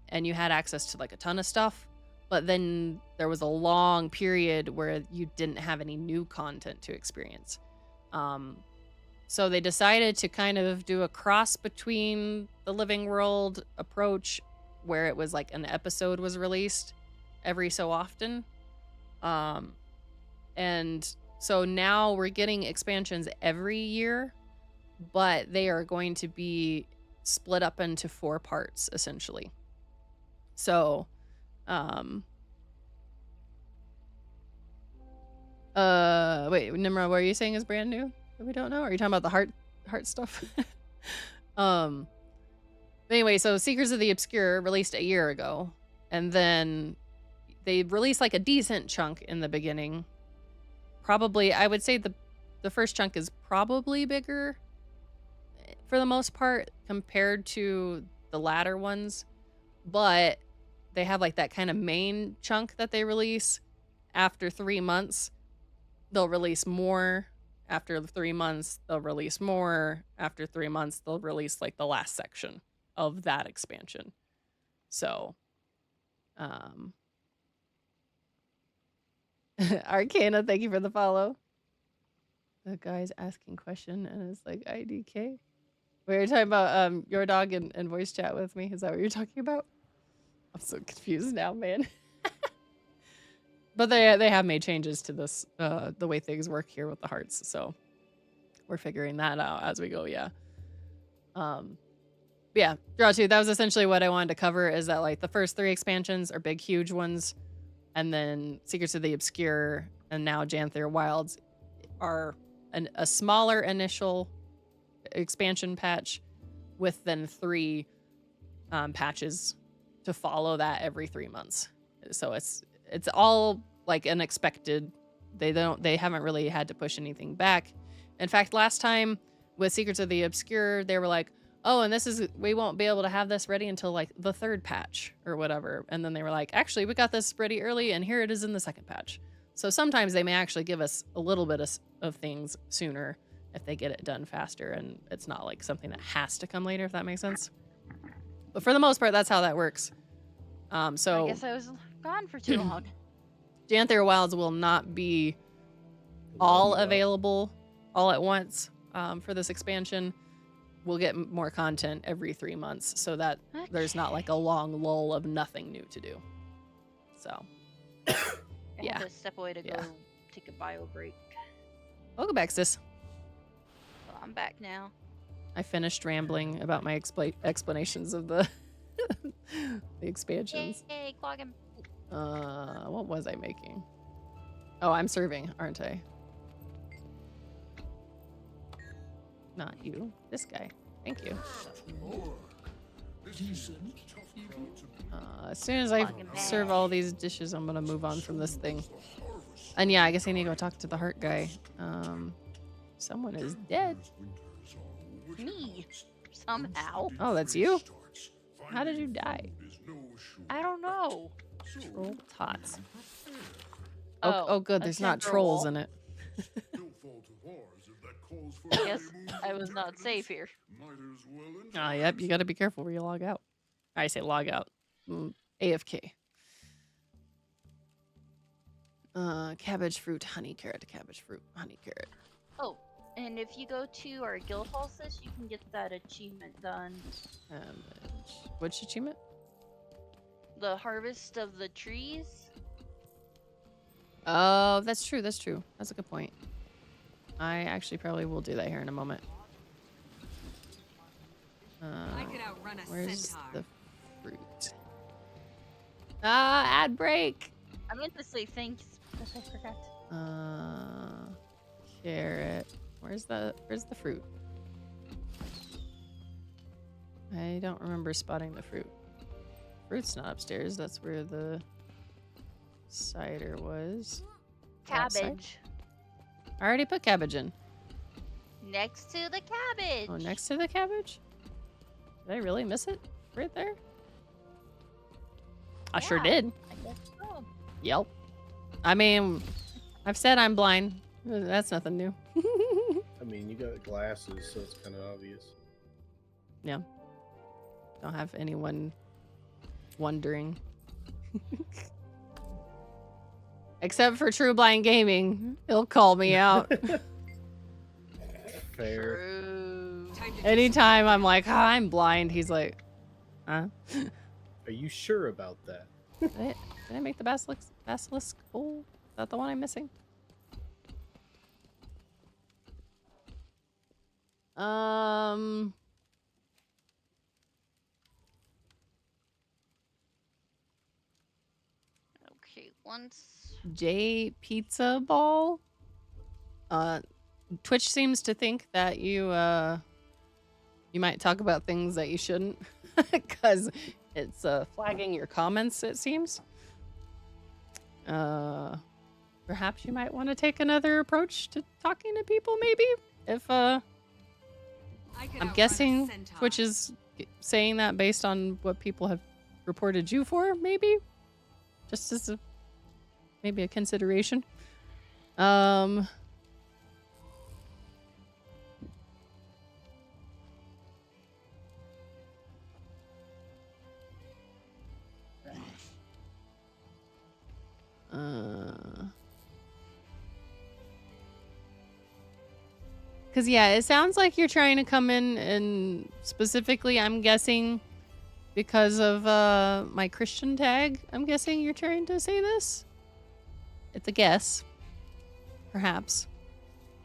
A: And you had access to like a ton of stuff, but then there was a long period where you didn't have any new content to experience. So they decided to kind of do a cross between the Living World approach, where it was like an episode was released every so often. And so now we're getting expansions every year, but they are going to be split up into 4 parts, essentially. So, wait, Nimra, what are you saying is brand new that we don't know? Are you talking about the heart stuff? Anyway, so Seekers of the Obscure released a year ago, and then they released like a decent chunk in the beginning. Probably, I would say the first chunk is probably bigger for the most part compared to the latter ones, but they have like that kind of main chunk that they release. After 3 months, they'll release more. After 3 months, they'll release more. After 3 months, they'll release like the last section of that expansion. So, Arcana, thank you for the follow. The guy's asking question and it's like IDK. We were talking about your dog and voice chat with me. Is that what you're talking about? I'm so confused now, man. But they have made changes to this, the way things work here with the hearts. So we're figuring that out as we go. Yeah. Yeah, Geratu, that was essentially what I wanted to cover, is that like the first 3 expansions are big, huge ones. And then Secrets of the Obscure and now Janthir Wilds are a smaller initial expansion patch with then 3 patches to follow that every 3 months. So it's all like unexpected. They haven't really had to push anything back. In fact, last time with Secrets of the Obscure, they were like, oh, and we won't be able to have this ready until like the 3rd patch or whatever. And then they were like, actually, we got this ready early and here it is in the 2nd patch. So sometimes they may actually give us a little bit of things sooner if they get it done faster, and it's not like something that has to come later, if that makes sense. But for the most part, that's how that works. So
C: I guess I was gone for too long.
A: Janthir Wilds will not be all available all at once for this expansion. We'll get more content every 3 months so that there's not like a long lull of nothing new to do. So,
C: I had to step away to go take a bio break.
A: Welcome back, sis.
C: Well, I'm back now.
A: I finished rambling about my explanations of the the expansions.
C: Hey, clog him.
A: What was I making? Oh, I'm serving, aren't I? Not you. This guy. Thank you. As soon as I serve all these dishes, I'm gonna move on from this thing. And yeah, I guess I need to go talk to the heart guy. Someone is dead.
C: Me. Somehow.
A: Oh, that's you? How did you die?
C: I don't know.
A: Troll tots. Oh, good. There's not trolls in it.
R: fall to whores if that calls for
C: I guess I was not safe here.
R: Might as well enjoy
A: Yep, you got to be careful where you log out. I say log out. AFK. Cabbage fruit, honey carrot, cabbage fruit, honey carrot.
C: Oh, and if you go to our guild hall, sis, you can get that achievement done.
A: Which achievement?
C: The harvest of the trees.
A: Oh, that's true. That's true. That's a good point. I actually probably will do that here in a moment.
D: I could outrun a
A: Where's
D: centaur.
A: the fruit? Ad break.
C: I meant to say thanks, but I forgot.
A: Carrot. Where's the fruit? I don't remember spotting the fruit. Fruit's not upstairs. That's where the cider was.
C: Cabbage.
A: I already put cabbage in.
C: Next to the cabbage.
A: Oh, next to the cabbage? Did I really miss it? Right there? I sure did.
C: I guess so.
A: Yep. I mean, I've said I'm blind. That's nothing new.
L: I mean, you got glasses, so it's kind of obvious.
A: Yeah. Don't have anyone wondering. Except for True Blind Gaming. He'll call me out.
L: Fair.
A: Anytime I'm like, I'm blind, he's like, huh?
L: Are you sure about that?
A: Did I make the basilisk bowl? Is that the one I'm missing?
C: Okay, once.
A: J Pizza Ball. Twitch seems to think that you might talk about things that you shouldn't, because it's flagging your comments. It seems. Perhaps you might want to take another approach to talking to people. Maybe if I'm guessing Twitch is saying that based on what people have reported you for. Maybe just as maybe a consideration. Because yeah, it sounds like you're trying to come in and specifically, I'm guessing, because of my Christian tag. I'm guessing you're trying to say this. It's a guess, perhaps.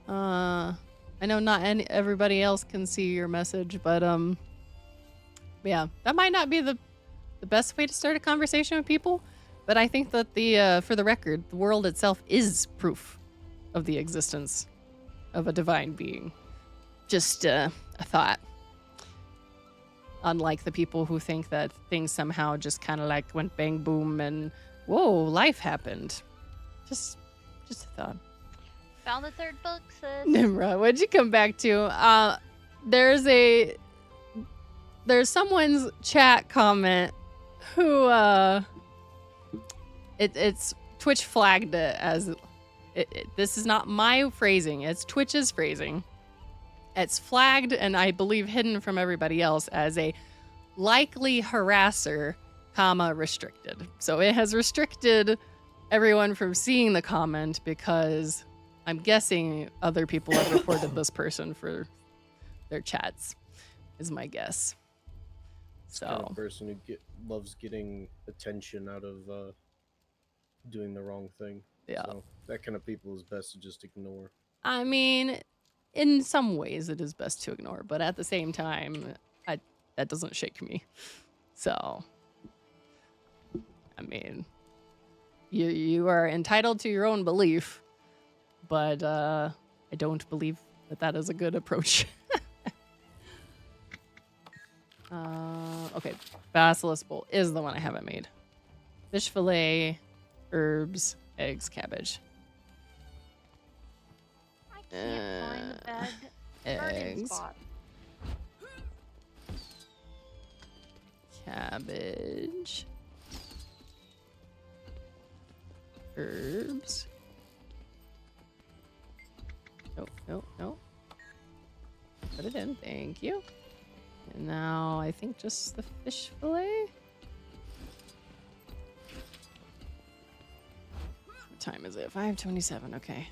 A: I know not everybody else can see your message, but yeah, that might not be the best way to start a conversation with people. But I think that for the record, the world itself is proof of the existence of a divine being. Just a thought. Unlike the people who think that things somehow just kind of like went bang boom and whoa, life happened. Just a thought.
C: Found the third book, sis.
A: Nimra, what'd you come back to? There's someone's chat comment who it's Twitch flagged it as this is not my phrasing, it's Twitch's phrasing. It's flagged and I believe hidden from everybody else as a likely harasser, restricted. So it has restricted everyone from seeing the comment because I'm guessing other people have reported this person for their chats, is my guess. So
L: kind of person who loves getting attention out of doing the wrong thing.
A: Yeah.
L: So that kind of people is best to just ignore.
A: I mean, in some ways it is best to ignore, but at the same time, that doesn't shake me. So, I mean, you are entitled to your own belief, but I don't believe that is a good approach. Okay, basilisk bowl is the one I haven't made. Fish fillet, herbs, eggs, cabbage.
C: I can't find the bag garden
A: Eggs.
C: spot.
A: Cabbage. Herbs. No. Put it in. Thank you. And now I think just the fish fillet. What time is it? 5:27. Okay.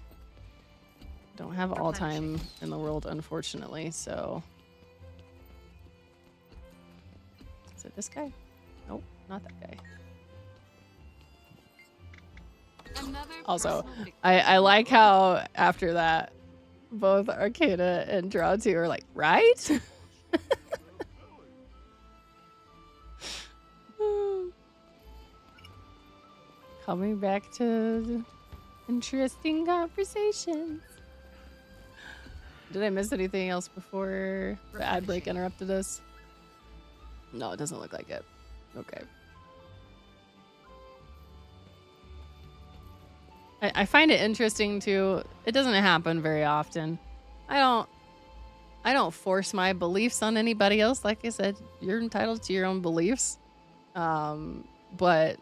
A: Don't have all time in the world, unfortunately, so. Is it this guy? Nope, not that guy. Also, I like how after that, both Arcana and Draw2 are like, right? Coming back to interesting conversations. Did I miss anything else before the ad break interrupted us? No, it doesn't look like it. Okay. I find it interesting too. It doesn't happen very often. I don't force my beliefs on anybody else. Like I said, you're entitled to your own beliefs. But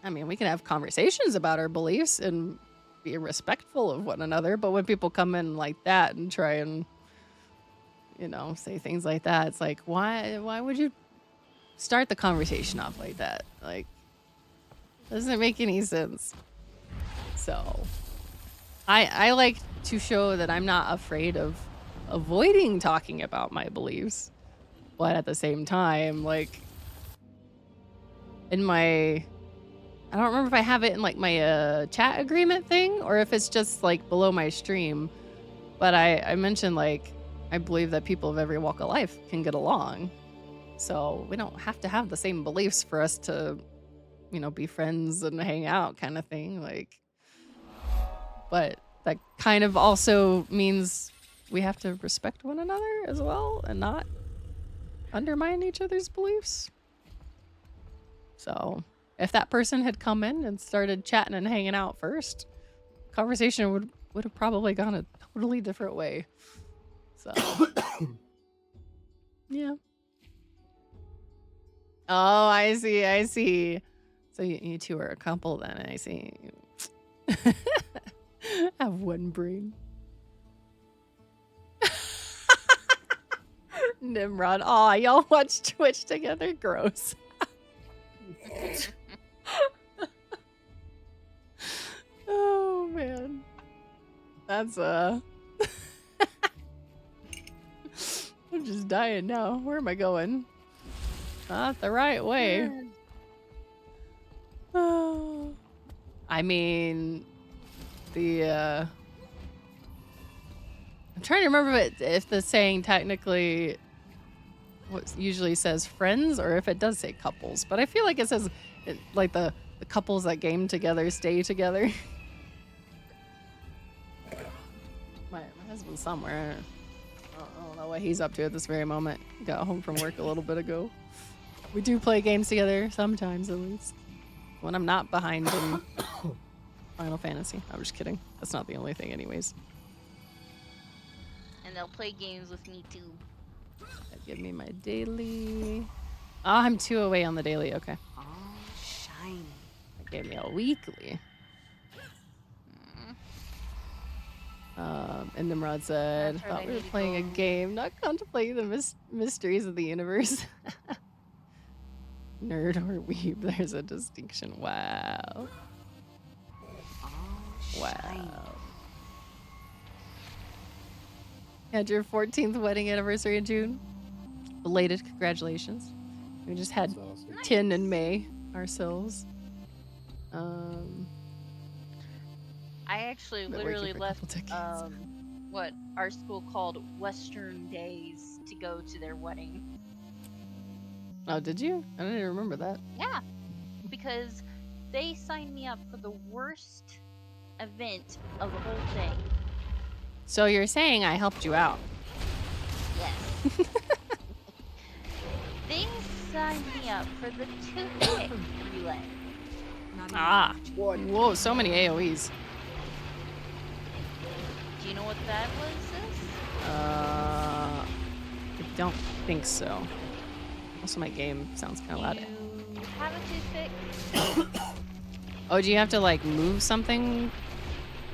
A: I mean, we can have conversations about our beliefs and be respectful of one another. But when people come in like that and try and, you know, say things like that, it's like, why would you start the conversation off like that? Like, doesn't make any sense. So I like to show that I'm not afraid of avoiding talking about my beliefs, but at the same time, like in my, I don't remember if I have it in like my chat agreement thing or if it's just like below my stream, but I mentioned like I believe that people of every walk of life can get along, so we don't have to have the same beliefs for us to, you know, be friends and hang out kind of thing. Like, but that kind of also means we have to respect one another as well and not undermine each other's beliefs. So if that person had come in and started chatting and hanging out first, conversation would have probably gone a totally different way. So yeah. Oh, I see. So you two are a couple then, I see. Have one brain. Nimrod. Aw, y'all watch Twitch together? Gross. Oh, man. That's, I'm just dying now. Where am I going? Not the right way. Oh. I mean, I'm trying to remember if the saying technically what usually says friends or if it does say couples, but I feel like it says like the couples that game together stay together. my husband's somewhere. I don't know what he's up to at this very moment. He got home from work a little bit ago. We do play games together sometimes, at least when I'm not behind in Final Fantasy. I'm just kidding. That's not the only thing anyways.
O: And they'll play games with me too.
A: Give me my daily. Oh, I'm 2 away on the daily. Okay.
O: Oh, shiny.
A: That gave me a weekly. And Nimrod said, thought we were playing a game, not contemplating the mysteries of the universe. Nerd or weeb, there's a distinction. Wow. Wow. Had your 14th wedding anniversary in June. Belated congratulations. We just had 10 in May ourselves.
O: I actually literally left what our school called Western Days to go to their wedding.
A: Oh, did you? I didn't even remember that.
O: Yeah, because they signed me up for the worst event of the whole thing.
A: So you're saying I helped you out?
O: Yes. They signed me up for the toothpick relay.
A: Ah. Whoa, so many AoEs.
O: Do you know what that was, sis?
A: I don't think so. Also, my game sounds kind of loud.
O: You have a toothpick?
A: Oh, do you have to like move something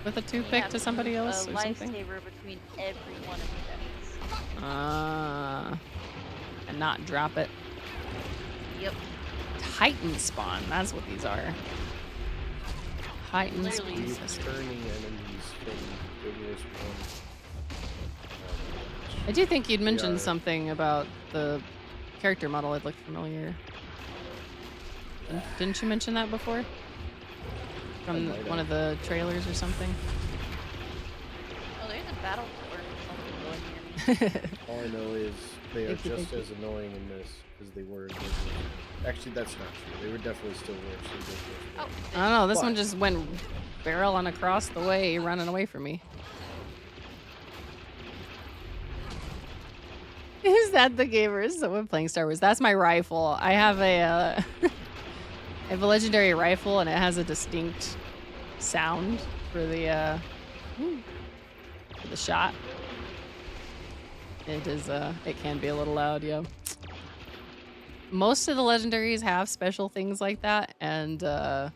A: with a toothpick to somebody else or something?
C: Lifesaver between every one of the
A: And not drop it.
C: Yep.
A: Titan spawn. That's what these are. Titan spawn.
L: Turning enemies from vigorous ones.
A: I do think you'd mentioned something about the character model. It looked familiar. Didn't you mention that before? From one of the trailers or something?
C: Oh, there's a battle or something going near me.
L: All I know is they are just as annoying in this as they were in this. Actually, that's not true. They were definitely still worse in this.
C: Oh,
A: I don't know. This one just went barreling across the way, running away from me. Is that the gamer? Someone playing Star Wars. That's my rifle. I have a I have a legendary rifle, and it has a distinct sound for the shot. It is it can be a little loud, yeah. Most of the legendaries have special things like that, and at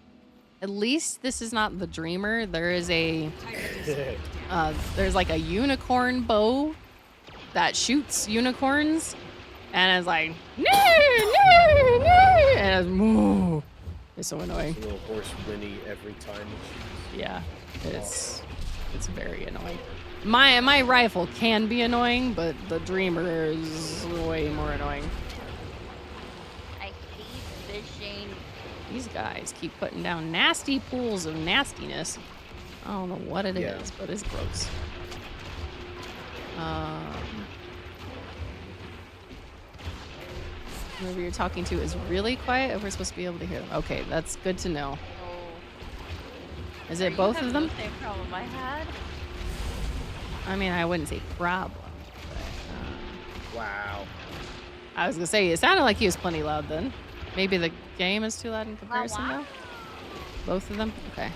A: least this is not the Dreamer. There is a there's like a unicorn bow that shoots unicorns, and it's like no, and it's moo. It's so annoying.
L: It's a little horse whinny every time.
A: Yeah, it's very annoying. My rifle can be annoying, but the Dreamer is way more annoying.
C: I hate fishing.
A: These guys keep putting down nasty pools of nastiness. I don't know what it is, but it's gross. Whoever you're talking to is really quiet, or we're supposed to be able to hear them. Okay, that's good to know. Is it both of them?
C: The same problem I had.
A: I mean, I wouldn't say problem. But,
L: wow.
A: I was gonna say it sounded like he was plenty loud then. Maybe the game is too loud in comparison though. Both of them. Okay.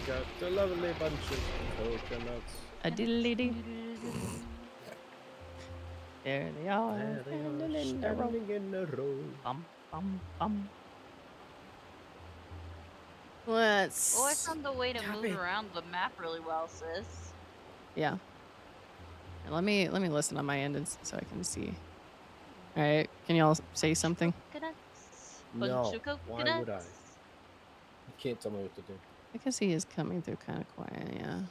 L: Got a lovely bunch of coconuts.
A: A diddly dee. There they are.
L: Standing in a row.
A: Bum, bum, bum. Let's.
C: Oh, I found the way to move around the map really well, sis.
A: Yeah. And let me listen on my end so I can see. All right, can y'all say something?
L: No. Why would I? You can't tell me what to do.
A: Because he is coming through kind of quiet. Yeah.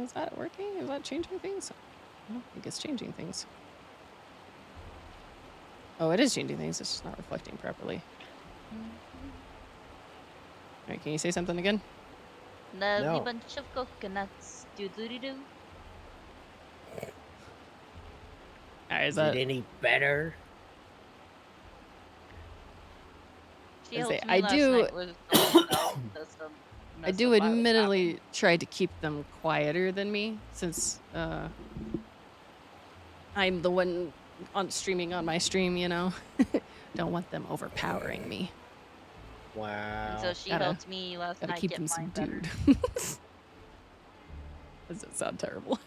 A: Is that working? Is that changing things? I don't think it's changing things. Oh, it is changing things. It's just not reflecting properly. All right, can you say something again?
C: Lovely bunch of coconuts. Do-do-do-do.
A: All right,
L: is it any better?
A: I do. I do admittedly try to keep them quieter than me, since I'm the one streaming on my stream. You know, don't want them overpowering me.
L: Wow.
C: So she helped me last night
A: keep
C: get
A: them
C: mine
A: subdued. Does it sound terrible?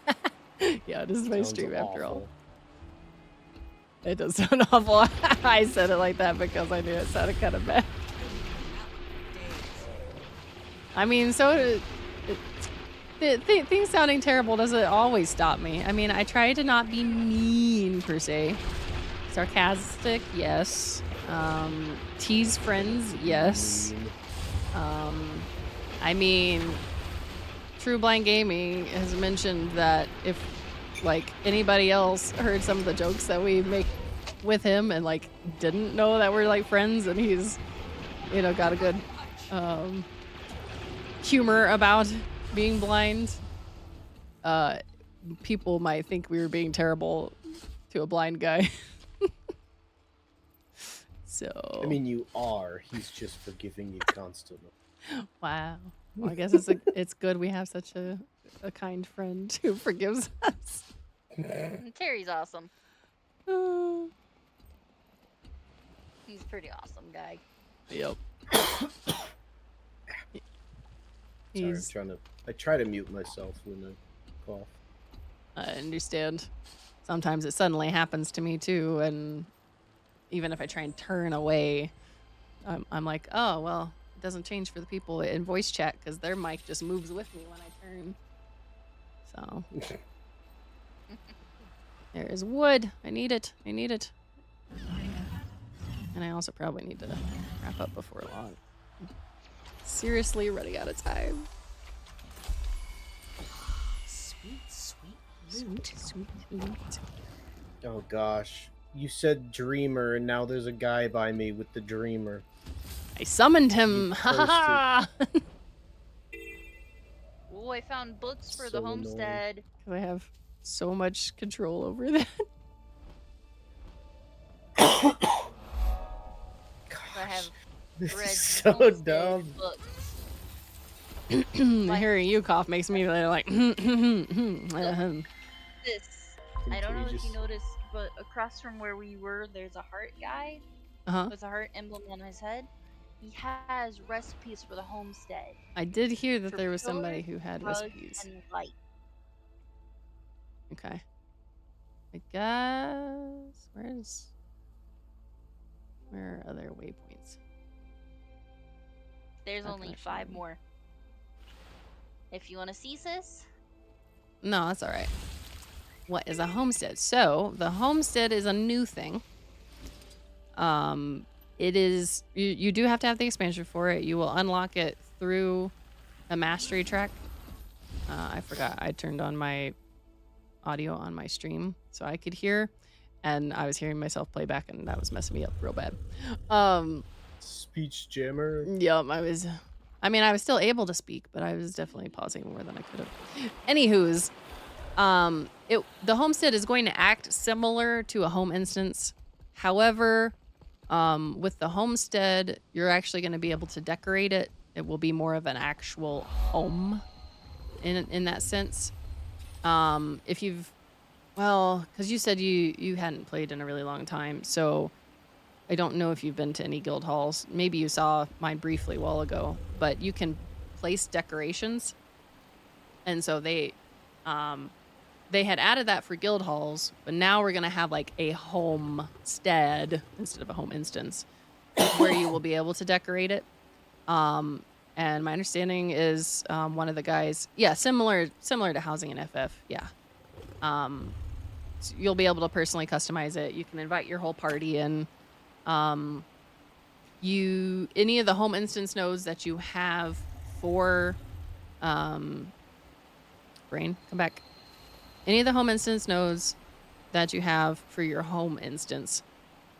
A: Yeah, this is my
L: Sounds
A: stream after all.
L: awful.
A: It does sound awful. I said it like that because I knew it sounded kind of bad. I mean, so things sounding terrible doesn't always stop me. I mean, I try to not be mean per se. Sarcastic, yes. Tease friends, yes. I mean, True Blind Gaming has mentioned that if like anybody else heard some of the jokes that we make with him and like didn't know that we're like friends, and he's, you know, got a good humor about being blind, people might think we were being terrible to a blind guy. So
L: I mean, you are. He's just forgiving you constantly.
A: Wow. Well, I guess it's good we have such a kind friend who forgives us.
C: Terry's awesome. He's a pretty awesome guy.
A: Yep.
L: Sorry, I try to mute myself when I cough.
A: I understand. Sometimes it suddenly happens to me too, and even if I try and turn away, I'm like, oh well, It doesn't change for the people in voice chat because their mic just moves with me when I turn. So there is wood. I need it. I need it. And I also probably need to wrap up before long. Seriously, running out of time.
J: Sweet, sweet loot.
A: Sweet loot.
L: Oh gosh. You said dreamer, and now there's a guy by me with the dreamer.
A: I summoned him. Ha ha ha.
O: Oh, I found books for
L: So
O: the homestead.
A: I have so much control over that.
O: I have
L: This
O: read
L: is so
O: homestead
L: dumb.
O: books.
A: Hearing you cough makes me like.
O: This. I don't know if
L: Contagious.
O: you noticed, but across from where we were, there's a heart guy
A: Uh-huh.
O: with a heart emblem on his head. He has recipes for the homestead.
A: I did hear that
O: For
A: there was somebody
O: pillars,
A: who had
O: rugs,
A: recipes.
O: and light.
A: Okay. I guess where are other waypoints?
O: There's
A: How
O: only
A: can I
O: 5
A: find-
O: more. If you want to see sis,
A: No, that's all right. What is a homestead? So the homestead is a new thing. It is you do have to have the expansion for it. You will unlock it through a mastery track. I forgot I turned on my audio on my stream so I could hear, and I was hearing myself play back, and that was messing me up real bad.
L: Speech jammer.
A: Yep, I was still able to speak, but I was definitely pausing more than I could have. Anywho's, the homestead is going to act similar to a home instance. However, with the homestead, you're actually going to be able to decorate it. It will be more of an actual home in that sense. If you've, because you said you hadn't played in a really long time, so I don't know if you've been to any guild halls. Maybe you saw mine briefly a while ago, but you can place decorations. And so they had added that for guild halls, but now we're going to have like a homestead instead of a home instance where you will be able to decorate it. And my understanding is one of the guys, similar to housing in FF. Yeah. So you'll be able to personally customize it. You can invite your whole party in. Any of the home instance nodes that you have for brain, come back. Any of the home instance nodes that you have for your home instance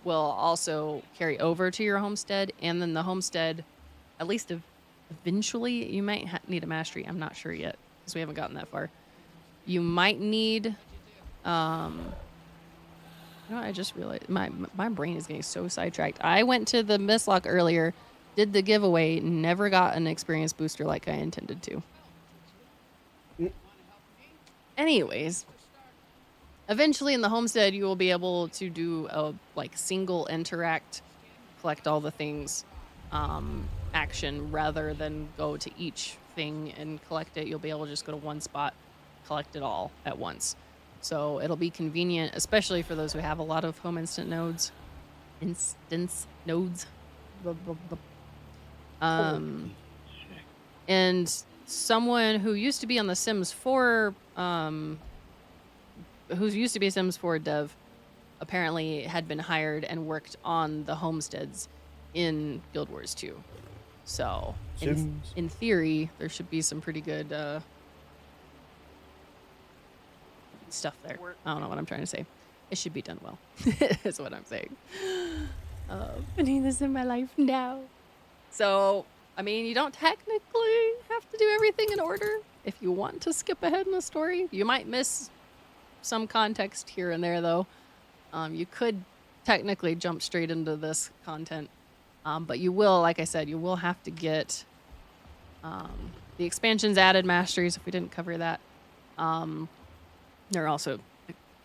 A: will also carry over to your homestead, and then the homestead, at least eventually, you might need a mastery. I'm not sure yet because we haven't gotten that far. You might need. I just realized my brain is getting so sidetracked. I went to the Mistlock earlier, did the giveaway, never got an experience booster like I intended to. Anyways, eventually in the homestead, you will be able to do a single interact, collect all the things, action rather than go to each thing and collect it. You'll be able to just go to one spot, collect it all at once. So it'll be convenient, especially for those who have a lot of home instance nodes. And someone who used to be on the Sims 4, who used to be a Sims 4 dev, apparently had been hired and worked on the homesteads in Guild Wars 2. So in theory, there should be some pretty good stuff there. I don't know what I'm trying to say. It should be done well, is what I'm saying. I need this in my life now. So, I mean, you don't technically have to do everything in order. If you want to skip ahead in the story, you might miss some context here and there, though. You could technically jump straight into this content. But you will, like I said, you will have to get the expansions added masteries, if we didn't cover that. There are also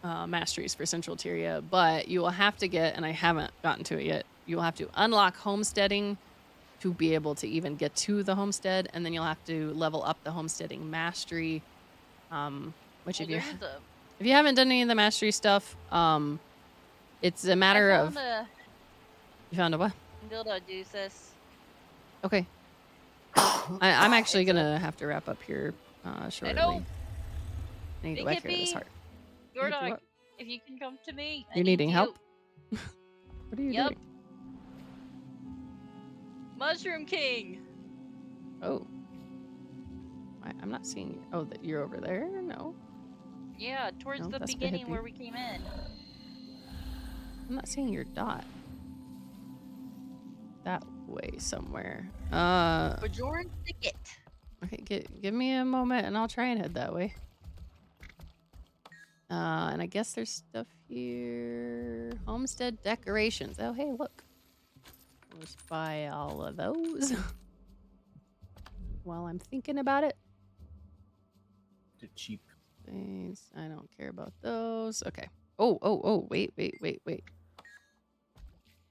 A: masteries for Central Tyria, but you will have to get, and I haven't gotten to it yet, you will have to unlock homesteading to be able to even get to the homestead, and then you'll have to level up the homesteading mastery, which if you haven't done any of the mastery stuff, it's a matter of... You found a what?
O: Build a Deuces.
A: Okay. I'm actually gonna have to wrap up here shortly.
O: I know.
A: I need to
O: Big
A: whack here this
O: hippie.
A: heart.
O: Your
A: Hippie
O: dog.
A: what?
O: If you can come to me, I
A: You're
O: need
A: needing
O: you.
A: help? What are you
O: Yep.
A: doing?
O: Mushroom King.
A: Oh. I'm not seeing you. Oh, that you're over there? No.
O: Yeah, towards
A: No,
O: the
A: that's the
O: beginning
A: hippie.
O: where we came in.
A: I'm not seeing your dot. That way somewhere.
O: Bajoran Thicket.
A: Okay, give me a moment and I'll try and head that way. And I guess there's stuff here. Homestead decorations. Oh, hey, look. I'll just buy all of those while I'm thinking about it.
L: They're cheap.
A: Things. I don't care about those. Okay. Oh, wait.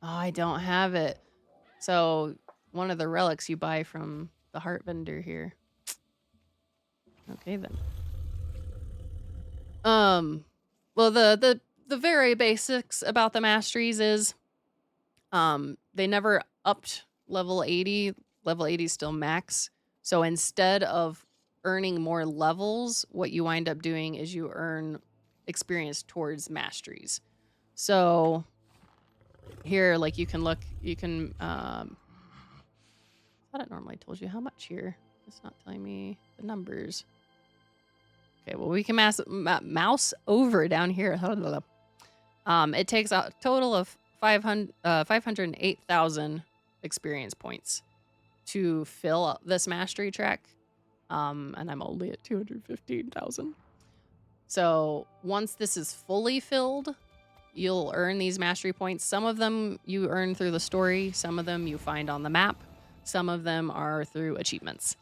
A: Oh, I don't have it. So, one of the relics you buy from the heart vendor here. Okay, then. Well, the very basics about the masteries is they never upped level 80. Level 80 is still max. So instead of earning more levels, what you wind up doing is you earn experience towards masteries. So here, like you can I thought it normally told you how much here. It's not telling me the numbers. Okay, well, we can mouse over down here. It takes a total of 508,000 experience points to fill up this mastery track. And I'm only at 215,000. So once this is fully filled, you'll earn these mastery points. Some of them you earn through the story. Some of them you find on the map. Some of them are through achievements.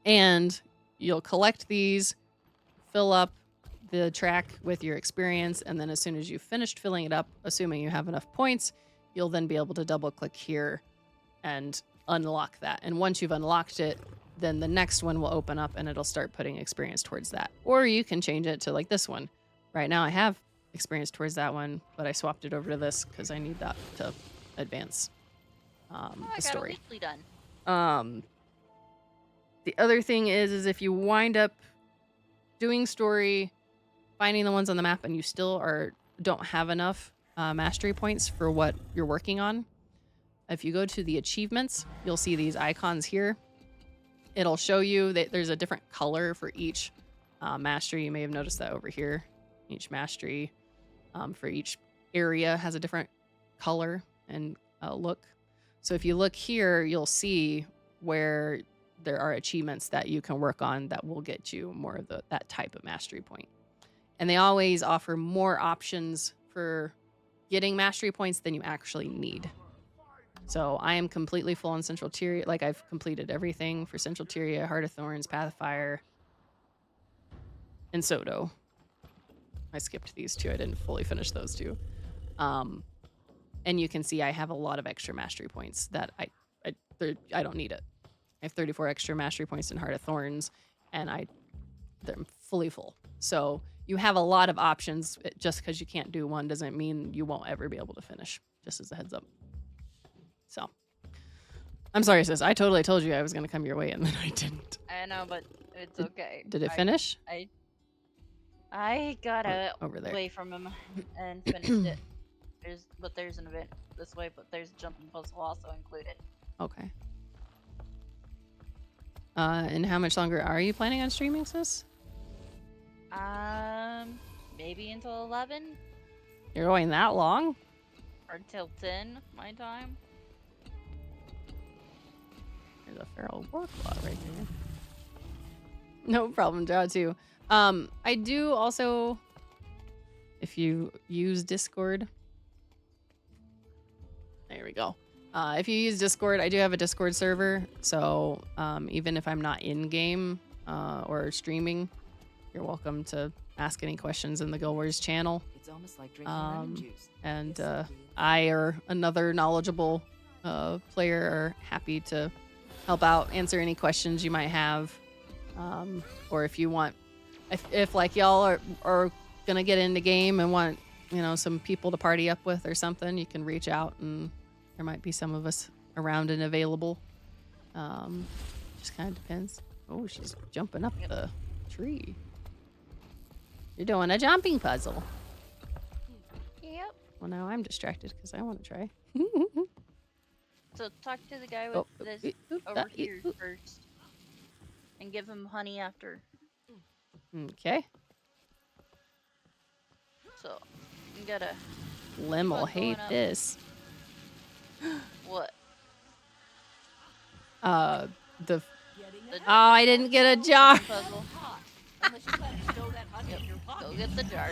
A: And you'll collect these, fill up the track with your experience, and then as soon as you've finished filling it up, assuming you have enough points, you'll then be able to double click here and unlock that. And once you've unlocked it, then the next one will open up and it'll start putting experience towards that. Or you can change it to like this one. Right now I have experience towards that one, but I swapped it over to this because I need that to advance the story.
O: I got a weekly done.
A: The other thing is if you wind up doing story, finding the ones on the map, and you still don't have enough mastery points for what you're working on, if you go to the achievements, you'll see these icons here. It'll show you that there's a different color for each mastery. You may have noticed that over here. Each mastery for each area has a different color and look. So if you look here, you'll see where there are achievements that you can work on that will get you more of that type of mastery point. And they always offer more options for getting mastery points than you actually need. So I am completely full on Central Tyria. Like I've completed everything for Central Tyria, Heart of Thorns, Path of Fire, and Soto. I skipped these two. I didn't fully finish those two. And you can see I have a lot of extra mastery points that I don't need it. I have 34 extra mastery points in Heart of Thorns, and they're fully full. So you have a lot of options. Just because you can't do one doesn't mean you won't ever be able to finish, just as a heads up. So, I'm sorry, sis. I totally told you I was going to come your way, and then I didn't.
O: I know, but it's okay.
A: Did it finish?
O: I got
A: over there.
O: away from him and finished it. There's an event this way, but there's a jumping puzzle also included.
A: Okay. And how much longer are you planning on streaming, sis?
O: Maybe until 11
A: You're going that long?
O: or until 10 my time.
A: There's a feral warclaw right there. No problem, GW2. I do also, if you use Discord, there we go. If you use Discord, I do have a Discord server, so even if I'm not in game or streaming, you're welcome to ask any questions in the Guild Wars channel.
I: It's almost like drinking lemon juice.
A: And I or another knowledgeable player are happy to help out, answer any questions you might have, or if you want, if like y'all are gonna get into game and want some people to party up with or something, you can reach out and there might be some of us around and available. Just kind of depends. Oh, she's jumping up the tree. You're doing a jumping puzzle.
O: Yep.
A: Well, now I'm distracted because I want to try.
O: So talk to the guy with this over here first. And give him honey after.
A: Okay.
O: So, you gotta...
A: Lim will hate this.
O: What?
A: Oh, I didn't get a jar.
O: Puzzle. Yep. Go get the jar.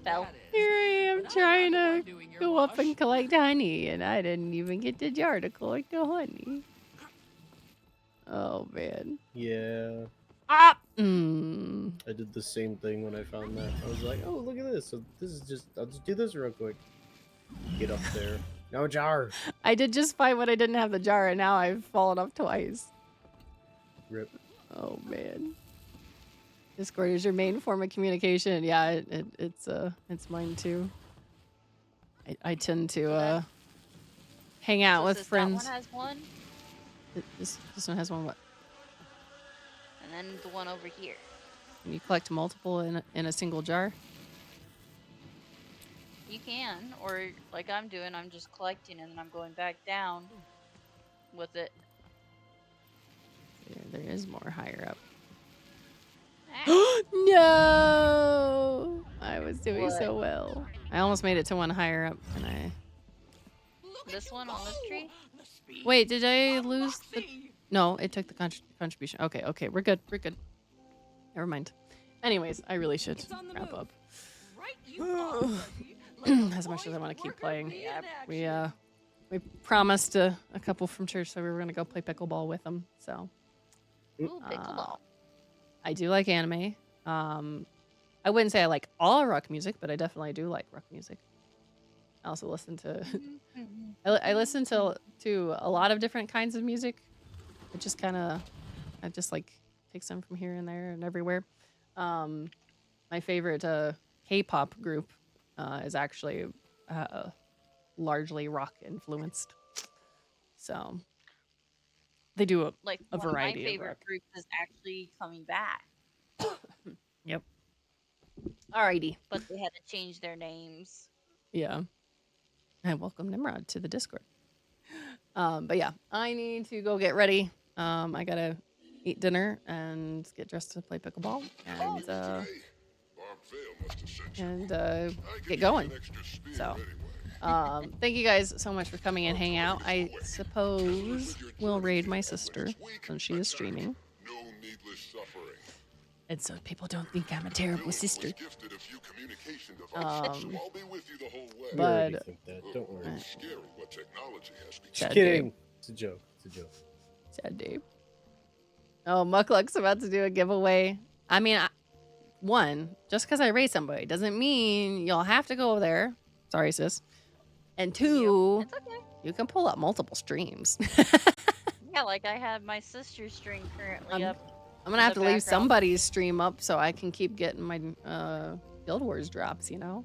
O: Fell.
A: Here I am trying to go up and collect honey, and I didn't even get the jar to collect the honey. Oh, man.
L: Yeah.
A: Ah!
L: I did the same thing when I found that. I was like, oh, look at this. So this is just, I'll just do this real quick. Get up there. No jar.
A: I did just fine when I didn't have the jar, and now I've fallen off twice.
L: Rip.
A: Oh, man. Discord is your main form of communication. Yeah, it's mine too. I tend to hang out with friends.
O: That one has one?
A: This one has one what?
O: And then the one over here.
A: Can you collect multiple in a single jar?
O: You can, or like I'm doing, I'm just collecting and then I'm going back down with it.
A: There is more higher up. No! I was doing so well. I almost made it to one higher up, and I...
O: This one on this tree?
A: Wait, did I lose the... No, it took the contribution. Okay, we're good. Never mind. Anyways, I really should wrap up. As much as I want to keep playing. We promised a couple from church that we were going to go play pickleball with them, so...
O: Ooh, pickleball.
A: I do like anime. I wouldn't say I like all rock music, but I definitely do like rock music. I also listen to... I listen to a lot of different kinds of music. It just kind of... I just like take some from here and there and everywhere. My favorite K-pop group is actually largely rock influenced. So they do a variety
O: my favorite
A: of rock.
O: group is actually coming back.
A: Yep. Alrighty.
O: But they had to change their names.
A: Yeah. And welcome Nimrod to the Discord. But yeah, I need to go get ready. I gotta eat dinner and get dressed to play pickleball and get going. So thank you guys so much for coming and hanging out. I suppose we'll raid my sister since she is streaming. And so people don't think I'm a terrible sister. But
L: don't worry.
A: Sad
L: kidding.
A: Dave.
L: It's a joke.
A: Sad Dave. Oh, Muckluck's about to do a giveaway. I mean, one, just because I raid somebody doesn't mean you'll have to go there. Sorry, sis. And two,
O: It's okay.
A: you can pull up multiple streams.
O: Yeah, like I have my sister's stream currently up.
A: I'm gonna have to leave somebody's stream up so I can keep getting my Guild Wars drops, you know?